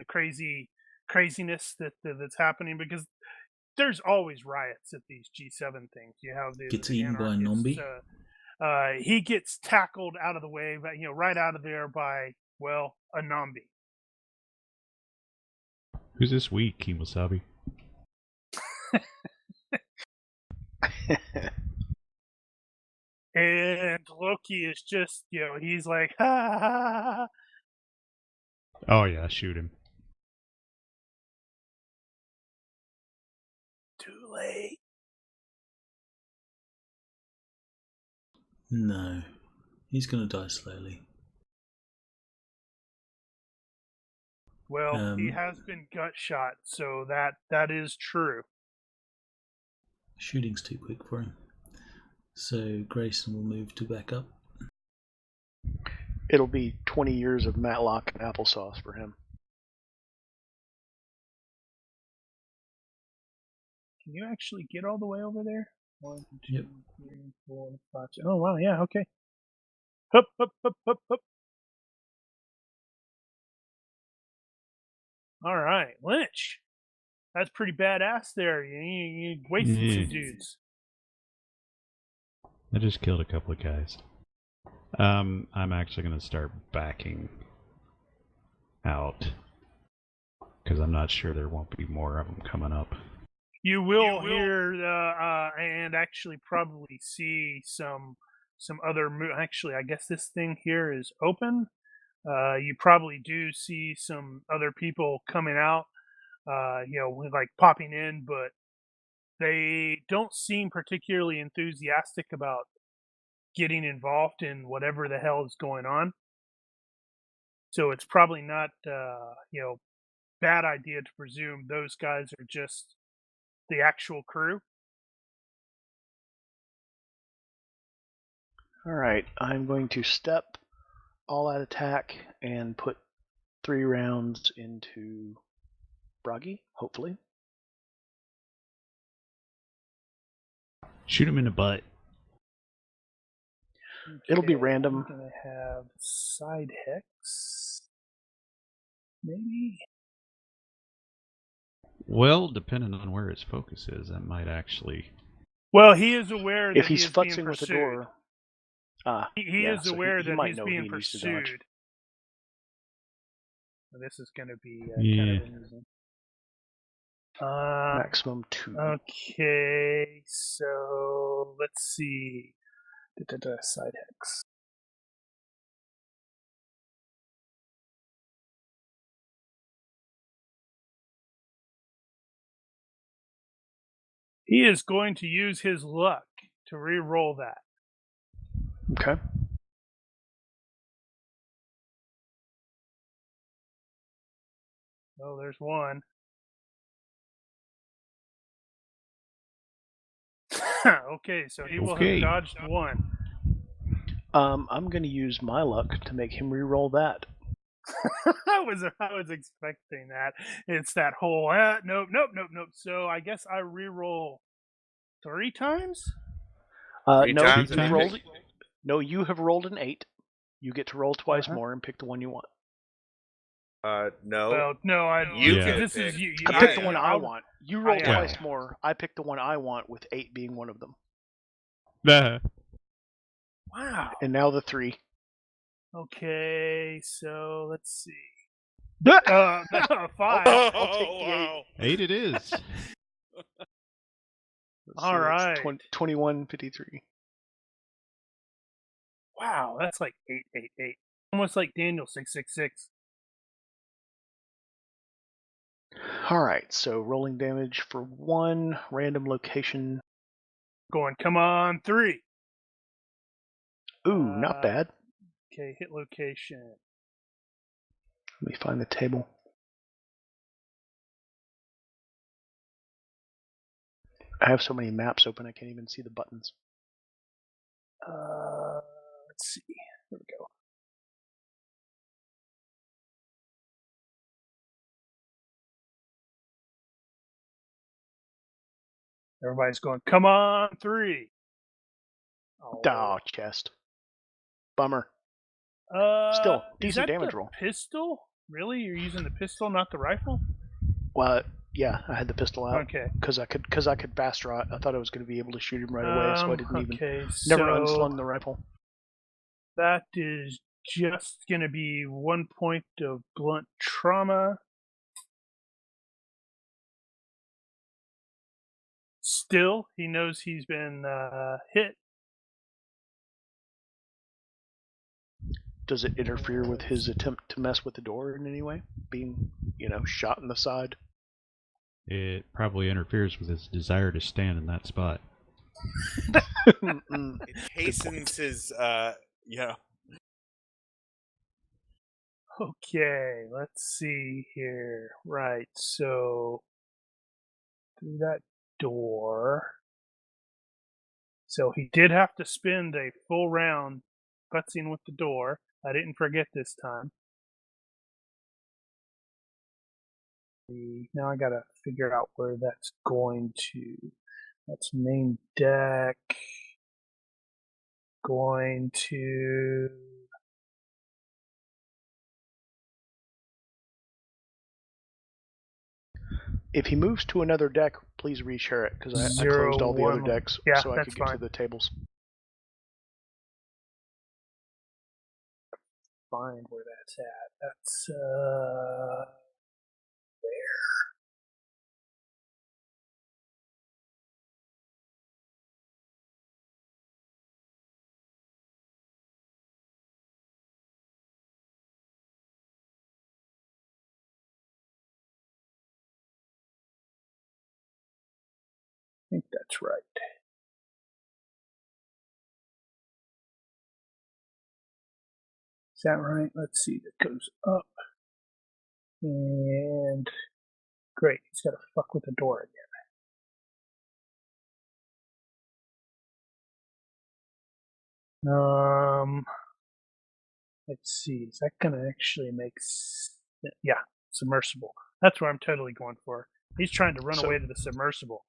craziness that's happening, because there's always riots at these G7 things. You have Gets eaten by a zombie. He gets tackled out of the way, but right out of there by a zombie. Who's this weak, Kimosabi? And Loki is just, he's like, ha, ha, ha, ha. Oh yeah, shoot him. Too late. No, he's gonna die slowly. Well, he has been gut shot, so that is true. Shooting's too quick for him. So Grayson will move to back up. It'll be 20 years of Matlock and applesauce for him. Can you actually get all the way over there? 1, 2, Yep. 3, 4, 5, 6. Oh wow, yeah, okay. Hup, hup, hup, hup, hup. All right, Lynch. That's pretty badass there. You wasted some dudes. I just killed a couple of guys. I'm actually going to start backing out because I'm not sure there won't be more of them coming up. You will hear and actually probably see some other. Actually, I guess this thing here is open. You probably do see some other people coming out. Like popping in, but they don't seem particularly enthusiastic about getting involved in whatever the hell is going on. So it's probably not, bad idea to presume those guys are just the actual crew. All right, I'm going to step all out attack and put 3 rounds into Bragi, hopefully. Shoot him in the butt. It'll be Okay, random. I'm gonna have side hex. Maybe. Well, depending on where his focus is, that might actually. Well, he is aware If that he's he is being futzing with the pursued. door, He yeah, is so aware he that might he's know being he needs to dodge. pursued. This is going to be Yeah. kind of amusing. Maximum 2. Okay, so let's see. Side hex. He is going to use his luck to re-roll that. Okay. Oh, there's one. Okay, so he will have dodged one. I'm going to use my luck to make him re-roll that. I was expecting that. It's that whole nope. So I guess I re-roll 3 times. Three No, times you've and rolled. eight. No, you have rolled an 8. You get to roll twice Uh-huh. more and pick the one you want. No. Well, no, You can this pick. is you. I picked the one I want. You roll I- twice yeah. more. I picked the one I want, with 8 being one of them. Wow. And now the 3. Okay, so let's see. No, 5. I'll take the 8. 8 it is. All right. 2153. Wow, that's like 888. Almost like Daniel 666. All right, so rolling damage for 1 random location. Going, come on, 3. Ooh, not bad. Okay, hit location. Let me find the table. I have so many maps open I can't even see the buttons. Let's see. There we go. Everybody's going, come on, 3. Oh, chest. Bummer. Still, Is decent that damage the roll. pistol? Really? You're using the pistol, not the rifle? Well, yeah, I had the pistol out Okay. because I could fast draw it. I thought I was going to be able to shoot him right away, so I didn't even so never unslung the rifle. that is just going to be 1 point of blunt trauma. Still, he knows he's been hit. Does it interfere with his attempt to mess with the door in any way? Being, shot in the side? It probably interferes with his desire to stand in that spot. It hastens his, Okay, let's see here. Right, so through that door. So he did have to spend a full round futzing with the door. I didn't forget this time. Now I gotta figure out where that's going to. That's main deck. Going to. If he moves to another deck, please reshare it, because I closed all the other decks so I could get to the tables. Find where that's at. That's there. I think that's right. Is that right? Let's see. That goes up. And great. He's got to fuck with the door again. Let's see. Is that gonna actually make? Yeah, submersible. That's what I'm totally going for. He's trying to run away to the submersible.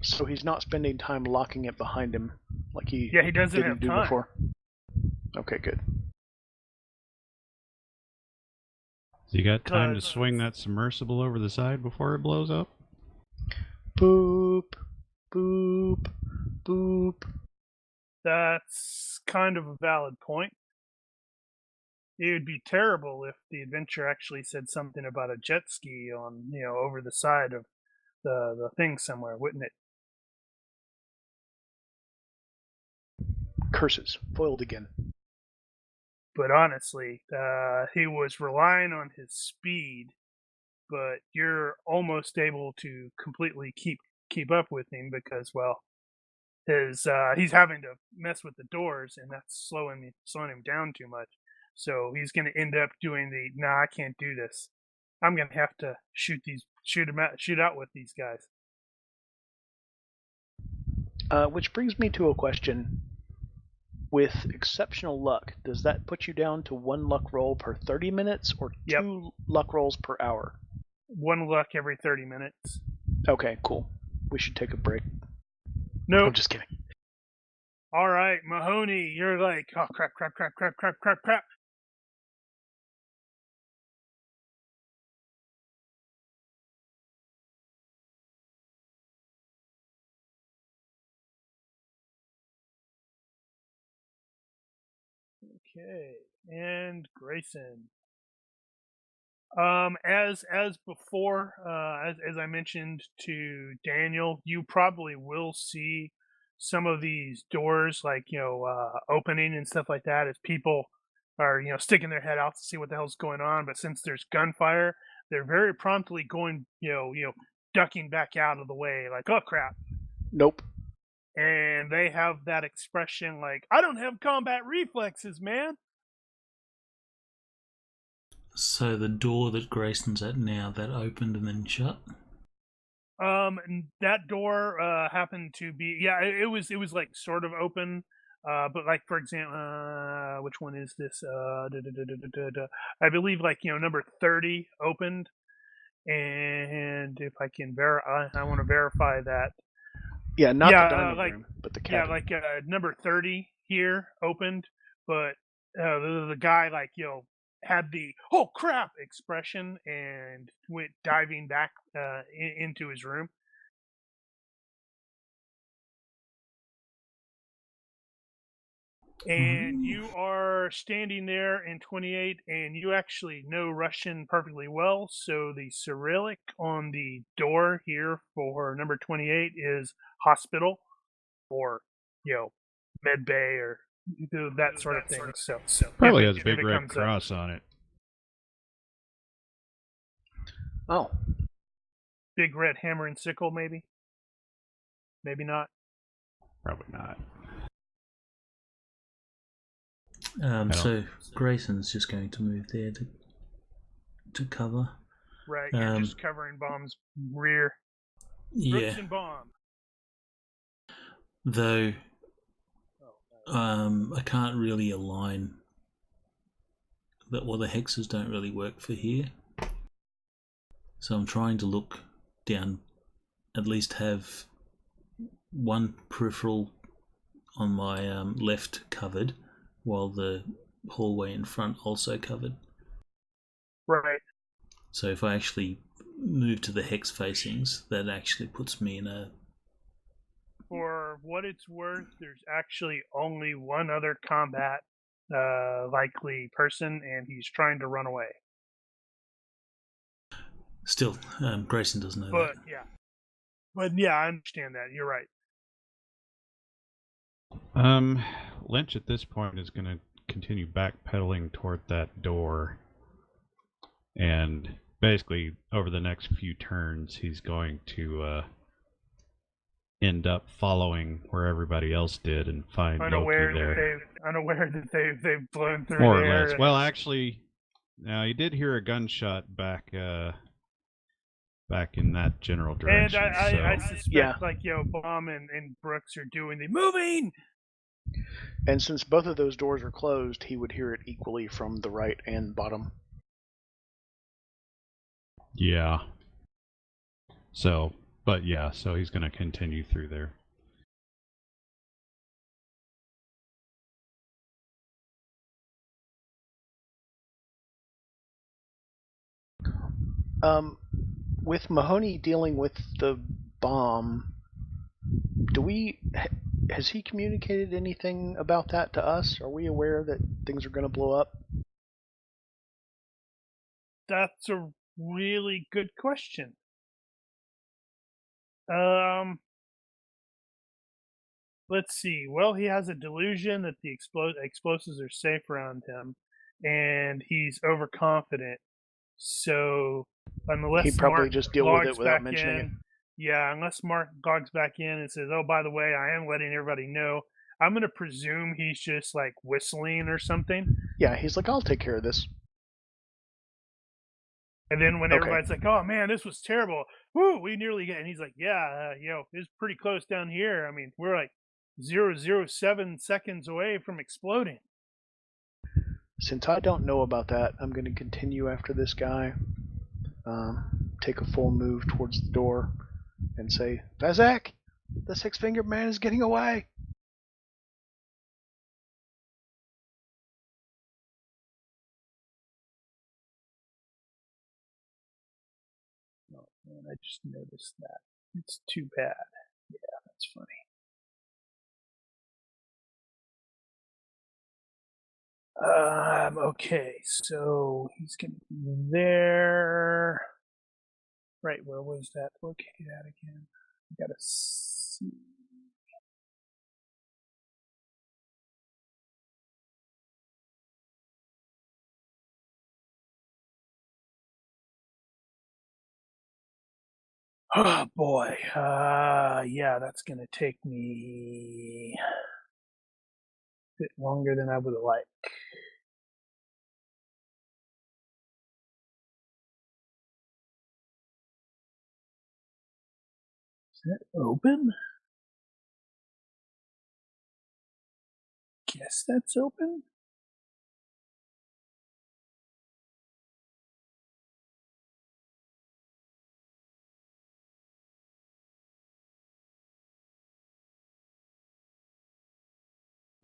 So he's not spending time locking it behind him like he doesn't didn't have do time. before. Okay, good. So you got time to 'Cause- swing that submersible over the side before it blows up? Boop, boop, boop. That's kind of a valid point. It would be terrible if the adventure actually said something about a jet ski on, over the side of the thing somewhere, wouldn't it? Curses. Foiled again. But honestly, he was relying on his speed, but you're almost able to completely keep up with him because, well, he's having to mess with the doors, and that's slowing him down too much. So he's going to end up doing nah, I can't do this. I'm going to have to shoot out with these guys. Which brings me to a question. With exceptional luck, does that put you down to 1 luck roll per 30 minutes or Yep. 2 luck rolls per hour? 1 luck every 30 minutes. Okay, cool. We should take a break. Nope. I'm just kidding. All right, Mahoney, you're like, oh, crap. Okay, and Grayson. As before, as I mentioned to Daniel, you probably will see some of these doors, like opening and stuff like that, as people are sticking their head out to see what the hell's going on. But since there's gunfire, they're very promptly going ducking back out of the way, like, oh crap. Nope. And they have that expression like, I don't have combat reflexes, man. So the door that Grayson's at now, that opened and then shut? And that door happened to be it was like sort of open, but like, for example, which one is this? I believe like number 30 opened, and if I can I want to verify that. Yeah, not the dining like, room, but the cabin. Yeah, like number 30 here opened, but the guy like had the oh crap expression and went diving back into his room. And you are standing there in 28, and you actually know Russian perfectly well. So the Cyrillic on the door here for number 28 is hospital, or med bay, or that sort of thing. So Probably has a big red cross on it. Oh. Big red hammer and sickle, maybe? Maybe not. Probably not. So Grayson's just going to move there to cover. Right, you're just covering Bomb's rear. Yeah. Brooks and Bomb. Though I can't really align that. Well, the hexes don't really work for here. So I'm trying to look down, at least have one peripheral on my left covered, while the hallway in front also covered. Right. So if I actually move to the hex facings, that actually puts me in a... For what it's worth, there's actually only one other combat likely person, and he's trying to run away. Still, Grayson doesn't know that. But yeah, I understand that. You're right. Lynch at this point is going to continue backpedaling toward that door, and basically over the next few turns he's going to end up following where everybody else did and find unaware Loki there. Unaware that they've blown through more the or air. less. Well, actually, now you did hear a gunshot back in that general direction. And I suspect like Bomb and Brooks are doing the moving. And since both of those doors are closed, he would hear it equally from the right and bottom. Yeah. So he's going to continue through there. With Mahoney dealing with the bomb, has he communicated anything about that to us? Are we aware that things are going to blow up? That's a really good question. Um, let's see. Well, he has a delusion that the explosives are safe around him, and he's overconfident. So He'd unless probably Mark just deal with it logs without back mentioning it. in, yeah, unless Mark logs back in and says, "Oh, by the way, I am letting everybody know," I'm gonna presume he's just like whistling or something. Yeah, he's like, I'll take care of this. And then when Okay. everybody's like, "Oh man, this was terrible," woo, we nearly get, and he's like, "Yeah, it's pretty close down here. I mean, we're like 0.007 seconds away from exploding." Since I don't know about that, I'm going to continue after this guy, take a full move towards the door, and say, Vazak, the six-fingered man is getting away. Oh man, I just noticed that. It's too bad. Yeah, that's funny. Okay, so he's gonna be there. Right, where was that located at again? I gotta see. Oh boy. Yeah, that's gonna take me a bit longer than I would like. Is that open? Guess that's open.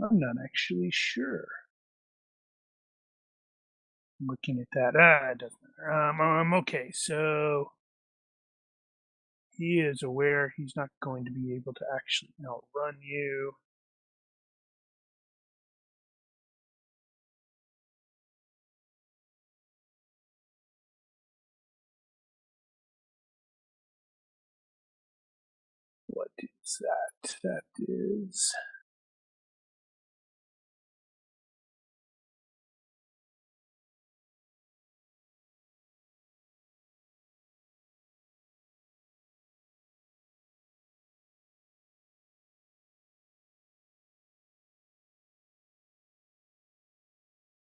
I'm not actually sure. I'm looking at that. It doesn't matter. Okay, so he is aware he's not going to be able to actually outrun you. What is that? That is.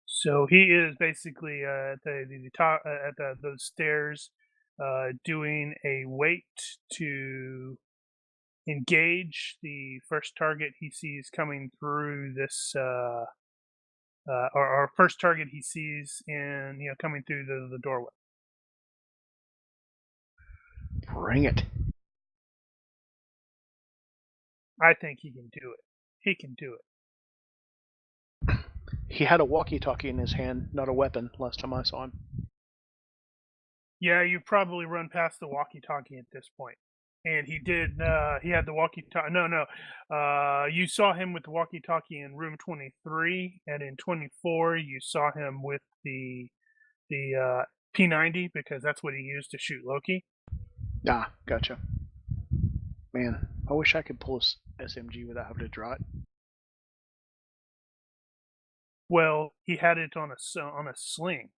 So he is basically at the top at those stairs, doing a wait to engage the first target he sees coming through this, or first target he sees in coming through the doorway. Bring it. I think he can do it. He can do it. He had a walkie-talkie in his hand, not a weapon, last time I saw him. Yeah, you probably run past the walkie-talkie at this point. And he did. He had the walkie-talkie. No. You saw him with the walkie-talkie in room 23, and in 24 you saw him with the P90 because that's what he used to shoot Loki. Ah, gotcha. Man, I wish I could pull a SMG without having to draw it. Well, he had it on a sling.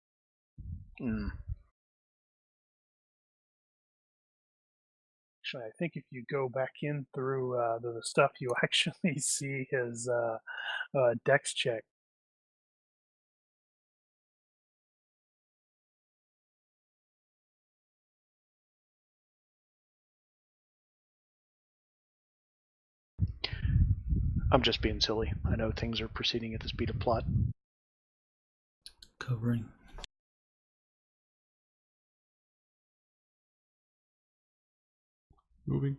Mm. Actually, I think if you go back in through the stuff, you actually see his dex check. I'm just being silly. I know things are proceeding at the speed of plot. Covering. Moving.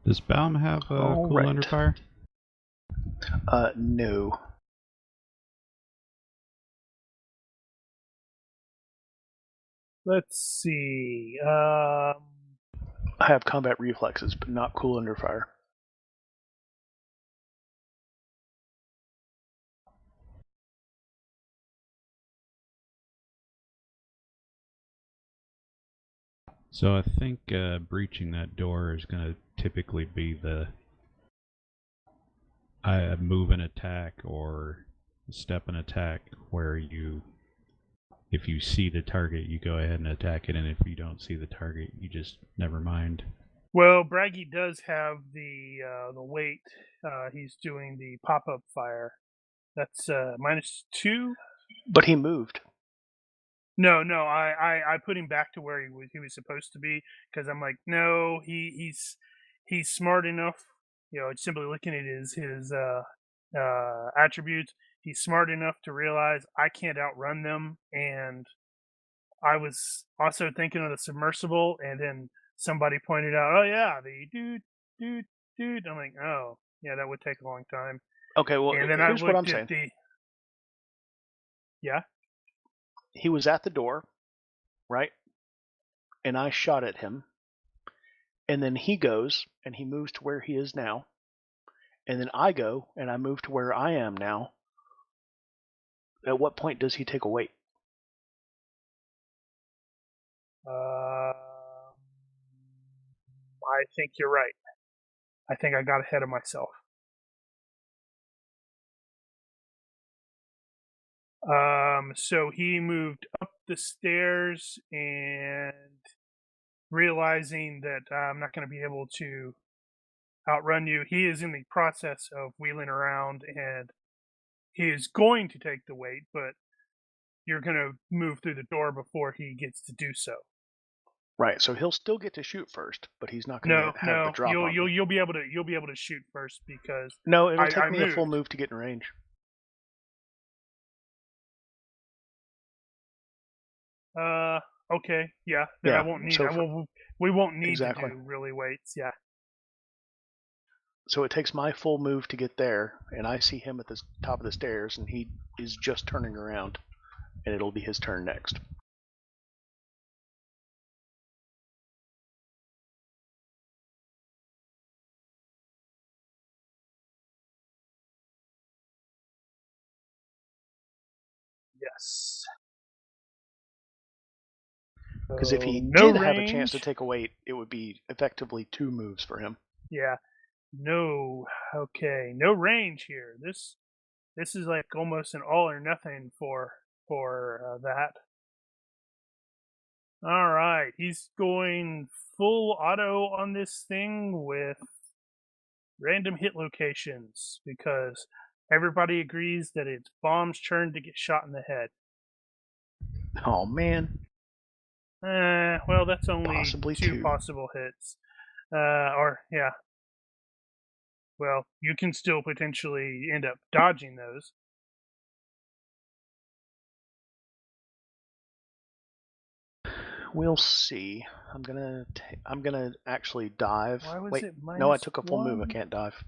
Does Baum have All cool right. under fire? No. Let's see. I have combat reflexes, but not cool under fire. So I think breaching that door is going to typically be the move and attack or step and attack, where if you see the target, you go ahead and attack it, and if you don't see the target, you just never mind. Well, Braggy does have the weight. He's doing the pop-up fire. That's -2. But he moved. No, I put him back to where he was supposed to be, because I'm like, no, he's smart enough. Simply looking at his attributes, he's smart enough to realize I can't outrun them. And I was also thinking of the submersible, and then somebody pointed out, oh yeah, the dude. I'm like, oh yeah, that would take a long time. Okay, well, And then here's I what I'm looked at saying. Yeah. He was at the door, right? And I shot at him. And then he goes and he moves to where he is now. And then I go and I move to where I am now. At what point does he take a weight? I think you're right. I think I got ahead of myself. So he moved up the stairs, and realizing that I'm not going to be able to outrun you, he is in the process of wheeling around, and he is going to take the weight, but you're going to move through the door before he gets to do so. Right, so he'll still get to shoot first, but he's not going to have the drop on me. You'll be able to shoot first, because No, it'll I take me a full moved. move to get in range. Okay, yeah. Then Yeah, I won't need. so we won't need Exactly. to do really weights. Yeah. So it takes my full move to get there, and I see him at the top of the stairs, and he is just turning around, and it'll be his turn next. Yes. Because if he no did have a range. chance to take a weight, it would be effectively 2 moves for him. Yeah. No. Okay. No range here. This is like almost an all or nothing for that. All right. He's going full auto on this thing with random hit locations, because everybody agrees that it's Bomb's turn to get shot in the head. Oh man. Well, that's only Possibly 2 2. possible hits. Yeah. Well, you can still potentially end up dodging those. We'll see. I'm gonna actually dive. Why was Wait, it no, I took a full -1? move. I can't dive.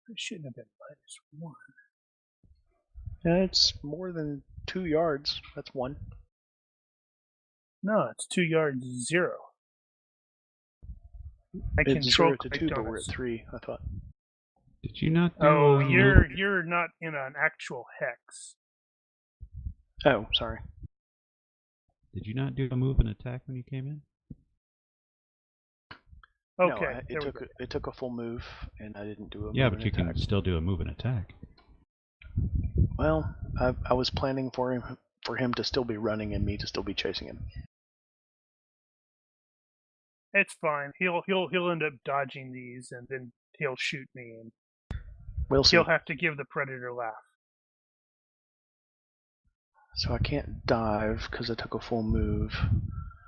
It shouldn't have been -1. It's more than 2 yards. That's 1. No, it's 2 yards 0. I It's control 0 to 2, but we're at donuts. 3. I thought. Did you not do Oh, a you're not in an actual hex. Oh, sorry. Did you not do a move and attack when you came in? Okay, No, it took a full move, and I didn't do a Yeah, move but you and attack. can still do a move and attack. Well, I was planning for him to still be running and me to still be chasing him. It's fine. He'll end up dodging these, and then he'll shoot me, and We'll see. he'll have to give the predator laugh. So I can't dive because I took a full move.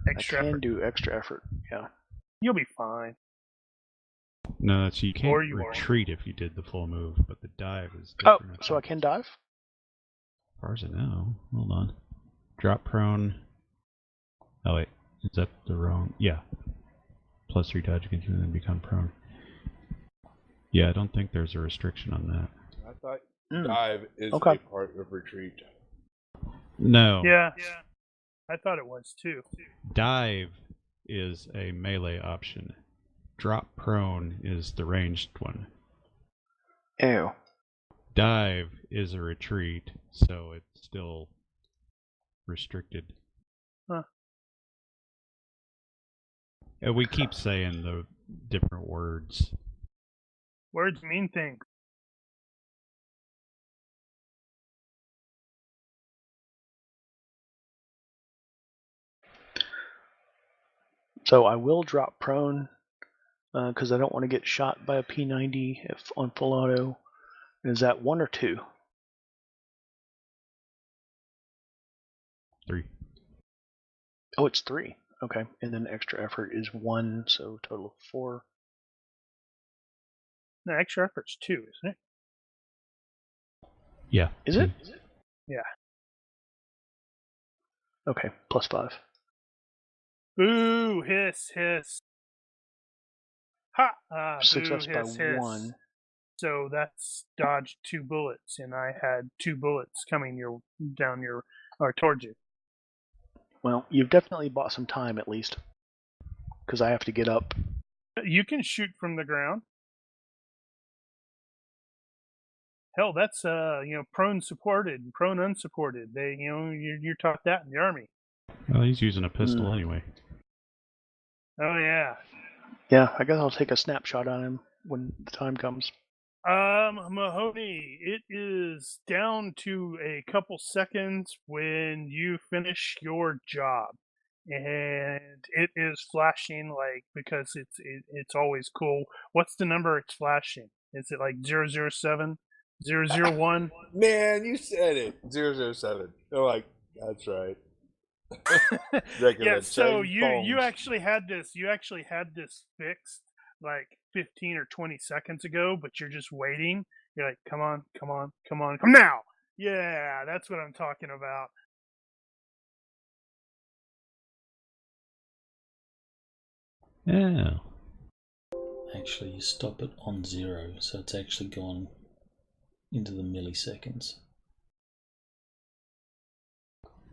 Extra I can effort. do extra effort. Yeah. You'll be fine. No, that's you can't Or you won't. retreat if you did the full move, but the dive is Oh, different. so I can dive? As far as I know. Hold on. Drop prone. Oh wait, is that the wrong? Yeah. +3 dodge against you and then become prone. Yeah, I don't think there's a restriction on that. I thought Mm. dive is Okay. a part of retreat. No. Yeah. I thought it was too. Dive is a melee option. Drop prone is the ranged one. Ew. Dive is a retreat, so it's still restricted. Huh. And we keep saying the different words. Words mean things. So I will drop prone because I don't want to get shot by a P90 if on full auto. Is that 1 or 2? 3. Oh, it's 3. Okay, and then extra effort is 1, so total of 4. No, extra effort's 2, isn't it? Yeah. Is it? Yeah. Okay, plus 5. Boo! Hiss! Hiss! Ha! Success Boo! by Hiss! Hiss! 1. So that's dodged 2 bullets, and I had 2 bullets coming towards you. Well, you've definitely bought some time at least, because I have to get up. You can shoot from the ground. Hell, that's prone supported, prone unsupported. They, you're taught that in the army. Well, he's using a pistol anyway. Oh yeah. Yeah, I guess I'll take a snapshot on him when the time comes. Mahoney, it is down to a couple seconds when you finish your job, and it is flashing because it's always cool. What's the number it's flashing? Is it like 007, 001? Man, you said it. 007. I'm like, that's right. Yeah, so James you Bond. actually had this fixed like 15 or 20 seconds ago, but you're just waiting. You're like, come on, come now. Yeah, that's what I'm talking about. Yeah. Actually, you stop it on 0, so it's actually gone into the milliseconds.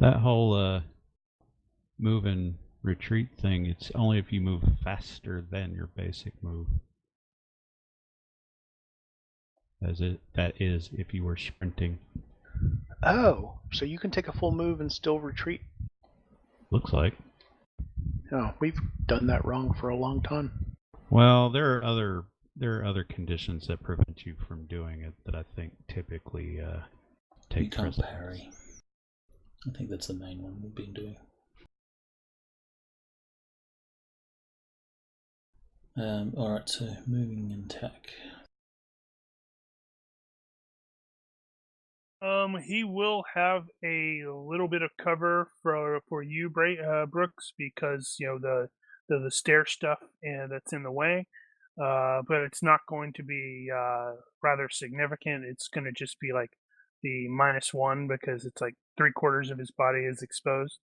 That whole move and retreat thing, it's only if you move faster than your basic move. That is if you were sprinting. Oh, so you can take a full move and still retreat? Looks like. Oh, we've done that wrong for a long time. Well, there are other conditions that prevent you from doing it that I think typically take You can't precedence. parry. I think that's the main one we've been doing. Alright, so moving and attack. He will have a little bit of cover for you, Brooks, because the stair stuff and that's in the way. But it's not going to be rather significant. It's going to just be like the -1 because it's like 3/4 of his body is exposed.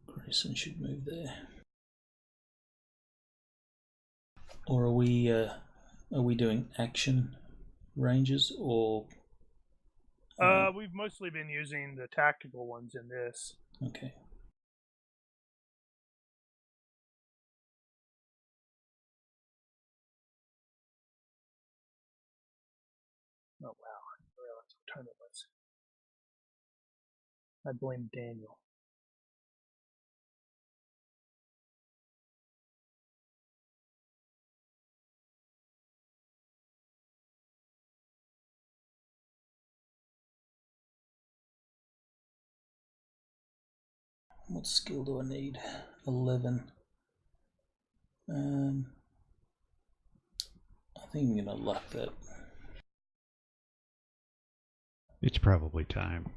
Grayson should move there. Or are we doing action ranges or? We've mostly been using the tactical ones in this. Okay. Oh wow, I didn't realize what time it was. I blame Daniel. What skill do I need? 11. I think I'm gonna luck that. It's probably time.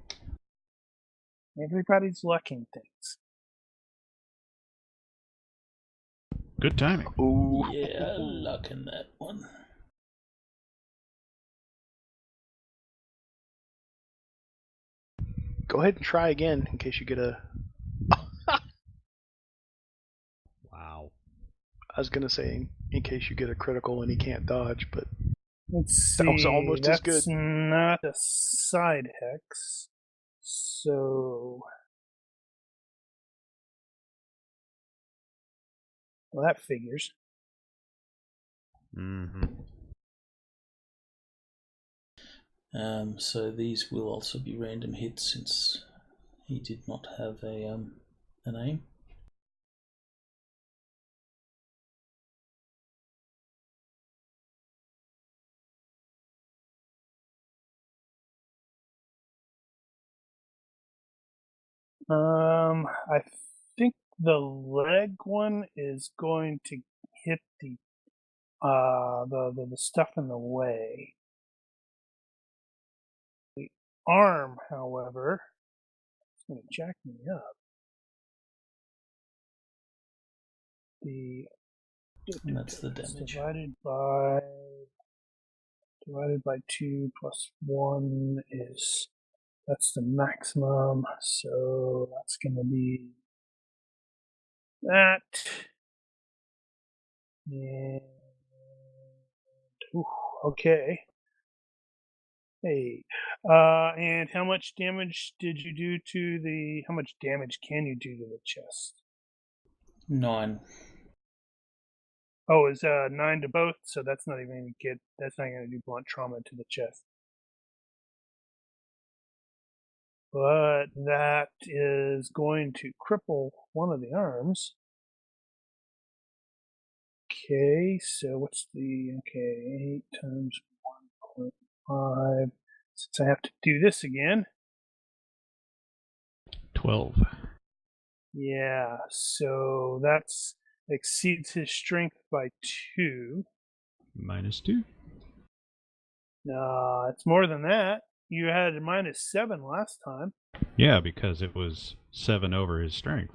Everybody's lucking things. Good timing. Ooh. Yeah, luck in that one. Go ahead and try again in case you get a. Wow. I was gonna say in case you get a critical and he can't dodge, but Let's that was see. almost as That's good. not a side hex. So. Well, that figures. Mm-hmm. So these will also be random hits since he did not have an aim. I think the leg one is going to hit the stuff in the way. The arm, however, is going to jack me up. And that's the damage. Divided by 2 plus 1 is, that's the maximum, so that's going to be that. And, okay. Hey, and how much damage did you do to the, how much damage can you do to the chest? 9. Oh, it's 9 to both, so that's not even going to get, that's not going to do blunt trauma to the chest. But that is going to cripple one of the arms. Okay, so what's the, okay, 8 times 1.5. Since I have to do this again. 12. Yeah, so that's exceeds his strength by 2. -2. No, it's more than that. You had a -7 last time. Yeah, because it was 7 over his strength.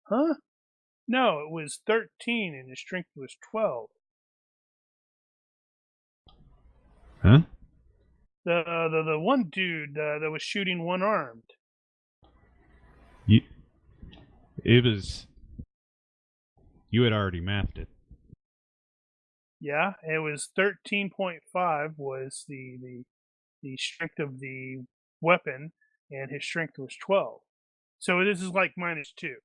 Huh? No, it was 13 and his strength was 12. Huh? The one dude that was shooting one-armed. You had already mapped it. Yeah, it was 13.5 was the strength of the weapon, and his strength was 12. So this is like -2.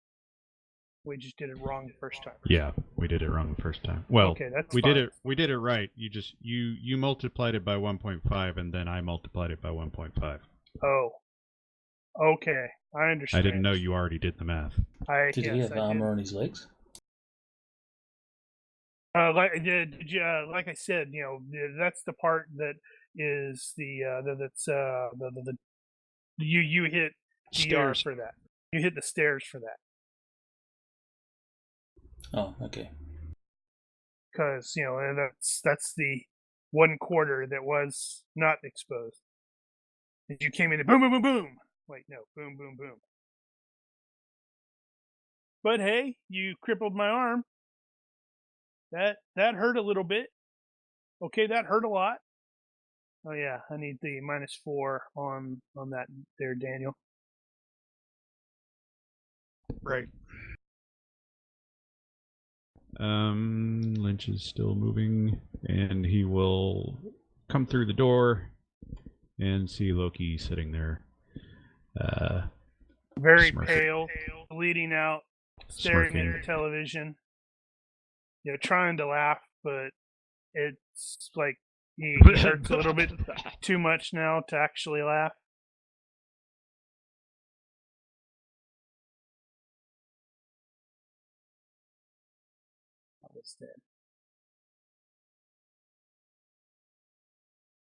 We just did it wrong the first time. Yeah, we did it wrong the first time. Well, okay, that's we fine. did it right. You multiplied it by 1.5 and then I multiplied it by 1.5. Oh. Okay, I understand. I didn't know you already did the math. Did he have armor on his legs? Like I said, that's the part that is the you hit Stairs. DR for that. You hit the stairs for that Oh, okay. because that's the 1/4 that was not exposed. And you came in and boom, boom, boom, boom. Wait, no, boom, boom, boom. But hey, you crippled my arm. That hurt a little bit. Okay, that hurt a lot. Oh yeah, I need the -4 on that there, Daniel. Right. Lynch is still moving, and he will come through the door and see Loki sitting there. Very Smirking. pale, bleeding out, staring Smirking. at the television. Trying to laugh, but it's like he hurts a little bit too much now to actually laugh.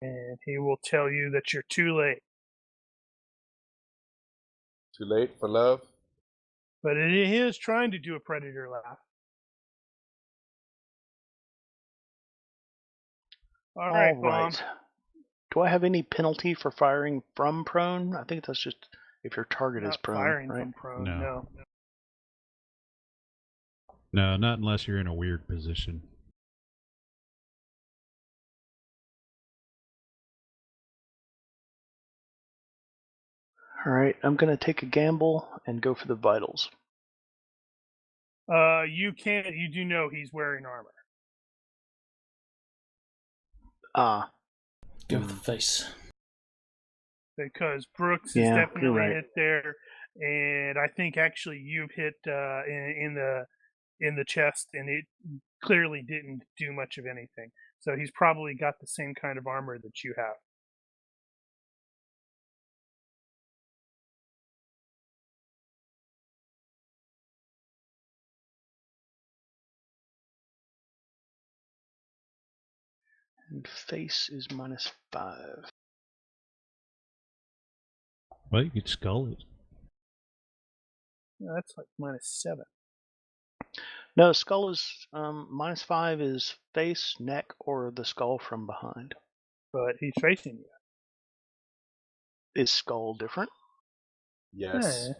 And he will tell you that you're too late. Too late for love? But he is trying to do a predator laugh. All right, Bomb. Do I have any penalty for firing from prone? I think that's just if your target is Not prone, firing right? from prone. No. No. No, not unless you're in a weird position. All right, I'm going to take a gamble and go for the vitals. You do know he's wearing armor. Ah. Go with the face. Because Brooks is Yeah, you're definitely right. hit there, and I think actually you've hit in the chest, and it clearly didn't do much of anything. So he's probably got the same kind of armor that you have. And face is -5. Well, you could skull it. No, that's like -7. No, skull is -5 is face, neck, or the skull from behind. But he's facing you. Is skull different? Yes. Yeah.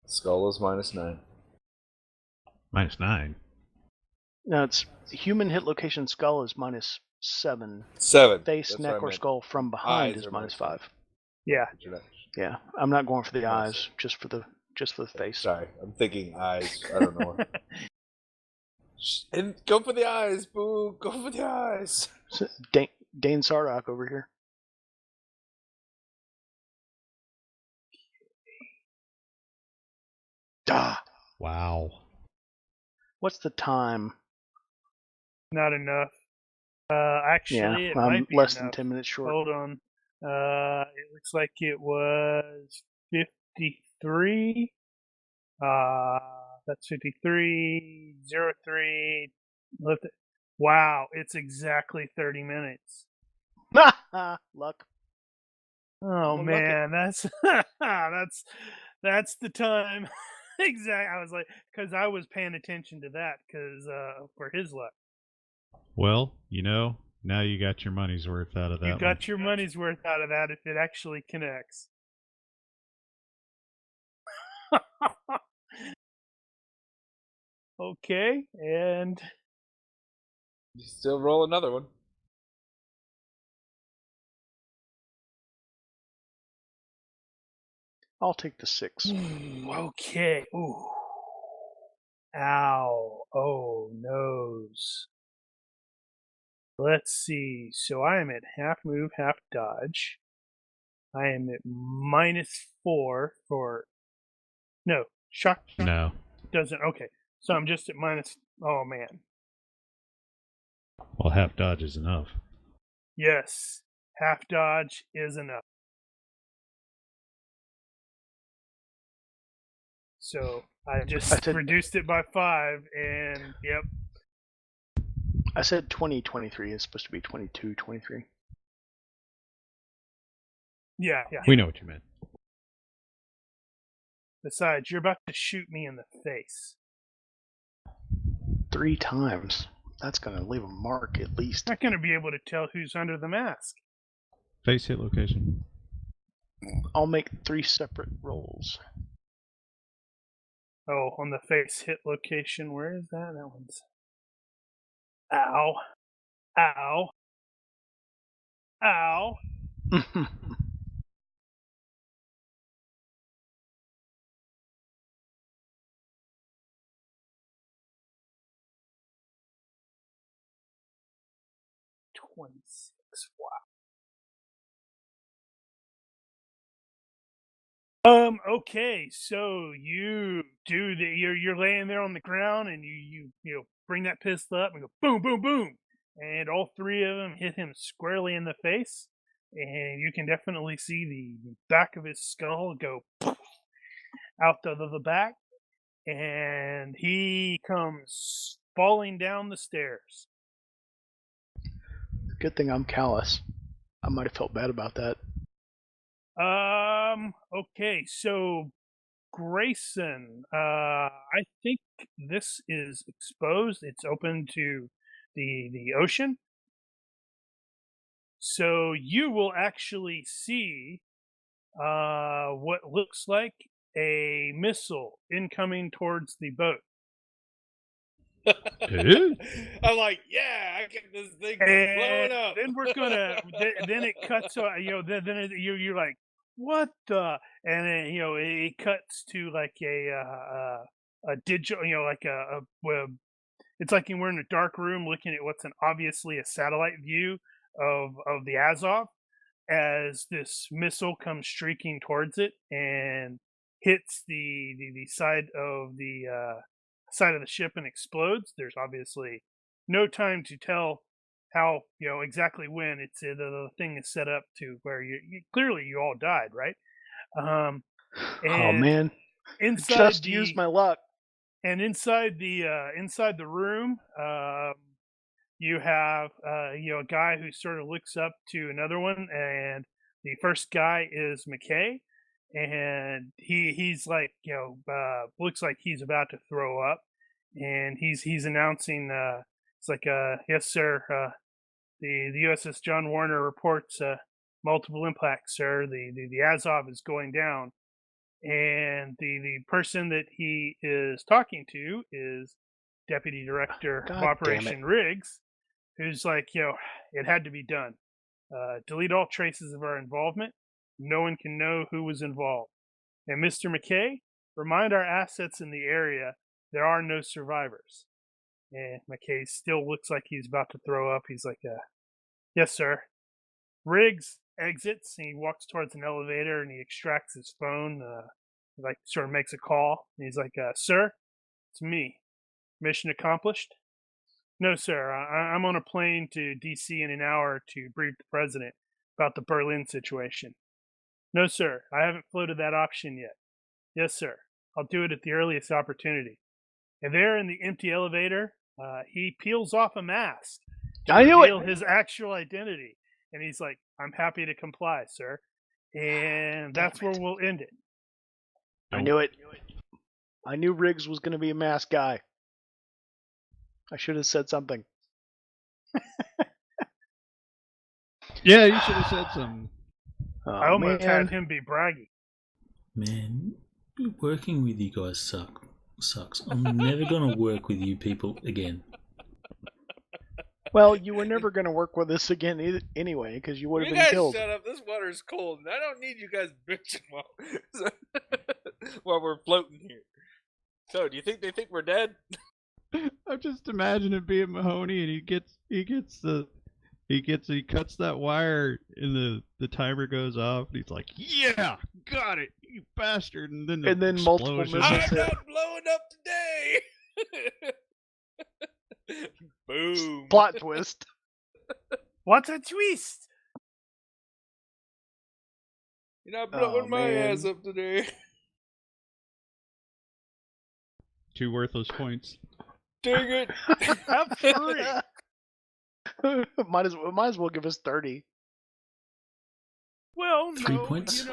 Skull is -9. -9. No, it's human hit location skull is -7. 7. Face, That's neck, what I or meant. skull from behind Eyes is are -5. Yeah. Yeah, I'm not going for the Nice. eyes, just for the face. Sorry, I'm thinking eyes. I don't know. And go for the eyes, boo! Go for the eyes. So, Dane Sardock over here. Ah, Wow. what's the time? Not enough. Actually, Yeah, it I'm might be less enough. than 10 minutes short. Hold on. It looks like it was 53. That's 5303. Wow, it's exactly 30 minutes. Luck. Oh I'm a man, that's that's the time. Exactly. I was like, because I was paying attention to that, because for his luck, Well, now you got your money's worth out of that you got your money's worth out of that if it actually connects. Okay, and You still roll another one. I'll take the 6. okay. Ooh. Ow. Oh, nose. Let's see. So I am at half move, half dodge. I am at -4 for. No, shock No. doesn't. Okay. So I'm just at minus. Oh, man. Well, half dodge is enough. Yes. Half dodge is enough. So I just reduced it by 5, and yep. I said 2023. It's supposed to be 22-23. Yeah. We know what you meant. Besides, you're about to shoot me in the face. 3 times. That's going to leave a mark at least. Not going to be able to tell who's under the mask. Face hit location. I'll make 3 separate rolls. Oh, on the face hit location. Where is that? That one's. Ow. Ow. Ow. $26. Wow. Okay, so you do you're laying there on the ground, and you bring that pistol up and go boom, boom, boom, and all 3 of them hit him squarely in the face, and you can definitely see the back of his skull go out the back, and he comes falling down the stairs. Good thing I'm callous. I might have felt bad about that. Okay, so Grayson, I think this is exposed. It's open to the ocean. So you will actually see what looks like a missile incoming towards the boat. I'm like, yeah, I get this thing blowing And up. then we're gonna. Then it cuts. Then you're like, what the? And then, it cuts to like a digital, like a web. It's like we're in a dark room looking at what's obviously a satellite view of the Azov as this missile comes streaking towards it and hits the side of the ship and explodes. There's obviously no time to tell how exactly when. It's the thing is set up to where you clearly you all died, right? Um, Oh and man, inside just the used my luck. and inside the room, you have a guy who sort of looks up to another one, and the first guy is McKay, and he's like looks like he's about to throw up, and he's announcing it's like yes sir, the USS John Warner reports multiple impacts, sir. The Azov is going down, and the person that he is talking to is Deputy Director of God damn it. Operation Riggs, who's like, it had to be done. Delete all traces of our involvement. No one can know who was involved. And Mr. McKay, remind our assets in the area there are no survivors. And McKay still looks like he's about to throw up. He's like, yes, sir. Riggs exits and he walks towards an elevator and he extracts his phone, like sort of makes a call. And he's like, sir, it's me. Mission accomplished? No, sir. I'm on a plane to D.C. in an hour to brief the president about the Berlin situation. No, sir. I haven't floated that option yet. Yes, sir. I'll do it at the earliest opportunity. And there in the empty elevator, he peels off a mask to I knew reveal it. his actual identity. And he's like, I'm happy to comply, sir. And that's where we'll end it. I knew it. I knew Riggs was going to be a mask guy. I should have said something. Yeah, you should have said something. Oh, I almost man. had him be braggy. Man, working with you guys sucks. I'm never gonna work with you people again. Well, you were never going to work with us again anyway, because you would have You been guys killed. shut up. This water's cold, and I don't need you guys bitching while we're floating here. So, do you think they think we're dead? I'm just imagining being Mahoney, and he cuts that wire, and the timer goes off, and he's like, "Yeah, got it, you bastard!" And then multiple explosion. missiles. I'm not blowing up today. Boom. Plot twist. What a twist! You're not blowing Oh, my man. ass up today. 2 worthless points. Dang it. Have 3. might as well give us 30. Well, 3 no, points?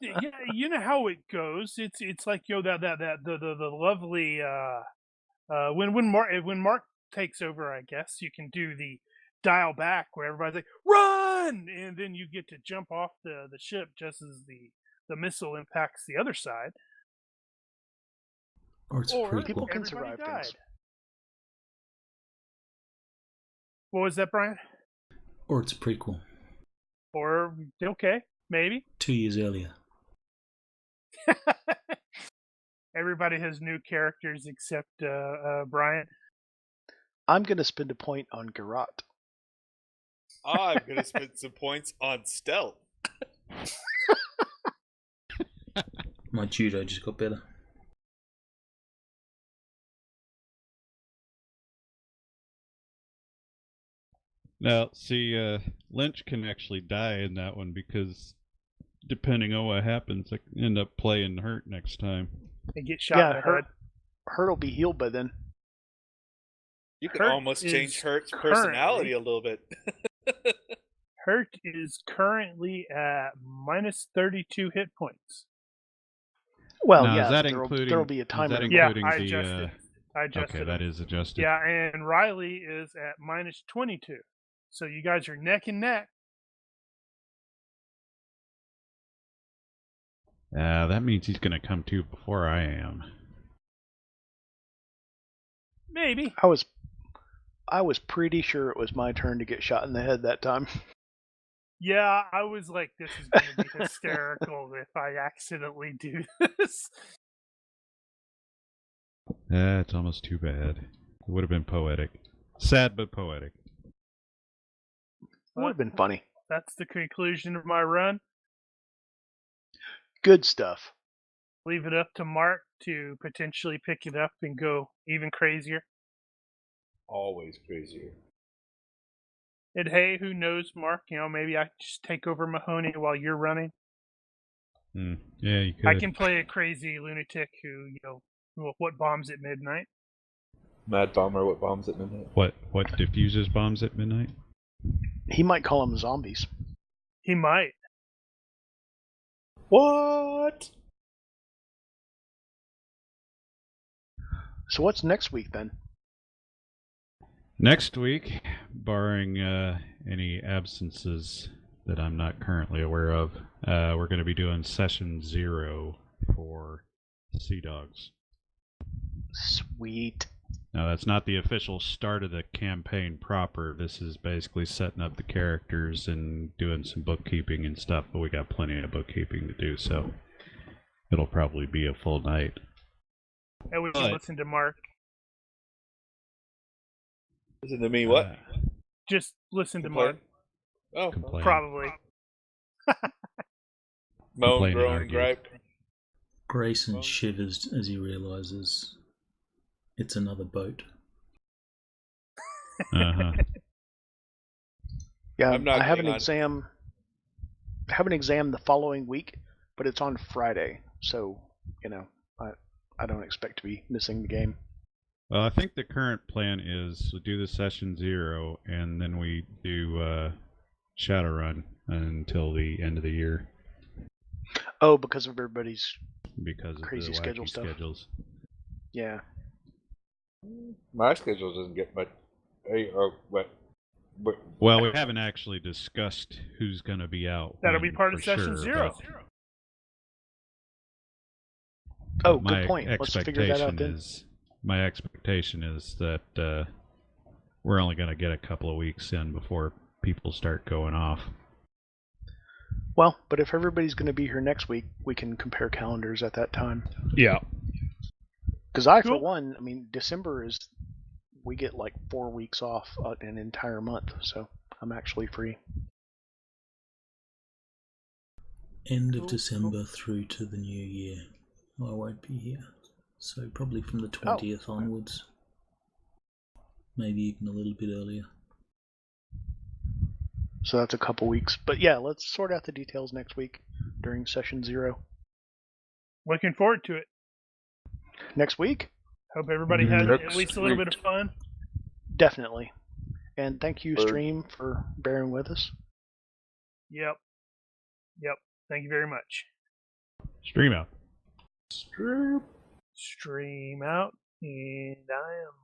you know how it goes. It's like the lovely when Mark takes over, I guess you can do the dial back where everybody's like run, and then you get to jump off the ship just as the missile impacts the other side. Or it's a Or People prequel. can everybody survive died. things. What was that, Brian? Or it's a prequel. Or okay, maybe 2 years earlier. everybody has new characters except Brian. I'm going to spend a point on Garrot. I'm going to spend some points on stealth. My judo just got better. Now, see, Lynch can actually die in that one because depending on what happens, I can end up playing Hurt next time. And get shot in the head. Hurt will be healed by then. You can Hurt almost is change Hurt's currently- personality a little bit. Hurt is currently at minus 32 hit points. Well, Now, yeah, is that there'll including? be a Is timer. that Yeah, including I the? adjusted. I adjusted. Okay, it. that is adjusted. Yeah, and Riley is at minus 22. So you guys are neck and neck. That means he's gonna come to before I am. Maybe. I was pretty sure it was my turn to get shot in the head that time. Yeah, I was like, this is going to be hysterical if I accidentally do this. It's almost too bad. It would have been poetic. Sad but poetic. Would have been funny. That's the conclusion of my run. Good stuff. Leave it up to Mark to potentially pick it up and go even crazier. Always crazier. And hey, who knows, Mark? Maybe I just take over Mahoney while you're running. Yeah, you could. I can play a crazy lunatic who, what bombs at midnight. Mad Bomber, what bombs at midnight? What diffuses bombs at midnight? He might call them zombies. He might. What? So So what's next week then? next week, barring any absences that I'm not currently aware of, we're going to be doing session 0 for Sea Dogs. Sweet. Now, that's not the official start of the campaign proper. This is basically setting up the characters and doing some bookkeeping and stuff, but we got plenty of bookkeeping to do, so it'll probably be a full night. And we can listen to Mark. Listen to me, what? Just listen Complain? to Oh, Complain. Mark. Probably. moan, Complain and groan, argue. gripe. Grayson shivers as he realizes it's another boat. Uh-huh. Yeah, I'm not I have an getting on. exam. I have an exam the following week, but it's on Friday, so I don't expect to be missing the game. Well, I think the current plan is to do the session 0, and then we do Shadowrun until the end of the year Oh, because of everybody's because of crazy the schedule wacky stuff. schedules. Yeah. My schedule doesn't get much. What? Well, we haven't actually discussed who's going to be out. That'll when be part of for session sure, 0. Oh, my good point. Let's figure that out then. My expectation is that we're only going to get a couple of weeks in before people start going off. Well, but if everybody's going to be here next week, we can compare calendars at that time. Yeah. Because I, Cool. for one, December is, we get like 4 weeks off an entire month, so I'm actually free. End of December through to the new year. I won't be here. So probably from the 20th onwards. Maybe even a little bit earlier. So that's a couple weeks. But yeah, let's sort out the details next week during session 0. Looking forward to it. Next week? Hope everybody has Next at least a little bit of fun. Definitely. And thank you, Stream, for bearing with us. Yep. Thank you very much. Stream out. Stream out, and I am